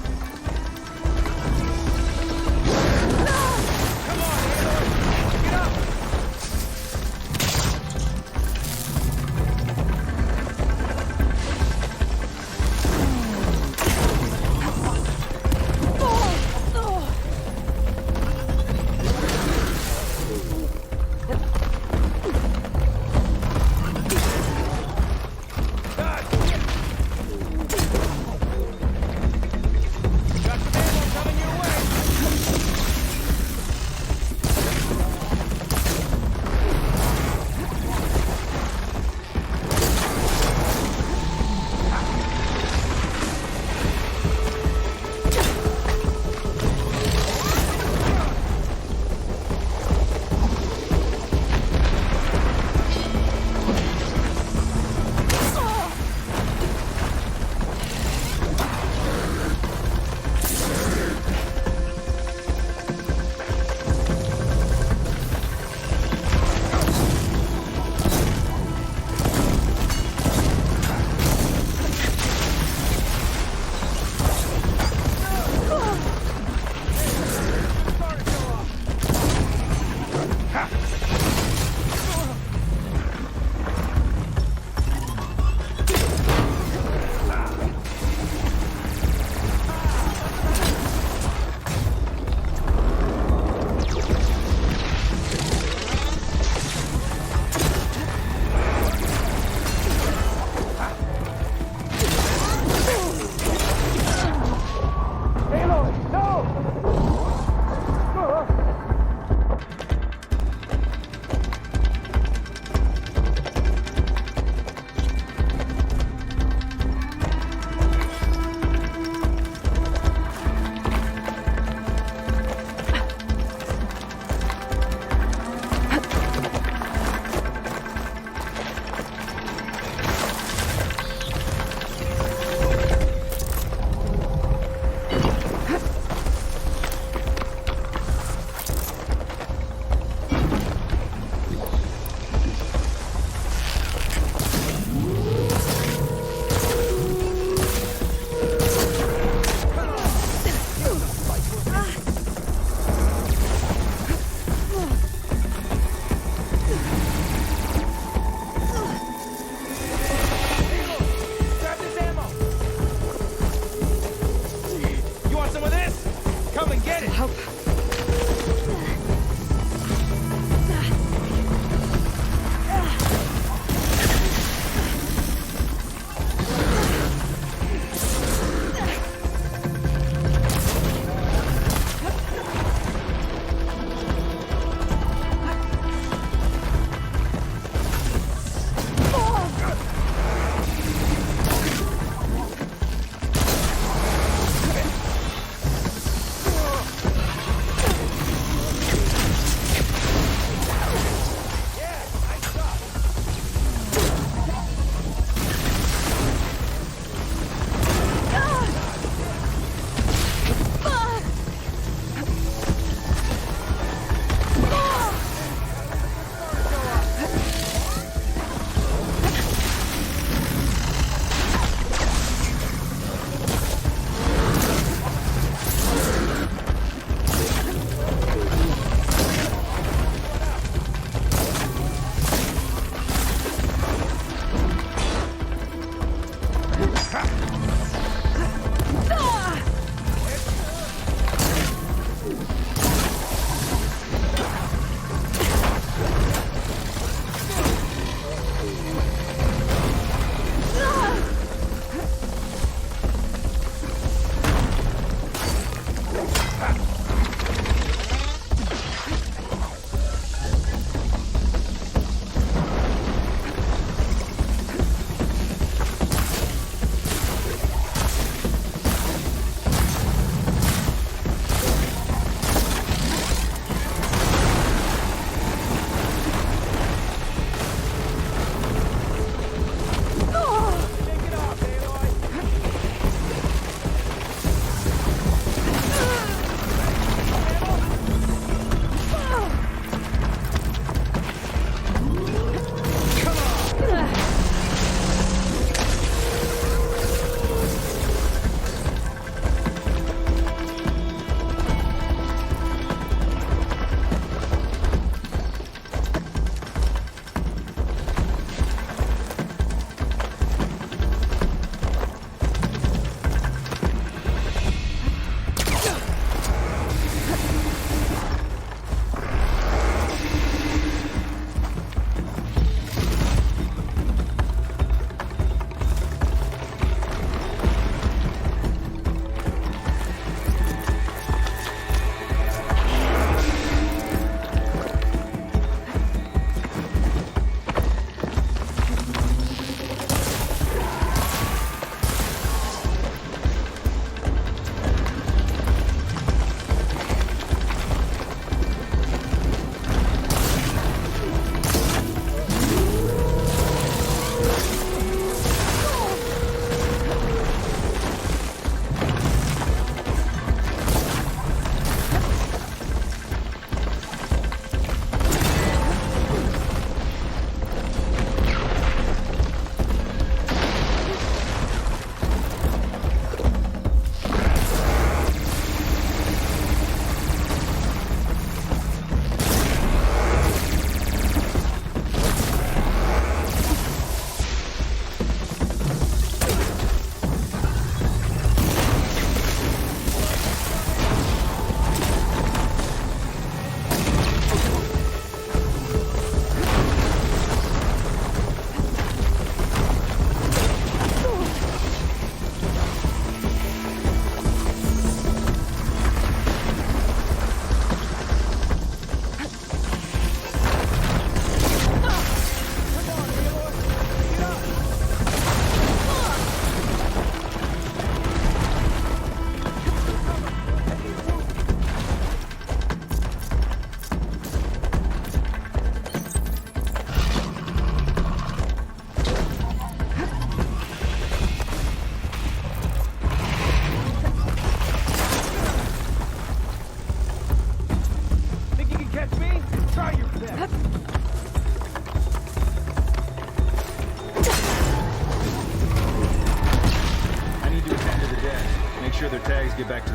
Come on, Aloy! Get up!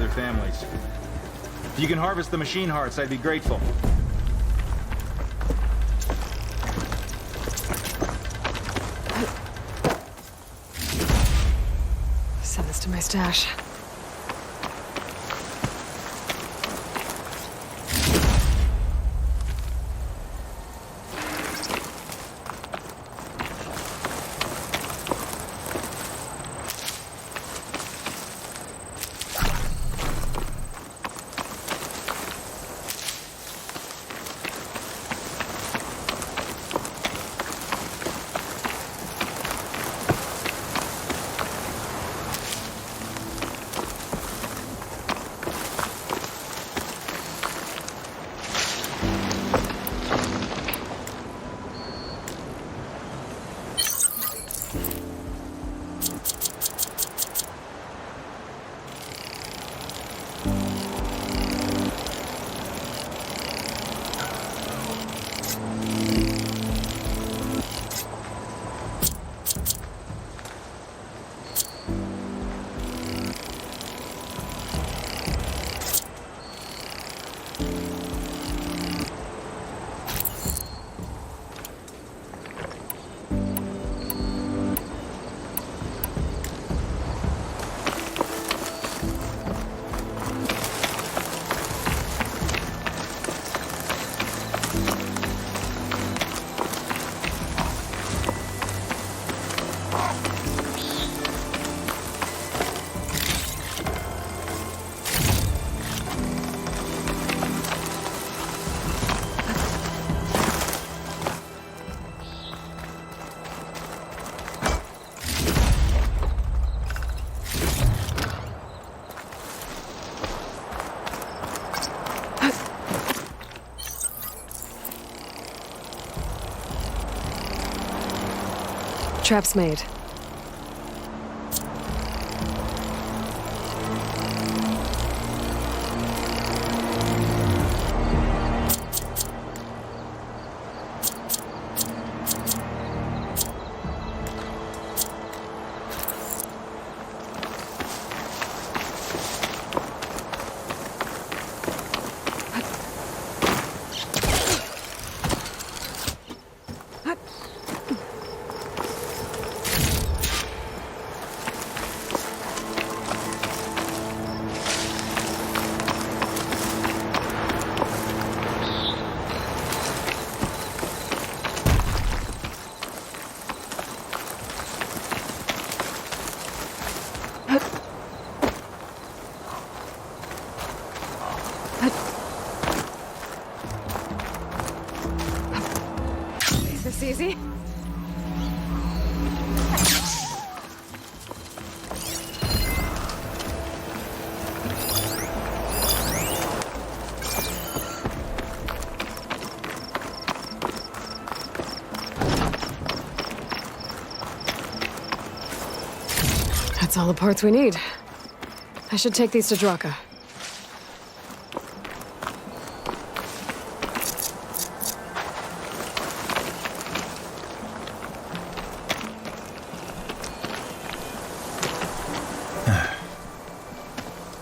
their families. If you can harvest the machine hearts, I'd be grateful.
Send this to my stash. Trap's made. Is this easy? That's all the parts we need. I should take these to Draka.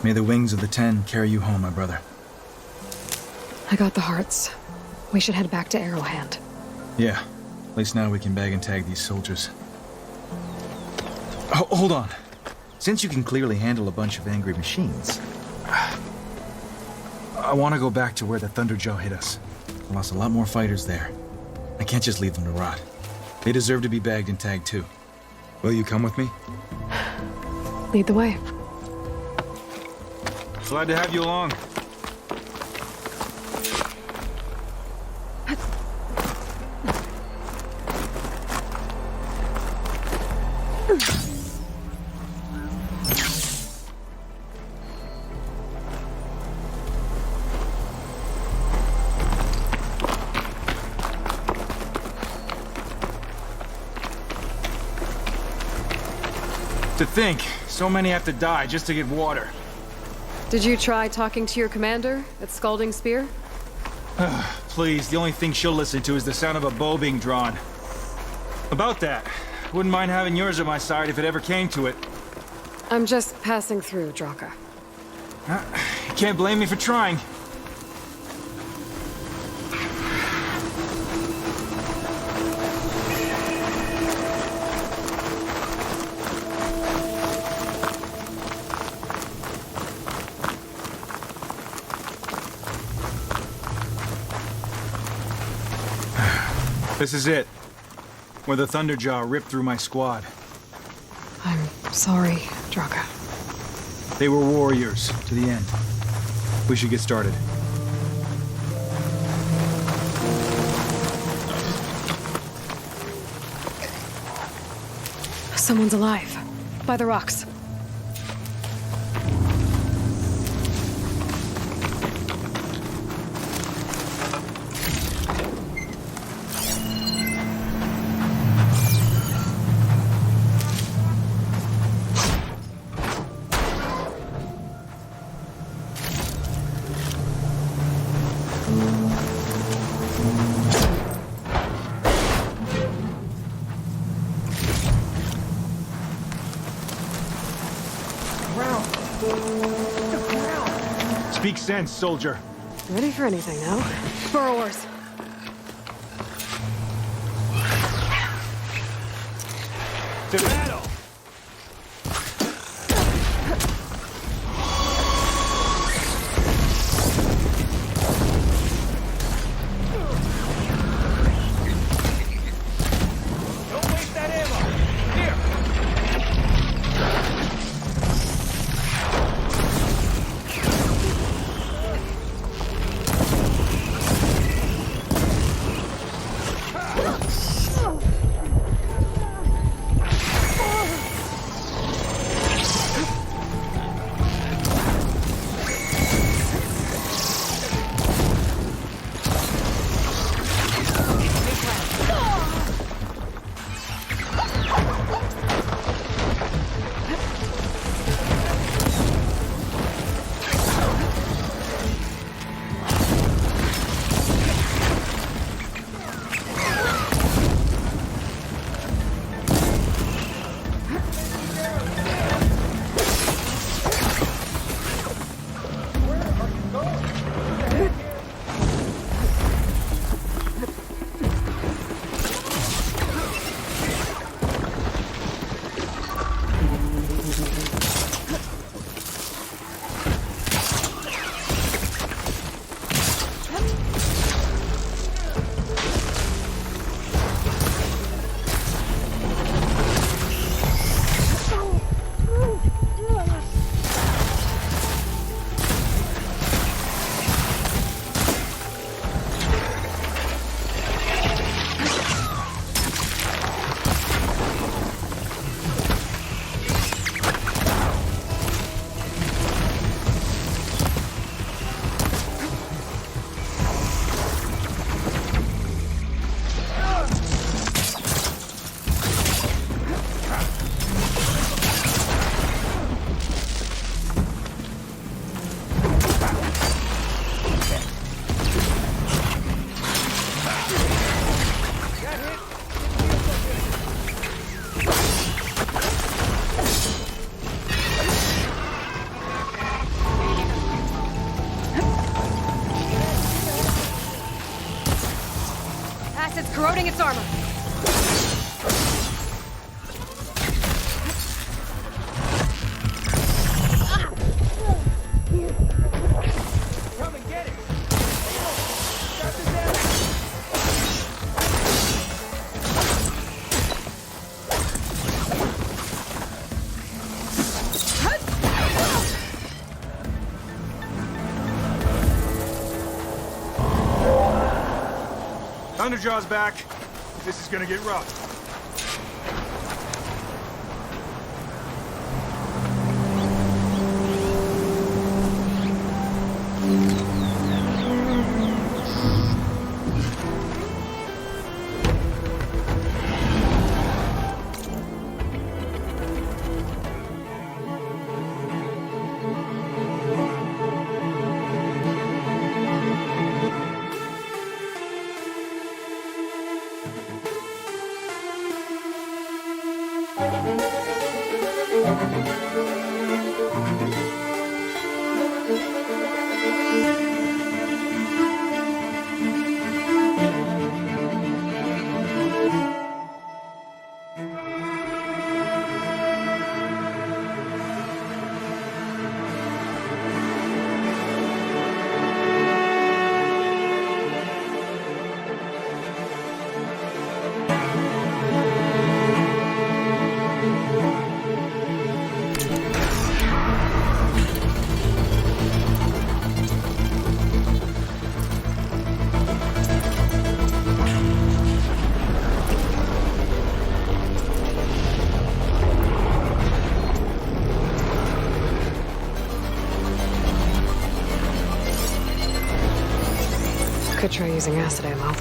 May the wings of the Ten carry you home, my brother.
I got the hearts. We should head back to Arrowhand.
Yeah. At least now we can bag and tag these soldiers. Hold on. Since you can clearly handle a bunch of angry machines, I want to go back to where the Thunderjaw hit us. I lost a lot more fighters there. I can't just leave them to rot. They deserve to be bagged and tagged too. Will you come with me?
Lead the way.
Glad to have you along. To think, so many have to die just to get water.
Did you try talking to your commander at Scalding Spear?
Please, the only thing she'll listen to is the sound of a bow being drawn. About that, wouldn't mind having yours at my side if it ever came to it.
I'm just passing through, Draka.
You can't blame me for trying. This is it. Where the Thunderjaw ripped through my squad.
I'm sorry, Draka.
They were warriors to the end. We should get started.
Someone's alive. By the rocks.
Speak sense, soldier.
Ready for anything now. Burrowers.
To battle!
Don't waste that ammo! Here!
Acid's corroding its armor.
Come and get it!
Thunderjaw's back. This is gonna get rough.
Could try using acid ammo.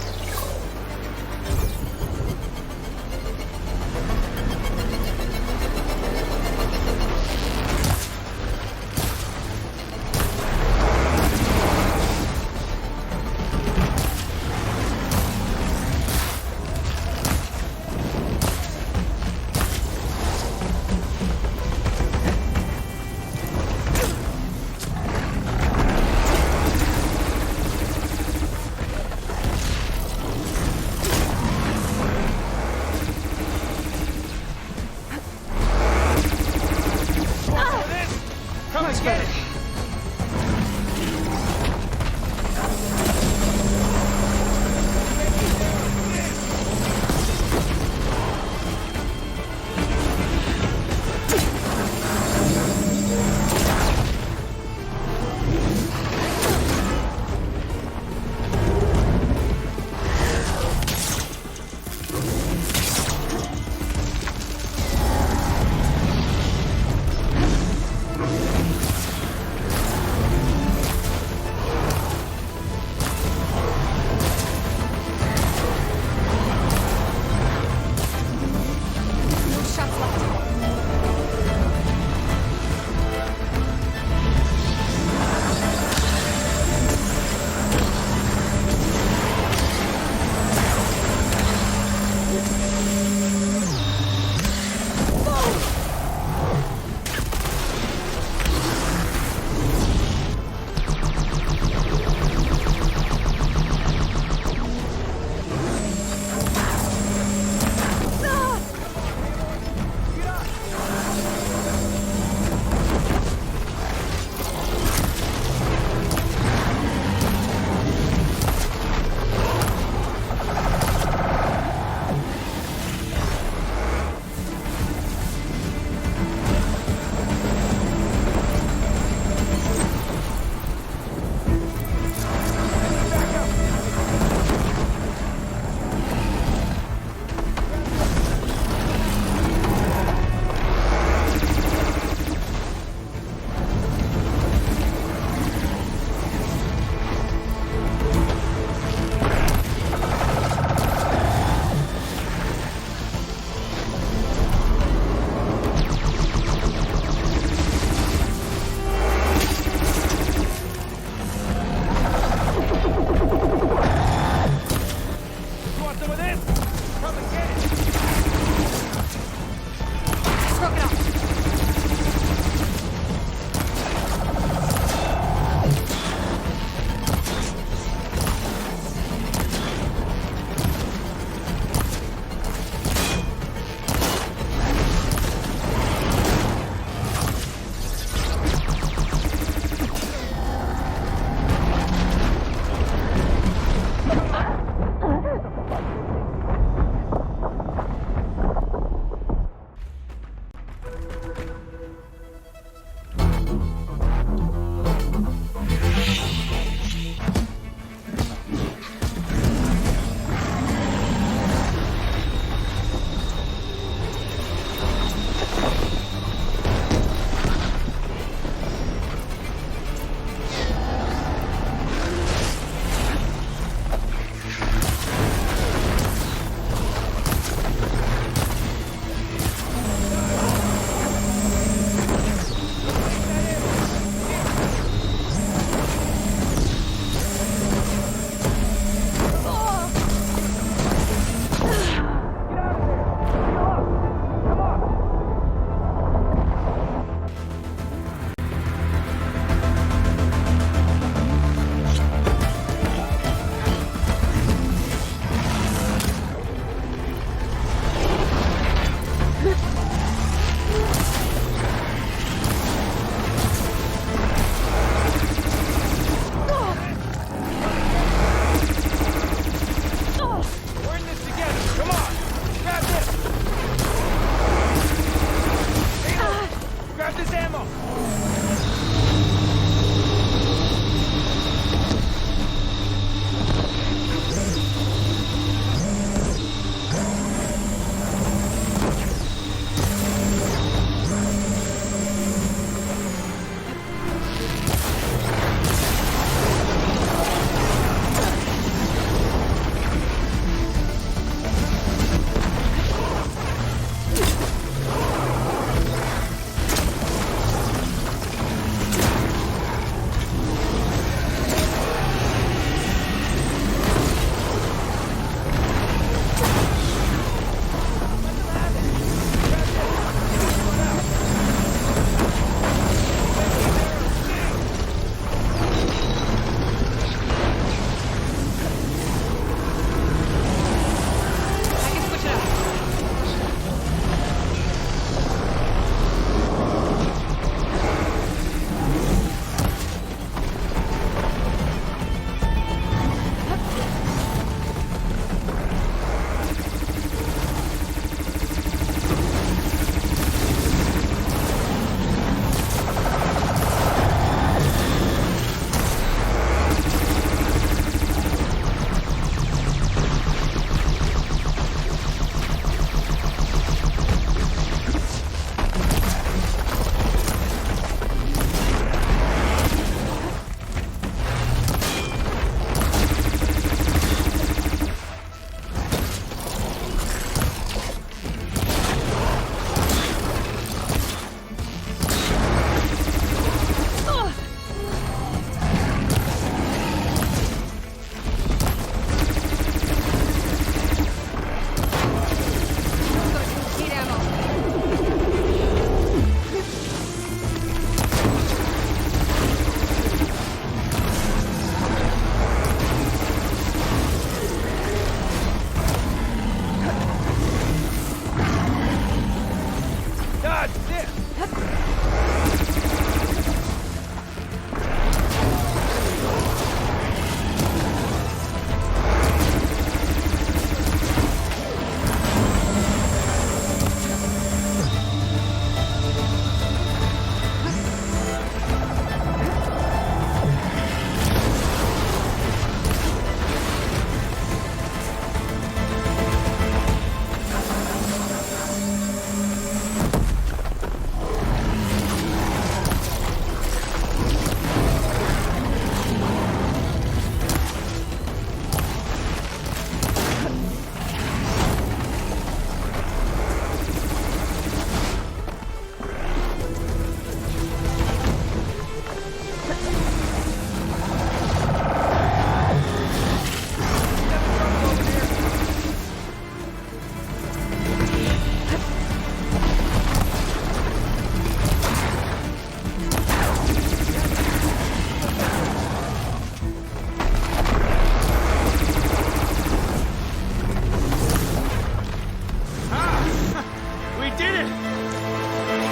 We did it!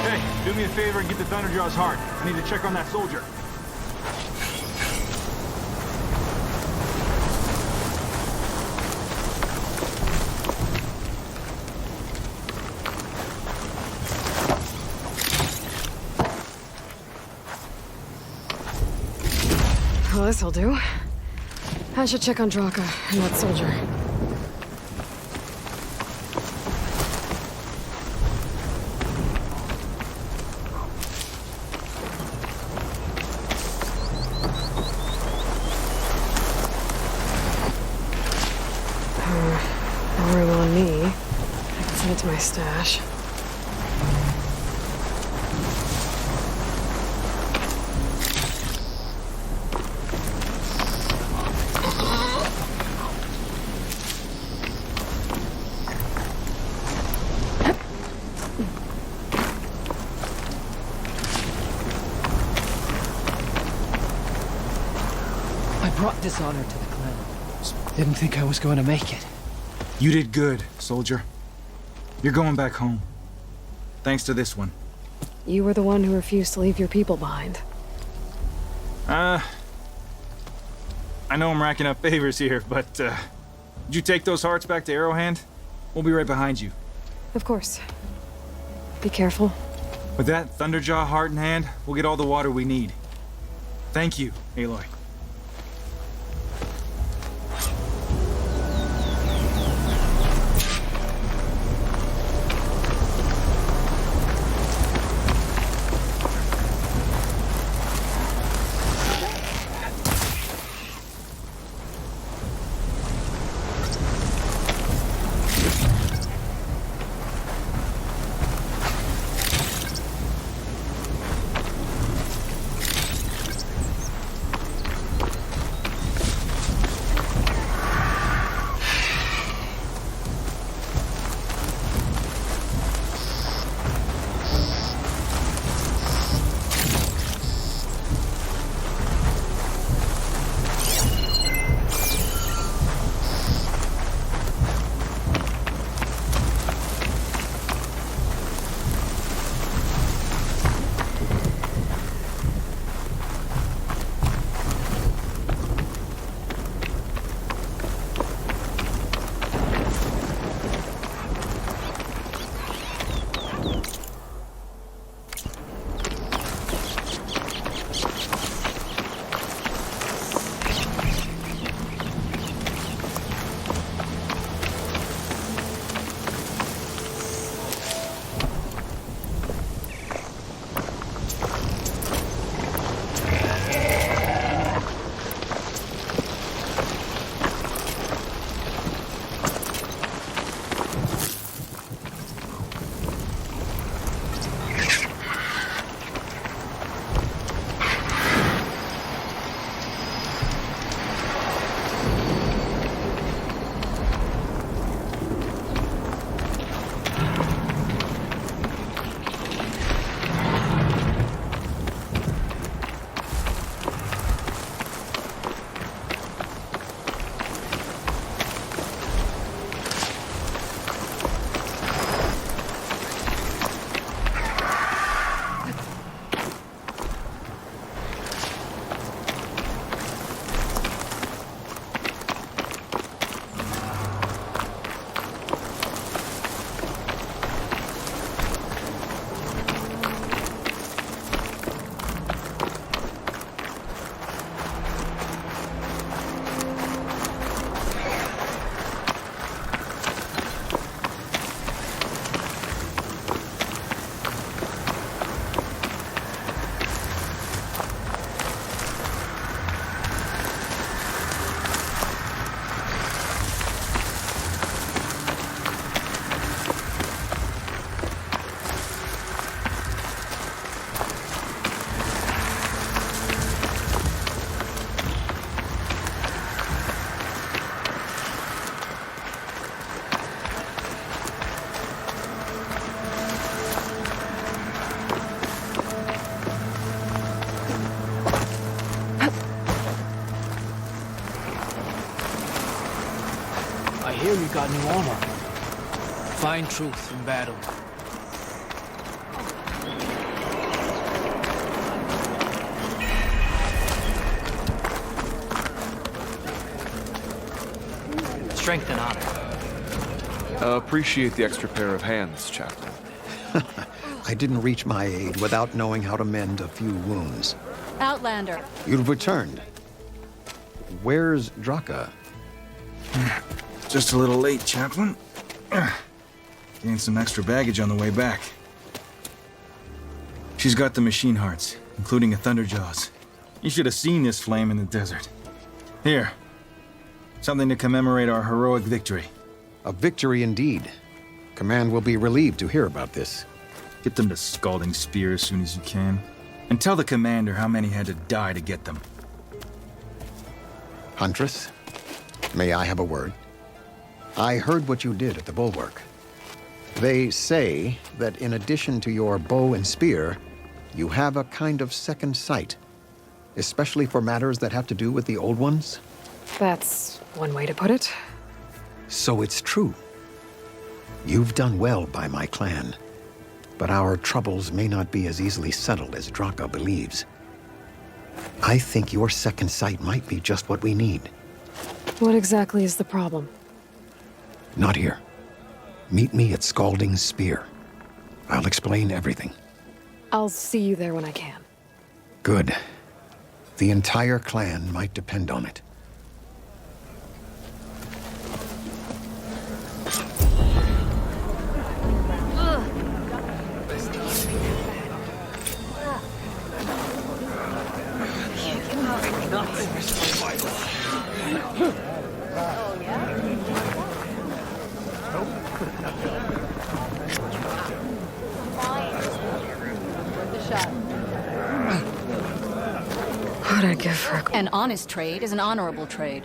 Hey, do me a favor and get the Thunderjaw's heart. I need to check on that soldier.
Well, this'll do. I should check on Draka and that soldier. Room on me. I can send it to my stash.
I brought dishonor to the clan. Didn't think I was going to make it.
You did good, soldier. You're going back home. Thanks to this one.
You were the one who refused to leave your people behind.
I know I'm racking up favors here, but, did you take those hearts back to Arrowhand? We'll be right behind you.
Of course. Be careful.
With that Thunderjaw heart in hand, we'll get all the water we need. Thank you, Aloy.
hear you got new armor. Find truth in battle.
Strength and honor.
Appreciate the extra pair of hands, Chaplain.
I didn't reach my aid without knowing how to mend a few wounds.
Outlander.
You've returned. Where's Draka?
Just a little late, Chaplain. Gained some extra baggage on the way back. She's got the machine hearts, including a Thunderjaws. You should have seen this flame in the desert. Here. Something to commemorate our heroic victory.
A victory indeed. Command will be relieved to hear about this.
Get them the Scalding Spear as soon as you can. And tell the commander how many had to die to get them.
Huntress, may I have a word? I heard what you did at the Bulwark. They say that in addition to your bow and spear, you have a kind of second sight, especially for matters that have to do with the old ones.
That's one way to put it.
So it's true. You've done well by my clan, but our troubles may not be as easily settled as Draka believes. I think your second sight might be just what we need.
What exactly is the problem?
Not here. Meet me at Scalding Spear. I'll explain everything.
I'll see you there when I can.
Good. The entire clan might depend on it.
What'd I give for a...
An honest trade is an honorable trade.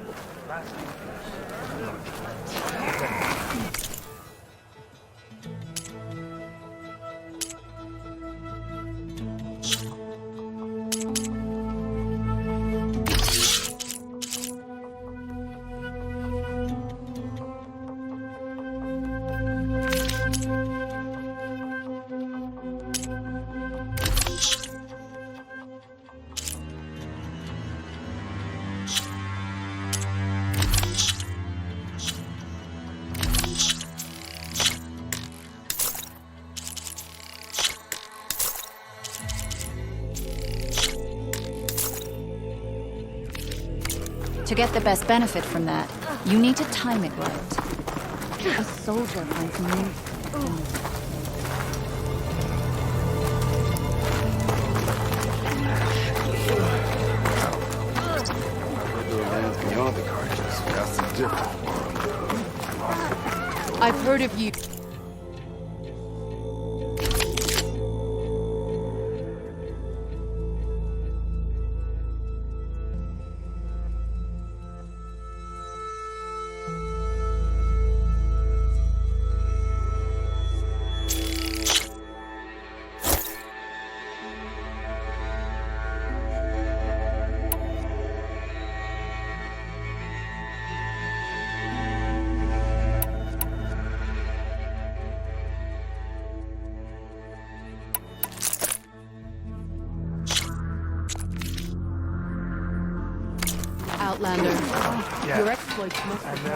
To get the best benefit from that, you need to time it right. A soldier finds me.
Beyond the cartridges, that's a different world.
I've heard of you. Outlander. Your exploits must be...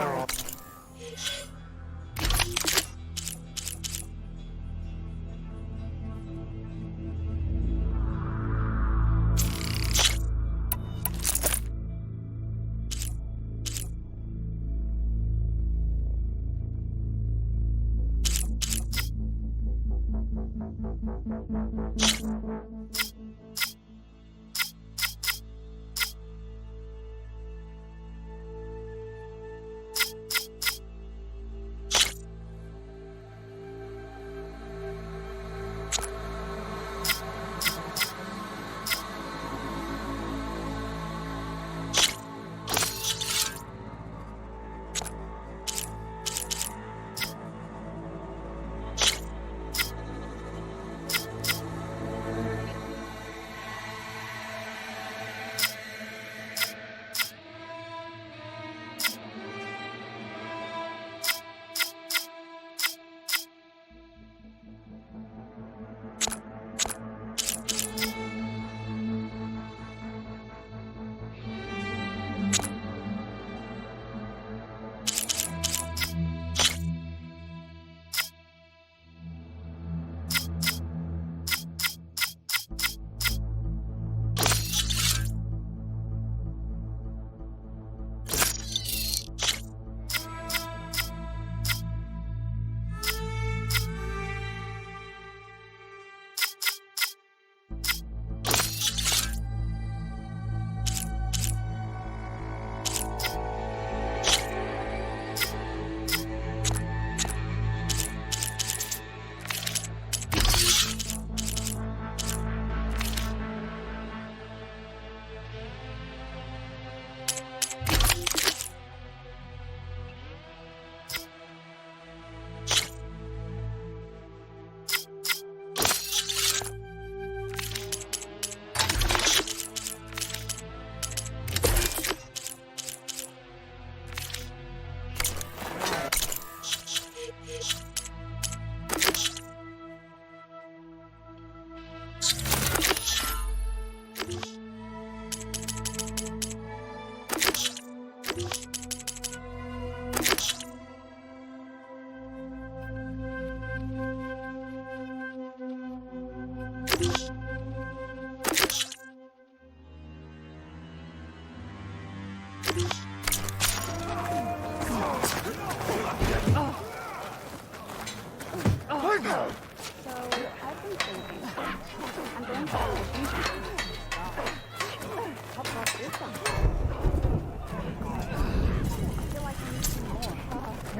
You're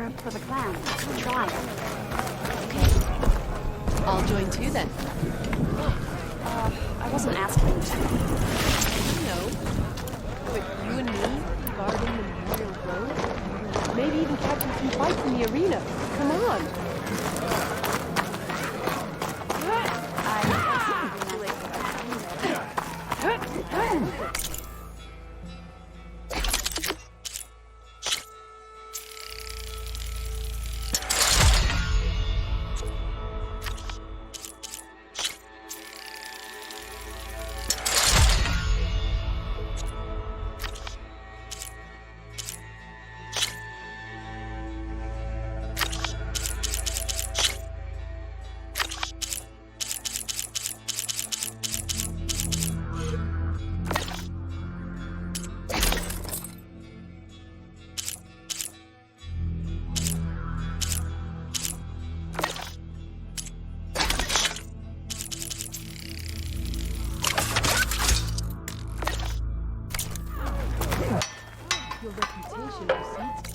up for the clown. Try.
I'll join too then.
I wasn't asking you to.
No. But you and me, guarding the Memorial Road? Maybe even catching some fights in the arena. Come on. Your reputation precedes you.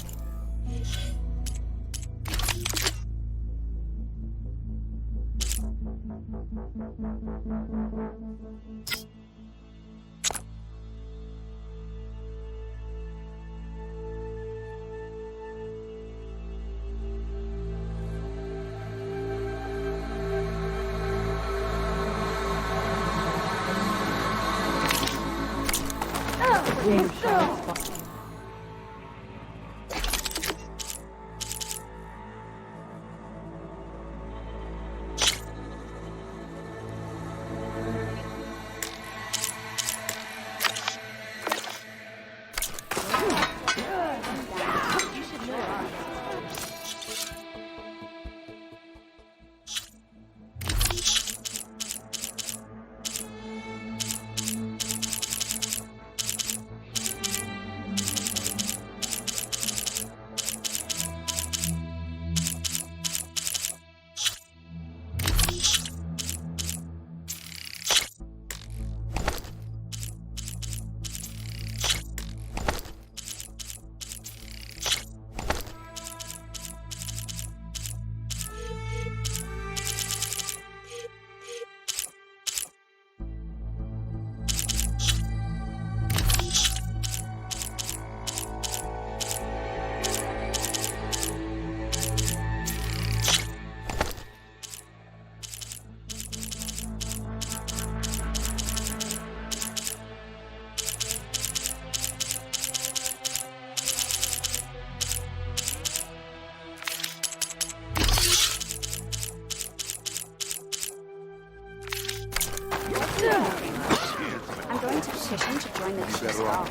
I'm going to petition to join the Chiefs Hall.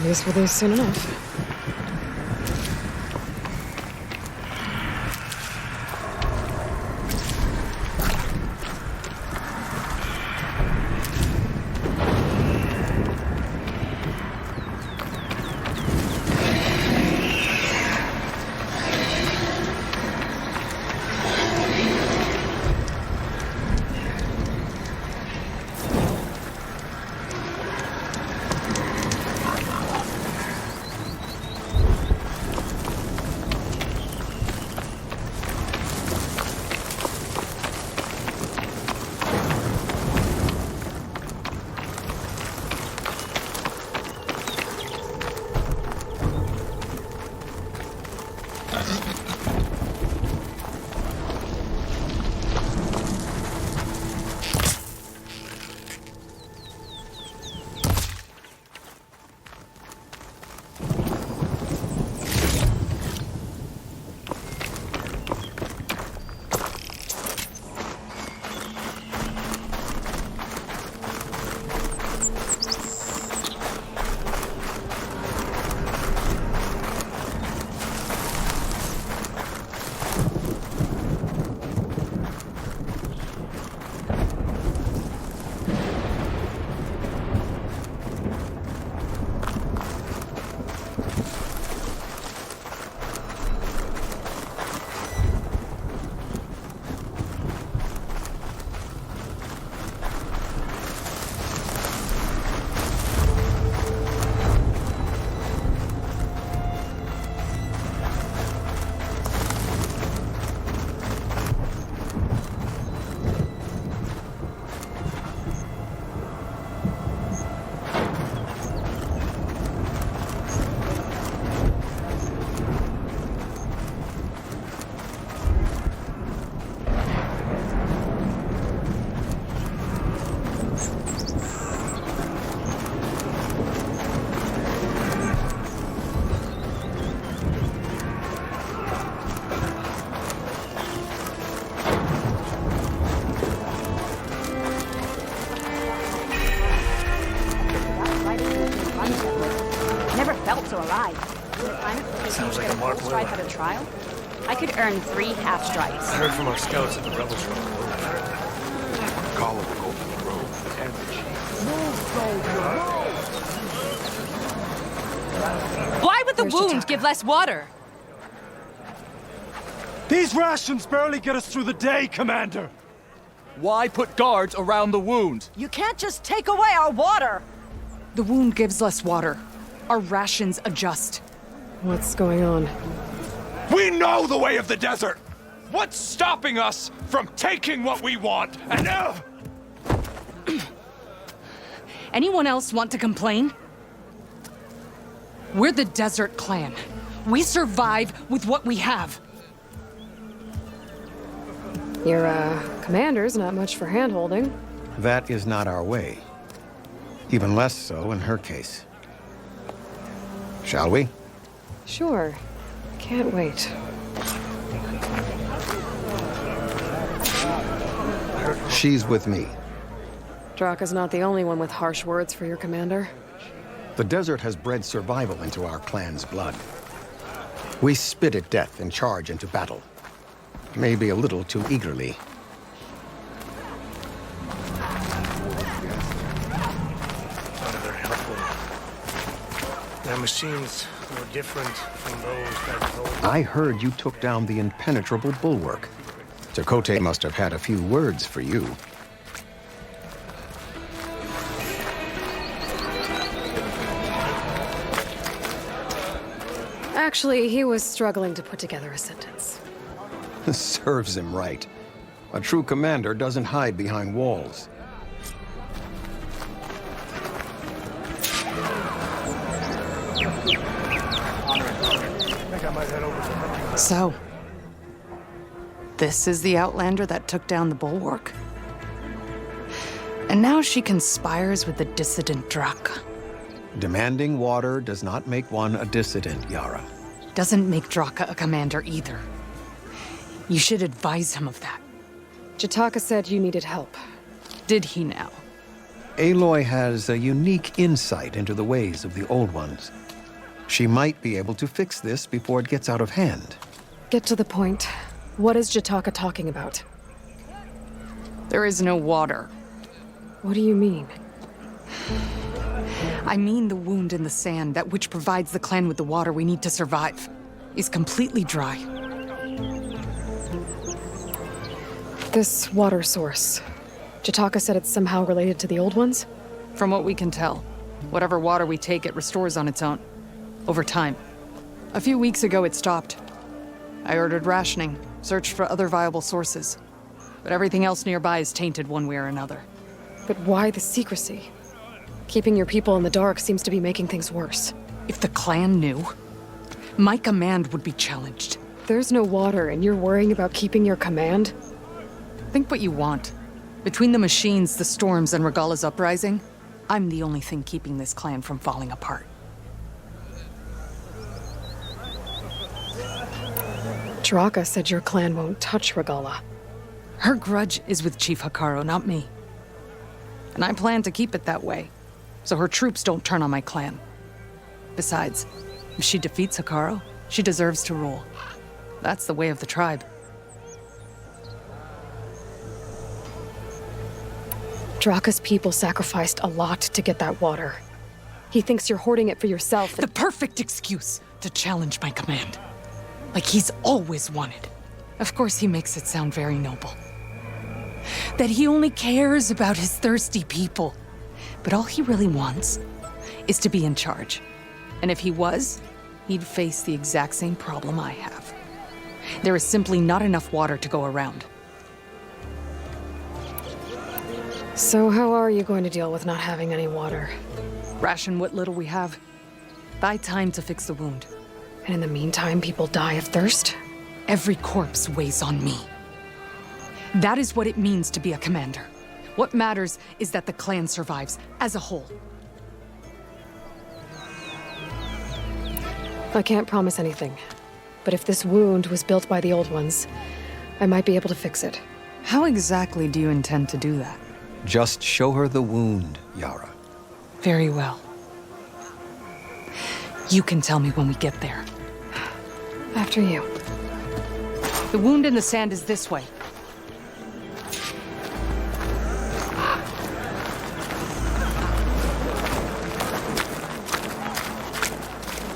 These were these soon enough.
Never felt so alive.
Sounds like a marked
stripe at a trial. I could earn 3 half stripes.
I heard from our scouts that the rebels were on the road.
Regala will go for the road.
Why would the wound give less water?
These rations barely get us through the day, Commander.
Why put guards around the wound?
You can't just take away our water!
The wound gives less water. Our rations adjust.
What's going on?
We know the way of the desert! What's stopping us from taking what we want? And
Anyone else want to complain? We're the Desert Clan. We survive with what we have.
Your, commander's not much for hand-holding.
That is not our way. Even less so in her case. Shall we?
Sure. Can't wait.
She's with me.
Draka's not the only one with harsh words for your commander.
The desert has bred survival into our clan's blood. We spit at death and charge into battle. Maybe a little too eagerly.
They're helpful. Their machines were different from those that told.
I heard you took down the impenetrable bulwark. Chakotay must have had a few words for you.
Actually, he was struggling to put together a sentence.
Serves him right. A true commander doesn't hide behind walls.
So, this is the Outlander that took down the bulwark? And now she conspires with the dissident Draka.
Demanding water does not make one a dissident, Yara.
Doesn't make Draka a commander either. You should advise him of that.
Jataka said you needed help.
Did he now?
Aloy has a unique insight into the ways of the Old Ones. She might be able to fix this before it gets out of hand.
Get to the point. What is Jataka talking about?
There is no water.
What do you mean?
I mean the wound in the sand, that which provides the clan with the water we need to survive, is completely dry.
This water source. Jataka said it's somehow related to the Old Ones?
From what we can tell, whatever water we take, it restores on its own. Over time. A few weeks ago, it stopped. I ordered rationing, searched for other viable sources. But everything else nearby is tainted one way or another.
But why the secrecy? Keeping your people in the dark seems to be making things worse.
If the clan knew, my command would be challenged.
There's no water and you're worrying about keeping your command?
Think what you want. Between the machines, the storms, and Regalla's uprising, I'm the only thing keeping this clan from falling apart.
Draka said your clan won't touch Regalla.
Her grudge is with Chief Hekarro, not me. And I plan to keep it that way, so her troops don't turn on my clan. Besides, if she defeats Hekarro, she deserves to rule. That's the way of the tribe.
Draka's people sacrificed a lot to get that water. He thinks you're hoarding it for yourself.
The perfect excuse to challenge my command. Like he's always wanted. Of course he makes it sound very noble. That he only cares about his thirsty people. But all he really wants is to be in charge. And if he was, he'd face the exact same problem I have. There is simply not enough water to go around.
So how are you going to deal with not having any water?
Ration what little we have. Buy time to fix the wound.
And in the meantime, people die of thirst?
Every corpse weighs on me. That is what it means to be a commander. What matters is that the clan survives as a whole.
I can't promise anything. But if this wound was built by the Old Ones, I might be able to fix it.
How exactly do you intend to do that?
Just show her the wound, Yara.
Very well. You can tell me when we get there.
After you.
The wound in the sand is this way.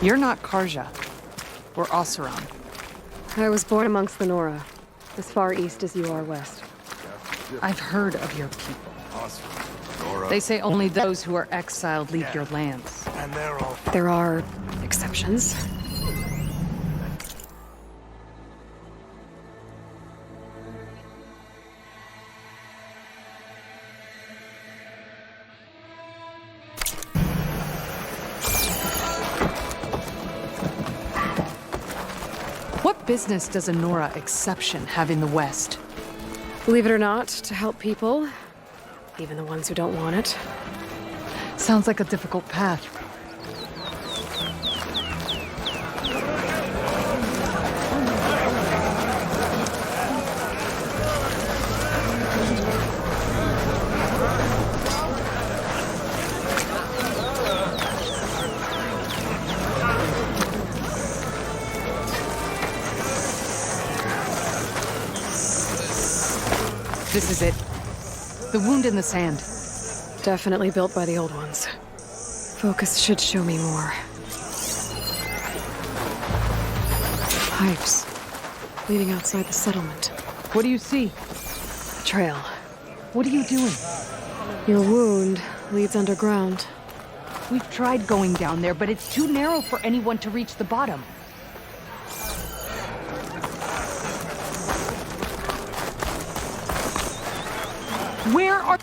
You're not Karja. We're Oseram.
I was born amongst the Nora, as far east as you are west.
I've heard of your people. They say only those who are exiled leave your lands.
And they're all...
There are exceptions.
What business does a Nora exception have in the West?
Believe it or not, to help people, even the ones who don't want it.
Sounds like a difficult path. This is it. The wound in the sand.
Definitely built by the Old Ones. Focus should show me more. Pipes. Leading outside the settlement.
What do you see?
A trail.
What are you doing?
Your wound leads underground.
We've tried going down there, but it's too narrow for anyone to reach the bottom. Where are...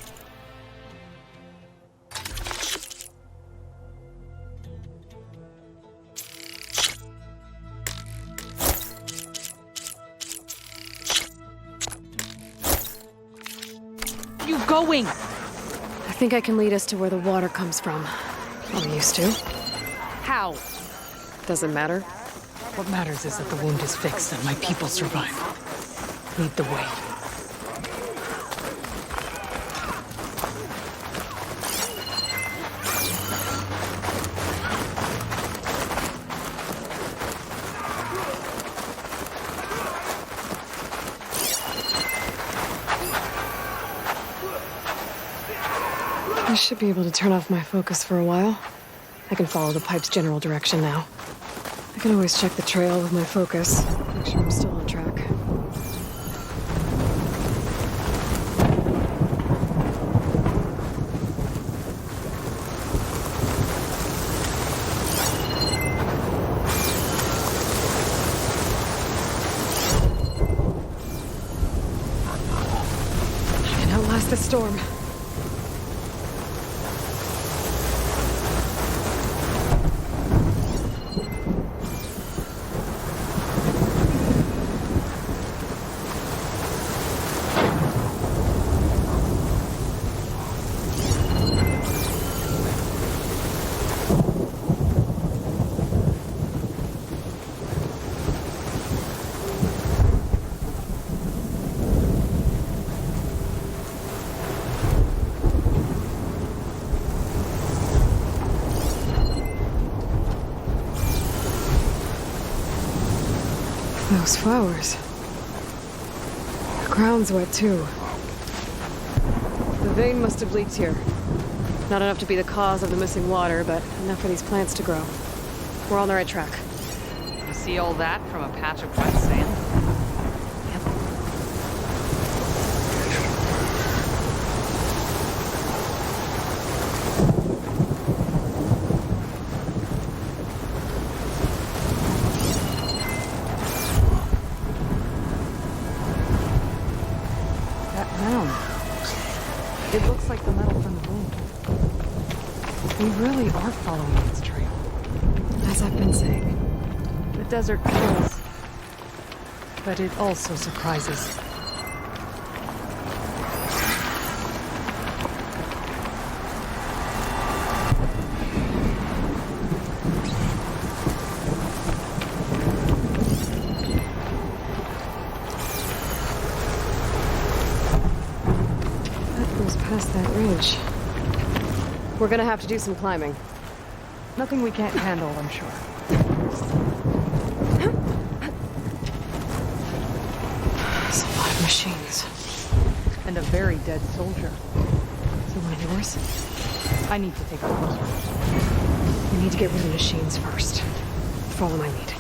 you going?
I think I can lead us to where the water comes from. I'm used to.
How?
Doesn't matter.
What matters is that the wound is fixed and my people survive. Lead the way.
I should be able to turn off my focus for a while. I can follow the pipe's general direction now. I can always check the trail with my focus. Make sure I'm still on track. I can outlast the storm. Those flowers. The ground's wet too. The vein must have leaked here. Not enough to be the cause of the missing water, but enough for these plants to grow. We're on the right track.
You see all that from a patch of wet sand?
It looks like the metal from the wound. We really are following its trail.
As I've been saying.
The desert kills, but it also surprises.
Past that ridge. We're gonna have to do some climbing.
Nothing we can't handle, I'm sure.
There's a lot of machines.
And a very dead soldier.
Is it one of yours?
I need to take a closer look.
We need to get rid of the machines first. Follow my lead.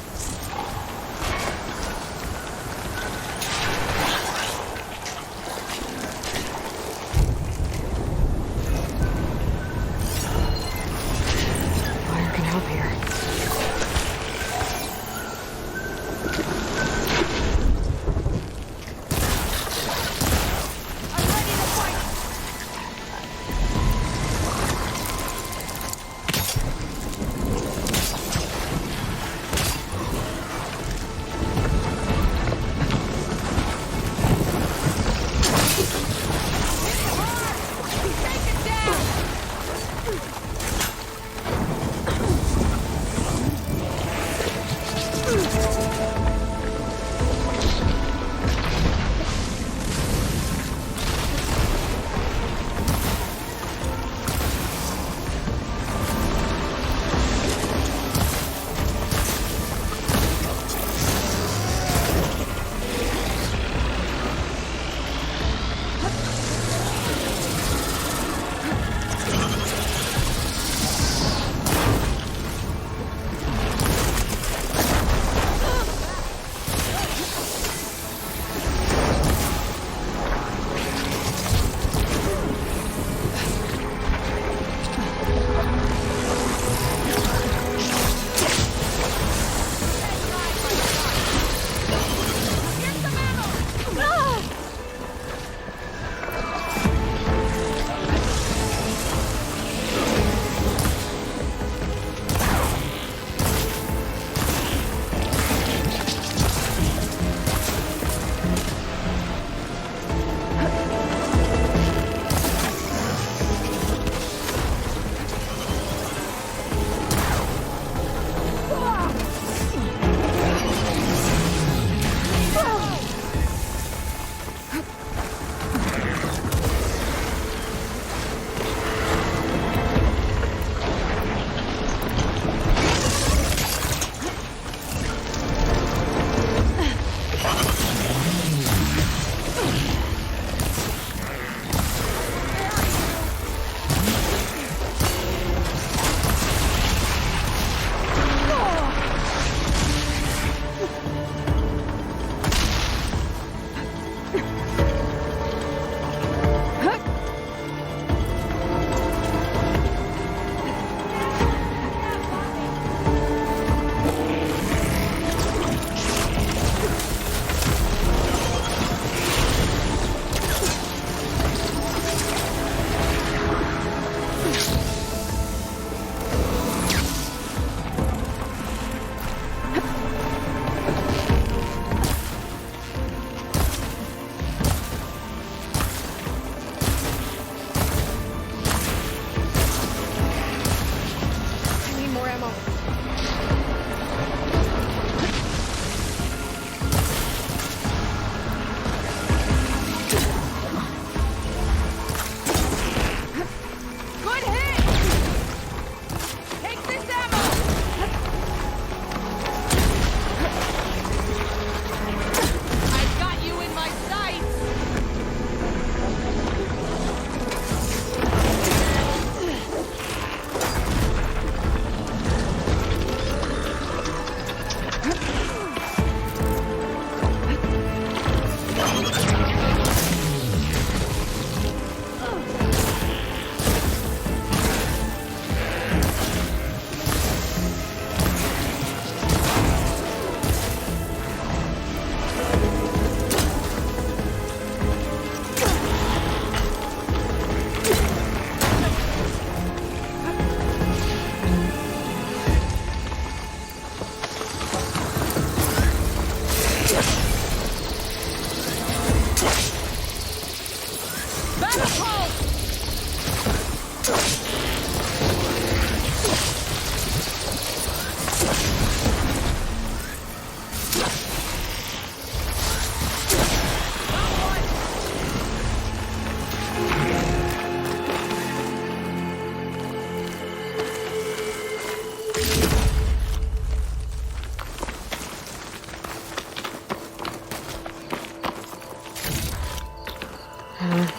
I need more ammo.
Good hit! Take this ammo! I've got you in my sights!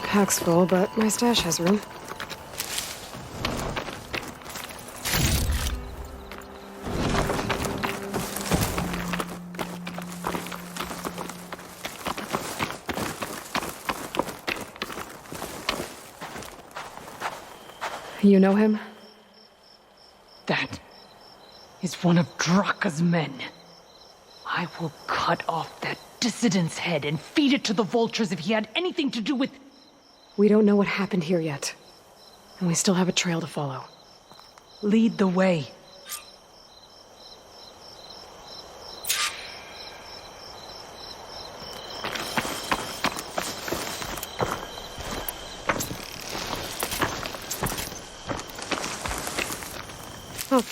Pack's full, but my stash has room. You know him?
That is one of Draka's men. I will cut off that dissident's head and feed it to the vultures if he had anything to do with...
We don't know what happened here yet. And we still have a trail to follow.
Lead the way.
Oh.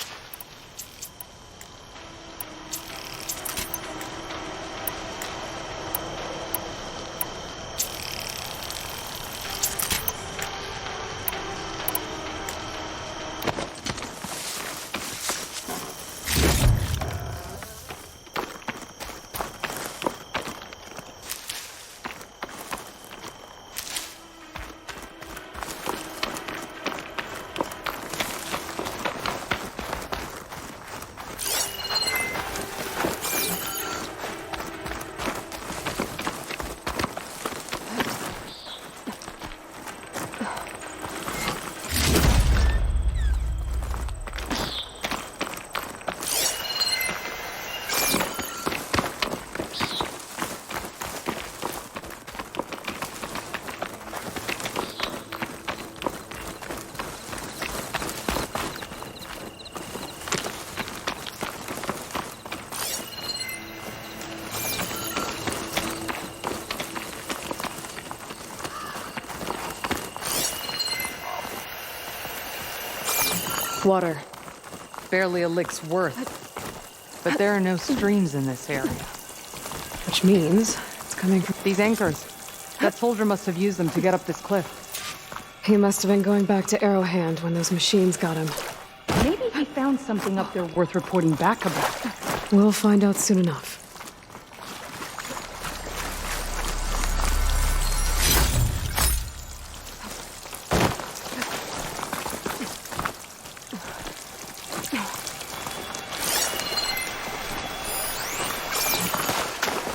Water. Barely a lick's worth. But there are no streams in this area.
Which means it's coming from
these anchors. That soldier must have used them to get up this cliff.
He must have been going back to Arrowhand when those machines got him.
Maybe he found something up there worth reporting back about.
We'll find out soon enough.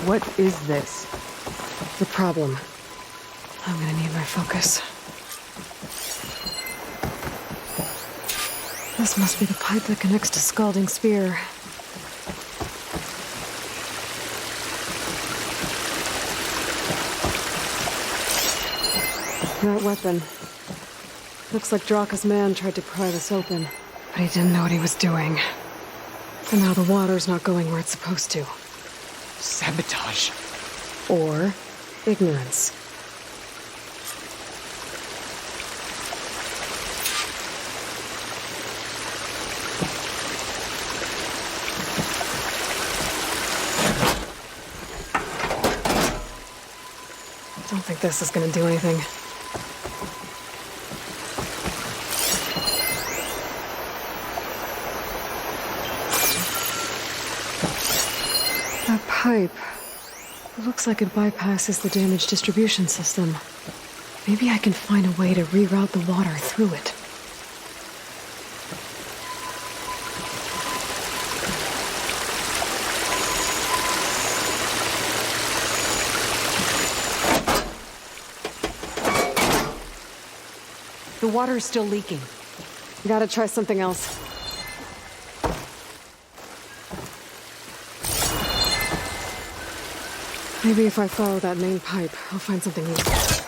What is this?
The problem. I'm gonna need my focus. This must be the pipe that connects to Scalding Spear. That weapon. Looks like Draka's man tried to pry this open, but he didn't know what he was doing. And now the water's not going where it's supposed to.
Sabotage.
Or ignorance. Don't think this is gonna do anything. That pipe. It looks like it bypasses the damaged distribution system. Maybe I can find a way to reroute the water through it.
The water is still leaking.
Gotta try something else. Maybe if I follow that main pipe, I'll find something useful.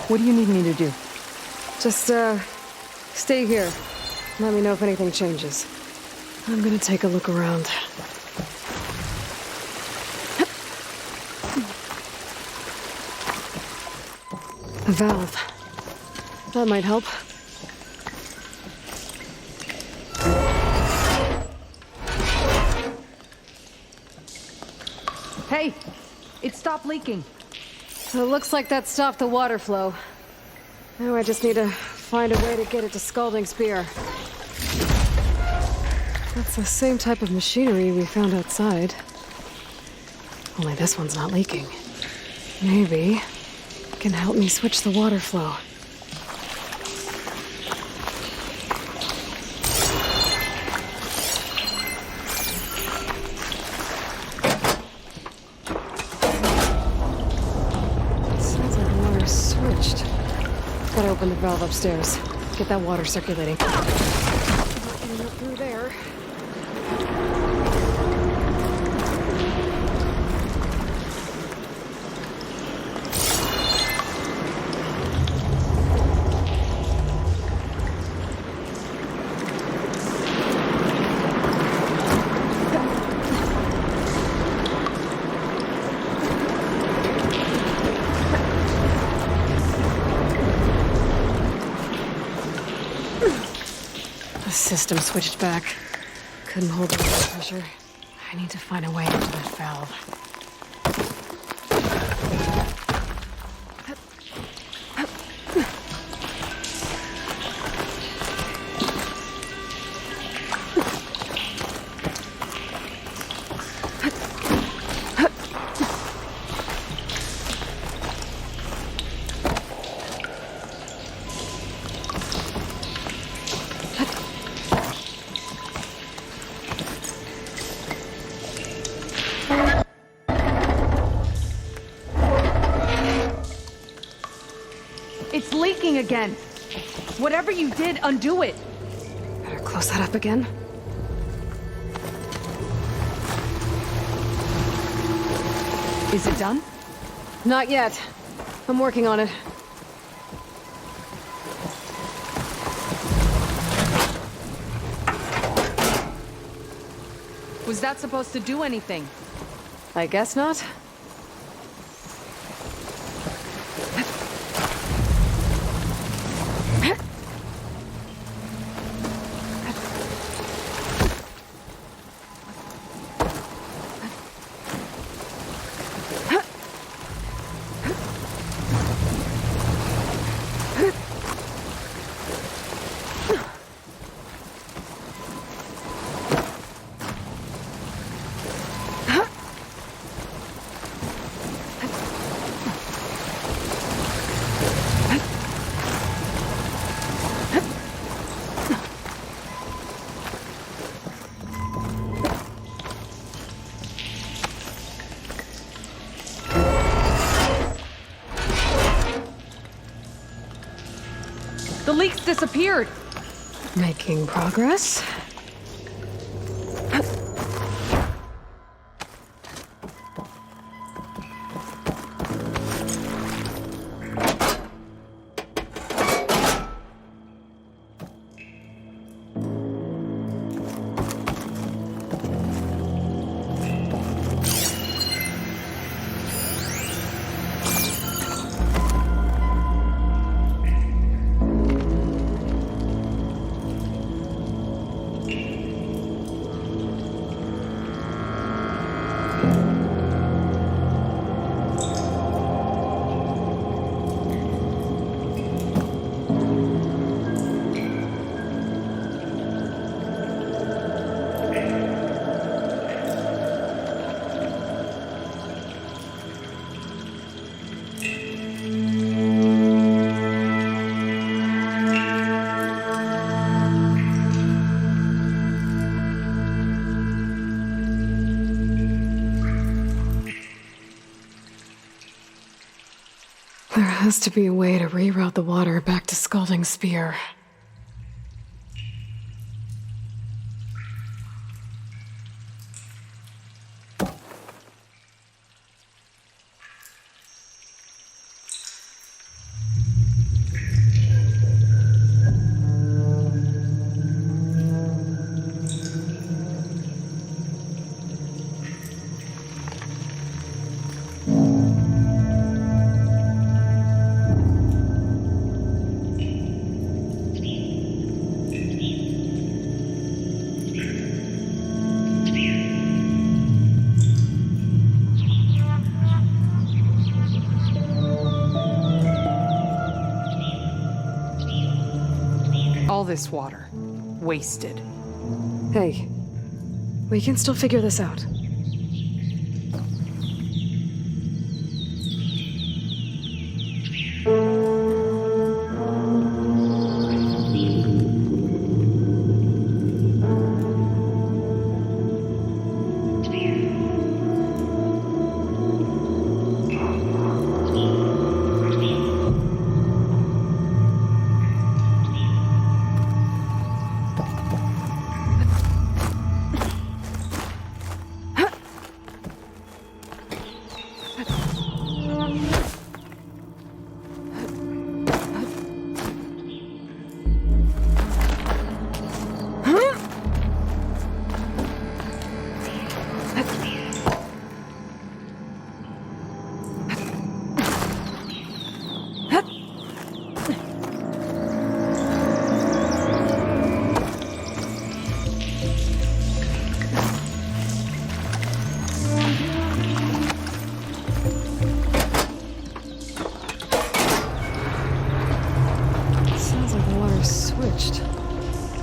What do you need me to do?
Just, stay here. Let me know if anything changes. I'm gonna take a look around. A valve. That might help.
Hey! It stopped leaking.
So it looks like that stopped the water flow. Now I just need to find a way to get it to Scalding Spear. That's the same type of machinery we found outside. Only this one's not leaking. Maybe it can help me switch the water flow. Gotta open the valve upstairs. Get that water circulating. Not getting it through there. The system switched back. Couldn't hold the water pressure. I need to find a way into that valve.
It's leaking again. Whatever you did, undo it.
Better close that up again.
Is it done?
Not yet. I'm working on it.
Was that supposed to do anything?
I guess not.
The leaks disappeared.
Making progress. There has to be a way to reroute the water back to Scalding Spear.
All this water. Wasted.
Hey, we can still figure this out.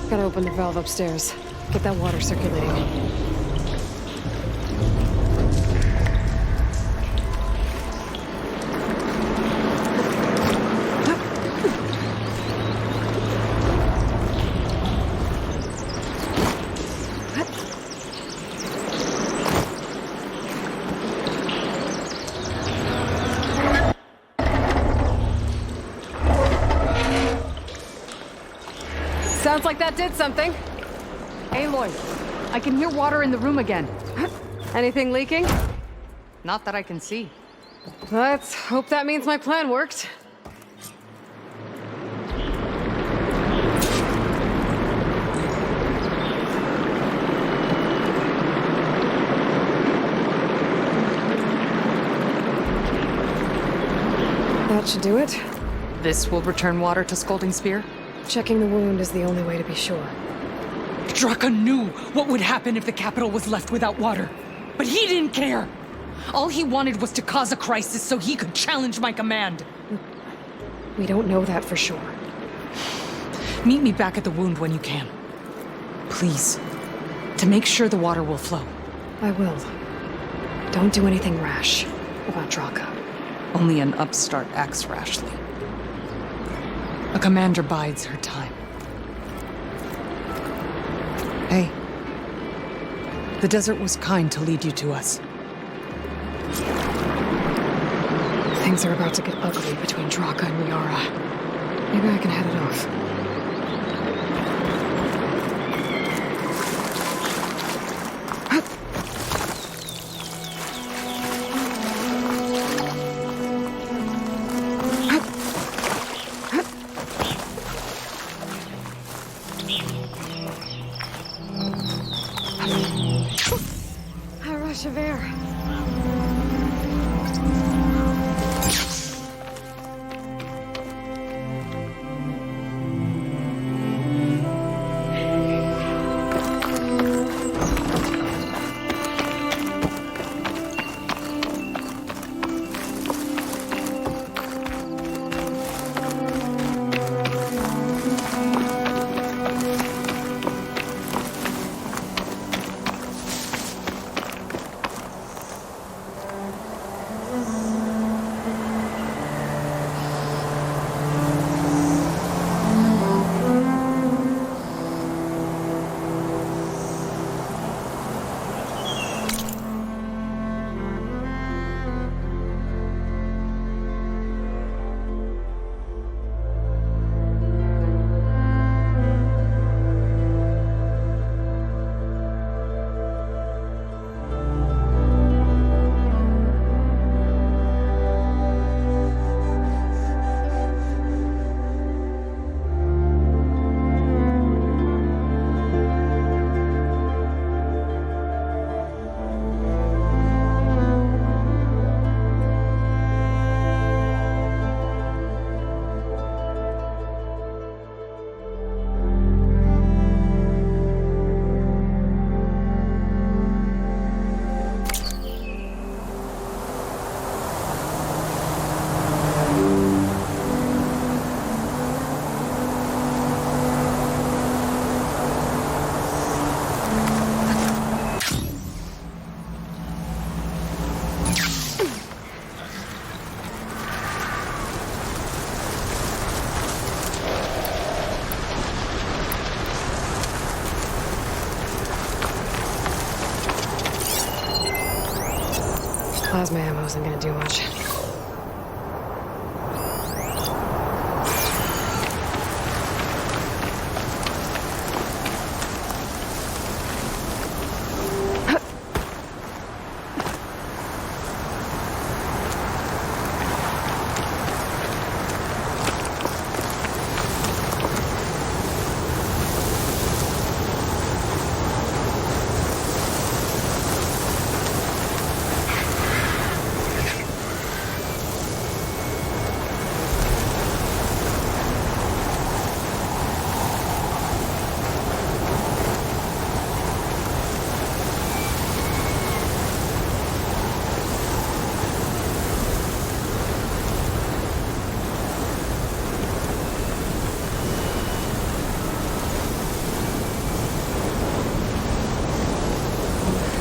Gotta open the valve upstairs. Get that water circulating.
Sounds like that did something. Aloy, I can hear water in the room again.
Anything leaking?
Not that I can see.
Let's hope that means my plan worked. That should do it.
This will return water to Scalding Spear?
Checking the wound is the only way to be sure.
Draka knew what would happen if the capital was left without water. But he didn't care! All he wanted was to cause a crisis so he could challenge my command.
We don't know that for sure.
Meet me back at the wound when you can. Please. To make sure the water will flow.
I will. Don't do anything rash about Draka.
Only an upstart acts rashly. A commander bides her time. Hey. The desert was kind to lead you to us.
Things are about to get ugly between Draka and Liara. Maybe I can head it off. A rush of air. Plasma ammo isn't gonna do much.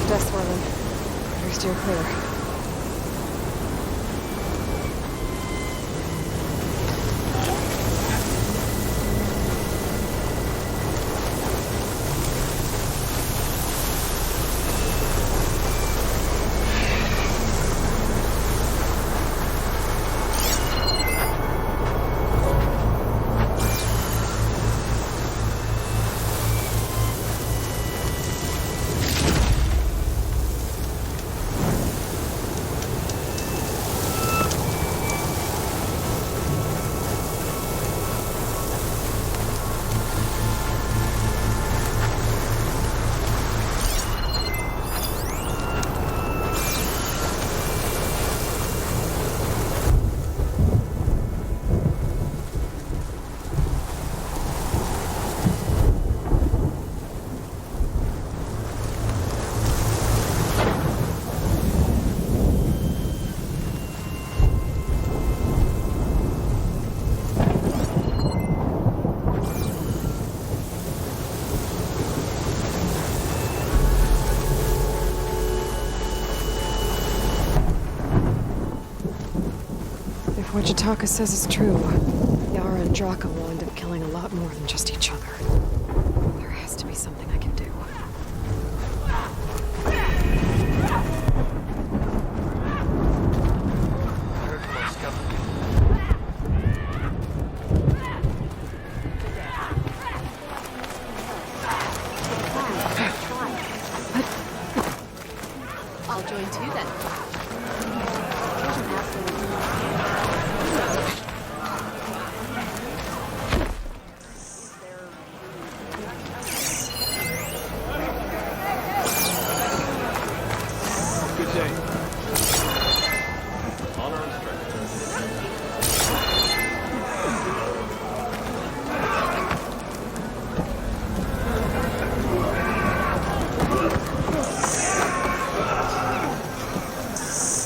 Dust swirling. Better steer clear. Jataka says it's true. Yara and Draka will end up killing a lot more than just each other. There has to be something I can do.
I'll join too then.
Good day. Honor and strength.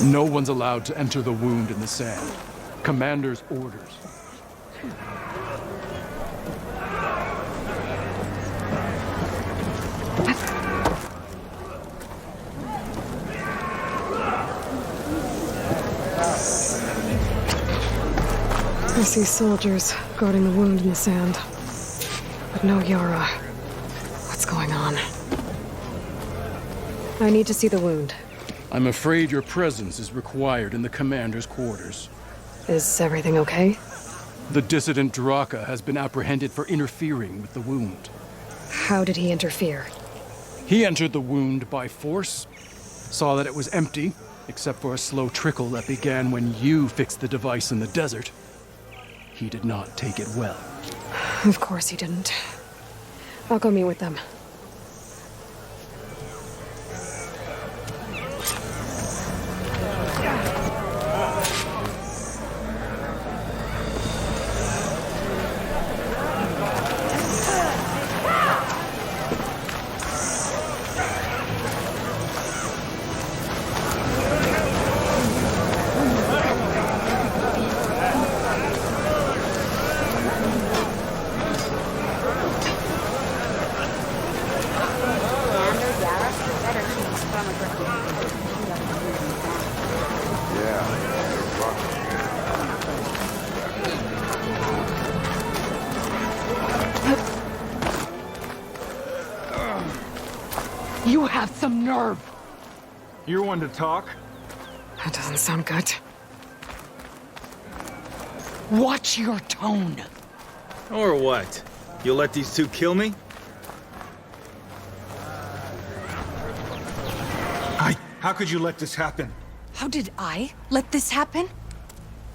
No one's allowed to enter the wound in the sand. Commander's orders.
I see soldiers guarding the wound in the sand. But no Yara. What's going on? I need to see the wound.
I'm afraid your presence is required in the commander's quarters.
Is everything okay?
The dissident Draka has been apprehended for interfering with the wound.
How did he interfere?
He entered the wound by force, saw that it was empty, except for a slow trickle that began when you fixed the device in the desert. He did not take it well.
Of course he didn't. I'll go meet with them.
You have some nerve.
You're one to talk?
That doesn't sound good.
Watch your tone.
Or what? You'll let these two kill me?
How could you let this happen?
How did I let this happen?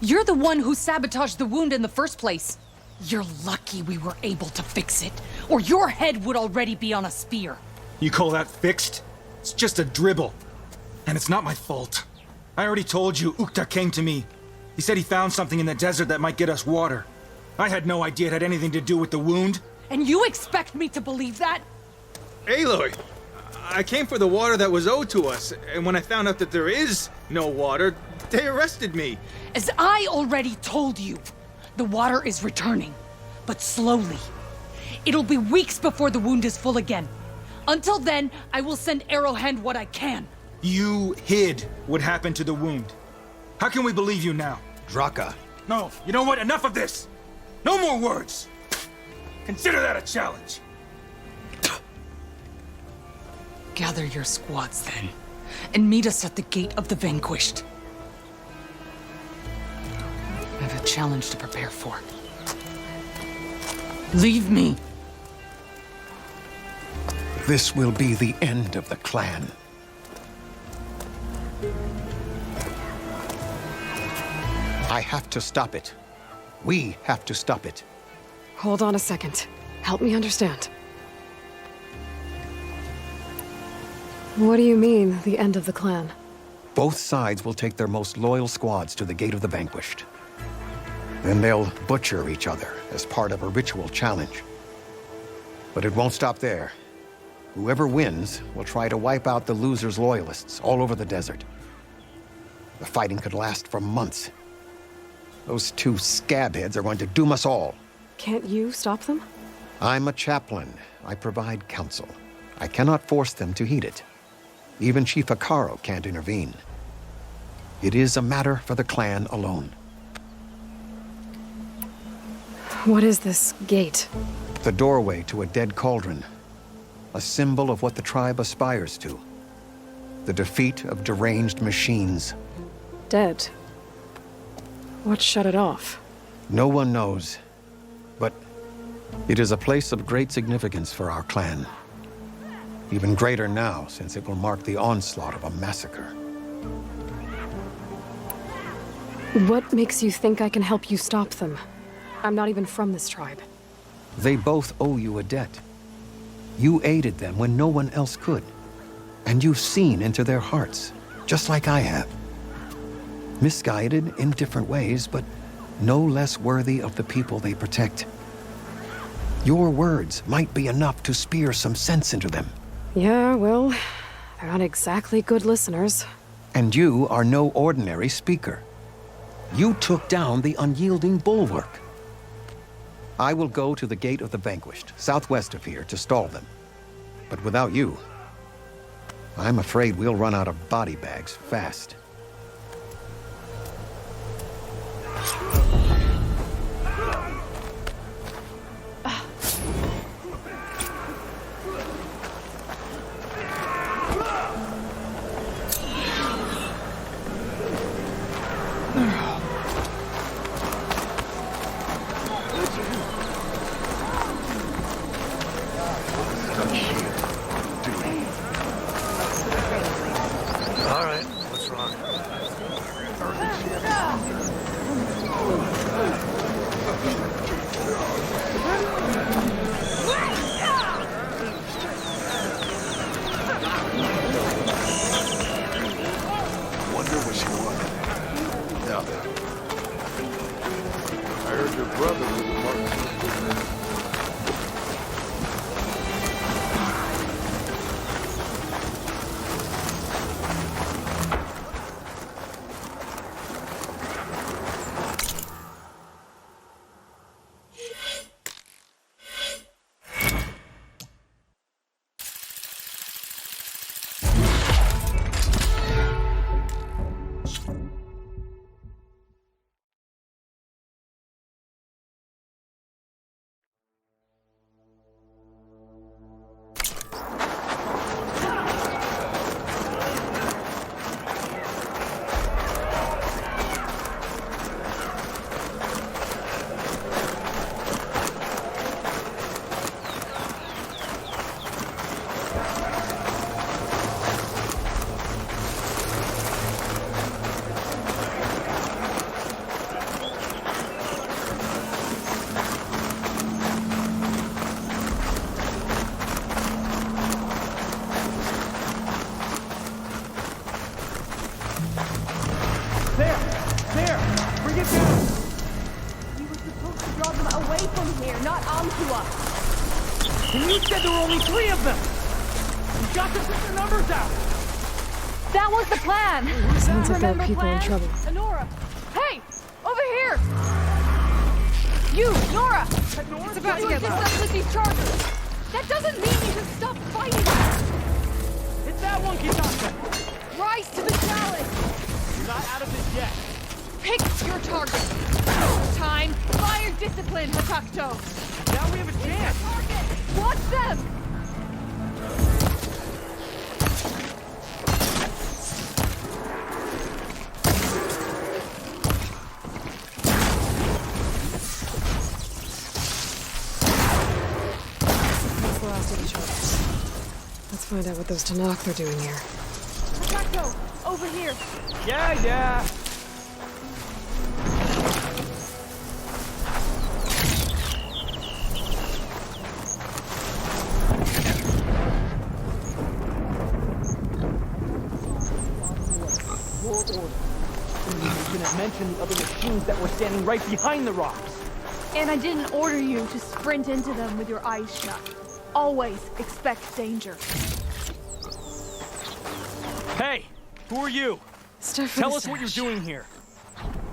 You're the one who sabotaged the wound in the first place. You're lucky we were able to fix it, or your head would already be on a spear.
You call that fixed? It's just a dribble. And it's not my fault. I already told you, Ukta came to me. He said he found something in the desert that might get us water. I had no idea it had anything to do with the wound.
And you expect me to believe that?
Aloy! I came for the water that was owed to us, and when I found out that there is no water, they arrested me.
As I already told you, the water is returning, but slowly. It'll be weeks before the wound is full again. Until then, I will send Arrowhand what I can.
You hid what happened to the wound. How can we believe you now?
Draka.
No, you know what? Enough of this! No more words! Consider that a challenge!
Gather your squads then, and meet us at the Gate of the Vanquished. I have a challenge to prepare for. Leave me.
This will be the end of the clan. I have to stop it. We have to stop it.
Hold on a second. Help me understand. What do you mean, the end of the clan?
Both sides will take their most loyal squads to the Gate of the Vanquished. Then they'll butcher each other as part of a ritual challenge. But it won't stop there. Whoever wins will try to wipe out the loser's loyalists all over the desert. The fighting could last for months. Those two scabheads are going to doom us all.
Can't you stop them?
I'm a chaplain. I provide counsel. I cannot force them to heed it. Even Chief Hekarro can't intervene. It is a matter for the clan alone.
What is this gate?
The doorway to a dead cauldron. A symbol of what the tribe aspires to. The defeat of deranged machines.
Dead. What shut it off?
No one knows. But it is a place of great significance for our clan. Even greater now, since it will mark the onslaught of a massacre.
What makes you think I can help you stop them? I'm not even from this tribe.
They both owe you a debt. You aided them when no one else could. And you've seen into their hearts, just like I have. Misguided in different ways, but no less worthy of the people they protect. Your words might be enough to spear some sense into them.
Yeah, well, they're not exactly good listeners.
And you are no ordinary speaker. You took down the unyielding bulwark. I will go to the Gate of the Vanquished, southwest of here, to stall them. But without you, I'm afraid we'll run out of body bags fast.
All right, what's wrong?
Wonder what she wanted. Now then. I heard your brother was a marksman.
There! Bring it down! We were supposed to draw them away from here, not onto us.
And you said there were only 3 of them! You got to put the numbers out!
That was the plan!
Sounds like there are
Remember
people in
plan?
trouble.
Nora! Hey! Over here! You, Nora!
It's about to get
just
loud.
up with these chargers! That doesn't mean you should stop fighting!
Hit that one, Kitaka!
Rise to the challenge!
You're not out of this yet.
Pick your target! Time! Fire discipline, Hatakto!
Now we have a chance!
Target! Watch them!
That's the last of the chargers. Let's find out what those Tanakh are doing here.
Hatakto! Over here!
Yeah. Your order. You didn't mention the other machines that were standing right behind the rocks.
And I didn't order you to sprint into them with your eyes shut. Always expect danger.
Hey, who are you? Tell us what you're doing here.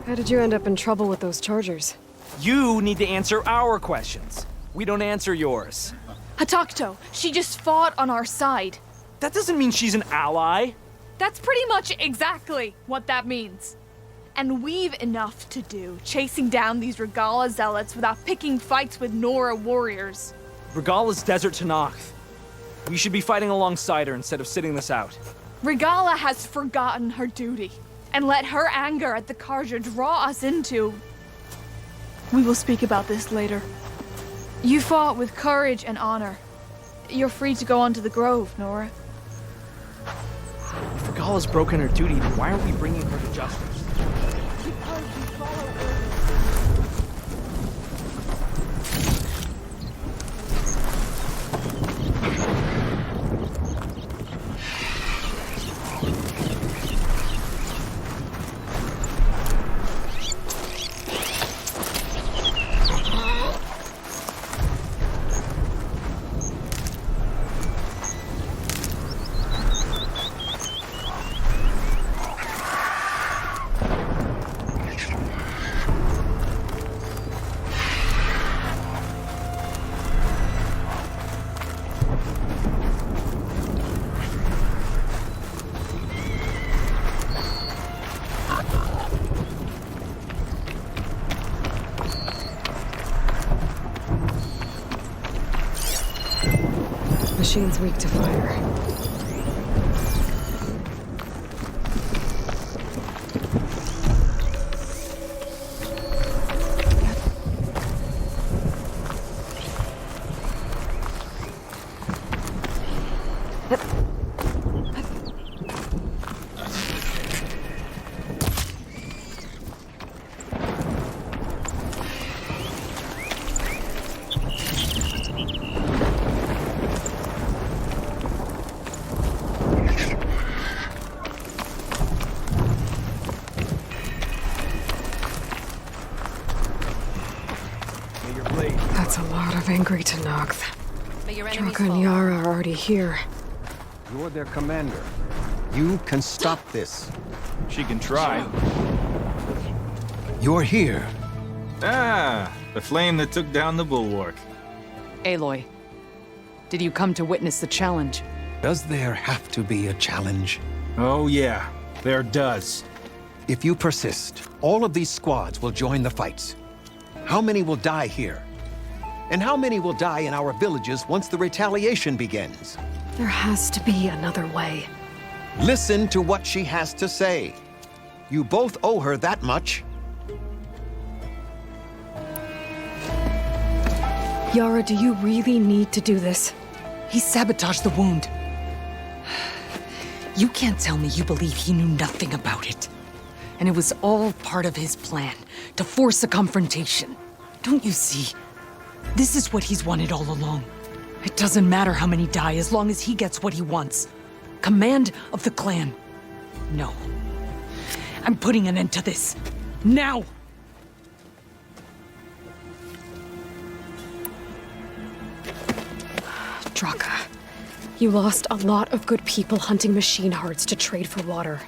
How did you end up in trouble with those chargers?
You need to answer our questions. We don't answer yours.
Hatakto, she just fought on our side.
That doesn't mean she's an ally.
That's pretty much exactly what that means.
And we've enough to do, chasing down these Regala zealots without picking fights with Nora warriors.
Regala's Desert Tenakth. We should be fighting alongside her instead of sitting this out.
Regala has forgotten her duty, and let her anger at the Carja draw us into... We will speak about this later. You fought with courage and honor. You're free to go on to the Grove, Nora.
If Regala's broken her duty, then why aren't we bringing her to justice?
Machine's weak to fire. That's a lot of angry Tenakth. Draka and Yara are already here.
You're their commander. You can stop this.
She can try.
You're here.
Ah, the flame that took down the bulwark.
Aloy, did you come to witness the challenge?
Does there have to be a challenge?
Oh yeah, there does.
If you persist, all of these squads will join the fights. How many will die here? And how many will die in our villages once the retaliation begins?
There has to be another way.
Listen to what she has to say. You both owe her that much.
Yara, do you really need to do this?
He sabotaged the wound. You can't tell me you believe he knew nothing about it. And it was all part of his plan, to force a confrontation. Don't you see? This is what he's wanted all along. It doesn't matter how many die as long as he gets what he wants. Command of the clan. No. I'm putting an end to this. Now!
Draka, you lost a lot of good people hunting machine hearts to trade for water.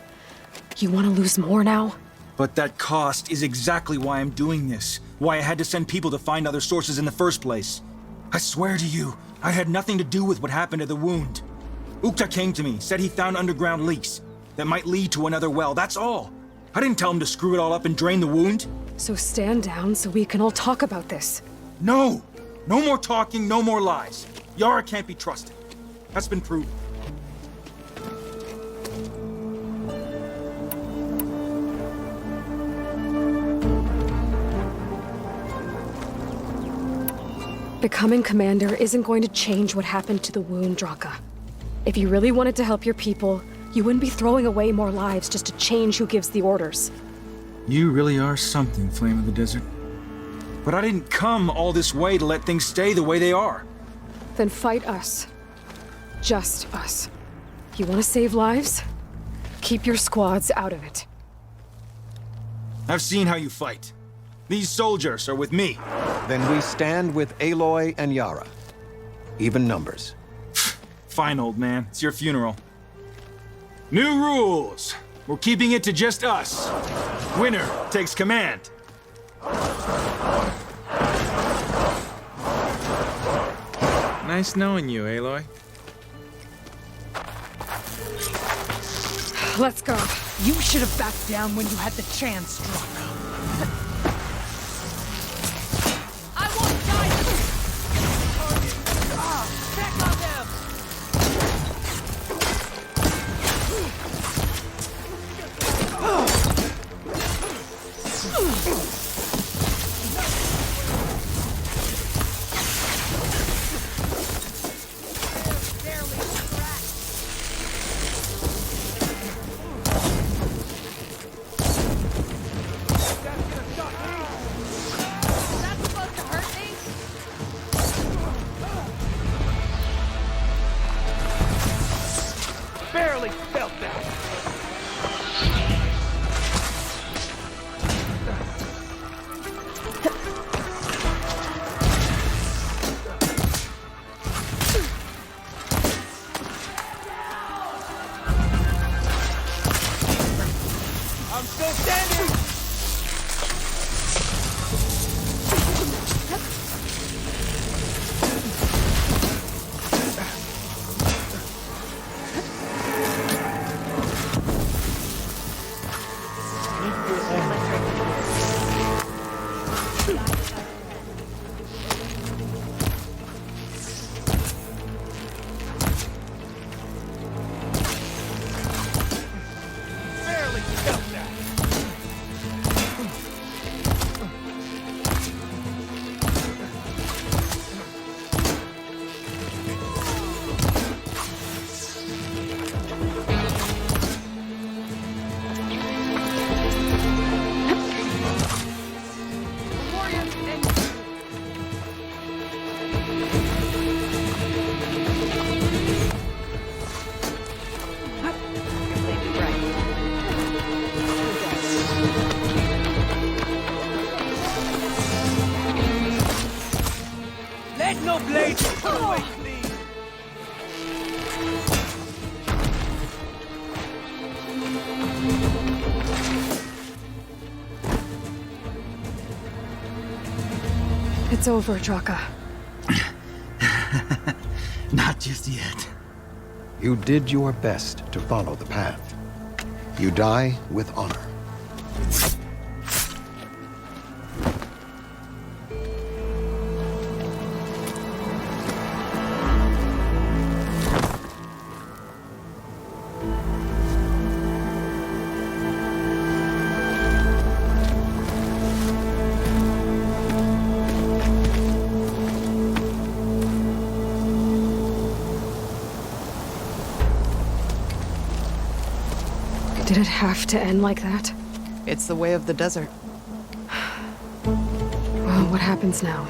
You want to lose more now?
But that cost is exactly why I'm doing this. Why I had to send people to find other sources in the first place. I swear to you, I had nothing to do with what happened to the wound. Ukta came to me, said he found underground leaks that might lead to another well, that's all. I didn't tell him to screw it all up and drain the wound.
So stand down so we can all talk about this.
No! No more talking, no more lies. Yara can't be trusted. That's been proven.
Becoming commander isn't going to change what happened to the wound, Draka. If you really wanted to help your people, you wouldn't be throwing away more lives just to change who gives the orders.
You really are something, Flame of the Desert. But I didn't come all this way to let things stay the way they are.
Then fight us. Just us. You want to save lives? Keep your squads out of it.
I've seen how you fight. These soldiers are with me.
Then we stand with Aloy and Yara. Even numbers.
Fine, old man. It's your funeral. New rules. We're keeping it to just us. Winner takes command.
Nice knowing you, Aloy.
Let's go.
You should have backed down when you had the chance, Draka.
I won't die! Back on them!
Barely felt that. I'm still standing. Barely felt that. Let no blade await me.
It's over, Draka.
Not just yet. You did your best to follow the path. You die with honor.
Did it have to end like that?
It's the way of the desert.
Well, what happens now?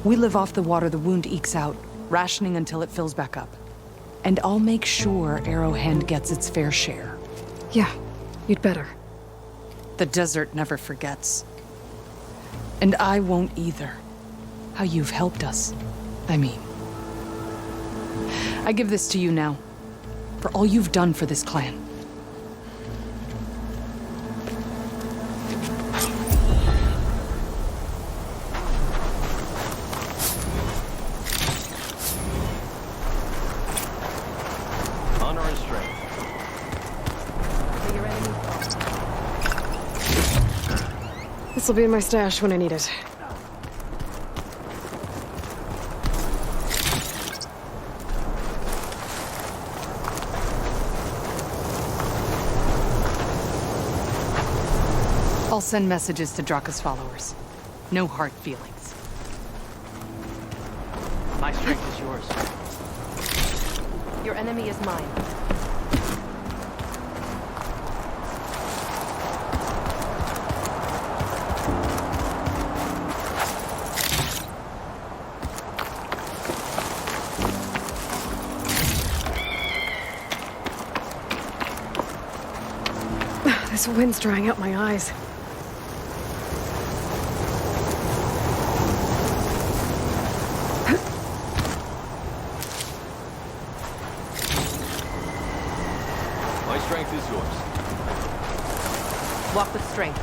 We live off the water the wound ekes out, rationing until it fills back up. And I'll make sure Arrowhand gets its fair share.
Yeah, you'd better.
The desert never forgets. And I won't either. How you've helped us, I mean. I give this to you now, for all you've done for this clan.
Honor and strength.
This'll be in my stash when I need it.
I'll send messages to Draka's followers. No hard feelings.
My strength is yours.
Your enemy is mine.
This wind's drying out my eyes.
My strength is yours.
Walk with strength.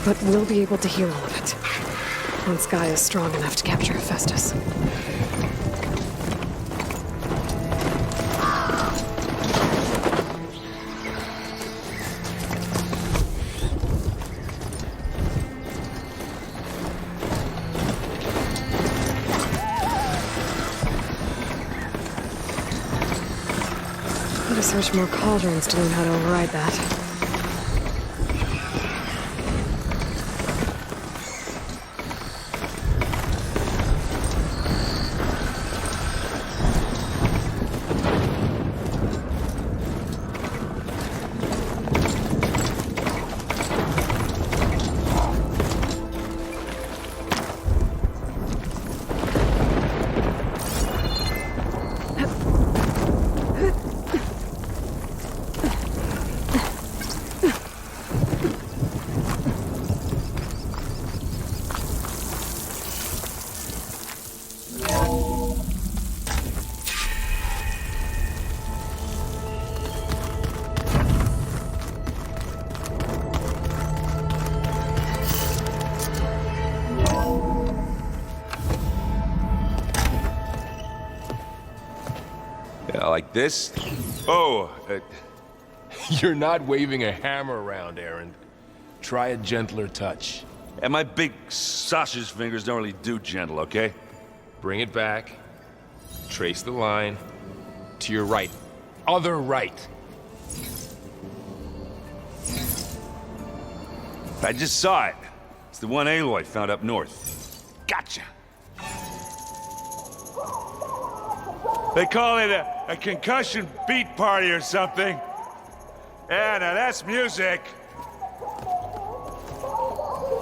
But we'll be able to hear all of it. Once Gaia is strong enough to capture Hephaestus. Gotta search more cauldrons to learn how to override that.
Like this? Oh,
You're not waving a hammer around, Aaron. Try a gentler touch.
And my big sausage fingers don't really do gentle, okay?
Bring it back. Trace the line. To your right. Other right.
I just saw it. It's the one Aloy found up north. Gotcha. They call it a concussion beat party or something. Yeah, now that's music.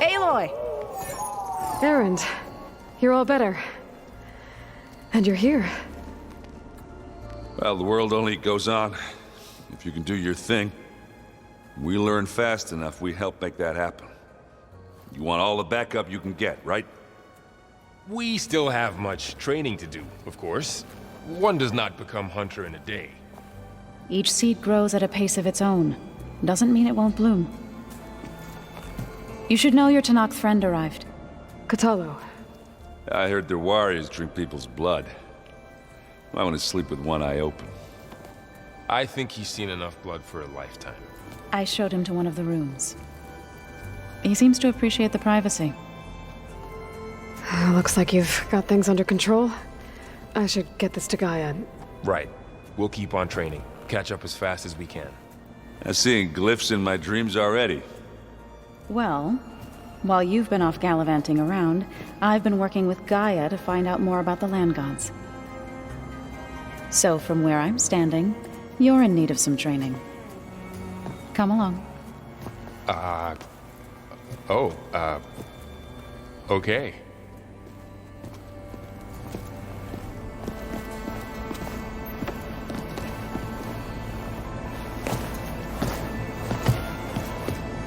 Aloy!
Erend, you're all better. And you're here.
Well, the world only goes on if you can do your thing. We learn fast enough, we help make that happen. You want all the backup you can get, right?
We still have much training to do, of course. One does not become hunter in a day.
Each seed grows at a pace of its own. Doesn't mean it won't bloom. You should know your Tanakh friend arrived.
Kotallo.
I heard their warriors drink people's blood. I want to sleep with one eye open.
I think he's seen enough blood for a lifetime.
I showed him to one of the rooms. He seems to appreciate the privacy.
Looks like you've got things under control. I should get this to Gaia.
Right. We'll keep on training. Catch up as fast as we can.
I'm seeing glyphs in my dreams already.
Well, while you've been off gallivanting around, I've been working with Gaia to find out more about the land gods. So from where I'm standing, you're in need of some training. Come along.
Okay.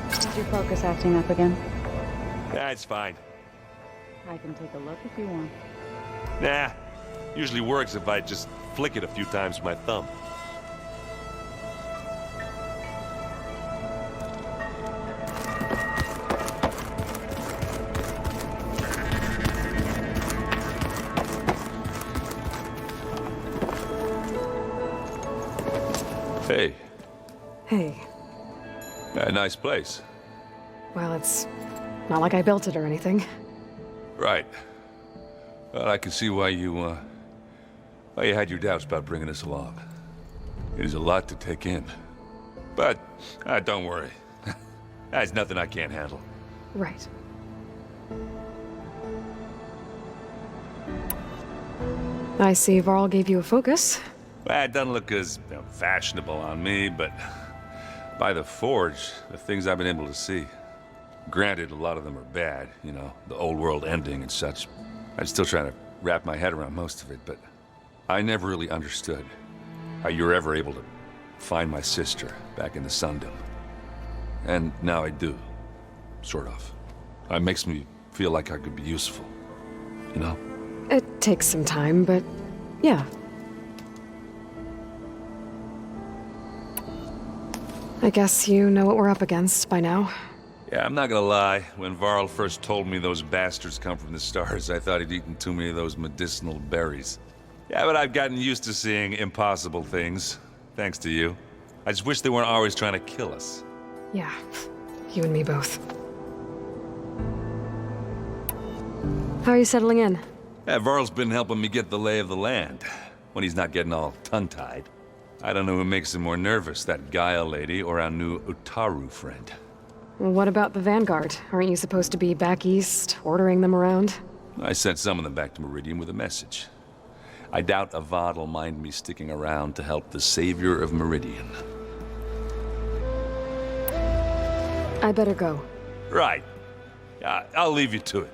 Is your focus acting up again?
Nah, it's fine.
I can take a look if you want.
Nah, usually works if I just flick it a few times with my thumb. Hey.
Hey.
A nice place.
Well, it's not like I built it or anything.
Right. Well, I can see why you had your doubts about bringing us along. It is a lot to take in. But, don't worry. That's nothing I can't handle.
Right. I see Varl gave you a focus.
Well, it doesn't look as fashionable on me, but by the Forge, the things I've been able to see. Granted, a lot of them are bad, you know, the old world ending and such. I'm still trying to wrap my head around most of it, but I never really understood how you were ever able to find my sister back in the Sundom. And now I do, sort of. It makes me feel like I could be useful, you know?
It takes some time, but yeah. I guess you know what we're up against by now.
Yeah, I'm not gonna lie. When Varl first told me those bastards come from the stars, I thought he'd eaten too many of those medicinal berries. Yeah, but I've gotten used to seeing impossible things, thanks to you. I just wish they weren't always trying to kill us.
Yeah, you and me both. How are you settling in?
Yeah, Varl's been helping me get the lay of the land, when he's not getting all tongue-tied. I don't know who makes him more nervous, that Gaia lady or our new Utaru friend.
What about the Vanguard? Aren't you supposed to be back east, ordering them around?
I sent some of them back to Meridian with a message. I doubt Avad will mind me sticking around to help the savior of Meridian.
I better go.
Right. I'll leave you to it.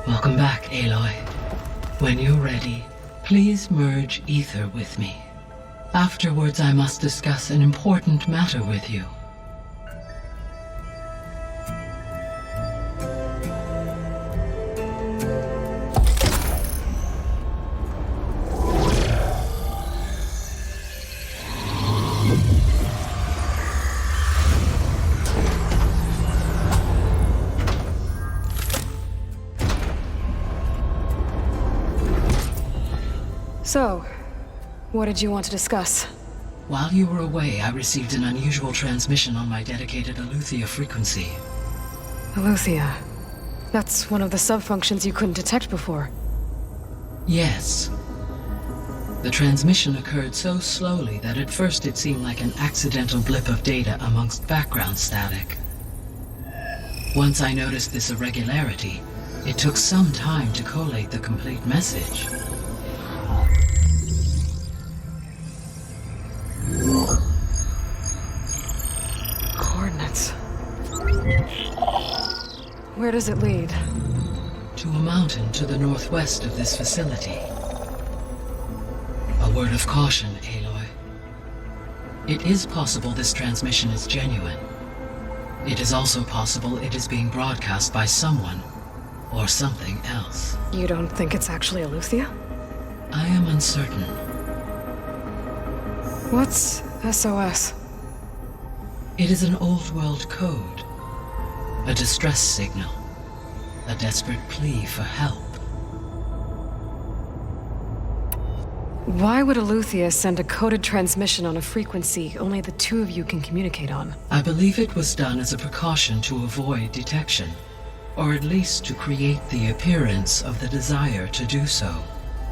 Welcome back, Aloy. When you're ready, please merge ether with me. Afterwards, I must discuss an important matter with you.
So, what did you want to discuss?
While you were away, I received an unusual transmission on my dedicated Aletheia frequency.
Aletheia. That's one of the sub-functions you couldn't detect before.
Yes. The transmission occurred so slowly that at first it seemed like an accidental blip of data amongst background static. Once I noticed this irregularity, it took some time to collate the complete message.
Coordinates. Where does it lead?
To a mountain to the northwest of this facility. A word of caution, Aloy. It is possible this transmission is genuine. It is also possible it is being broadcast by someone or something else.
You don't think it's actually Aletheia?
I am uncertain.
What's SOS?
It is an old-world code. A distress signal. A desperate plea for help.
Why would Aletheia send a coded transmission on a frequency only the two of you can communicate on?
I believe it was done as a precaution to avoid detection, or at least to create the appearance of the desire to do so.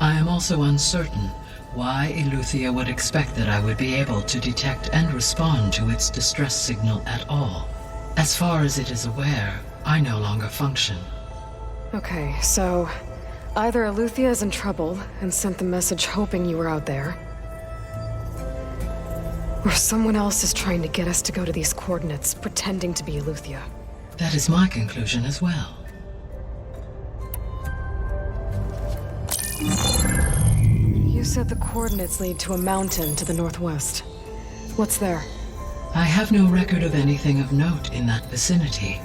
I am also uncertain why Aletheia would expect that I would be able to detect and respond to its distress signal at all. As far as it is aware, I no longer function.
Okay, so either Aletheia is in trouble and sent the message hoping you were out there, or someone else is trying to get us to go to these coordinates, pretending to be Aletheia.
That is my conclusion as well.
You said the coordinates lead to a mountain to the northwest. What's there?
I have no record of anything of note in that vicinity.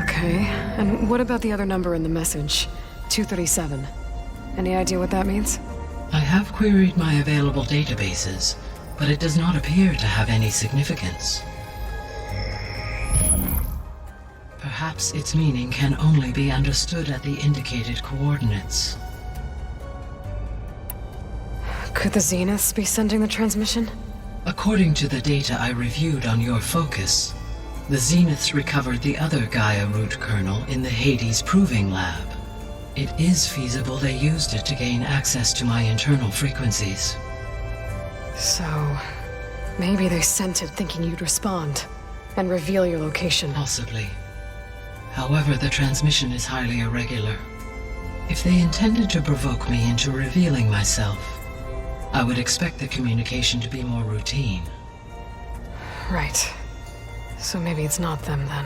Okay, and what about the other number in the message? 237. Any idea what that means?
I have queried my available databases, but it does not appear to have any significance. Perhaps its meaning can only be understood at the indicated coordinates.
Could the Zeniths be sending the transmission?
According to the data I reviewed on your focus, the Zeniths recovered the other Gaia root kernel in the Hades Proving Lab. It is feasible they used it to gain access to my internal frequencies.
So, maybe they sent it thinking you'd respond and reveal your location.
Possibly. However, the transmission is highly irregular. If they intended to provoke me into revealing myself, I would expect the communication to be more routine.
Right. So maybe it's not them then.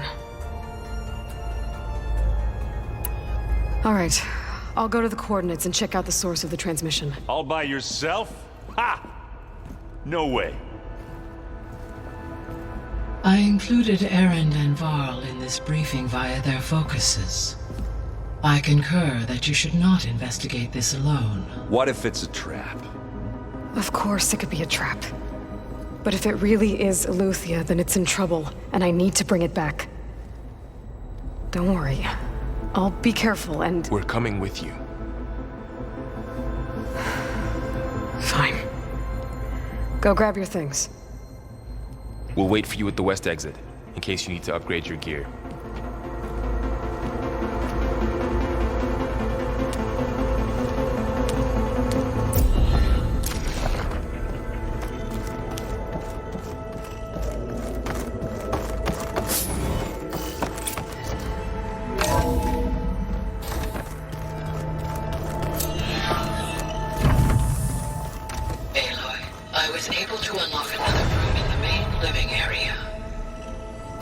All right. I'll go to the coordinates and check out the source of the transmission.
All by yourself? Ha!
No way.
I included Erend and Varl in this briefing via their focuses. I concur that you should not investigate this alone.
What if it's a trap?
Of course it could be a trap. But if it really is Eleuthia, then it's in trouble, and I need to bring it back. Don't worry. I'll be careful and...
We're coming with you.
Fine. Go grab your things.
We'll wait for you at the west exit, in case you need to upgrade your gear.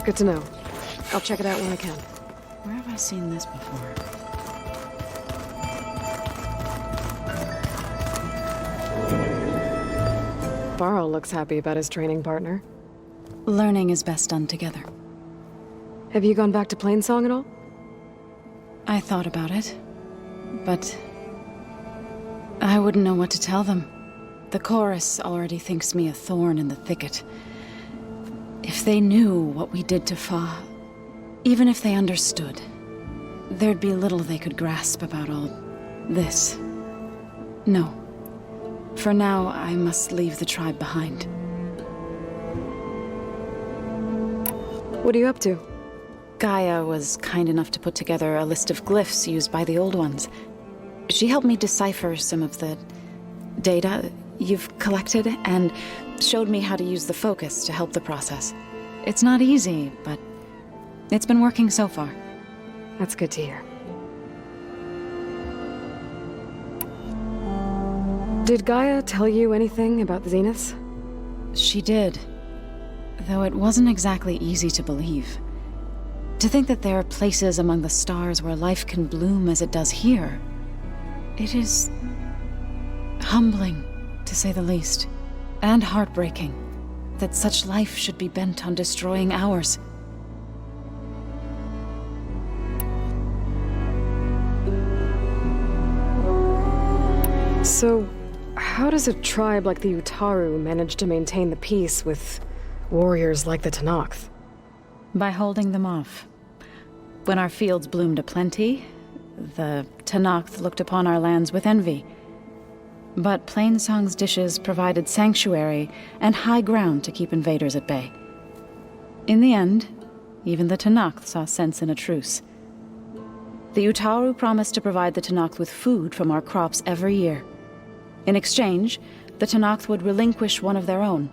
Good to know. I'll check it out when I can.
Where have I seen this before?
Varl looks happy about his training partner.
Learning is best done together.
Have you gone back to Plainsong at all?
I thought about it, but I wouldn't know what to tell them. The chorus already thinks me a thorn in the thicket. If they knew what we did to Fa, even if they understood, there'd be little they could grasp about all this. No. For now, I must leave the tribe behind.
What are you up to?
Gaia was kind enough to put together a list of glyphs used by the Old Ones. She helped me decipher some of the data you've collected, and showed me how to use the focus to help the process. It's not easy, but it's been working so far.
That's good to hear. Did Gaia tell you anything about the Zeniths?
She did, though it wasn't exactly easy to believe. To think that there are places among the stars where life can bloom as it does here, it is humbling, to say the least, and heartbreaking that such life should be bent on destroying ours.
So, how does a tribe like the Utaru manage to maintain the peace with warriors like the Tenakth?
By holding them off. When our fields bloomed aplenty, the Tenakth looked upon our lands with envy. But Plainsong's dishes provided sanctuary and high ground to keep invaders at bay. In the end, even the Tenakth saw sense in a truce. The Utaru promised to provide the Tenakth with food from our crops every year. In exchange, the Tenakth would relinquish one of their own,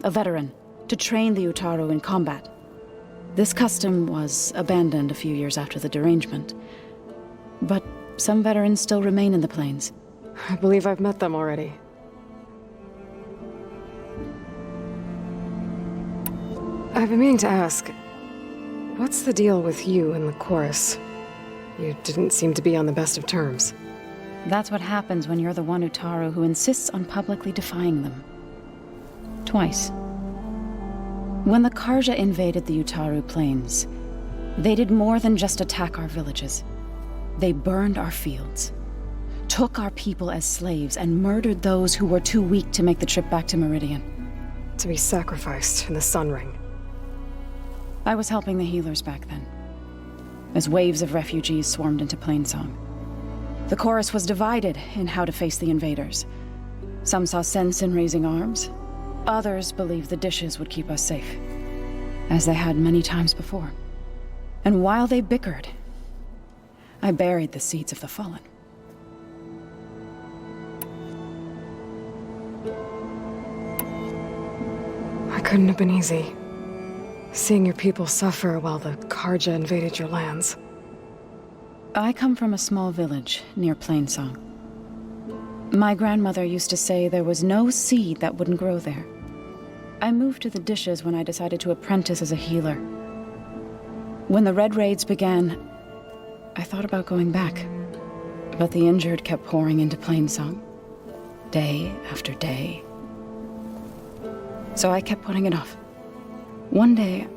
a veteran, to train the Utaru in combat. This custom was abandoned a few years after the derangement. But some veterans still remain in the plains.
I believe I've met them already. I've been meaning to ask, what's the deal with you and the chorus? You didn't seem to be on the best of terms.
That's what happens when you're the one Utaru who insists on publicly defying them. Twice. When the Carja invaded the Utaru plains, they did more than just attack our villages. They burned our fields, took our people as slaves, and murdered those who were too weak to make the trip back to Meridian.
To be sacrificed in the Sun Ring.
I was helping the healers back then, as waves of refugees swarmed into Plainsong. The chorus was divided in how to face the invaders. Some saw sense in raising arms. Others believed the dishes would keep us safe, as they had many times before. And while they bickered, I buried the seeds of the fallen.
It couldn't have been easy. Seeing your people suffer while the Carja invaded your lands.
I come from a small village near Plainsong. My grandmother used to say there was no seed that wouldn't grow there. I moved to the dishes when I decided to apprentice as a healer. When the Red Raids began, I thought about going back. But the injured kept pouring into Plainsong. Day after day. So I kept putting it off. One day,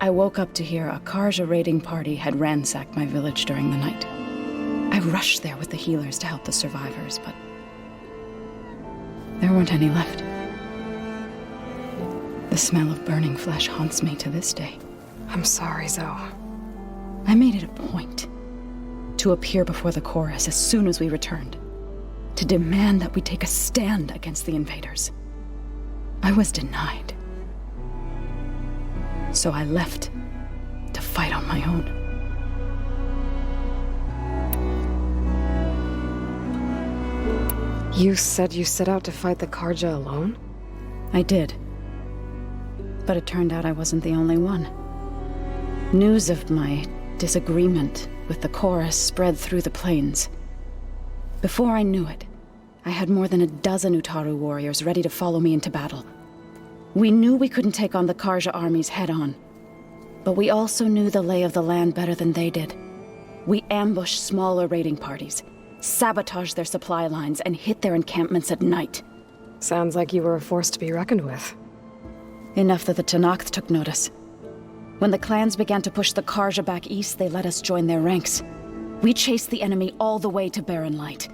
I woke up to hear a Karja raiding party had ransacked my village during the night. I rushed there with the healers to help the survivors, but there weren't any left. The smell of burning flesh haunts me to this day.
I'm sorry, Zoe.
I made it a point to appear before the chorus as soon as we returned, to demand that we take a stand against the invaders. I was denied. So I left to fight on my own.
You said you set out to fight the Karja alone?
I did. But it turned out I wasn't the only one. News of my disagreement with the chorus spread through the plains. Before I knew it, I had more than a dozen Utaru warriors ready to follow me into battle. We knew we couldn't take on the Karja armies head-on, but we also knew the lay of the land better than they did. We ambushed smaller raiding parties, sabotaged their supply lines, and hit their encampments at night.
Sounds like you were a force to be reckoned with.
Enough that the Tenakth took notice. When the clans began to push the Karja back east, they let us join their ranks. We chased the enemy all the way to Barren Light.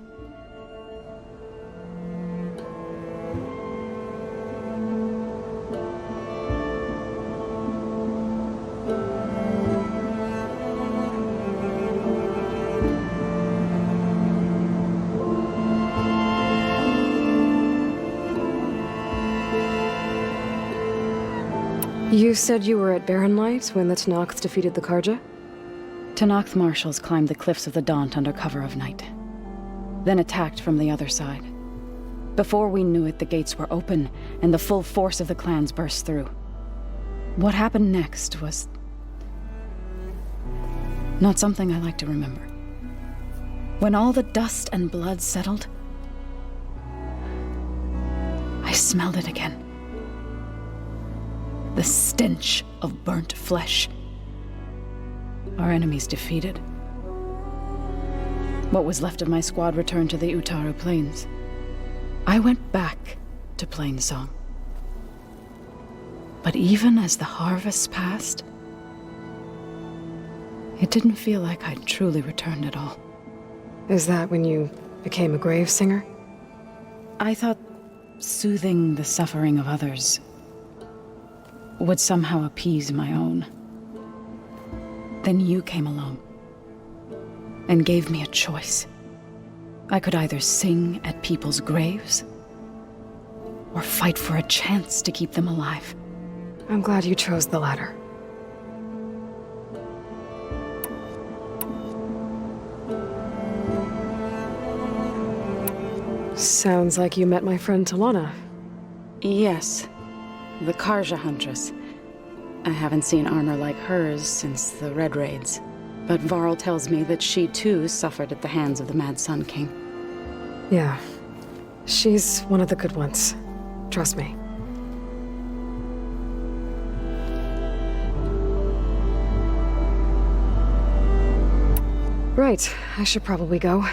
You said you were at Barren Light when the Tenakth defeated the Karja?
Tenakth marshals climbed the cliffs of the Daunt under cover of night, then attacked from the other side. Before we knew it, the gates were open, and the full force of the clans burst through. What happened next was not something I like to remember. When all the dust and blood settled, I smelled it again. The stench of burnt flesh. Our enemies defeated. What was left of my squad returned to the Utaru Plains. I went back to Plainsong. But even as the harvest passed, it didn't feel like I'd truly returned at all.
Is that when you became a grave singer?
I thought soothing the suffering of others would somehow appease my own. Then you came along and gave me a choice. I could either sing at people's graves or fight for a chance to keep them alive.
I'm glad you chose the latter. Sounds like you met my friend Talana.
Yes. The Karja Huntress. I haven't seen armor like hers since the Red Raids, but Varl tells me that she too suffered at the hands of the Mad Sun King.
Yeah. She's one of the good ones. Trust me. Right, I should probably go.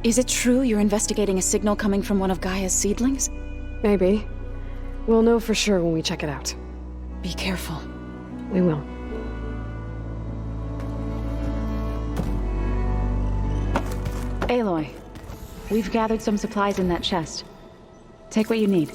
Is it true you're investigating a signal coming from one of Gaia's seedlings?
Maybe. We'll know for sure when we check it out.
Be careful.
We will.
Aloy, we've gathered some supplies in that chest. Take what you need.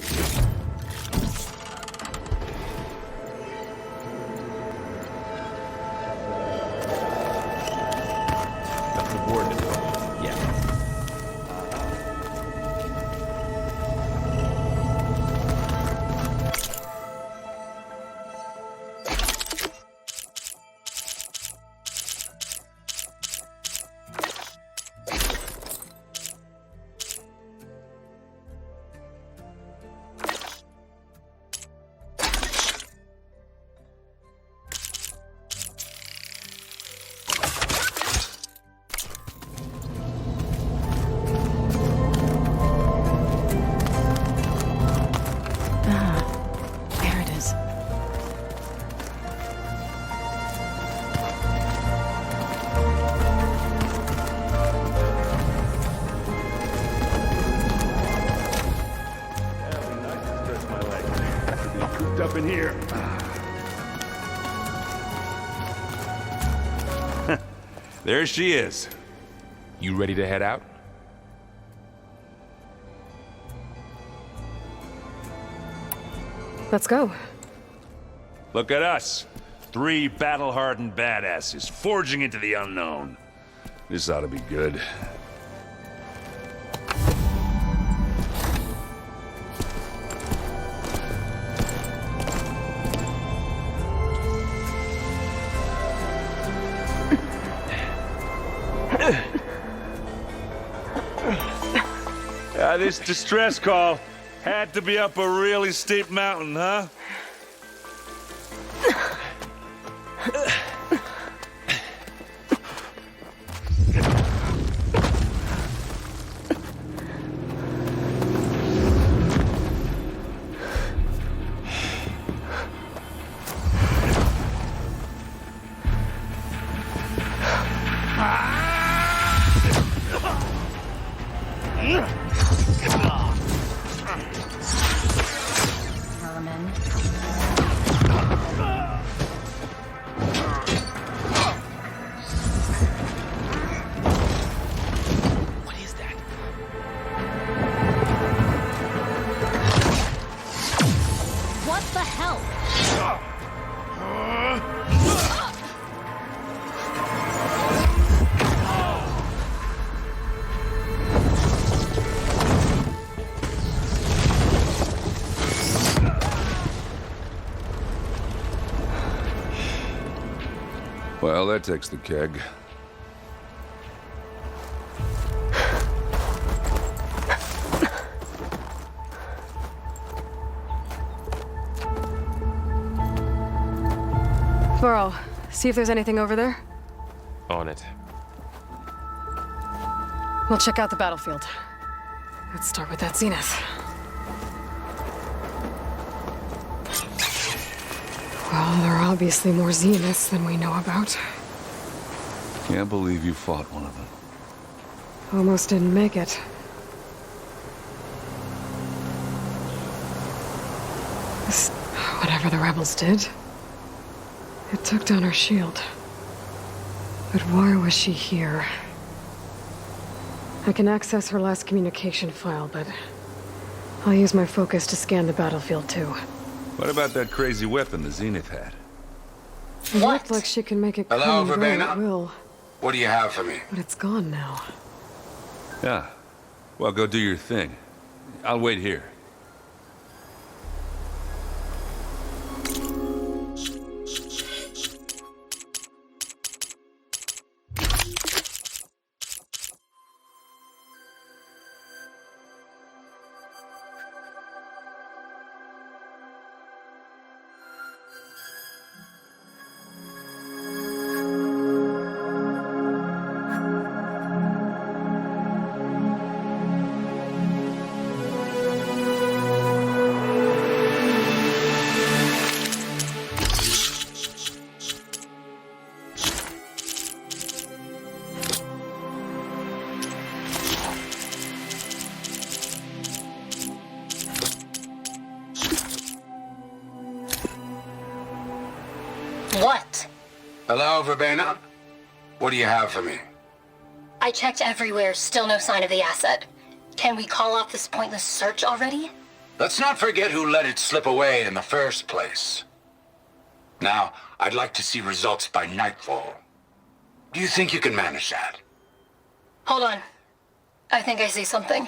cooped up in here.
There she is.
You ready to head out?
Let's go.
Look at us. 3 battle-hardened badasses forging into the unknown. This ought to be good. This distress call had to be up a really steep mountain, huh?
What the hell?
Well, that takes the keg.
Varl, see if there's anything over there.
On it.
We'll check out the battlefield. Let's start with that zenith. Well, there are obviously more zeniths than we know about.
Can't believe you fought one of them.
Almost didn't make it. Whatever the rebels did, it took down her shield. But why was she here? I can access her last communication file, but I'll use my focus to scan the battlefield too.
What about that crazy weapon the Zenith had?
It looked like she can make it come
Hello,
and go
Verbena?
at will,
What do you have for me?
but it's gone now.
Yeah. Well, go do your thing. I'll wait here.
What? Hello, Verbena? What do you have for me?
I checked everywhere, still no sign of the asset. Can we call off this pointless search already?
Let's not forget who let it slip away in the first place. Now, I'd like to see results by nightfall. Do you think you can manage that?
Hold on. I think I see something.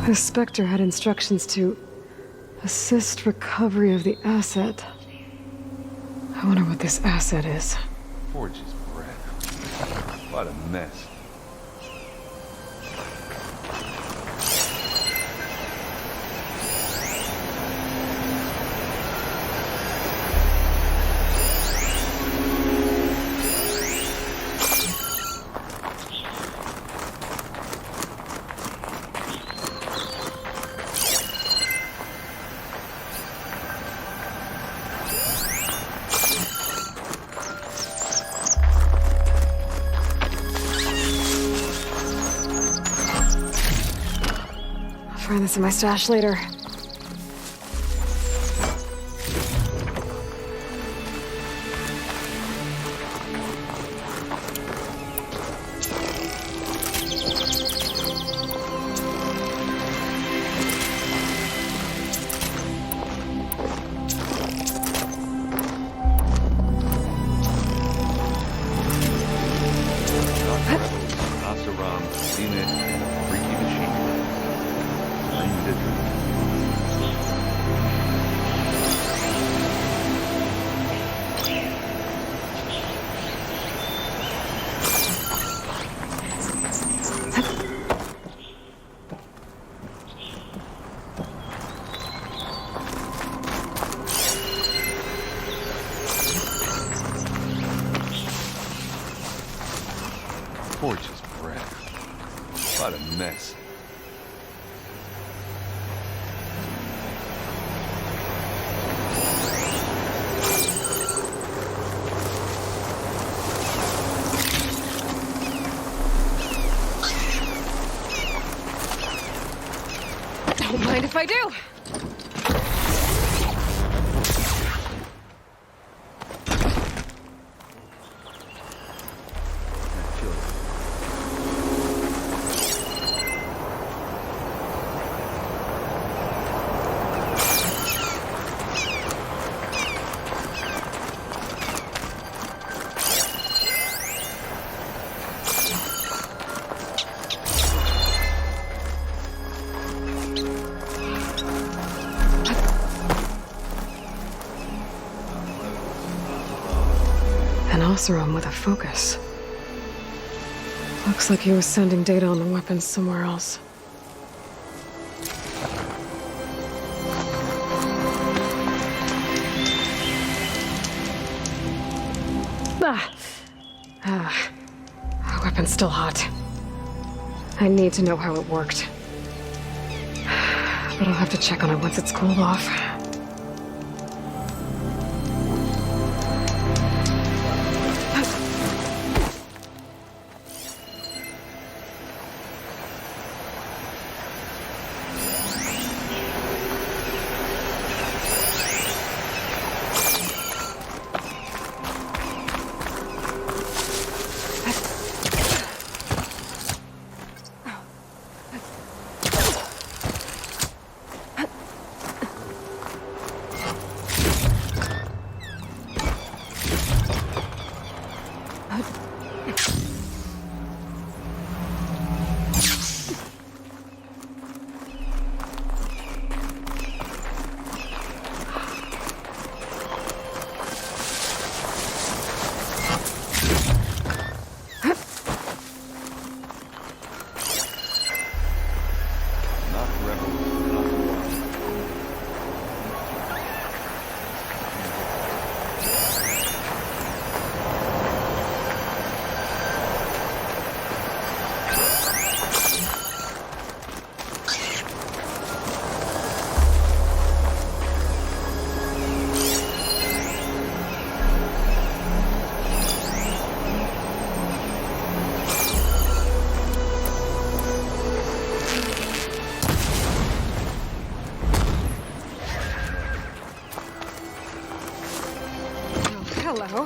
The Spectre had instructions to assist recovery of the asset. I wonder what this asset is.
Forge's bread. What a mess.
this in my stash later.
Oseram, Zenith, and a freaky machine. I did it. Gorgeous bread. What a mess.
Don't mind if I do. An Oseram with a focus. Looks like he was sending data on the weapons somewhere else. Our weapon's still hot. I need to know how it worked. But I'll have to check on it once it's cooled off. Hello.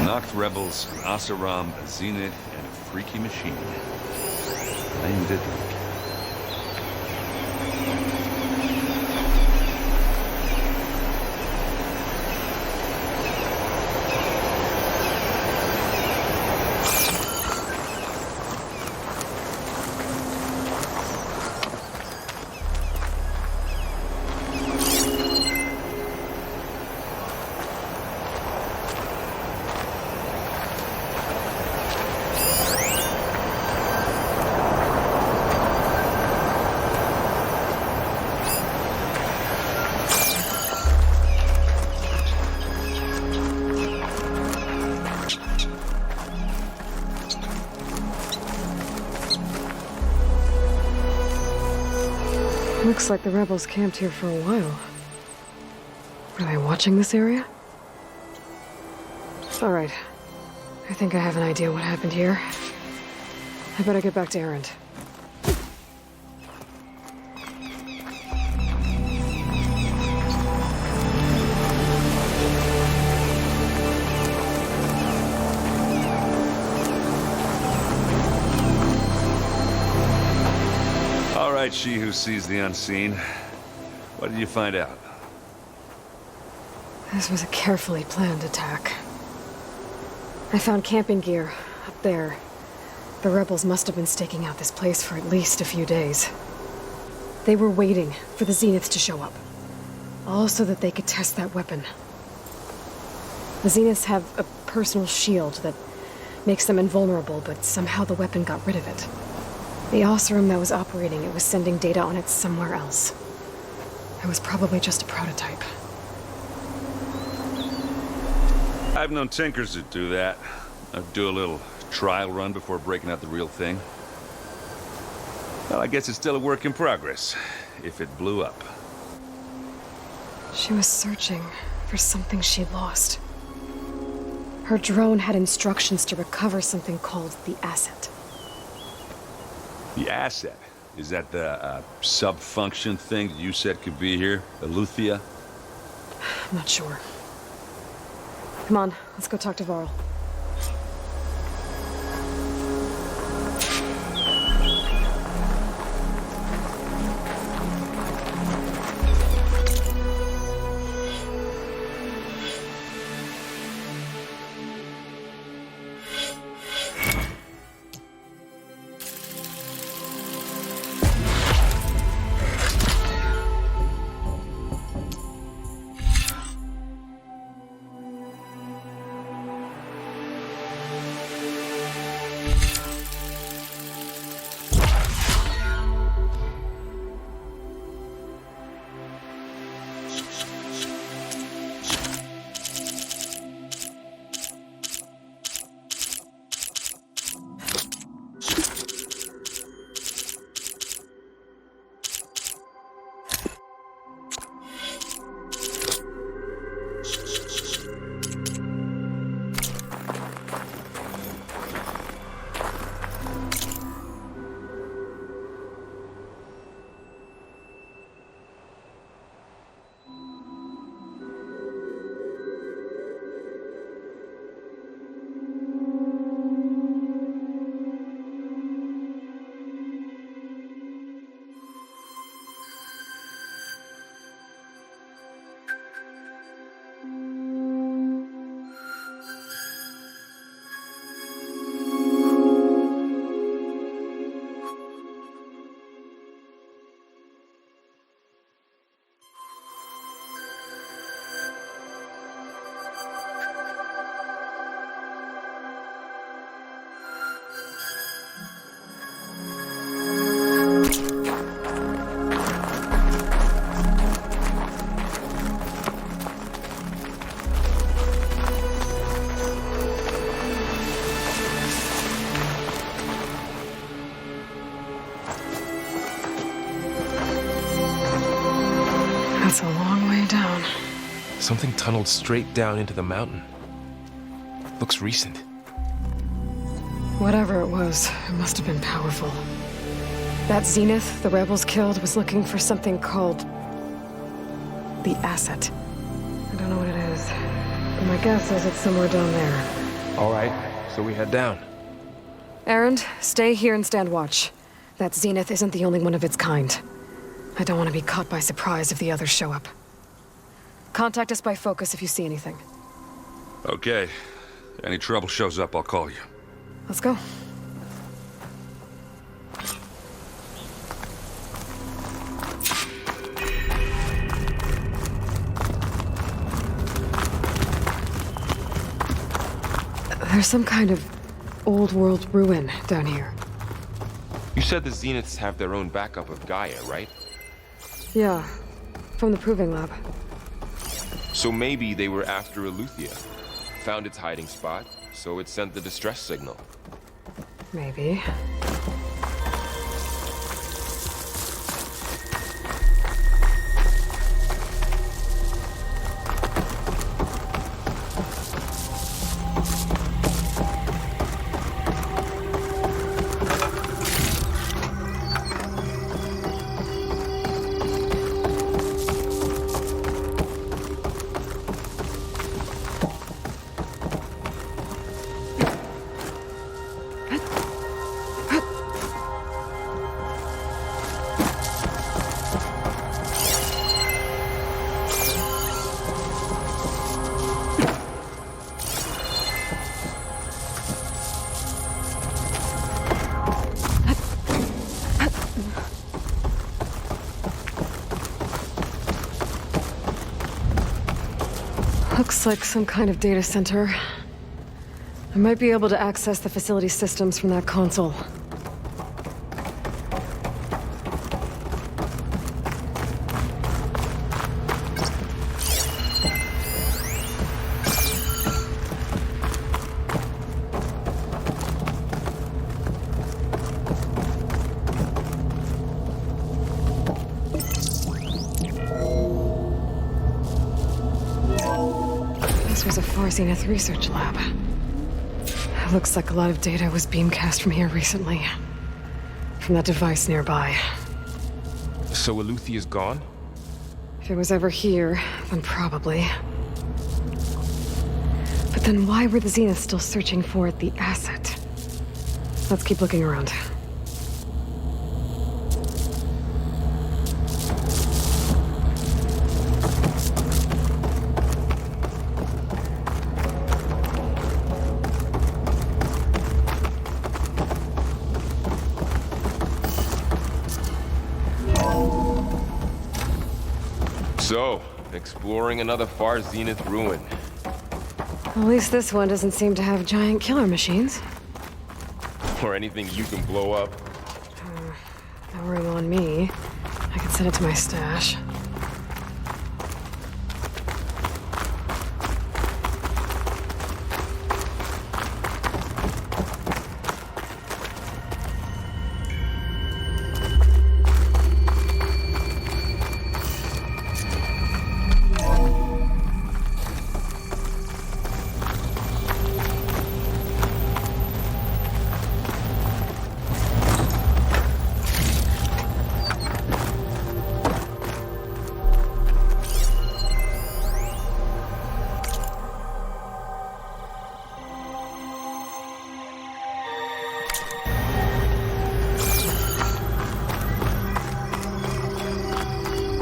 Noct rebels, an Oseram, a Zenith, and a freaky machine. I did it.
Looks like the rebels camped here for a while. Were they watching this area? Alright. I think I have an idea what happened here. I better get back to Erend.
All right, she who sees the unseen. What did you find out?
This was a carefully planned attack. I found camping gear up there. The rebels must have been staking out this place for at least a few days. They were waiting for the Zeniths to show up, all so that they could test that weapon. The Zeniths have a personal shield that makes them invulnerable, but somehow the weapon got rid of it. The Oseram that was operating it was sending data on it somewhere else. It was probably just a prototype.
I've known tinkers that do that. I'd do a little trial run before breaking out the real thing. Well, I guess it's still a work in progress, if it blew up.
She was searching for something she'd lost. Her drone had instructions to recover something called the Asset.
The Asset? Is that the sub-function thing that you said could be here? Eleuthia?
I'm not sure. Come on, let's go talk to Varl. That's a long way down.
Something tunneled straight down into the mountain. Looks recent.
Whatever it was, it must have been powerful. That Zenith the rebels killed was looking for something called the Asset. I don't know what it is, but my guess is it's somewhere down there.
All right, so we head down.
Erend, stay here and stand watch. That Zenith isn't the only one of its kind. I don't want to be caught by surprise if the others show up. Contact us by focus if you see anything.
Okay. Any trouble shows up, I'll call you.
Let's go. There's some kind of old world ruin down here.
You said the Zeniths have their own backup of Gaia, right?
Yeah, from the Proving Lab.
So maybe they were after Eleuthia. Found its hiding spot, so it sent the distress signal.
Maybe. Looks like some kind of data center. I might be able to access the facility systems from that console. This was a Far Zenith research lab. Looks like a lot of data was beamcast from here recently. From that device nearby.
So Eluthia's gone?
If it was ever here, then probably. But then why were the Zeniths still searching for the asset? Let's keep looking around.
So, exploring another Far Zenith ruin.
At least this one doesn't seem to have giant killer machines.
Or anything you can blow up.
No room on me. I could send it to my stash.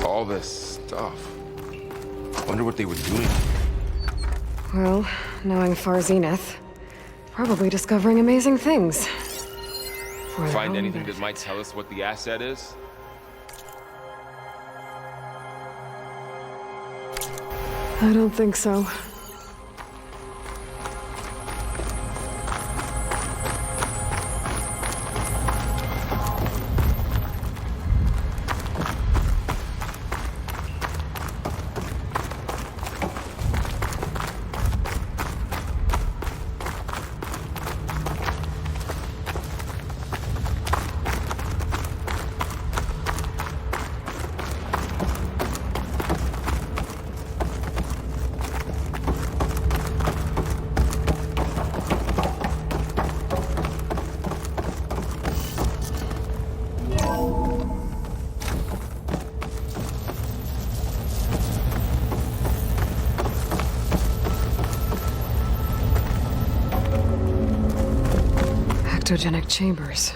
All this stuff. Wonder what they were doing.
Well, knowing Far Zenith, probably discovering amazing things. For their
Find
own
anything
benefit.
that might tell us what the asset is?
I don't think so. Ectogenic chambers.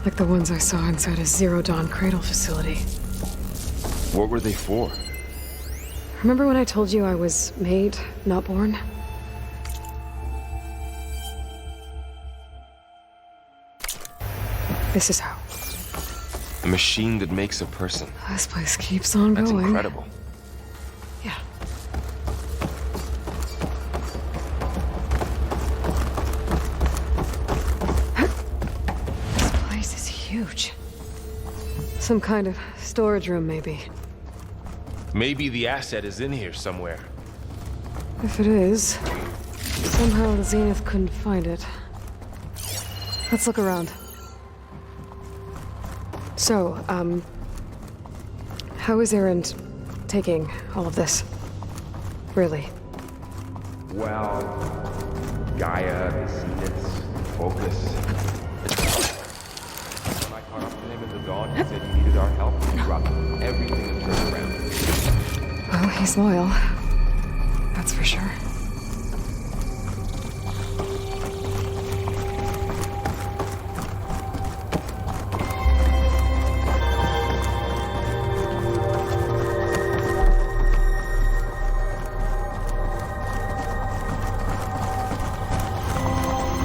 Like the ones I saw inside a Zero Dawn cradle facility.
What were they for?
Remember when I told you I was made, not born? This is how.
A machine that makes a person.
This place keeps on
That's
going.
incredible.
Yeah. This place is huge. Some kind of storage room, maybe.
Maybe the asset is in here somewhere.
If it is, somehow the Zenith couldn't find it. Let's look around. So, how is Erend taking all of this? Really?
Well, Gaia, the Zeniths, focus. When I caught up to him in the dawn, he said he needed our help. He dropped everything and turned around.
Well, he's loyal. That's for sure.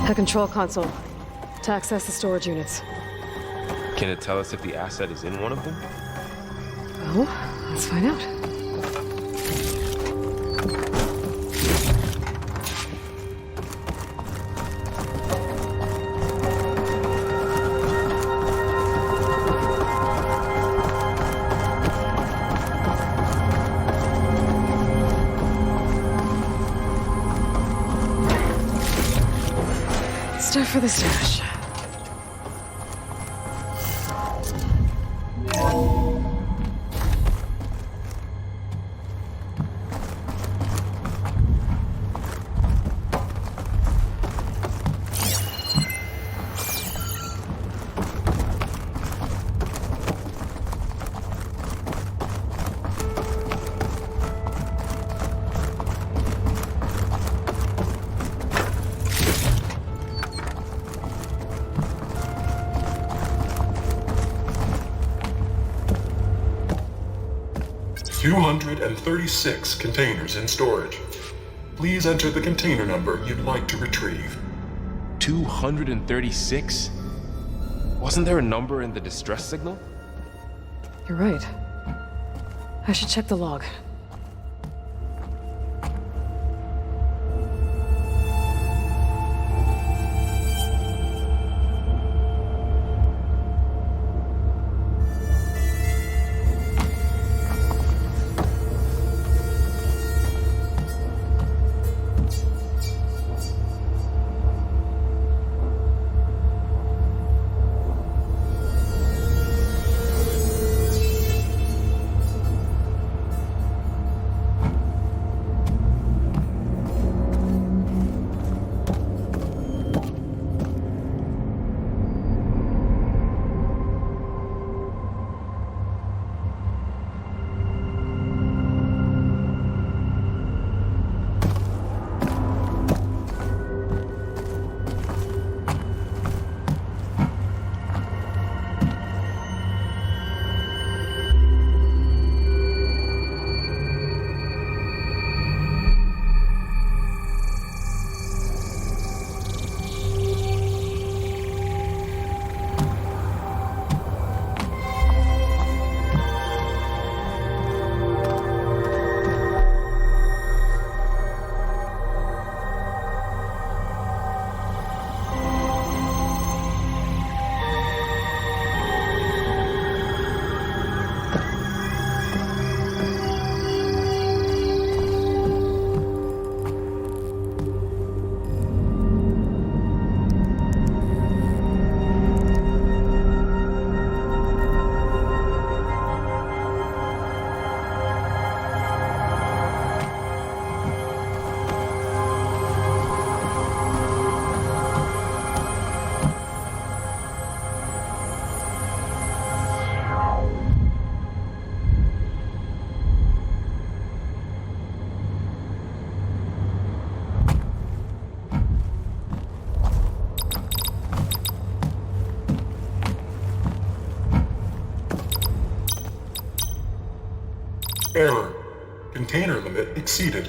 A control console to access the storage units.
Can it tell us if the asset is in one of them?
Well, let's find out. for the stash.
$236 containers in storage. Please enter the container number you'd like to retrieve.
236? Wasn't there a number in the distress signal?
You're right. I should check the log.
Error. Container limit exceeded.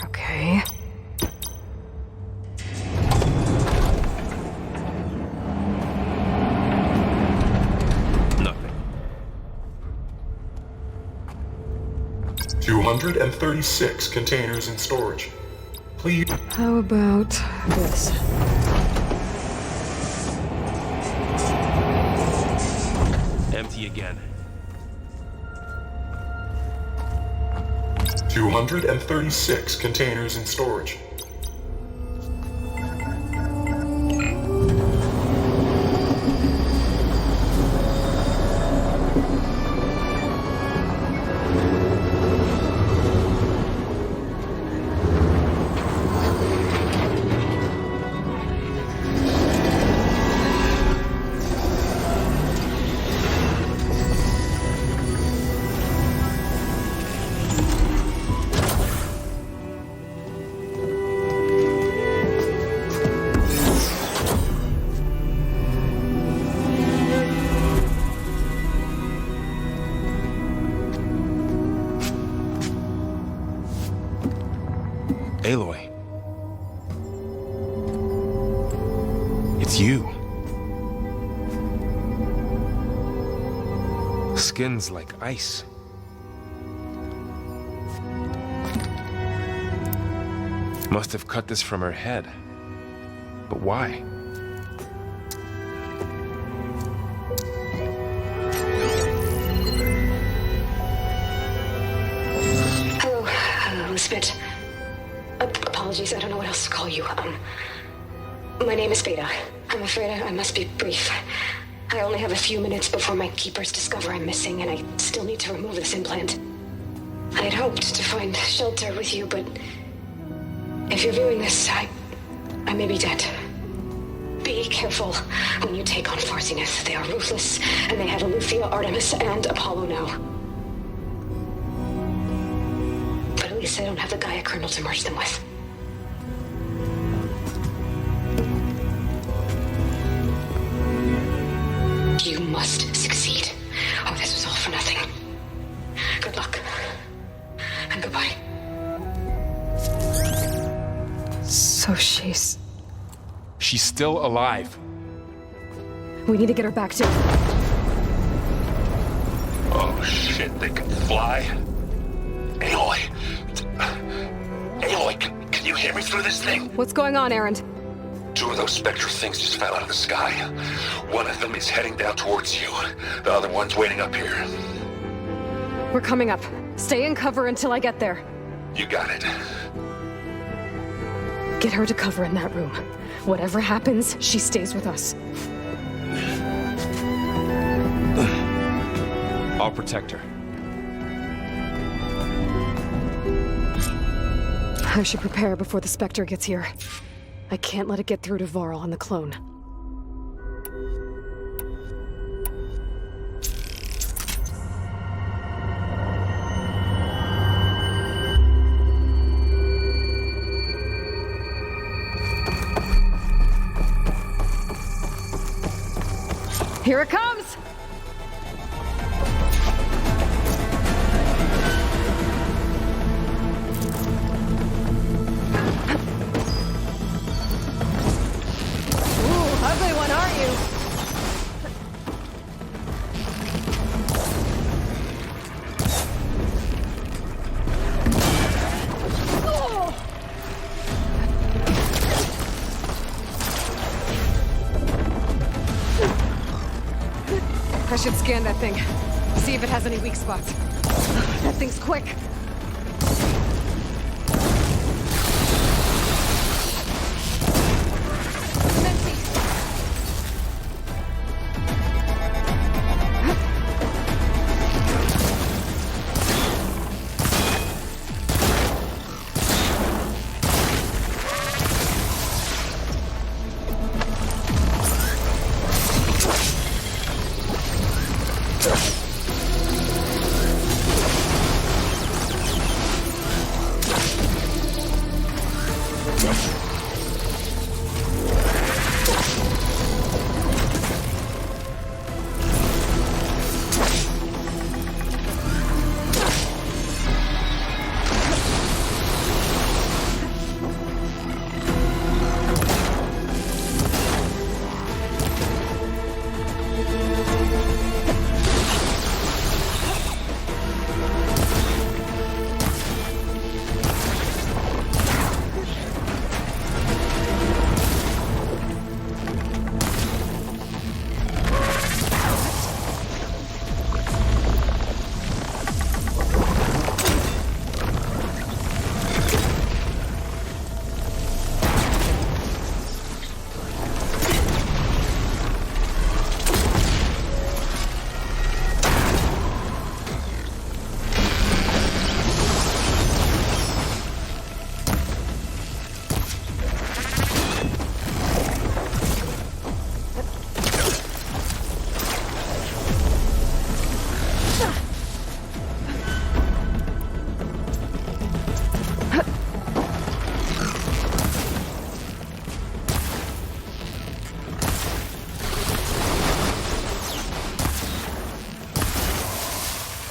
Okay.
Nothing.
236 containers in storage. Please.
How about this?
Empty again.
236 containers in storage.
Aloy. It's you. Skin's like ice. Must have cut this from her head. But why?
Hello, Spit. Apologies, I don't know what else to call you. My name is Beta. I'm afraid I must be brief. I only have a few minutes before my keepers discover I'm missing, and I still need to remove this implant. I had hoped to find shelter with you, but if you're viewing this, I may be dead. Be careful when you take on Far Zenith. They are ruthless, and they have Eleuthia, Artemis, and Apollo now. But at least they don't have the Gaia kernel to merge them with. You must succeed. Oh, this was all for nothing. Good luck. And goodbye.
So she's
still alive.
We need to get her back to...
Oh shit, they can fly? Aloy! Aloy, can you hear me through this thing?
What's going on, Erend?
2 of those Spectre things just fell out of the sky. One of them is heading down towards you. The other one's waiting up here.
We're coming up. Stay in cover until I get there.
You got it.
Get her to cover in that room. Whatever happens, she stays with us.
I'll protect her.
I should prepare before the Spectre gets here. I can't let it get through to Varl and the clone. Here it comes!
Ugly one, aren't you?
I should scan that thing. See if it has any weak spots. That thing's quick.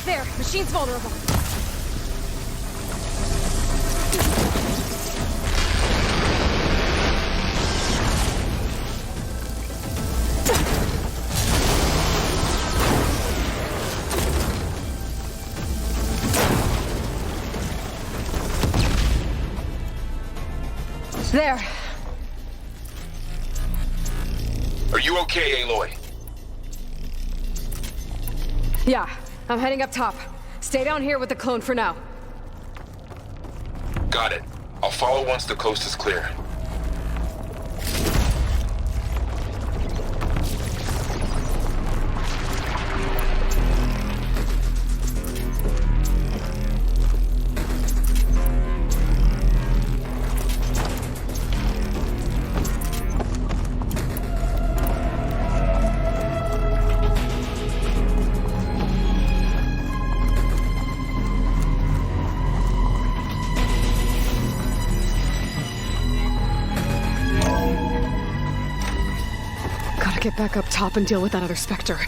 There, machine's vulnerable.
There.
Are you okay, Aloy?
Yeah, I'm heading up top. Stay down here with the clone for now.
Got it. I'll follow once the coast is clear.
get back up top and deal with that other Spectre.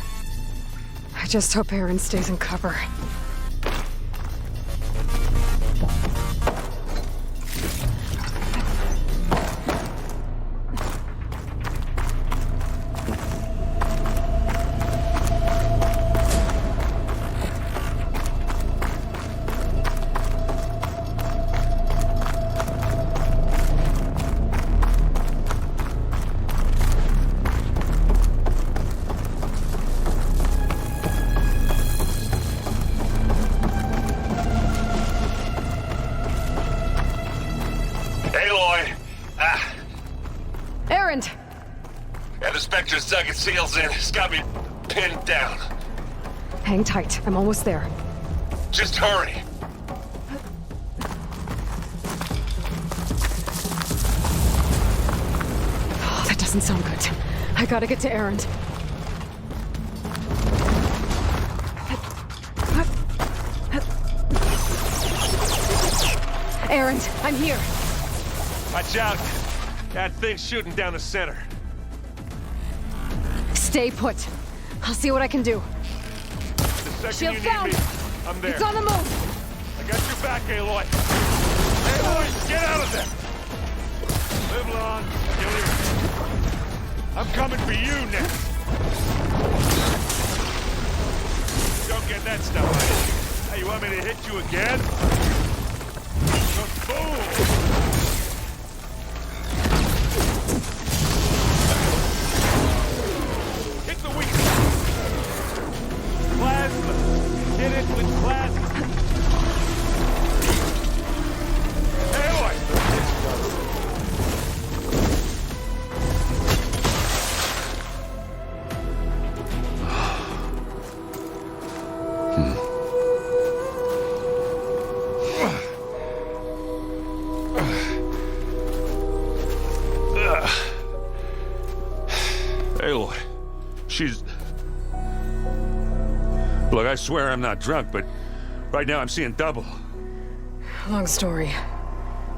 I just hope Aaron stays in cover.
Spectre's dug its heels in. It's got me pinned down.
Hang tight. I'm almost there.
Just hurry.
Oh, that doesn't sound good. I gotta get to Aaron. Aaron, I'm here.
Watch out. That thing's shooting down the center.
Stay put. I'll see what I can do.
The second
Shield
you
found.
need me, I'm there.
It's on the move.
I got your back, Aloy. Aloy, get out of there! Live long, kill you. I'm coming for you next. Don't get that stuff out of you. Hey, you want me to hit you again? The fool! Plasma! Hit it with plasma! Aloy! Aloy, she's... Look, I swear I'm not drunk, but right now I'm seeing double.
Long story,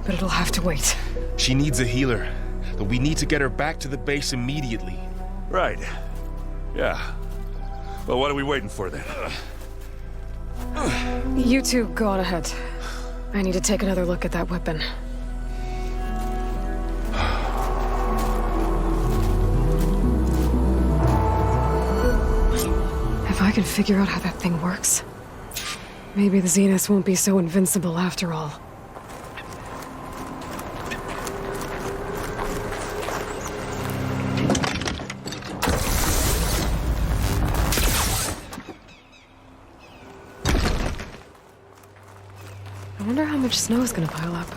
but it'll have to wait.
She needs a healer, but we need to get her back to the base immediately.
Right. Yeah. Well, what are we waiting for then?
You two go on ahead. I need to take another look at that weapon. If I can figure out how that thing works, maybe the Zeniths won't be so invincible after all. I wonder how much snow is gonna pile up.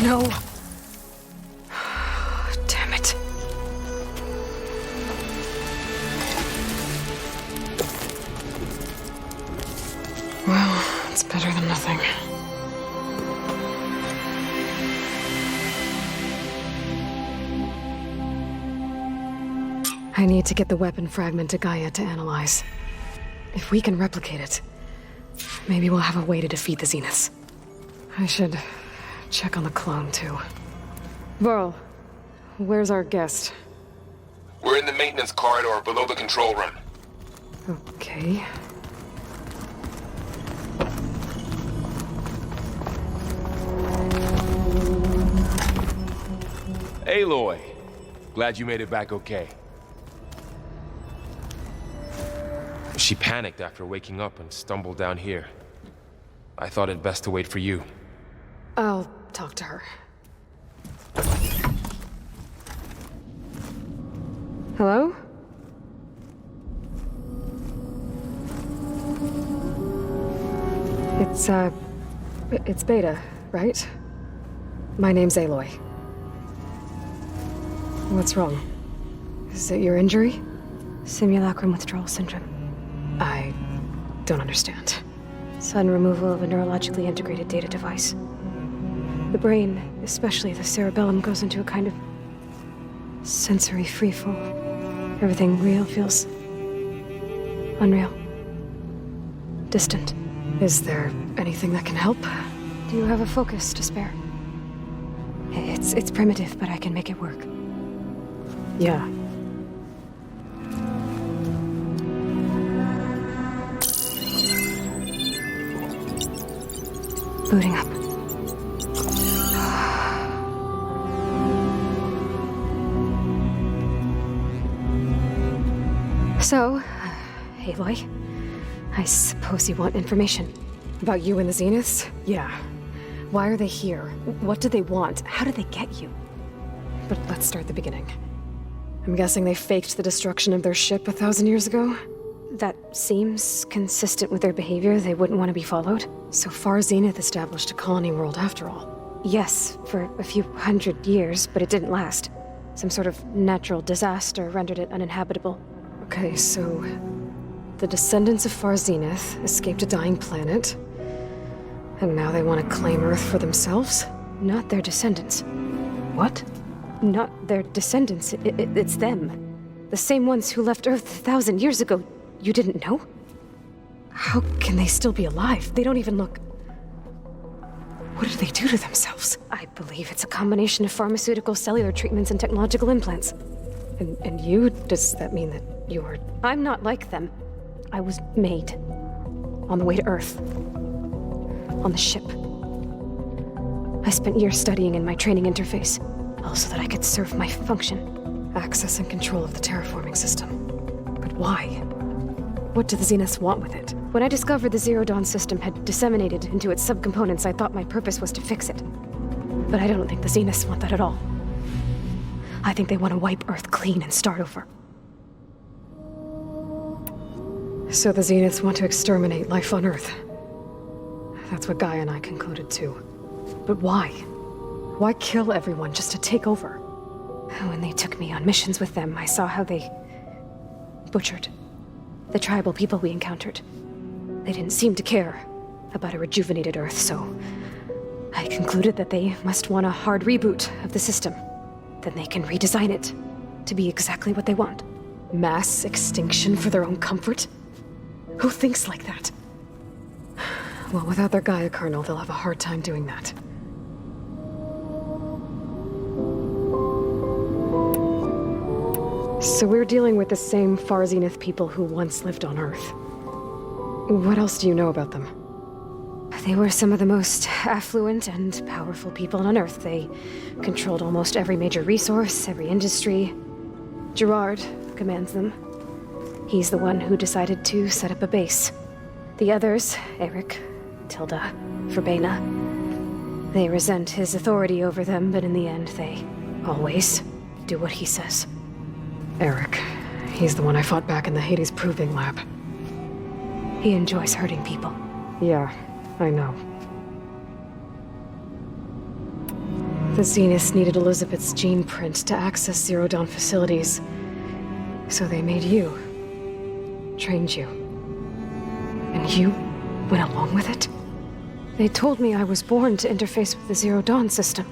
No. Damn it. Well, it's better than nothing. I need to get the weapon fragment to Gaia to analyze. If we can replicate it, maybe we'll have a way to defeat the Zeniths. I should check on the clone, too. Varl, where's our guest?
We're in the maintenance corridor below the control room.
Okay.
Aloy, glad you made it back okay. She panicked after waking up and stumbled down here. I thought it best to wait for you.
I'll talk to her. Hello? It's Beta, right? My name's Aloy. What's wrong? Is it your injury?
Simulacrum withdrawal syndrome.
I don't understand.
Sudden removal of a neurologically integrated data device. The brain, especially the cerebellum, goes into a kind of sensory freefall. Everything real feels unreal. Distant.
Is there anything that can help?
Do you have a focus to spare? It's primitive, but I can make it work.
Yeah.
Booting up. So, Aloy, I suppose you want information.
About you and the Zeniths? Yeah. Why are they here? What do they want? How did they get you? But let's start at the beginning. I'm guessing they faked the destruction of their ship 1,000 years ago?
That seems consistent with their behavior. They wouldn't want to be followed.
So far, Zenith established a colony world after all.
Yes, for a few hundred years, but it didn't last. Some sort of natural disaster rendered it uninhabitable.
Okay, so the descendants of Far Zenith escaped a dying planet, and now they want to claim Earth for themselves?
Not their descendants.
What?
Not their descendants. It's them. The same ones who left Earth 1,000 years ago. You didn't know?
How can they still be alive? They don't even look... What did they do to themselves?
I believe it's a combination of pharmaceutical, cellular treatments, and technological implants.
And you? Does that mean that you're...
I'm not like them. I was made. On the way to Earth. On the ship. I spent years studying in my training interface, all so that I could serve my function.
Access and control of the terraforming system. But why? What do the Zeniths want with it?
When I discovered the Zero Dawn system had disseminated into its subcomponents, I thought my purpose was to fix it. But I don't think the Zeniths want that at all. I think they want to wipe Earth clean and start over.
So the Zeniths want to exterminate life on Earth. That's what Gaia and I concluded too. But why? Why kill everyone just to take over?
When they took me on missions with them, I saw how they butchered the tribal people we encountered. They didn't seem to care about a rejuvenated Earth, so I concluded that they must want a hard reboot of the system. Then they can redesign it to be exactly what they want.
Mass extinction for their own comfort? Who thinks like that? Well, without their Gaia kernel, they'll have a hard time doing that. So we're dealing with the same Far Zenith people who once lived on Earth. What else do you know about them?
They were some of the most affluent and powerful people on Earth. They controlled almost every major resource, every industry. Gerard commands them. He's the one who decided to set up a base. The others, Eric, Tilda, Verbena, they resent his authority over them, but in the end, they always do what he says.
Eric. He's the one I fought back in the Hades Proving Lab.
He enjoys hurting people.
Yeah, I know. The Zeniths needed Elizabeth's gene print to access Zero Dawn facilities. So they made you. Trained you. And you went along with it? They told me I was born to interface with the Zero Dawn system.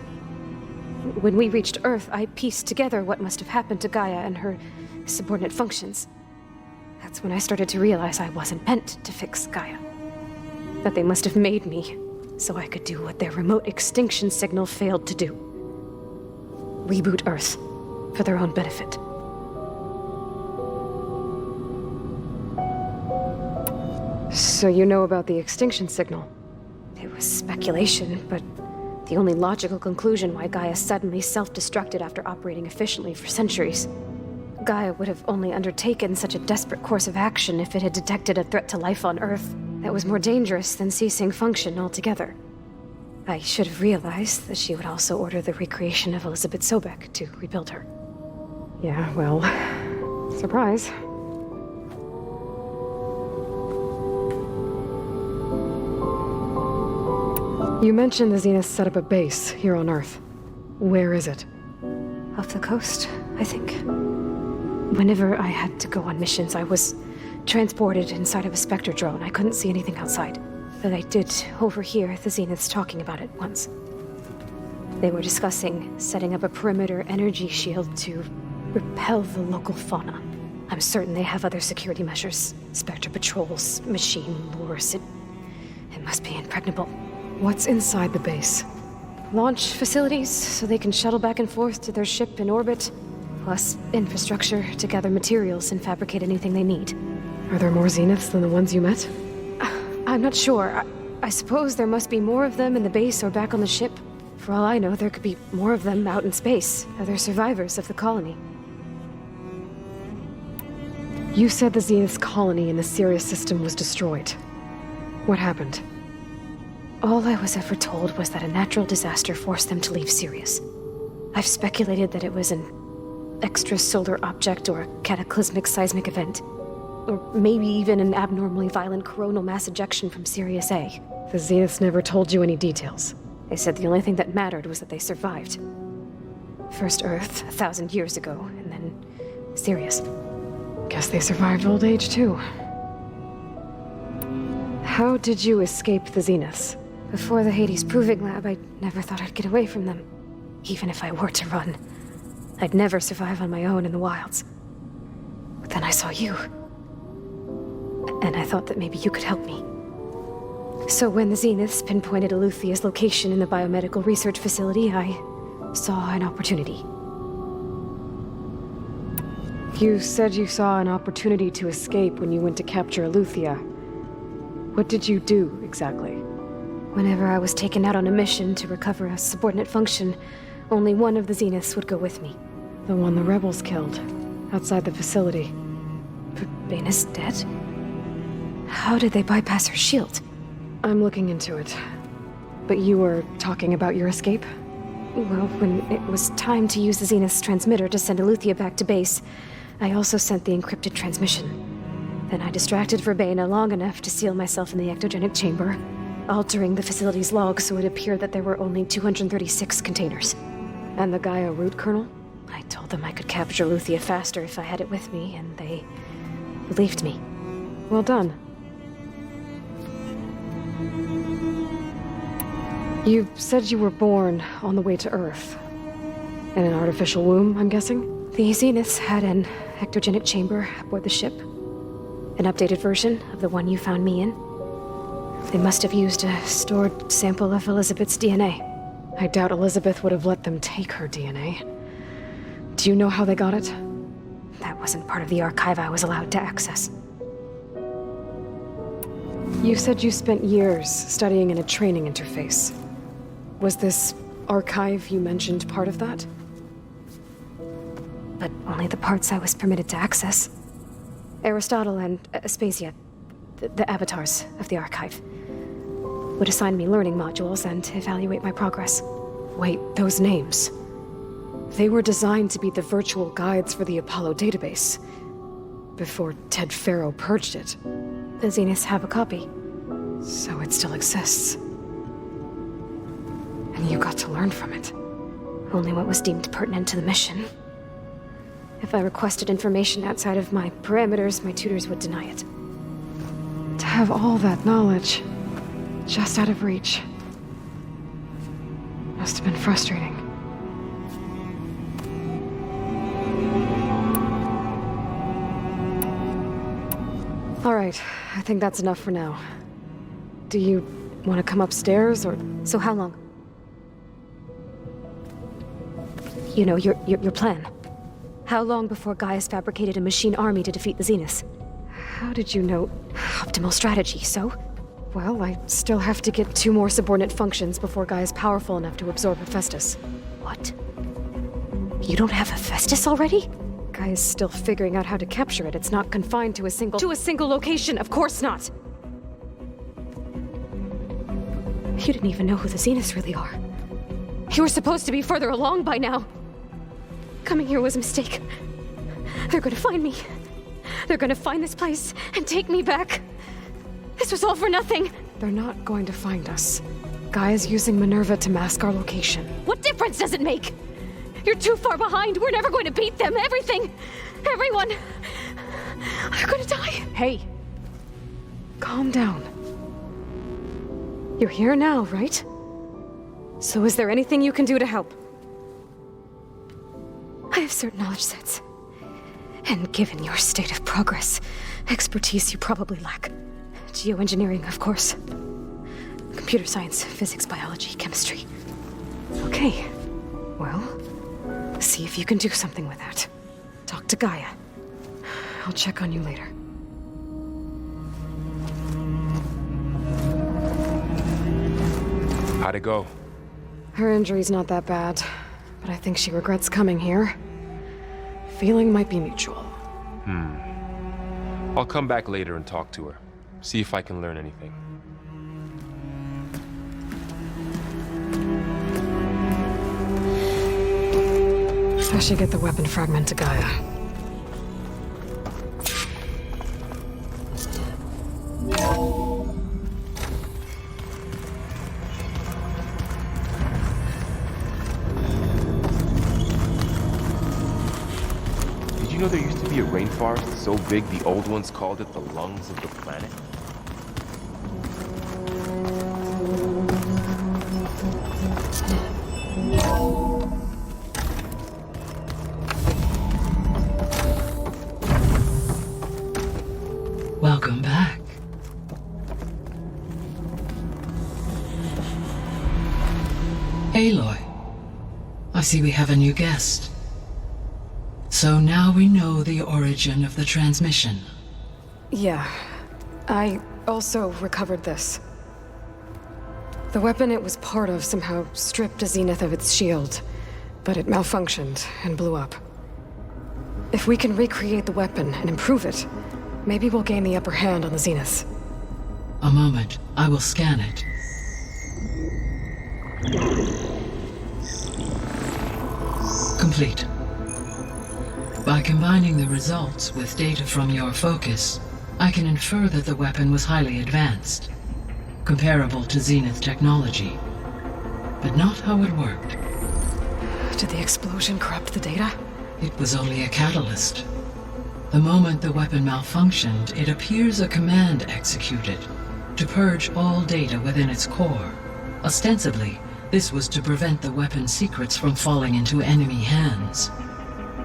When we reached Earth, I pieced together what must have happened to Gaia and her subordinate functions. That's when I started to realize I wasn't meant to fix Gaia. That they must have made me so I could do what their remote extinction signal failed to do. Reboot Earth for their own benefit.
So you know about the extinction signal?
It was speculation, but the only logical conclusion why Gaia suddenly self-destructed after operating efficiently for centuries. Gaia would have only undertaken such a desperate course of action if it had detected a threat to life on Earth that was more dangerous than ceasing function altogether. I should have realized that she would also order the recreation of Elizabeth Sobek to rebuild her.
Yeah, well, Surprise. You mentioned the Zeniths set up a base here on Earth. Where is it?
Off the coast, I think. Whenever I had to go on missions, I was transported inside of a Spectre drone. I couldn't see anything outside. But I did overhear the Zeniths talking about it once. They were discussing setting up a perimeter energy shield to repel the local fauna. I'm certain they have other security measures. Spectre patrols, machine lures. It must be impregnable.
What's inside the base?
Launch facilities, so they can shuttle back and forth to their ship in orbit. Plus, infrastructure to gather materials and fabricate anything they need.
Are there more Zeniths than the ones you met?
I'm not sure. I suppose there must be more of them in the base or back on the ship. For all I know, there could be more of them out in space. Other survivors of the colony.
You said the Zenith's colony in the Sirius system was destroyed. What happened?
All I was ever told was that a natural disaster forced them to leave Sirius. I've speculated that it was an extrasolar object or a cataclysmic seismic event. Or maybe even an abnormally violent coronal mass ejection from Sirius A.
The Zeniths never told you any details.
They said the only thing that mattered was that they survived. First Earth, 1,000 years ago, and then Sirius.
Guess they survived old age, too. How did you escape the Zeniths?
Before the Hades Proving Lab, I never thought I'd get away from them. Even if I were to run. I'd never survive on my own in the wilds. But then I saw you. And I thought that maybe you could help me. So when the Zeniths pinpointed Eluthia's location in the biomedical research facility, I saw an opportunity.
You said you saw an opportunity to escape when you went to capture Eluthia. What did you do, exactly?
Whenever I was taken out on a mission to recover a subordinate function, only one of the Zeniths would go with me.
The one the rebels killed, outside the facility.
Baina's dead? How did they bypass her shield?
I'm looking into it. But you were talking about your escape?
Well, when it was time to use the Zenith's transmitter to send Eluthia back to base, I also sent the encrypted transmission. Then I distracted Verbena long enough to seal myself in the ectogenic chamber, altering the facility's log so it appeared that there were only 236 containers.
And the Gaia root kernel?
I told them I could capture Eluthia faster if I had it with me, and they believed me.
Well done. You said you were born on the way to Earth. In an artificial womb, I'm guessing?
The Zeniths had an ectogenic chamber aboard the ship. An updated version of the one you found me in. They must have used a stored sample of Elizabeth's DNA.
I doubt Elizabeth would have let them take her DNA. Do you know how they got it?
That wasn't part of the archive I was allowed to access.
You said you spent years studying in a training interface. Was this archive you mentioned part of that?
But only the parts I was permitted to access. Aristotle and Aspasia, the avatars of the archive, would assign me learning modules and evaluate my progress.
Wait, those names. They were designed to be the virtual guides for the Apollo database. Before Ted Faro purged it.
The Zeniths have a copy.
So it still exists. And you got to learn from it.
Only what was deemed pertinent to the mission. If I requested information outside of my parameters, my tutors would deny it.
To have all that knowledge, just out of reach, must have been frustrating. All right, I think that's enough for now. Do you want to come upstairs, or...
So how long? You know, your plan. How long before Gaius fabricated a machine army to defeat the Zeniths?
How did you know?
Optimal strategy, so?
Well, I still have to get 2 more subordinate functions before Gaia's powerful enough to absorb Hephaestus.
What? You don't have Hephaestus already?
Gaia's still figuring out how to capture it. It's not confined to a single... To a single location, of course not!
You didn't even know who the Zeniths really are. You were supposed to be further along by now. Coming here was a mistake. They're gonna find me. They're gonna find this place and take me back. This was all for nothing.
They're not going to find us. Gaia's using Minerva to mask our location.
What difference does it make? You're too far behind. We're never going to beat them. Everything. Everyone. They're gonna die.
Hey. Calm down. You're here now, right? So is there anything you can do to help?
I have certain knowledge sets. And given your state of progress, expertise you probably lack. Geoengineering, of course. Computer science, physics, biology, chemistry.
Okay. Well, see if you can do something with that. Talk to Gaia. I'll check on you later.
How'd it go?
Her injury's not that bad, but I think she regrets coming here. Feeling might be mutual.
I'll come back later and talk to her. See if I can learn anything.
I should get the weapon fragment to Gaia.
Did you know there used to be a rainforest so big the old ones called it the lungs of the planet?
Welcome back. Aloy, I see we have a new guest. So now we know the origin of the transmission.
Yeah. I also recovered this. The weapon it was part of somehow stripped Zenith of its shield, but it malfunctioned and blew up. If we can recreate the weapon and improve it, maybe we'll gain the upper hand on the Zeniths.
A moment, I will scan it. Complete. By combining the results with data from your focus, I can infer that the weapon was highly advanced, comparable to Zenith technology, but not how it worked.
Did the explosion corrupt the data?
It was only a catalyst. The moment the weapon malfunctioned, it appears a command executed to purge all data within its core. Ostensibly, this was to prevent the weapon's secrets from falling into enemy hands.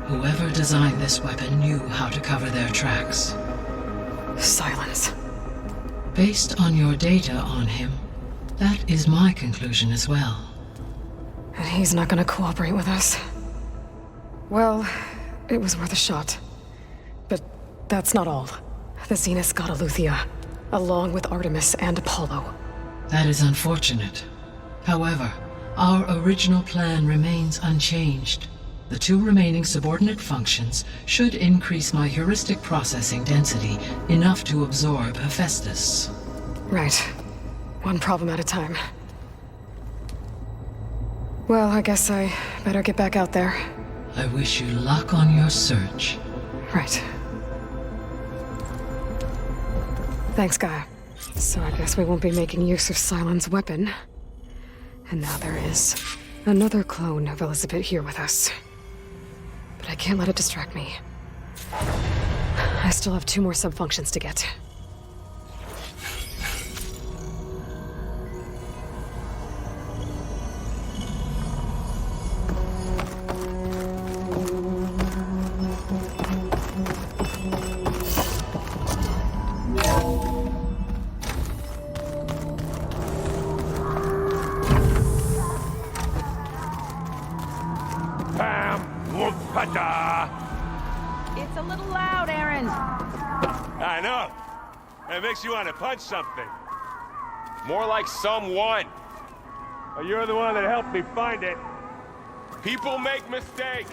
Whoever designed this weapon knew how to cover their tracks.
Silence.
Based on your data on him, that is my conclusion as well.
And he's not gonna cooperate with us. Well, it was worth a shot. But that's not all. The Zeniths got Eleuthia, along with Artemis and Apollo.
That is unfortunate. However, our original plan remains unchanged. The two remaining subordinate functions should increase my heuristic processing density enough to absorb Hephaestus.
Right. One problem at a time. Well, I guess I better get back out there.
I wish you luck on your search.
Right. Thanks, Gaia. So I guess we won't be making use of Cylon's weapon. And now there is another clone of Elizabeth here with us. But I can't let it distract me. I still have 2 more subfunctions to get.
It's a little loud, Aaron.
I know. It makes you want to punch something. More like someone. Well, you're the one that helped me find it. People make mistakes.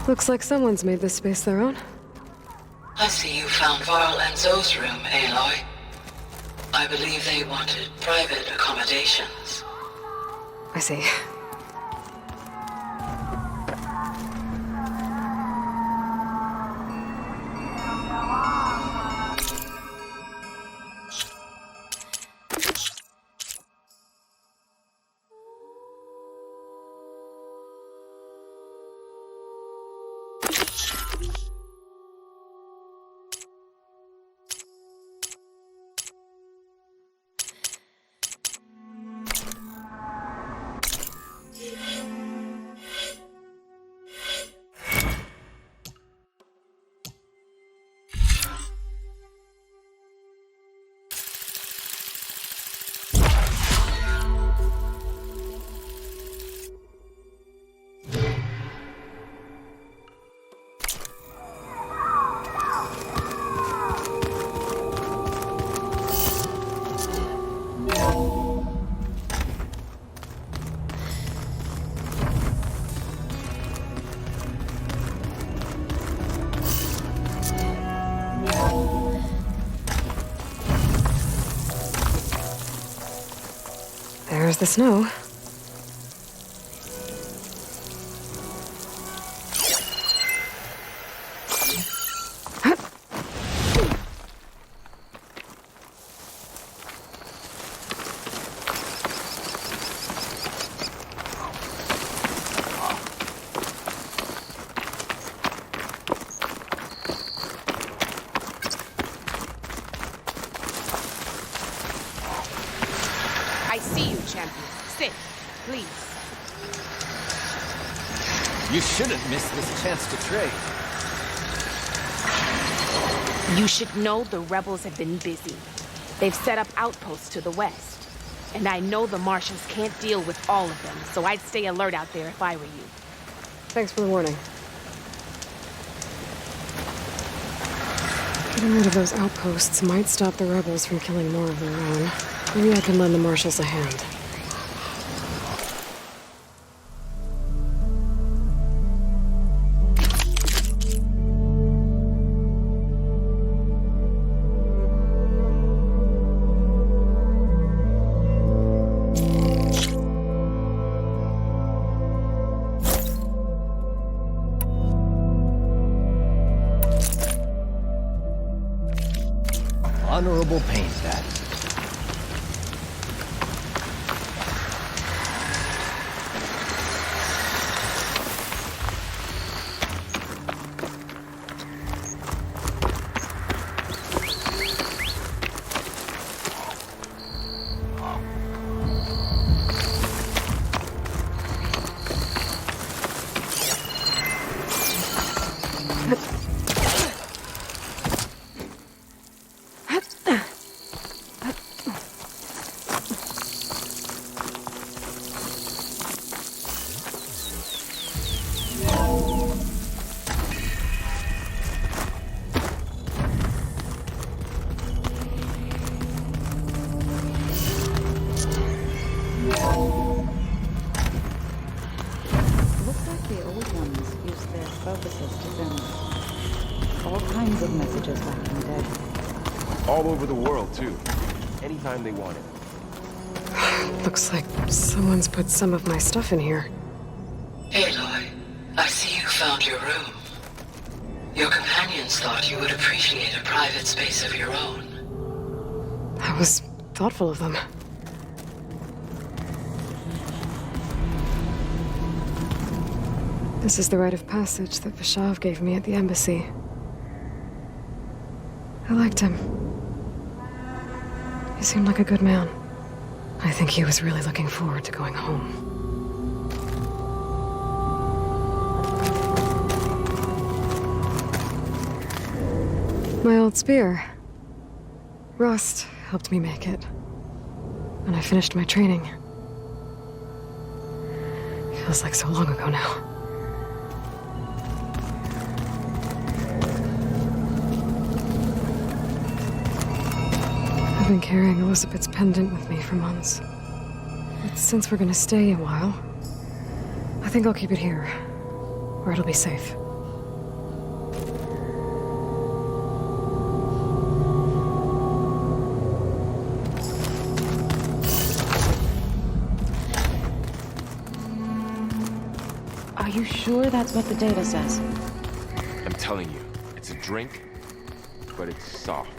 Looks like someone's made this space their own.
I see you found Varl and Zoe's room, Aloy. I believe they wanted private accommodations.
I see. There's the snow.
I see you, champion. Sit, please.
You shouldn't miss this chance to trade.
You should know the rebels have been busy. They've set up outposts to the west. And I know the Martians can't deal with all of them, so I'd stay alert out there if I were you.
Thanks for the warning. Getting rid of those outposts might stop the rebels from killing more of their own. Maybe I can lend the marshals a hand.
Honorable pain, that.
All over the world, too. Anytime they want it.
Looks like someone's put some of my stuff in here.
Aloy, I see you found your room. Your companions thought you would appreciate a private space of your own.
That was thoughtful of them. This is the rite of passage that Vishav gave me at the embassy. I liked him. He seemed like a good man. I think he was really looking forward to going home. My old spear. Rust helped me make it. When I finished my training. Feels like so long ago now. I've been carrying Elizabeth's pendant with me for months. But since we're gonna stay a while, I think I'll keep it here, where it'll be safe.
you sure that's what the data says?
I'm telling you, it's a drink, but it's soft.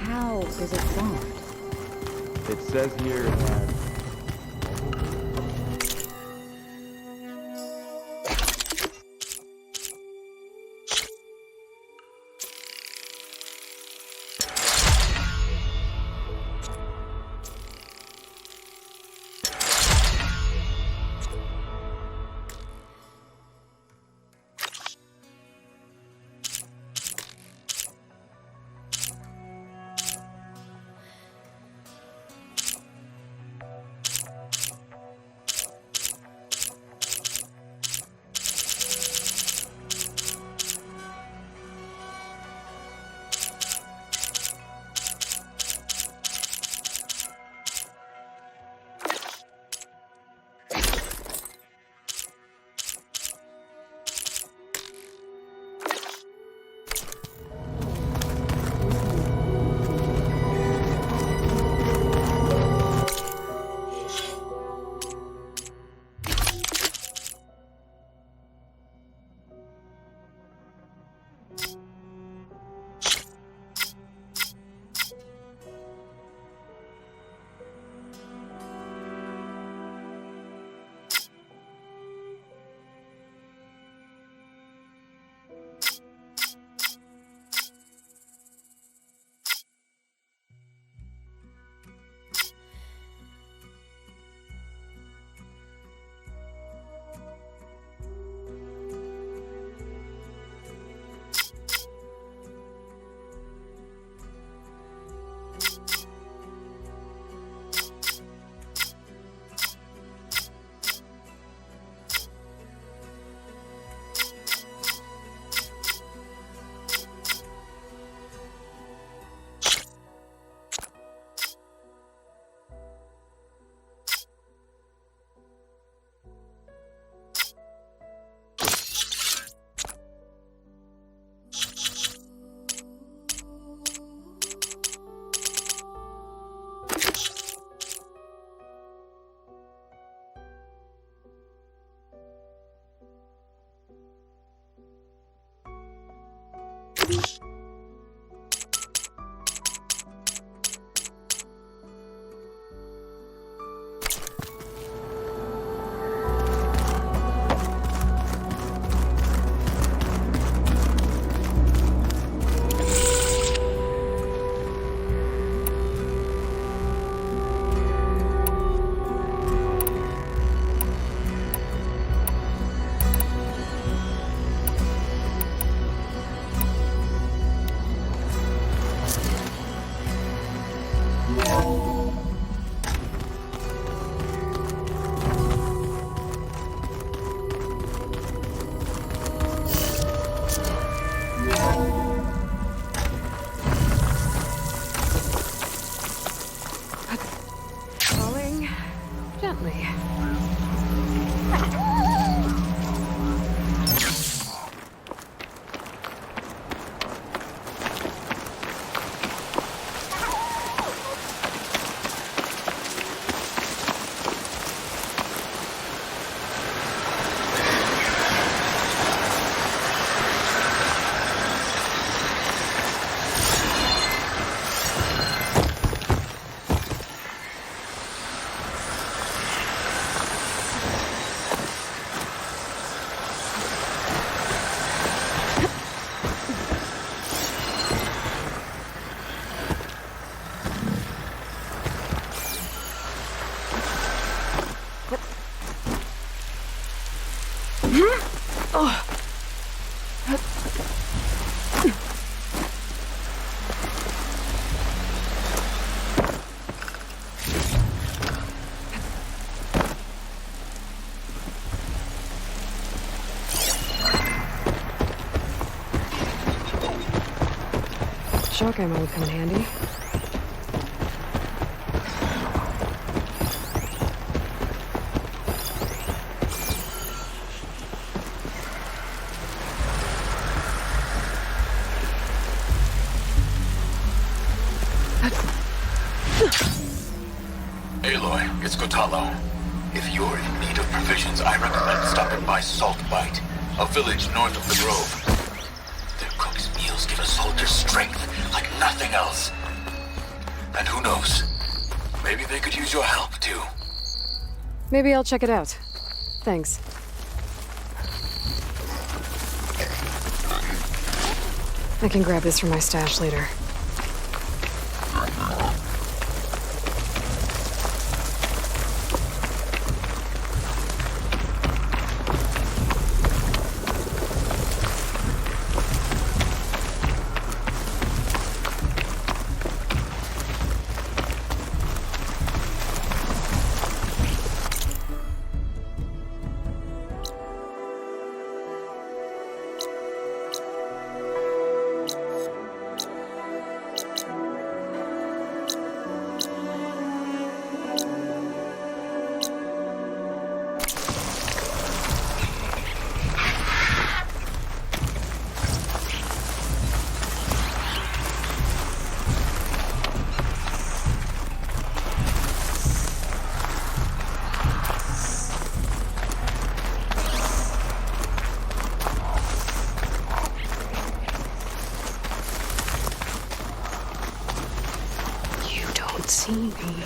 How is it soft?
It says here it has...
Falling gently. Shock ammo would come in handy.
Aloy, it's Kotalo. If you're in need of provisions, I recommend stopping by Salt Bite, a village north of the Grove. Their cook's meals give a soldier strength like nothing else. And who knows? Maybe they could use your help, too.
Maybe I'll check it out. Thanks. I can grab this from my stash later. See me.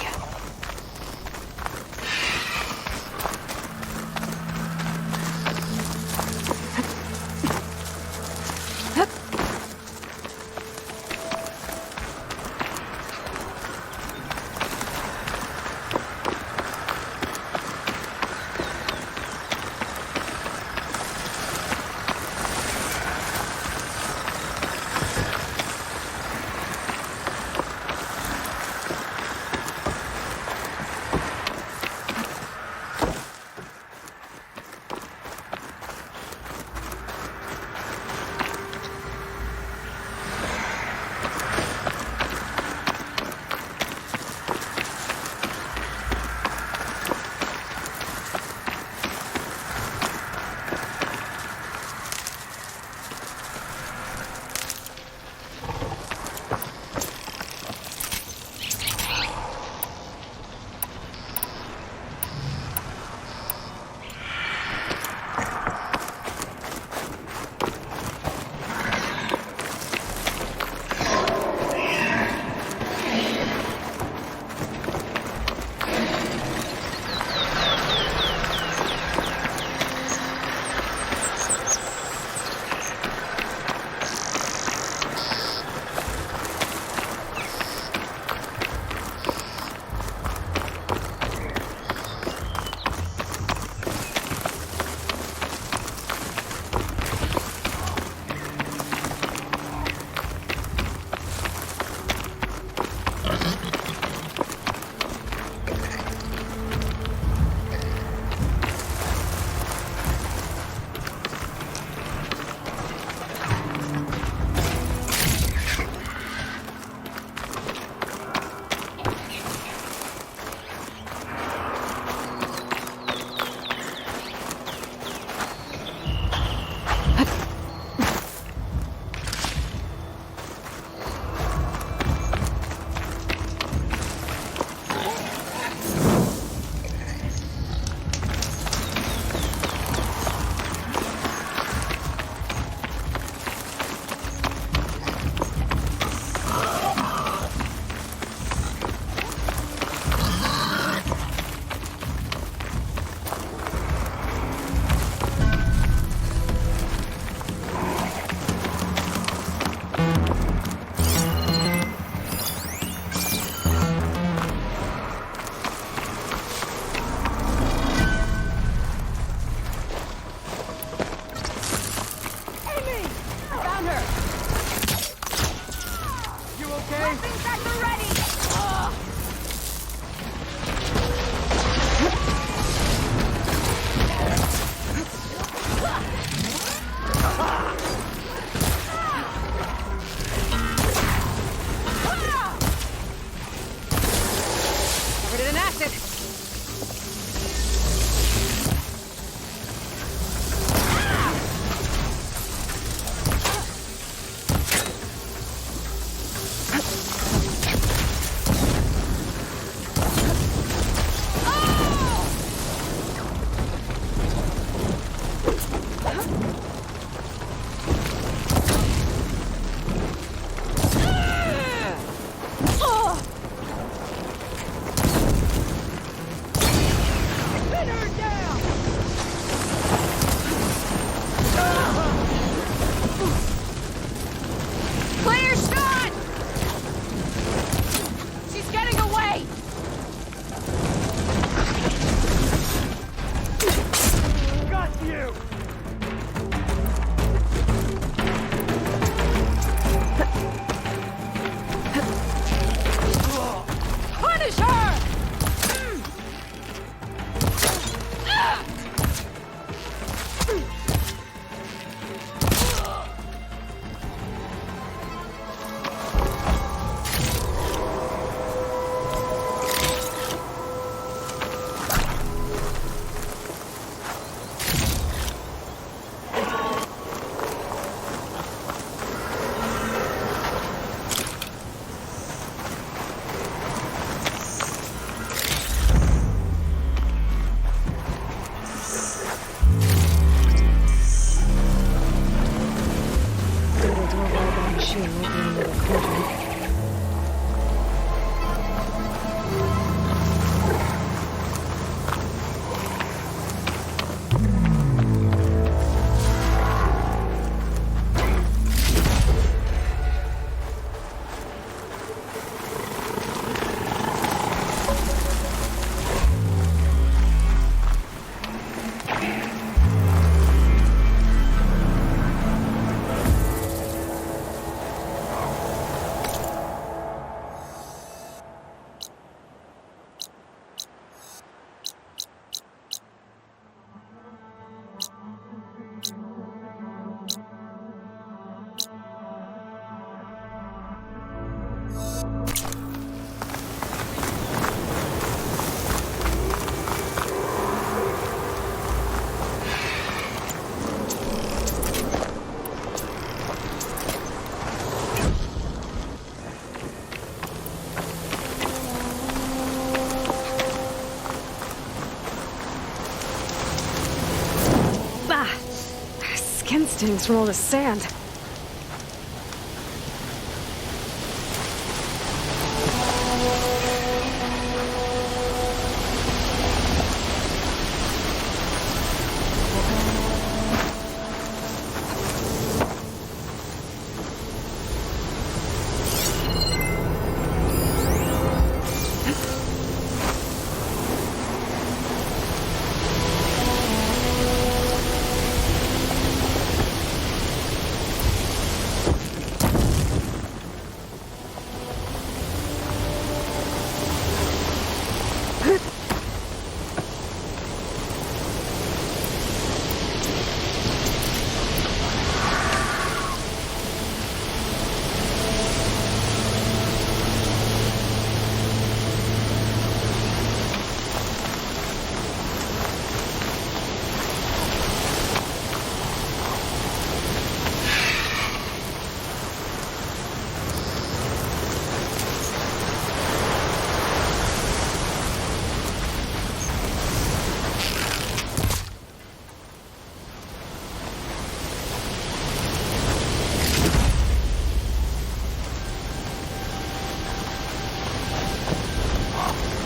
Skin stings from all the sand.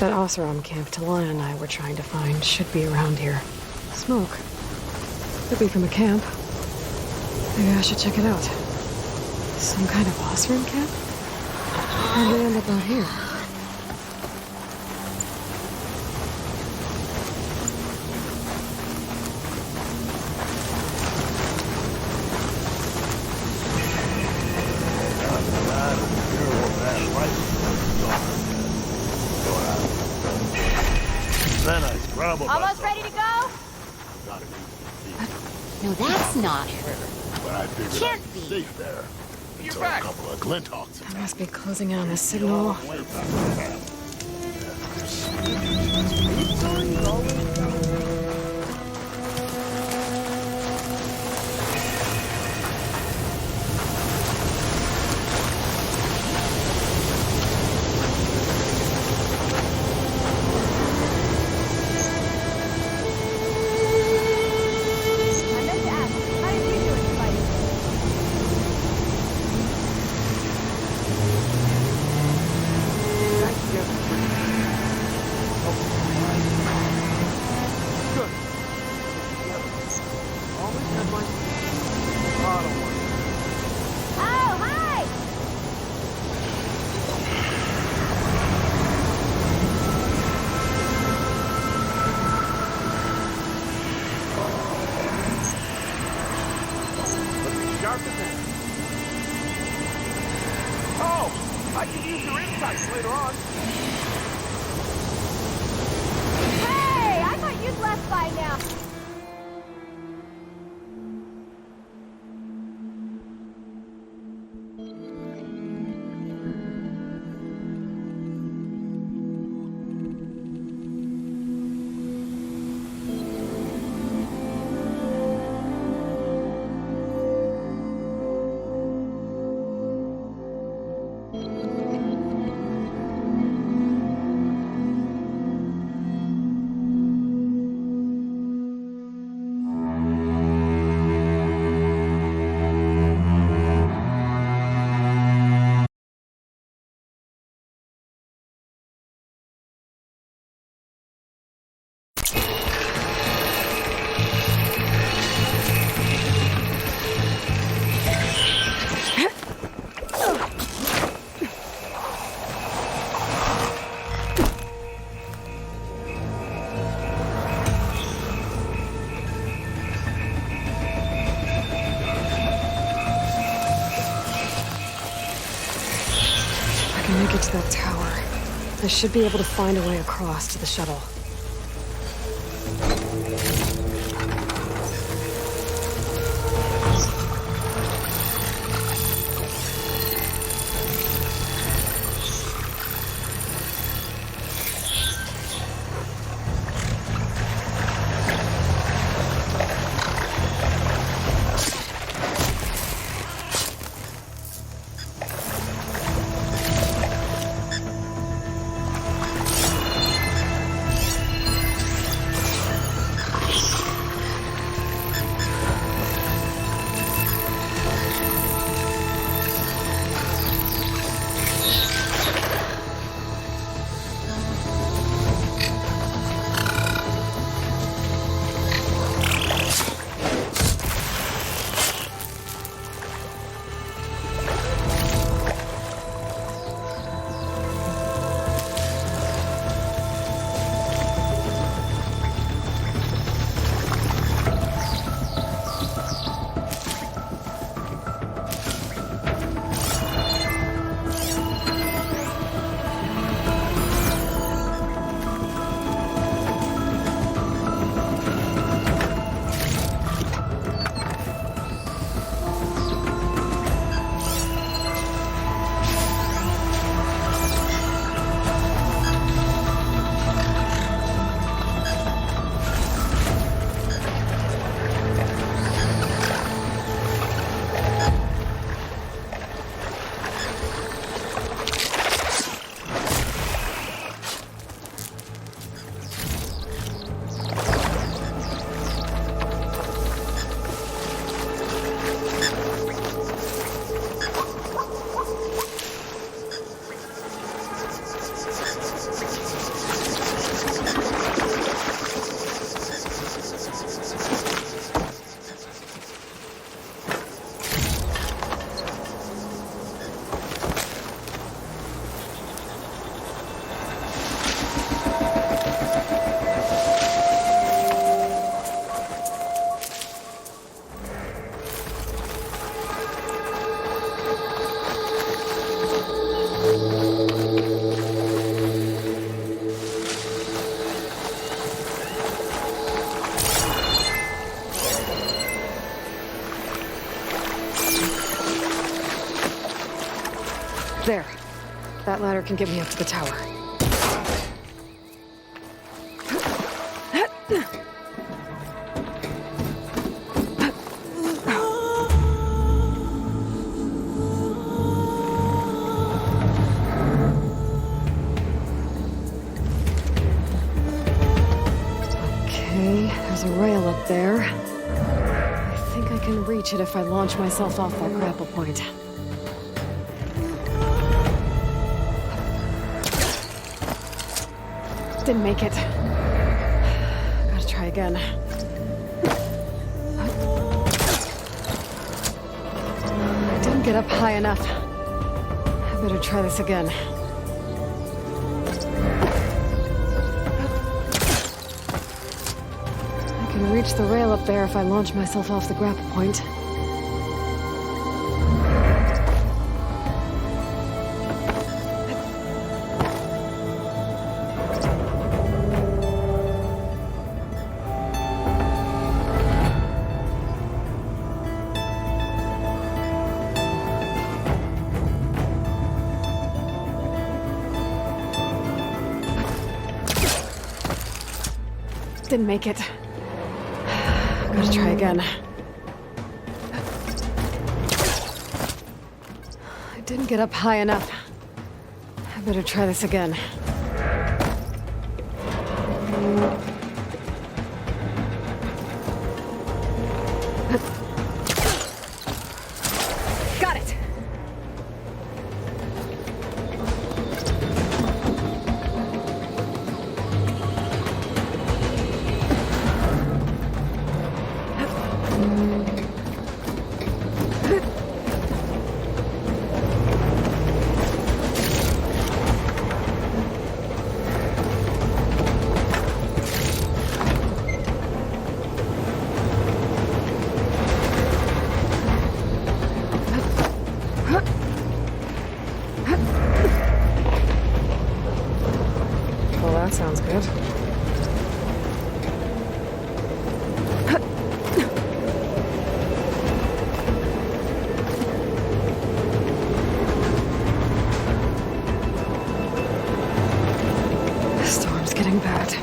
That Oseram camp Talaya and I were trying to find should be around here. Smoke. Could be from a camp. Maybe I should check it out. Some kind of Oseram camp? How'd they end up out here?
Almost ready to go?
No, that's not her.
But I figured
Can't
I'd
be.
safe there.
You're
Until
back.
a couple of Glinthawks.
I must be closing in on this signal.
I can use your insights later on.
Hey, I thought you'd left by now.
Make it to that tower. I should be able to find a way across to the shuttle. There. That ladder can get me up to the tower. Okay, there's a rail up there. I think I can reach it if I launch myself off that grapple point. Didn't make it. Gotta try again. I didn't get up high enough. I better try this again. I can reach the rail up there if I launch myself off the grapple point. Didn't make it. Gotta try again. I didn't get up high enough. I better try this again. Got it! Well, that sounds good. The storm's getting bad.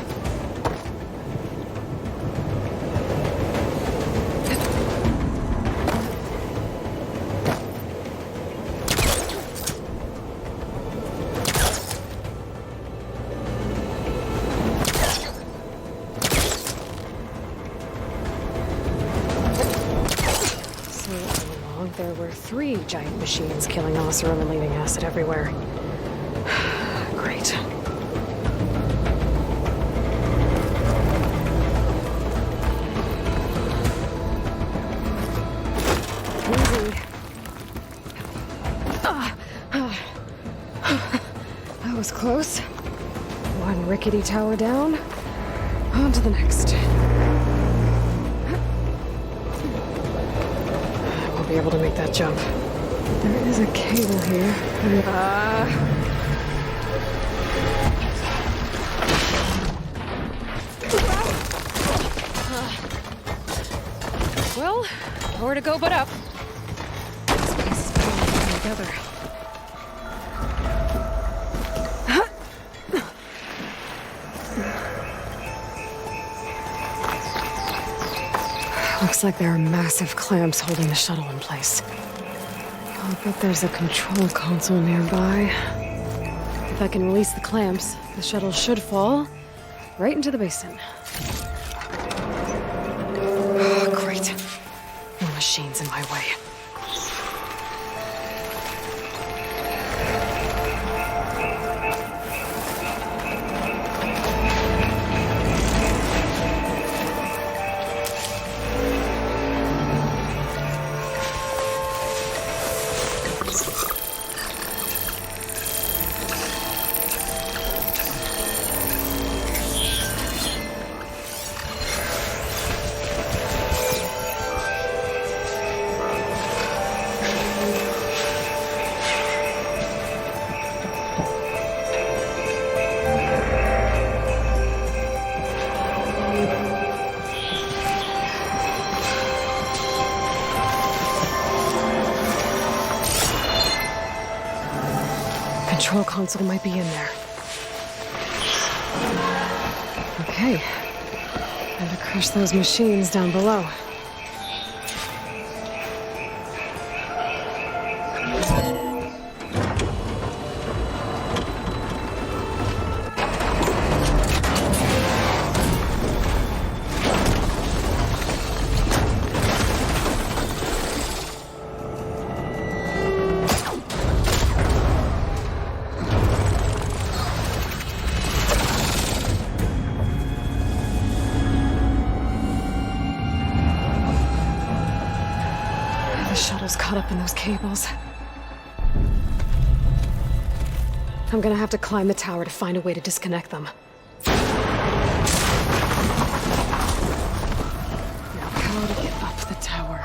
There were 3 giant machines killing Oseram and leaving acid everywhere. Great. Easy. That was close. One rickety tower down. On to the next. Be able to make that jump. There is a cable here.
Well, nowhere to go but up.
This place is coming together. Looks like there are massive clamps holding the shuttle in place. I'll bet there's a control console nearby. If I can release the clamps, the shuttle should fall right into the basin. Oh, great. No machines in my way. control console might be in there. Okay. Time to crush those machines down below. Caught up in those cables. I'm gonna have to climb the tower to find a way to disconnect them. Now, how to get up the tower?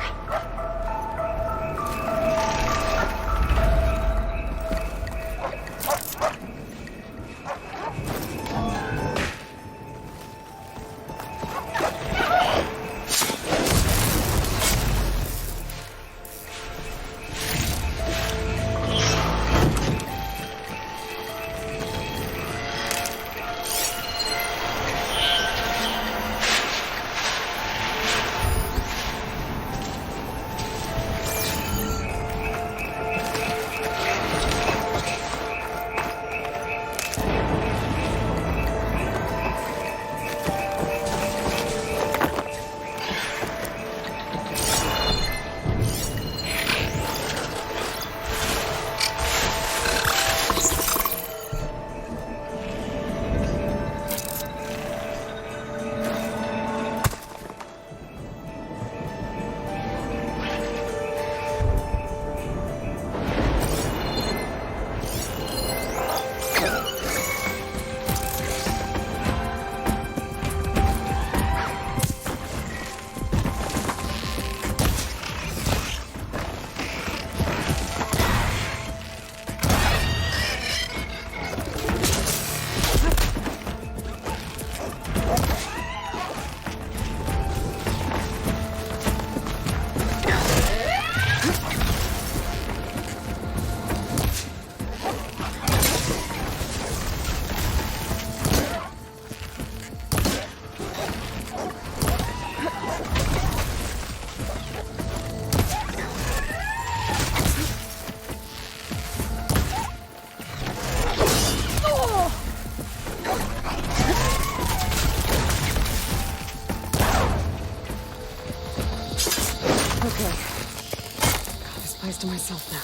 To myself now.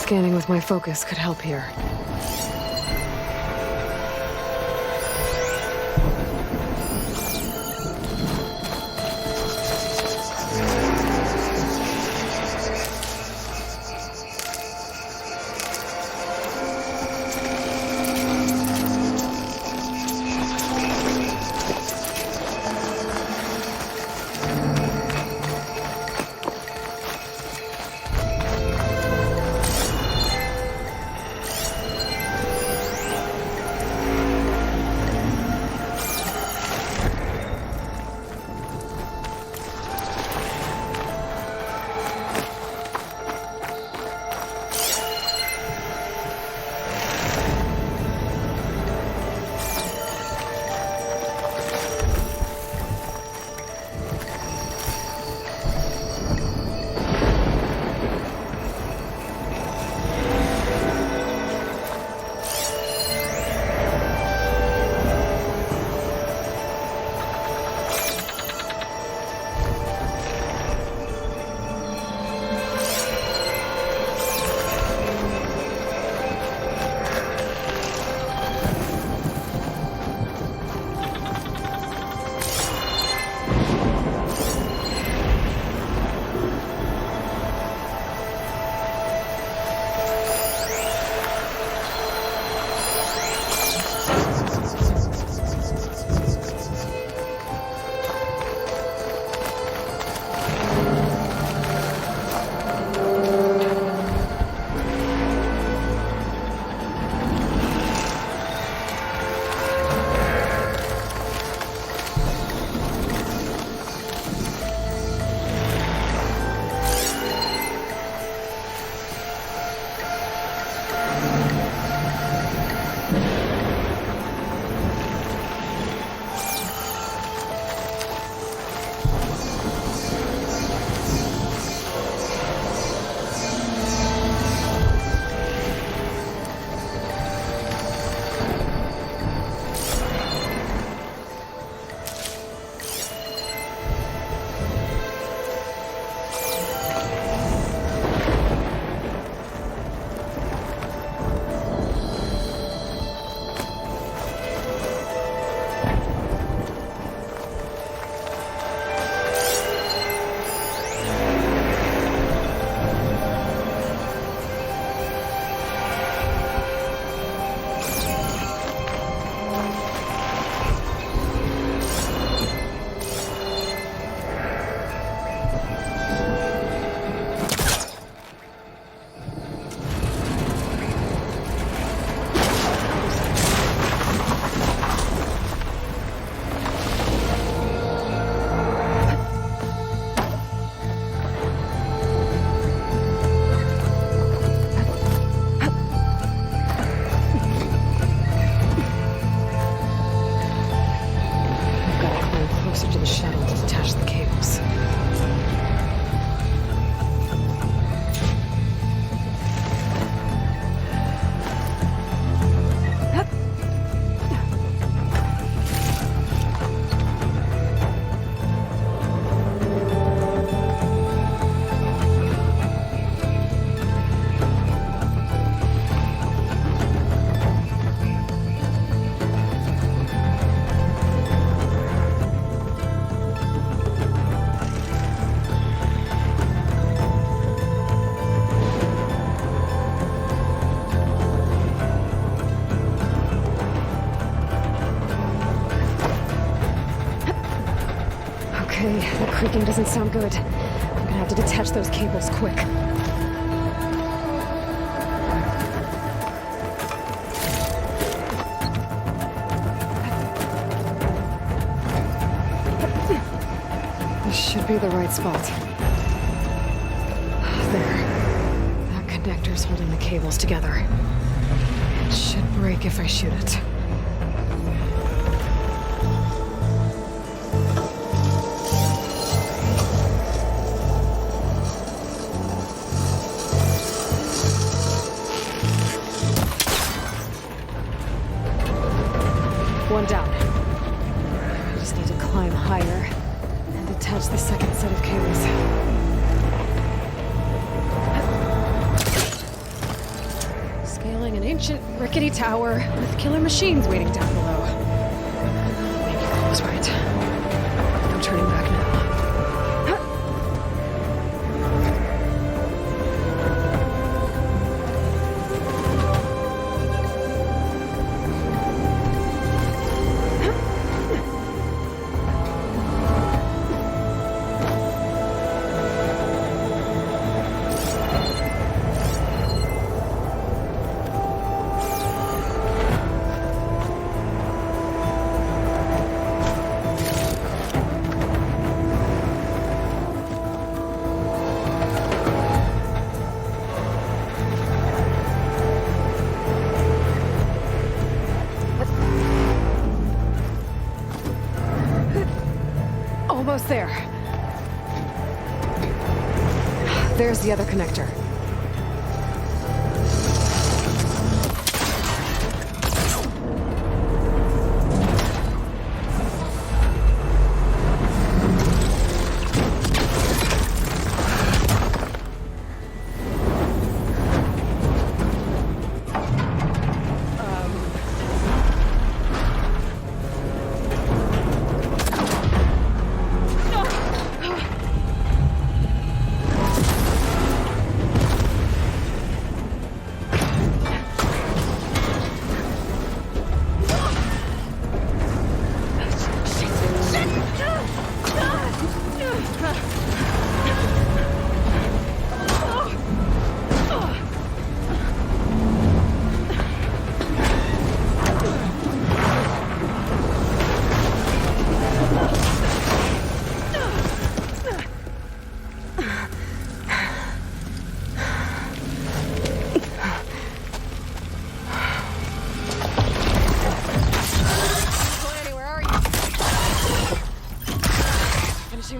scanning with my focus could help here. Okay, that creaking doesn't sound good. I'm gonna have to detach those cables quick. This should be the right spot. There. That connector's holding the cables together. It should break if I shoot it. One down. I just need to climb higher and detach the second set of cables. rickety tower with killer machines waiting down below. Maybe Paul was right. No turning back now. Almost there. There's the other connector.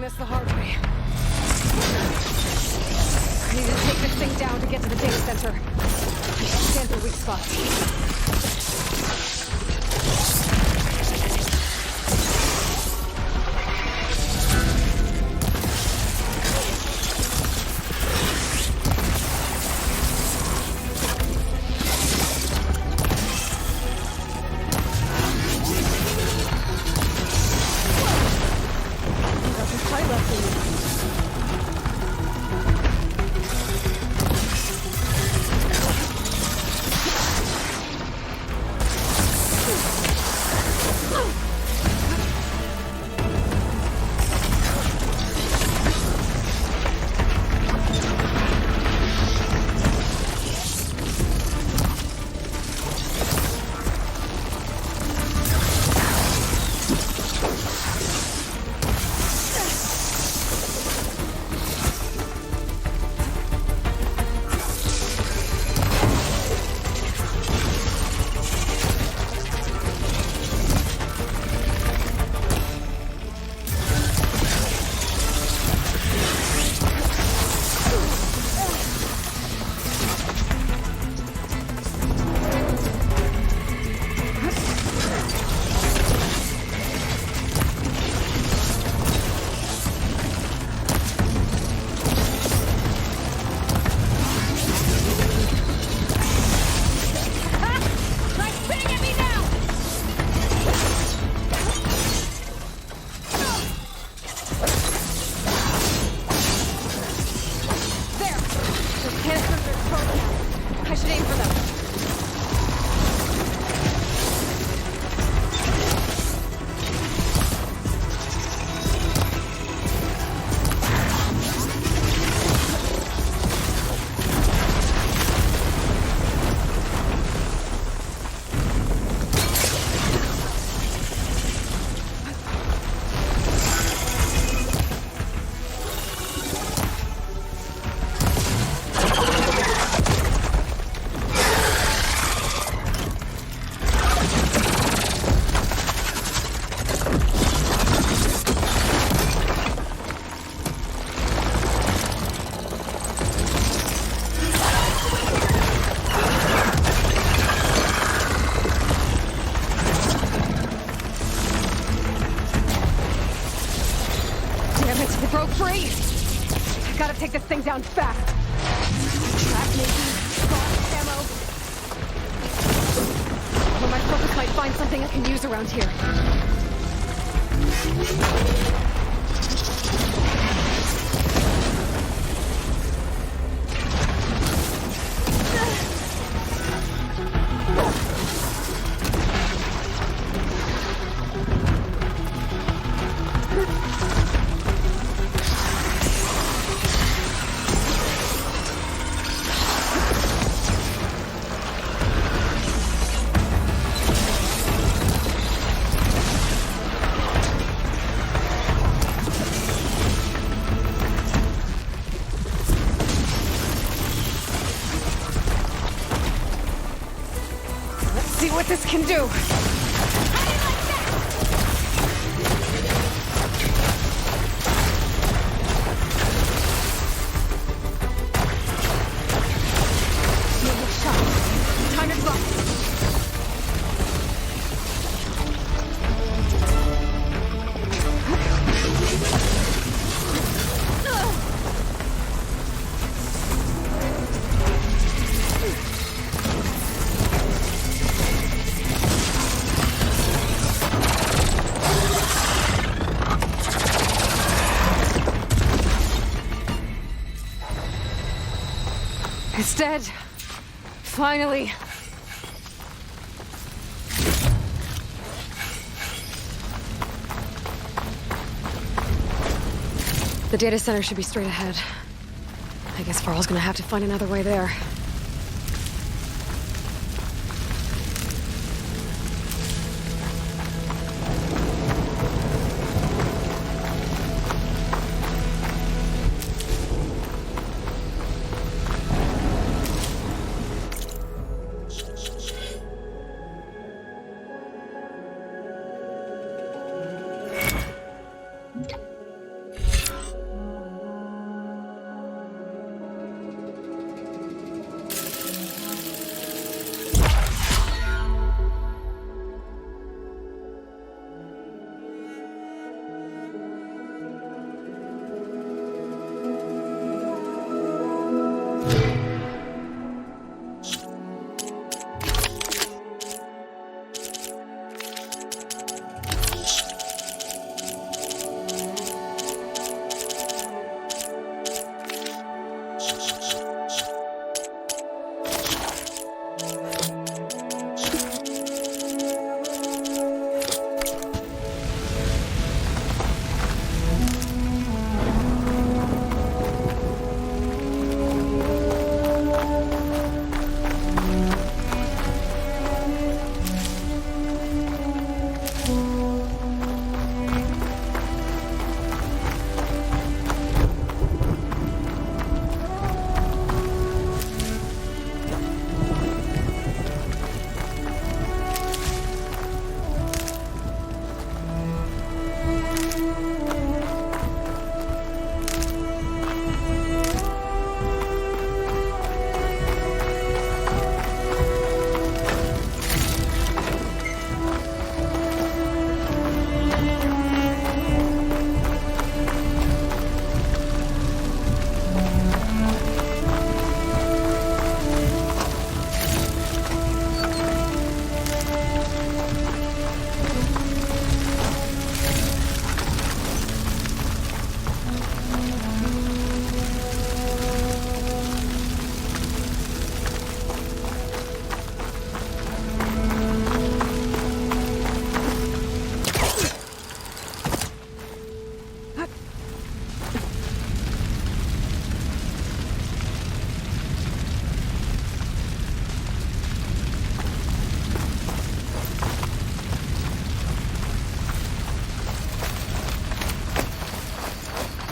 This the hard way. I need to take this thing down to get to the data center. Scan for weak spots. I should aim for them. Gotta take this thing down fast. Track maybe, cross ammo. or my focus might find something I can use around here. See what this can do. Time to drop. It's dead. Finally. The data center should be straight ahead. I guess Varl's gonna have to find another way there.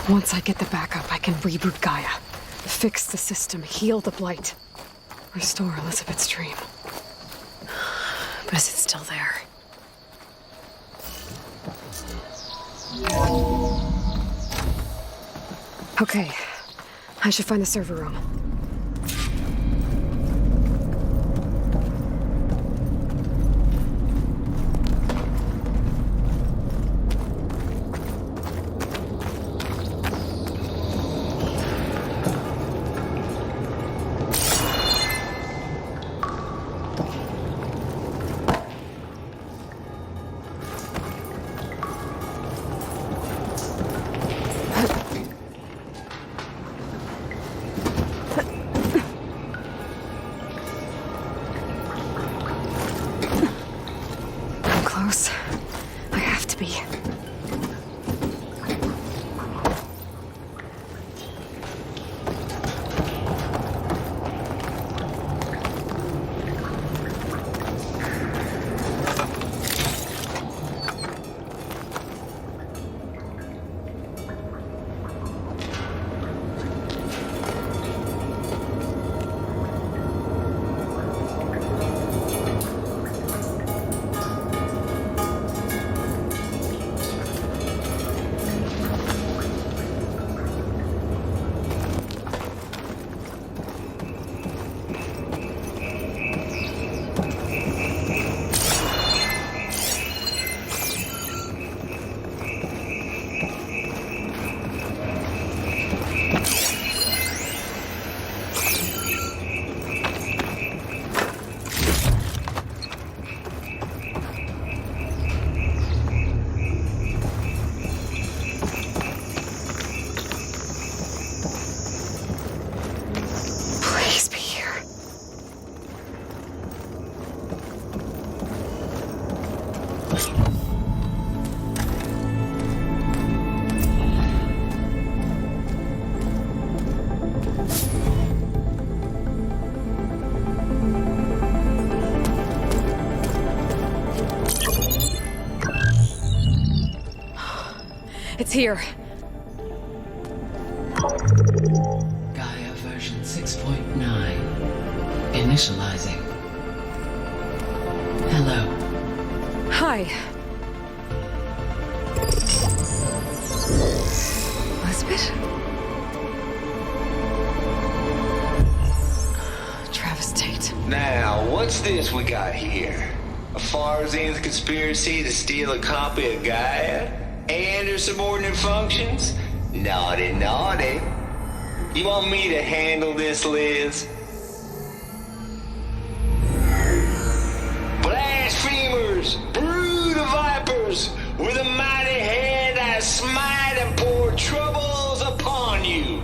Once I get the backup, I can reboot Gaia. Fix the system, heal the Blight. Restore Elizabeth's dream. But is it still there? Okay. I should find the server room. here.
Gaia version 6.9. Initializing. Hello.
Hi. Elizabeth? Travis Tate.
Now, what's this we got here? A Farzian's conspiracy to steal a copy of Gaia? And her subordinate functions? Naughty, naughty. You want me to handle this, Liz? Blasphemers! Brood of vipers! With a mighty hand I smite and pour troubles upon you!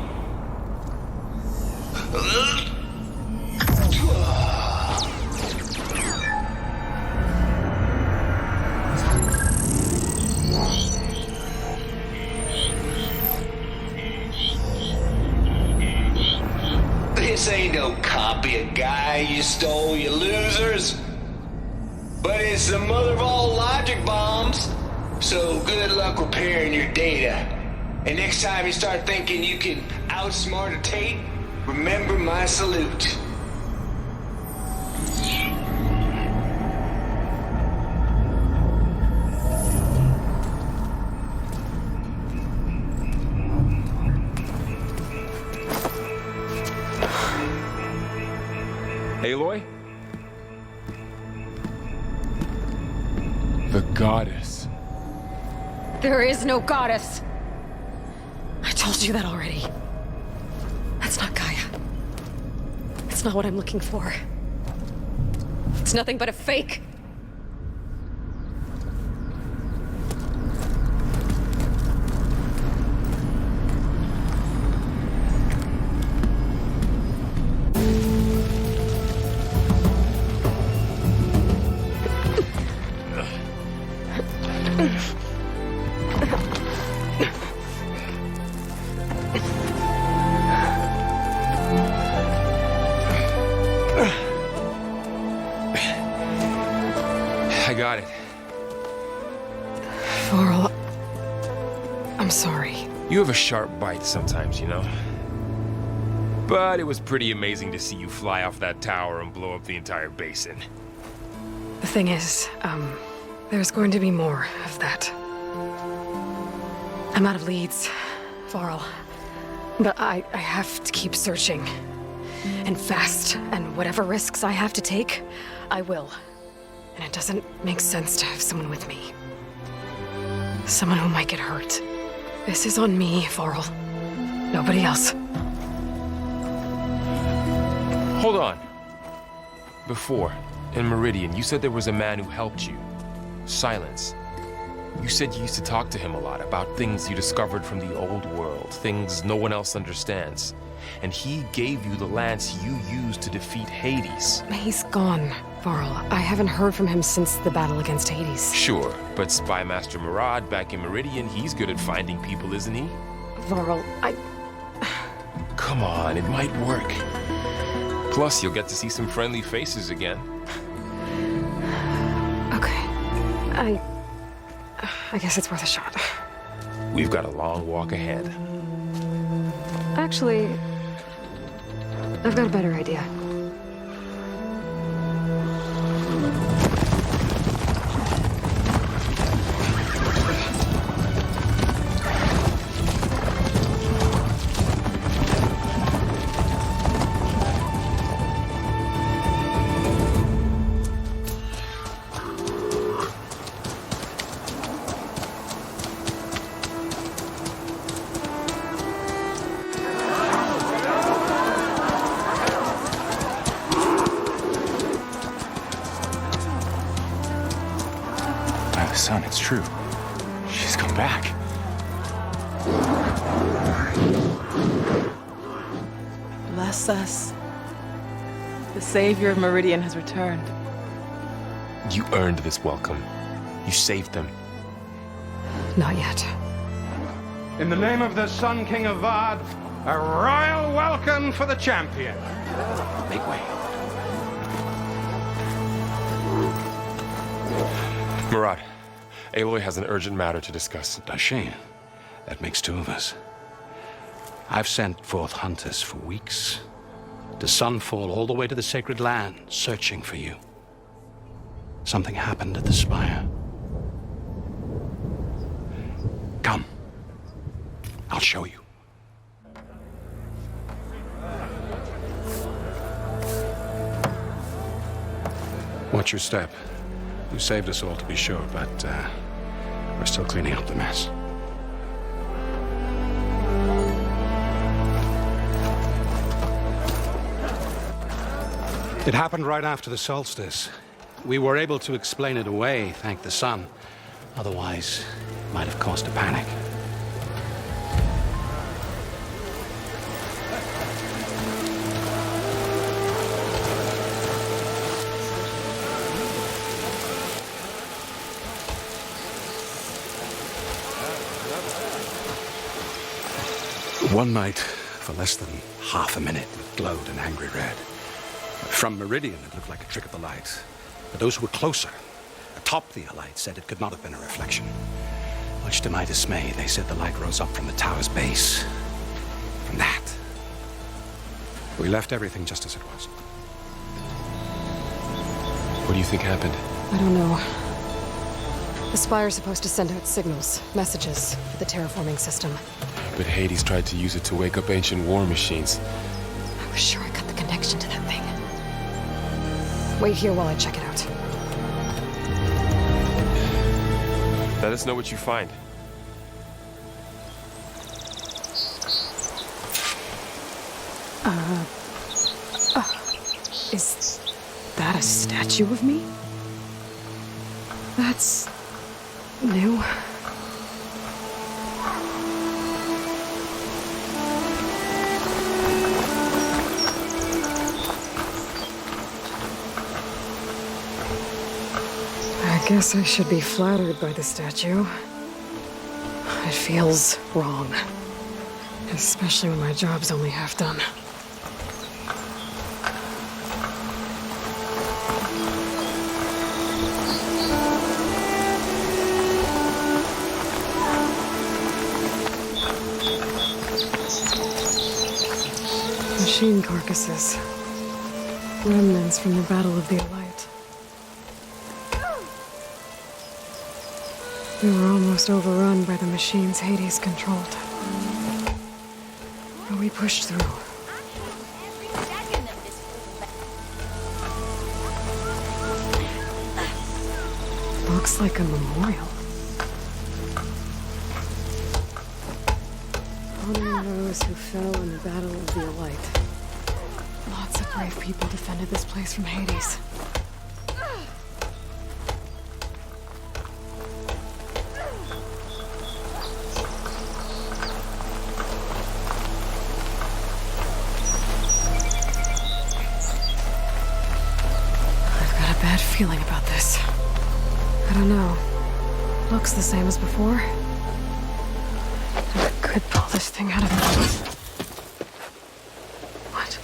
This ain't no copy of Gaia you stole, you losers. But it's the mother of all logic bombs. So good luck repairing your data. And next time you start thinking you can outsmart a Tate, remember my salute.
Aloy? The goddess.
There is no goddess. I told you that already. That's not Gaia. It's not what I'm looking for. It's nothing but a fake.
I got it.
Varl, I'm sorry.
You have a sharp bite sometimes, you know? But it was pretty amazing to see you fly off that tower and blow up the entire basin.
The thing is, there's going to be more of that. I'm out of leads, Varl. But I have to keep searching. And fast, and whatever risks I have to take, I will. And it doesn't make sense to have someone with me. Someone who might get hurt. This is on me, Varl. Nobody else.
Hold on. Before, in Meridian, you said there was a man who helped you. Silence. You said you used to talk to him a lot about things you discovered from the old world, things no one else understands. And he gave you the lance you used to defeat Hades.
He's gone, Varl. I haven't heard from him since the battle against Hades.
Sure, but Spy Master Murad back in Meridian, he's good at finding people, isn't he?
Varl,
Come on, it might work. Plus, you'll get to see some friendly faces again.
Okay. I guess it's worth a shot.
We've got a long walk ahead.
Actually, I've got a better idea.
Son, it's true. She's come back.
Bless us. The savior of Meridian has returned.
You earned this welcome. You saved them.
Not yet.
In the name of the Sun King of Vard, a royal welcome for the champion.
Make way. Murad, Aloy has an urgent matter to discuss.
Shane,
That makes two of us. I've sent forth hunters for weeks, to Sunfall all the way to the Sacred Land, searching for you. Something happened at the Spire. Come. I'll show you. Watch your step. You saved us all, to be sure, but we're still cleaning up the mess. It happened right after the solstice. We were able to explain it away, thank the sun. Otherwise, it might have caused a panic. One night, for less than half a minute, it glowed an angry red. From Meridian, it looked like a trick of the light. But those who were closer, atop the light, said it could not have been a reflection. Much to my dismay, they said the light rose up from the tower's base. From that. We left everything just as it was.
What do you think happened?
I don't know. The Spire's supposed to send out signals, messages, for the terraforming system.
But Hades tried to use it to wake up ancient war machines.
I was sure I got the connection to that thing. Wait here while I check it out.
Let us know what you find.
Is that a statue of me? That's new. I guess I should be flattered by the statue. It feels wrong. Especially when my job's only half done. Machine carcasses. Remnants from the Battle of the Elite. We were almost overrun by the machines Hades controlled. But we pushed through. Looks like a memorial. Honoring those who fell in the Battle of the Elite. Lots of brave people defended this place from Hades. Feeling about this. I don't know. Looks the same as before. I could pull this thing out of me. What?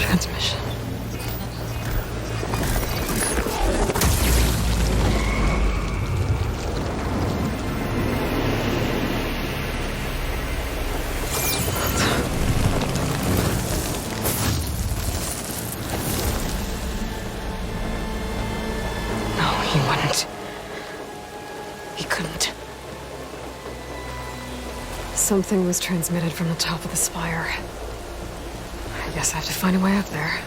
Transmission. Something was transmitted from the top of the spire. I guess I have to find a way up there.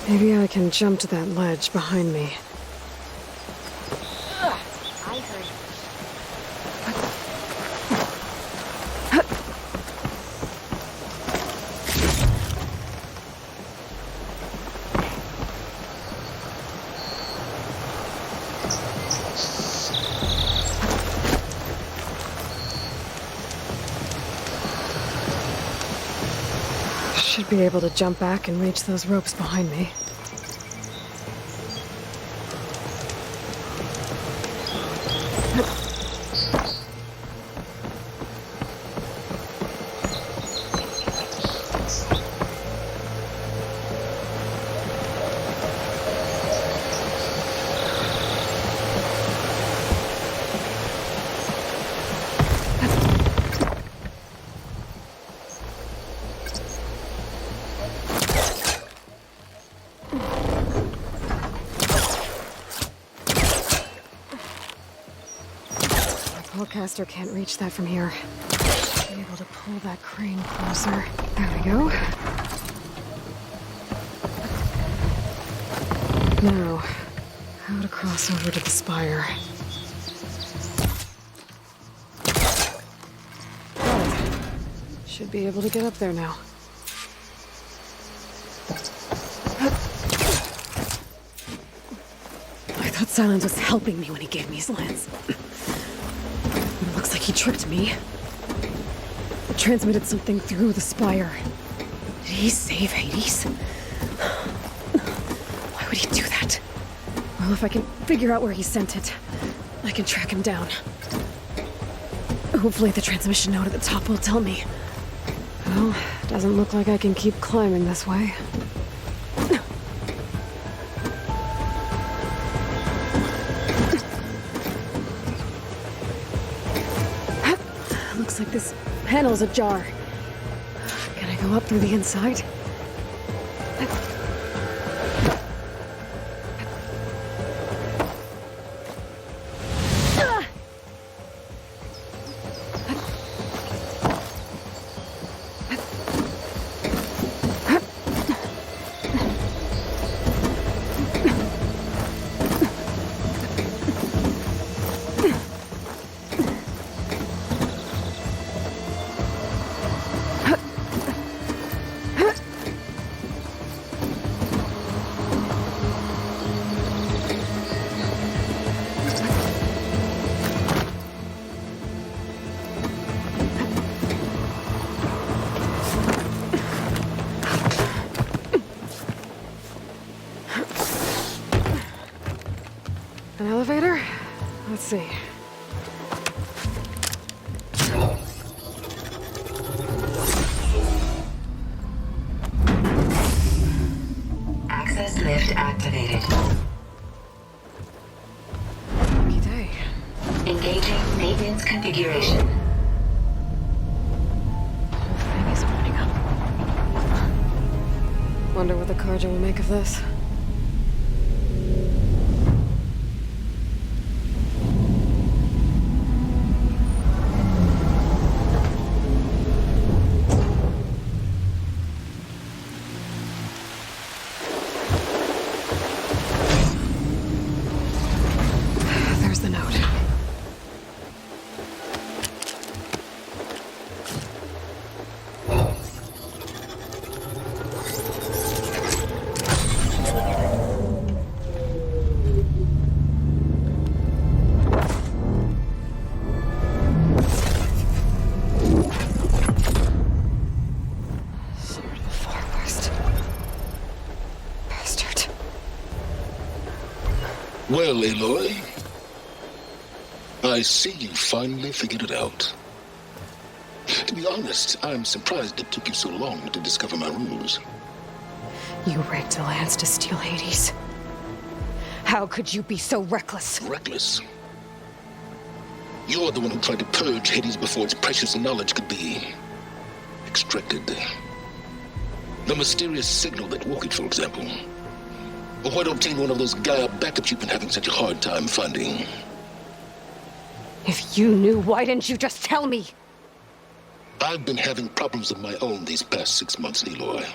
Maybe I can jump to that ledge behind me.
I
Should be able to jump back and reach those ropes behind me. Pullcaster can't reach that from here. Be able to pull that crane closer. There we go. Now, how to cross over to the spire. Good. Should be able to get up there now. I thought Silence was helping me when he gave me his lance. Looks like he tricked me. It transmitted something through the spire. Did he save Hades? Why would he do that? Well, if I can figure out where he sent it, I can track him down. Hopefully the transmission node at the top will tell me. Well, doesn't look like I can keep climbing this way. Looks like this panel's ajar. Can I go up through the inside? An elevator? Let's see.
Access lift activated.
Lucky day.
Engaging maintenance configuration.
The whole thing is opening up. Wonder what the Carja will make of this. There's the note. Sword of the Far West. Bastard.
Well, Aloy, I see you finally figured it out. To be honest, I'm surprised it took you so long to discover my rules.
You rigged the lance to steal Hades. How could you be so reckless?
Reckless? You're the one who tried to purge Hades before its precious knowledge could be extracted. The mysterious signal that woke it, for example. Or why to obtain one of those Gaia backups you've been having such a hard time finding.
If you knew, why didn't you just tell me?
I've been having problems of my own these past 6 months, Aloy.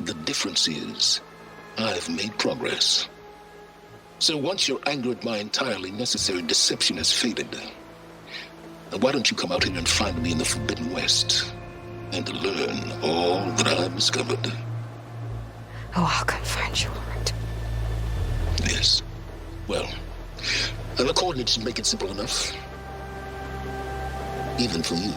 The difference is, I've made progress. So once your anger at my entirely necessary deception has faded, why don't you come out here and find me in the Forbidden West and learn all that I've discovered?
Oh, I'll come find you, all right.
Yes. Well, the coordinates should make it simple enough. Even for you.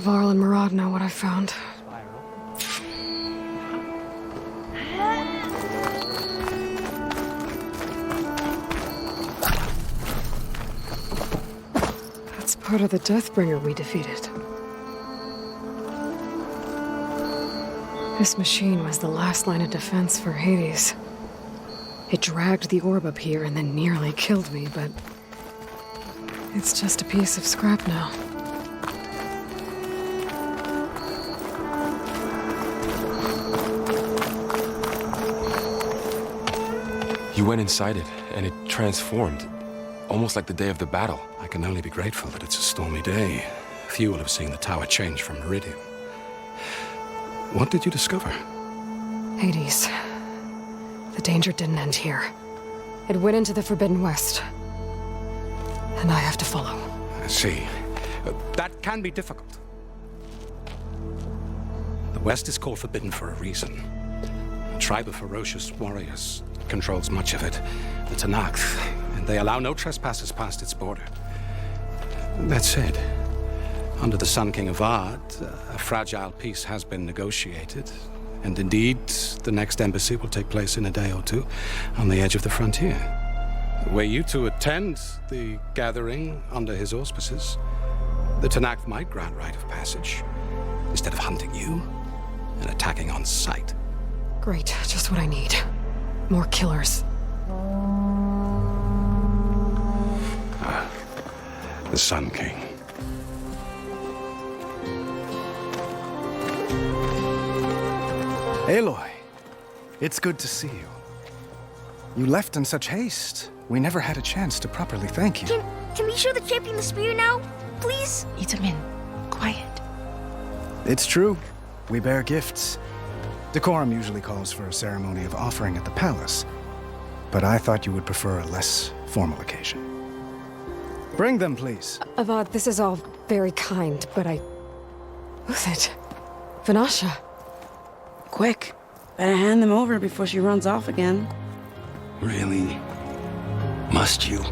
Varl and Murad know what I found. That's part of the Deathbringer we defeated. This machine was the last line of defense for Hades. It dragged the orb up here and then nearly killed me, but it's just a piece of scrap now.
You went inside it, and it transformed, almost like the day of the battle.
I can only be grateful that it's a stormy day. Few will have seen the tower change from Meridian. What did you discover?
Hades. The danger didn't end here. It went into the Forbidden West. And I have to follow.
I see. That can be difficult. The West is called Forbidden for a reason. A tribe of ferocious warriors controls much of it, the Tenakth, and they allow no trespassers past its border. That said, under the Sun King Avad, a fragile peace has been negotiated, and indeed, the next embassy will take place in a day or two on the edge of the frontier. Were you to attend the gathering under his auspices, the Tenakth might grant right of passage, instead of hunting you and attacking on sight.
Great, just what I need. More killers.
The Sun King.
Aloy, it's good to see you. You left in such haste. We never had a chance to properly thank you.
Can we show the champion the spear now? Please?
Itamen, quiet.
It's true. We bear gifts. Decorum usually calls for a ceremony of offering at the palace, but I thought you would prefer a less formal occasion. Bring them, please.
Avad, this is all very kind, but Who's it? Vanasha.
Quick. Better hand them over before she runs off again.
Really? Must you?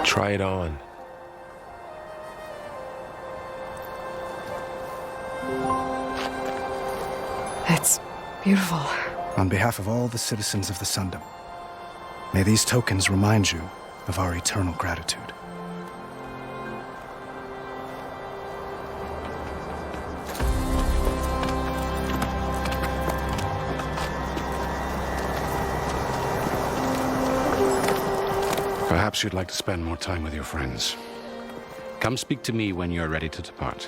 Try it on.
It's beautiful.
On behalf of all the citizens of the Sundom, may these tokens remind you of our eternal gratitude.
Perhaps you'd like to spend more time with your friends. Come speak to me when you're ready to depart.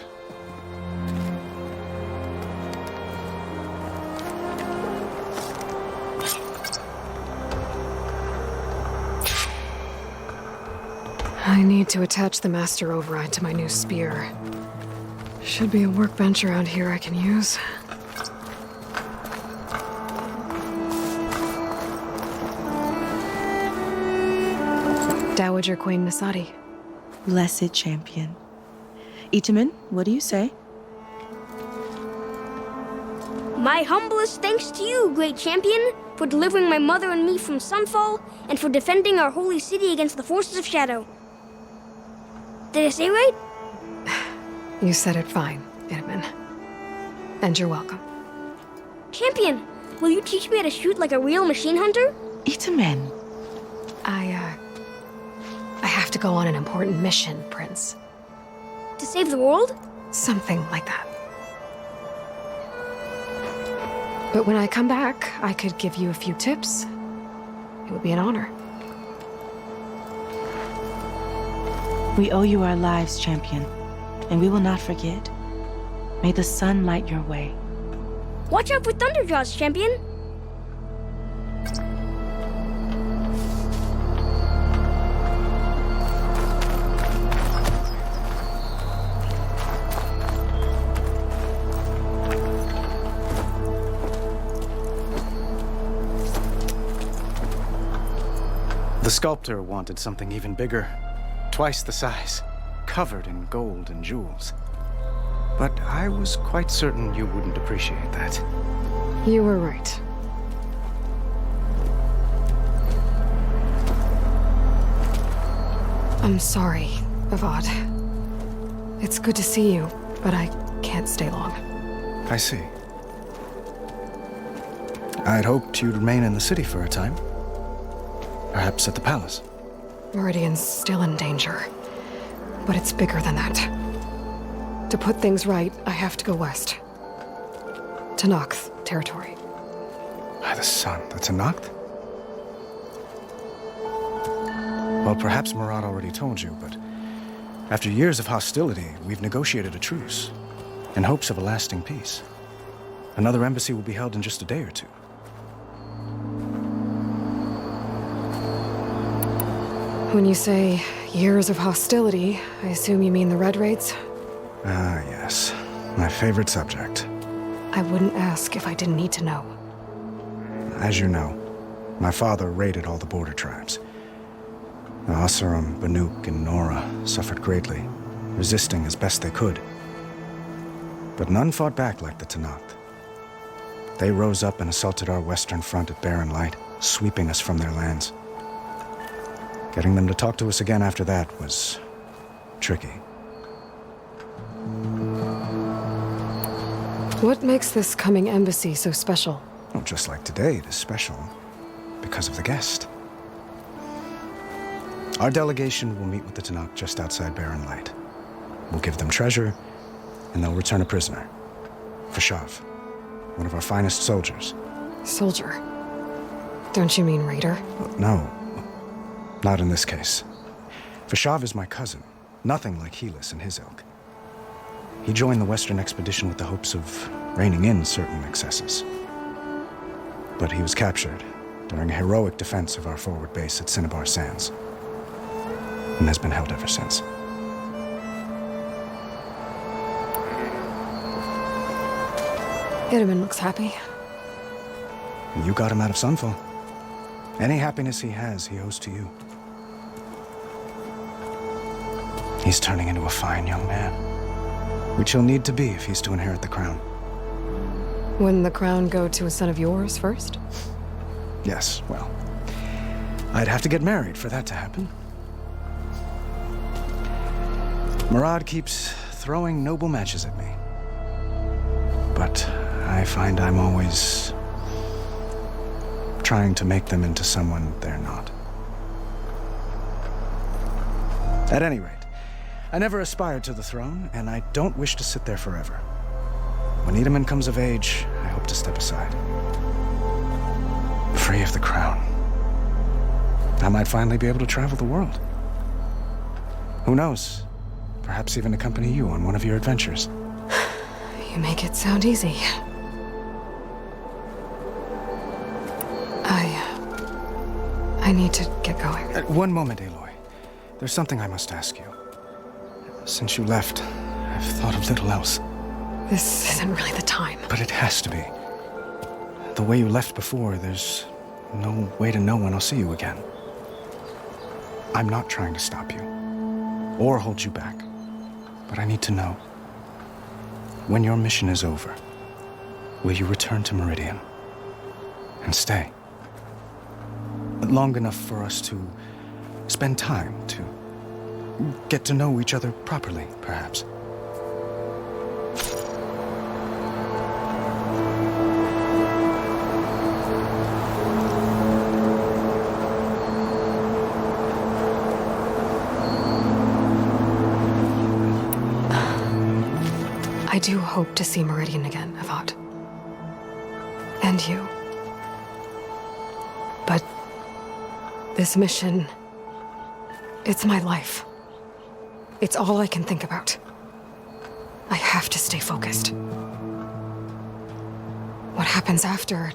I need to attach the Master Override to my new spear. Should be a workbench around here I can use. Dowager Queen Nasadi.
Blessed champion. Itamen, what do you say?
My humblest thanks to you, great champion, for delivering my mother and me from Sunfall, and for defending our holy city against the forces of Shadow. Did I say right?
You said it fine, Itamen. And you're welcome.
Champion, will you teach me how to shoot like a real machine hunter?
Itamen.
I have to go on an important mission, Prince.
To save the world?
Something like that. But when I come back, I could give you a few tips. It would be an honor.
We owe you our lives, champion, and we will not forget. May the sun light your way.
Watch out for Thunderjaws, champion!
The sculptor wanted something even bigger. Twice the size, covered in gold and jewels. But I was quite certain you wouldn't appreciate that.
You were right. I'm sorry, Avad. It's good to see you, but I can't stay long.
I see. I'd hoped you'd remain in the city for a time. Perhaps at the palace.
Meridian's still in danger. But it's bigger than that. To put things right, I have to go west. To Noct territory.
By the sun, that's a Noct? Well, perhaps Murad already told you, but after years of hostility, we've negotiated a truce in hopes of a lasting peace. Another embassy will be held in just a day or two.
When you say years of hostility, I assume you mean the Red Raids?
Ah, yes. My favorite subject.
I wouldn't ask if I didn't need to know.
As you know, my father raided all the border tribes. The Oseram, Banuk, and Nora suffered greatly, resisting as best they could. But none fought back like the Tenakth. They rose up and assaulted our western front at Barren Light, sweeping us from their lands. Getting them to talk to us again after that was tricky.
What makes this coming embassy so special?
Oh, just like today, it is special because of the guest. Our delegation will meet with the Tenakth just outside Barren Light. We'll give them treasure, and they'll return a prisoner. Fashav, one of our finest soldiers.
Soldier? Don't you mean raider?
No, not in this case. Fashav is my cousin, nothing like Helis and his ilk. He joined the Western expedition with the hopes of reining in certain excesses. But he was captured during a heroic defense of our forward base at Cinnabar Sands, and has been held ever since.
Itamen looks happy.
You got him out of Sunfall. Any happiness he has, he owes to you. He's turning into a fine young man, which he'll need to be if he's to inherit the crown.
Wouldn't the crown go to a son of yours first?
Yes, well, I'd have to get married for that to happen. Murad keeps throwing noble matches at me. But I find I'm always trying to make them into someone they're not. At any rate, I never aspired to the throne, and I don't wish to sit there forever. When Itamen comes of age, I hope to step aside. Free of the crown. I might finally be able to travel the world. Who knows? Perhaps even accompany you on one of your adventures.
You make it sound easy. I need to get going.
One moment, Aloy. There's something I must ask you. Since you left, I've thought of little else.
This isn't really the time.
But it has to be. The way you left before, there's no way to know when I'll see you again. I'm not trying to stop you, or hold you back. But I need to know, when your mission is over, will you return to Meridian and stay? Long enough for us to spend time, to get to know each other properly, perhaps.
I do hope to see Meridian again, Avad. And you. But this mission, it's my life. It's all I can think about. I have to stay focused. What happens after?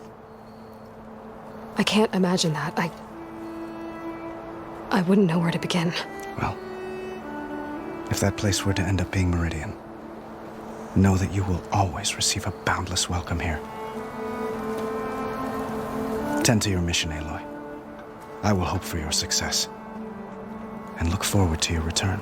I can't imagine that. I wouldn't know where to begin.
Well, if that place were to end up being Meridian, know that you will always receive a boundless welcome here. Tend to your mission, Aloy. I will hope for your success, and look forward to your return.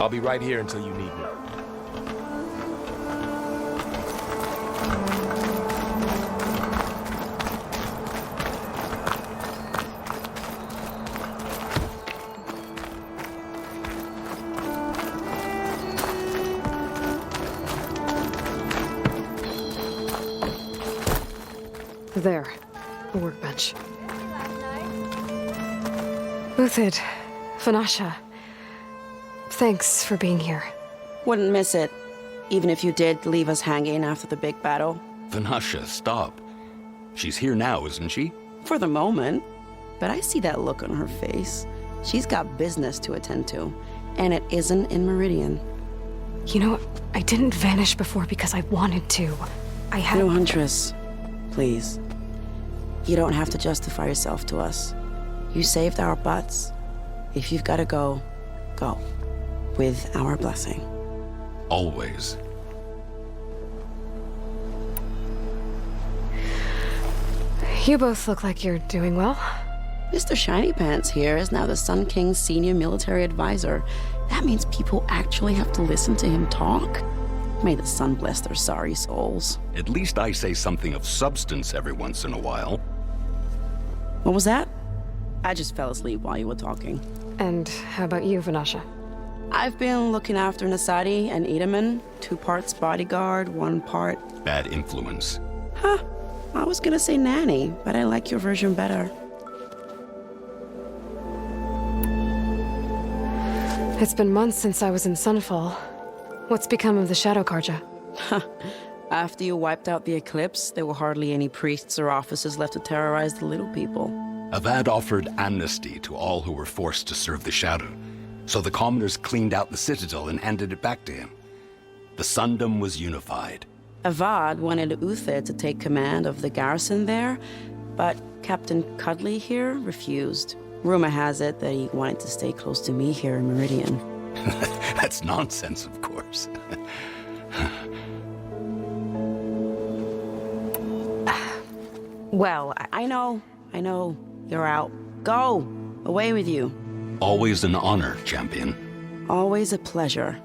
I'll be right here until you need me.
There. A workbench. Uthid. Vanasha. Thanks for being here.
Wouldn't miss it, even if you did leave us hanging after the big battle.
Vanasha, stop. She's here now, isn't she?
For the moment. But I see that look on her face. She's got business to attend to, and it isn't in Meridian.
You know, I didn't vanish before because I wanted to. I had...
No, Huntress. Please. You don't have to justify yourself to us. You saved our butts. If you've got to go, go. With our blessing.
Always.
You both look like you're doing well.
Mr. Shiny Pants here is now the Sun King's senior military advisor. That means people actually have to listen to him talk. May the sun bless their sorry souls.
At least I say something of substance every once in a while.
What was that? I just fell asleep while you were talking.
And how about you, Vanasha?
I've been looking after Nasadi and Edaman. 2 parts bodyguard, 1 part...
Bad influence.
Huh. I was gonna say nanny, but I like your version better.
It's been months since I was in Sunfall. What's become of the Shadow Karja?
After you wiped out the Eclipse, there were hardly any priests or officers left to terrorize the little people.
Avad offered amnesty to all who were forced to serve the Shadow, so the commoners cleaned out the Citadel and handed it back to him. The Sundom was unified.
Avad wanted Uthid to take command of the garrison there, but Captain Cudley here refused. Rumor has it that he wanted to stay close to me here in Meridian.
That's nonsense, of course.
Well, I know. You're out. Go! Away with you.
Always an honor, champion.
Always a pleasure.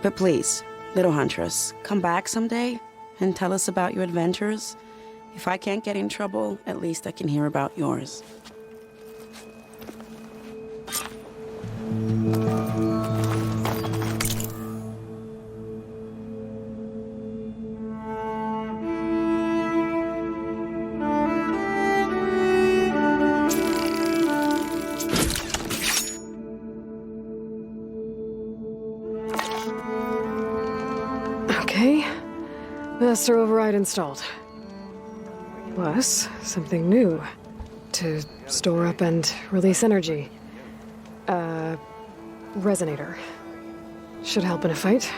But please, little Huntress, come back someday and tell us about your adventures. If I can't get in trouble, at least I can hear about yours.
Okay. Master Override installed. Plus, something new. To store up and release energy. Resonator. Should help in a fight.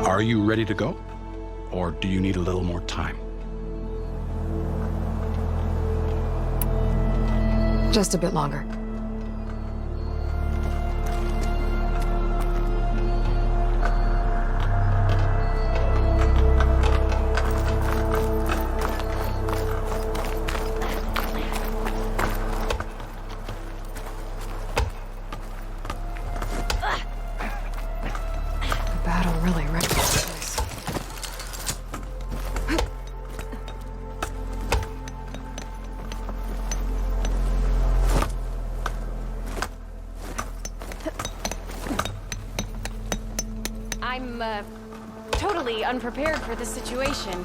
Are you ready to go? Or do you need a little more time?
Just a bit longer.
I'm, totally unprepared for this situation.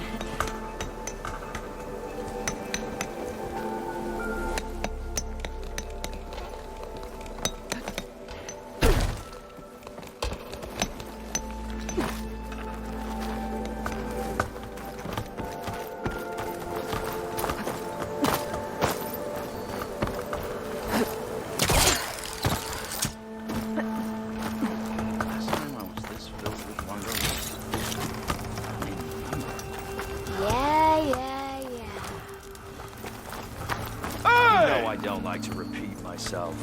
know I don't like to repeat myself.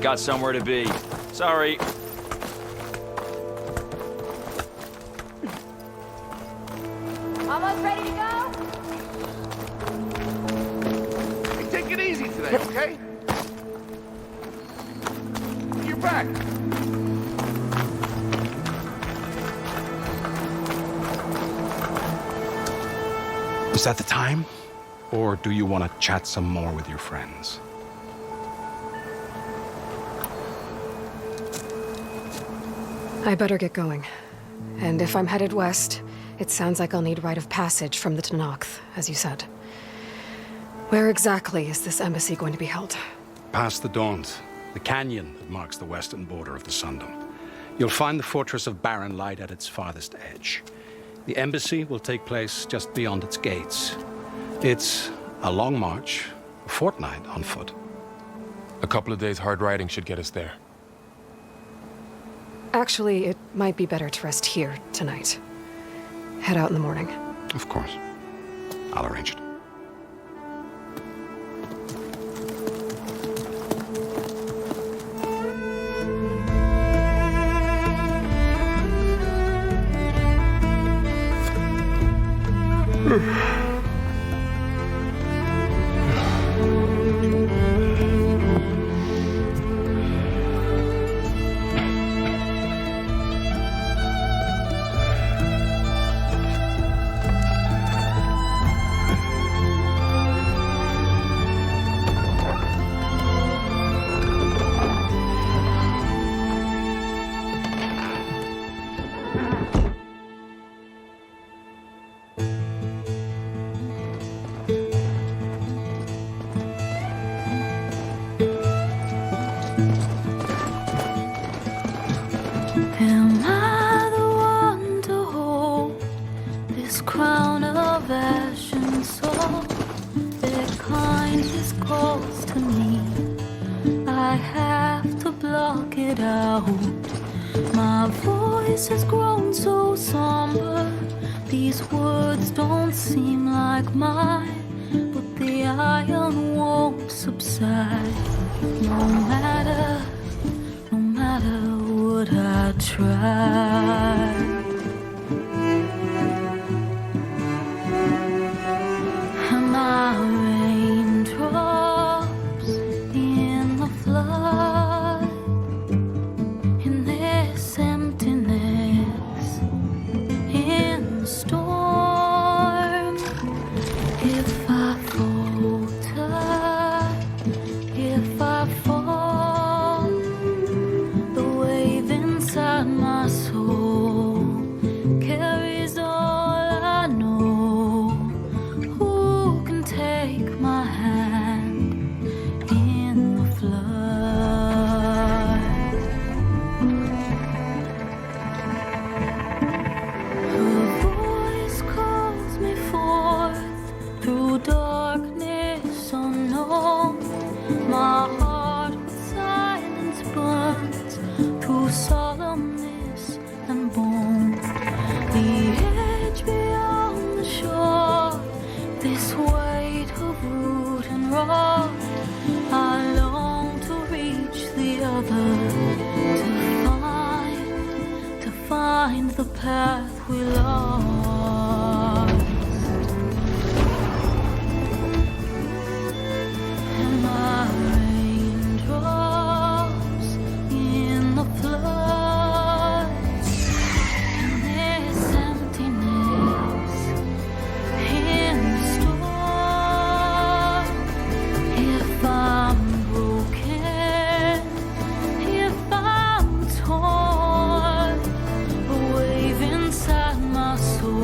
Got somewhere to be. Sorry.
Almost ready to go?
Hey, take it easy today, okay? You're back.
Is that the time? Or do you want to chat some more with your friends?
I better get going. And if I'm headed west, it sounds like I'll need rite of passage from the Tenakth, as you said. Where exactly is this embassy going to be held?
Past the Daunt, the canyon that marks the western border of the Sundom. You'll find the fortress of Barren Light at its farthest edge. The embassy will take place just beyond its gates. It's a long march, a fortnight on foot.
A couple of days hard riding should get us there.
Actually, it might be better to rest here tonight. Head out in the morning.
Of course. I'll arrange it.
Am I the one to hold this crown of ash and salt? Their kindness calls to me. I have to block it out. My voice has grown so somber. These words don't seem like mine, but the iron won't subside. No matter what I try. And my raindrops in the flood, in this emptiness, in the storm. If I falter, if I fall, the wave inside my soul carries all I know. Who can take my hand in the flood? Her voice calls me forth through darkness unknown. My heart with silence burns through solemnness and bone. The edge beyond the shore, this weight of root and rock. I long to reach the other, to find the path we lost. And my raindrops in the flood, in this emptiness, in the storm. If I'm broken, if I'm torn, a wave inside my soul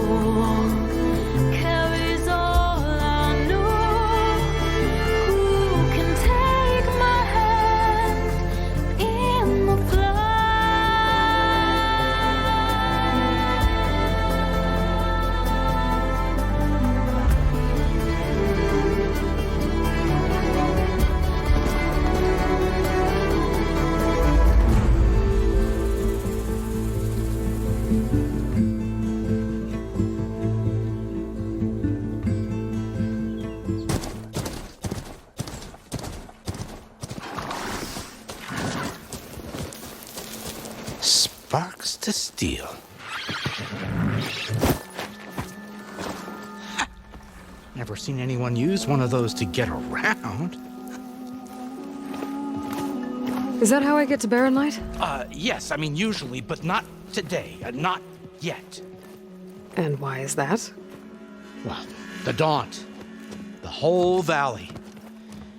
sparks to steel. Never seen anyone use one of those to get around.
Is that how I get to Barren Light?
Yes, I mean usually, but not today. Not yet.
And why is that?
Well, the Daunt. The whole valley.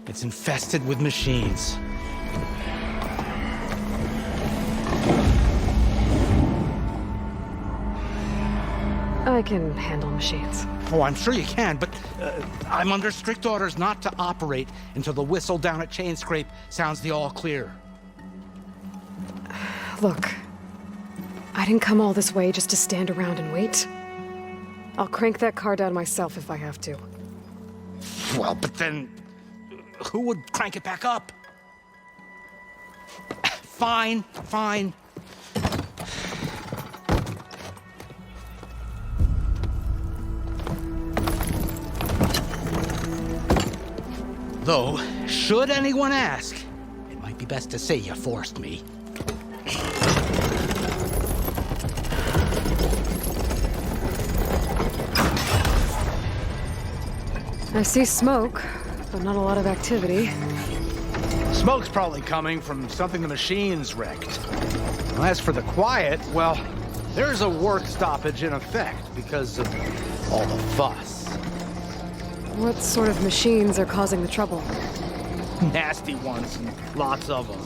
It's infested with machines.
I can handle machines.
Oh, I'm sure you can, but I'm under strict orders not to operate until the whistle down at Chainscrape sounds the all clear.
Look, I didn't come all this way just to stand around and wait. I'll crank that car down myself if I have to.
Well, but then who would crank it back up? Fine, fine. Though, should anyone ask, it might be best to say you forced me.
I see smoke, but not a lot of activity.
Smoke's probably coming from something the machines wrecked. As for the quiet, well, there's a work stoppage in effect because of all the fuss.
What sort of machines are causing the trouble?
Nasty ones, and lots of them.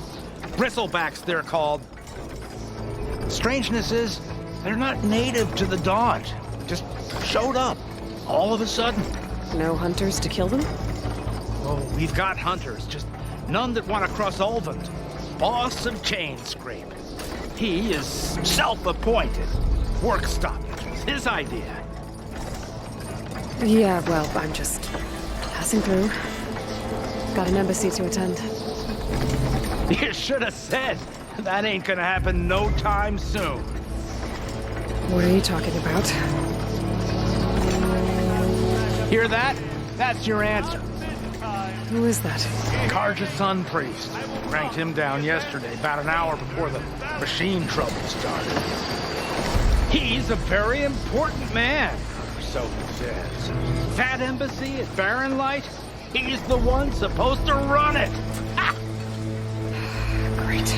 Bristlebacks, they're called. The strangeness is, they're not native to the Daunt. Just showed up, all of a sudden.
No hunters to kill them?
Oh, we've got hunters, just none that want to cross Ulvund. Boss of Chainscrape. He is self-appointed. Work stoppage was his idea.
Yeah, well, I'm just passing through. Got an embassy to attend.
You should have said. That ain't gonna happen no time soon.
What are you talking about?
Hear that? That's your answer.
Who is that?
Karja's son priest. Cranked him down yesterday, about an hour before the machine trouble started. He's a very important man, so he says. That embassy at Barren Light, he's the one supposed to run it. Ha!
Great.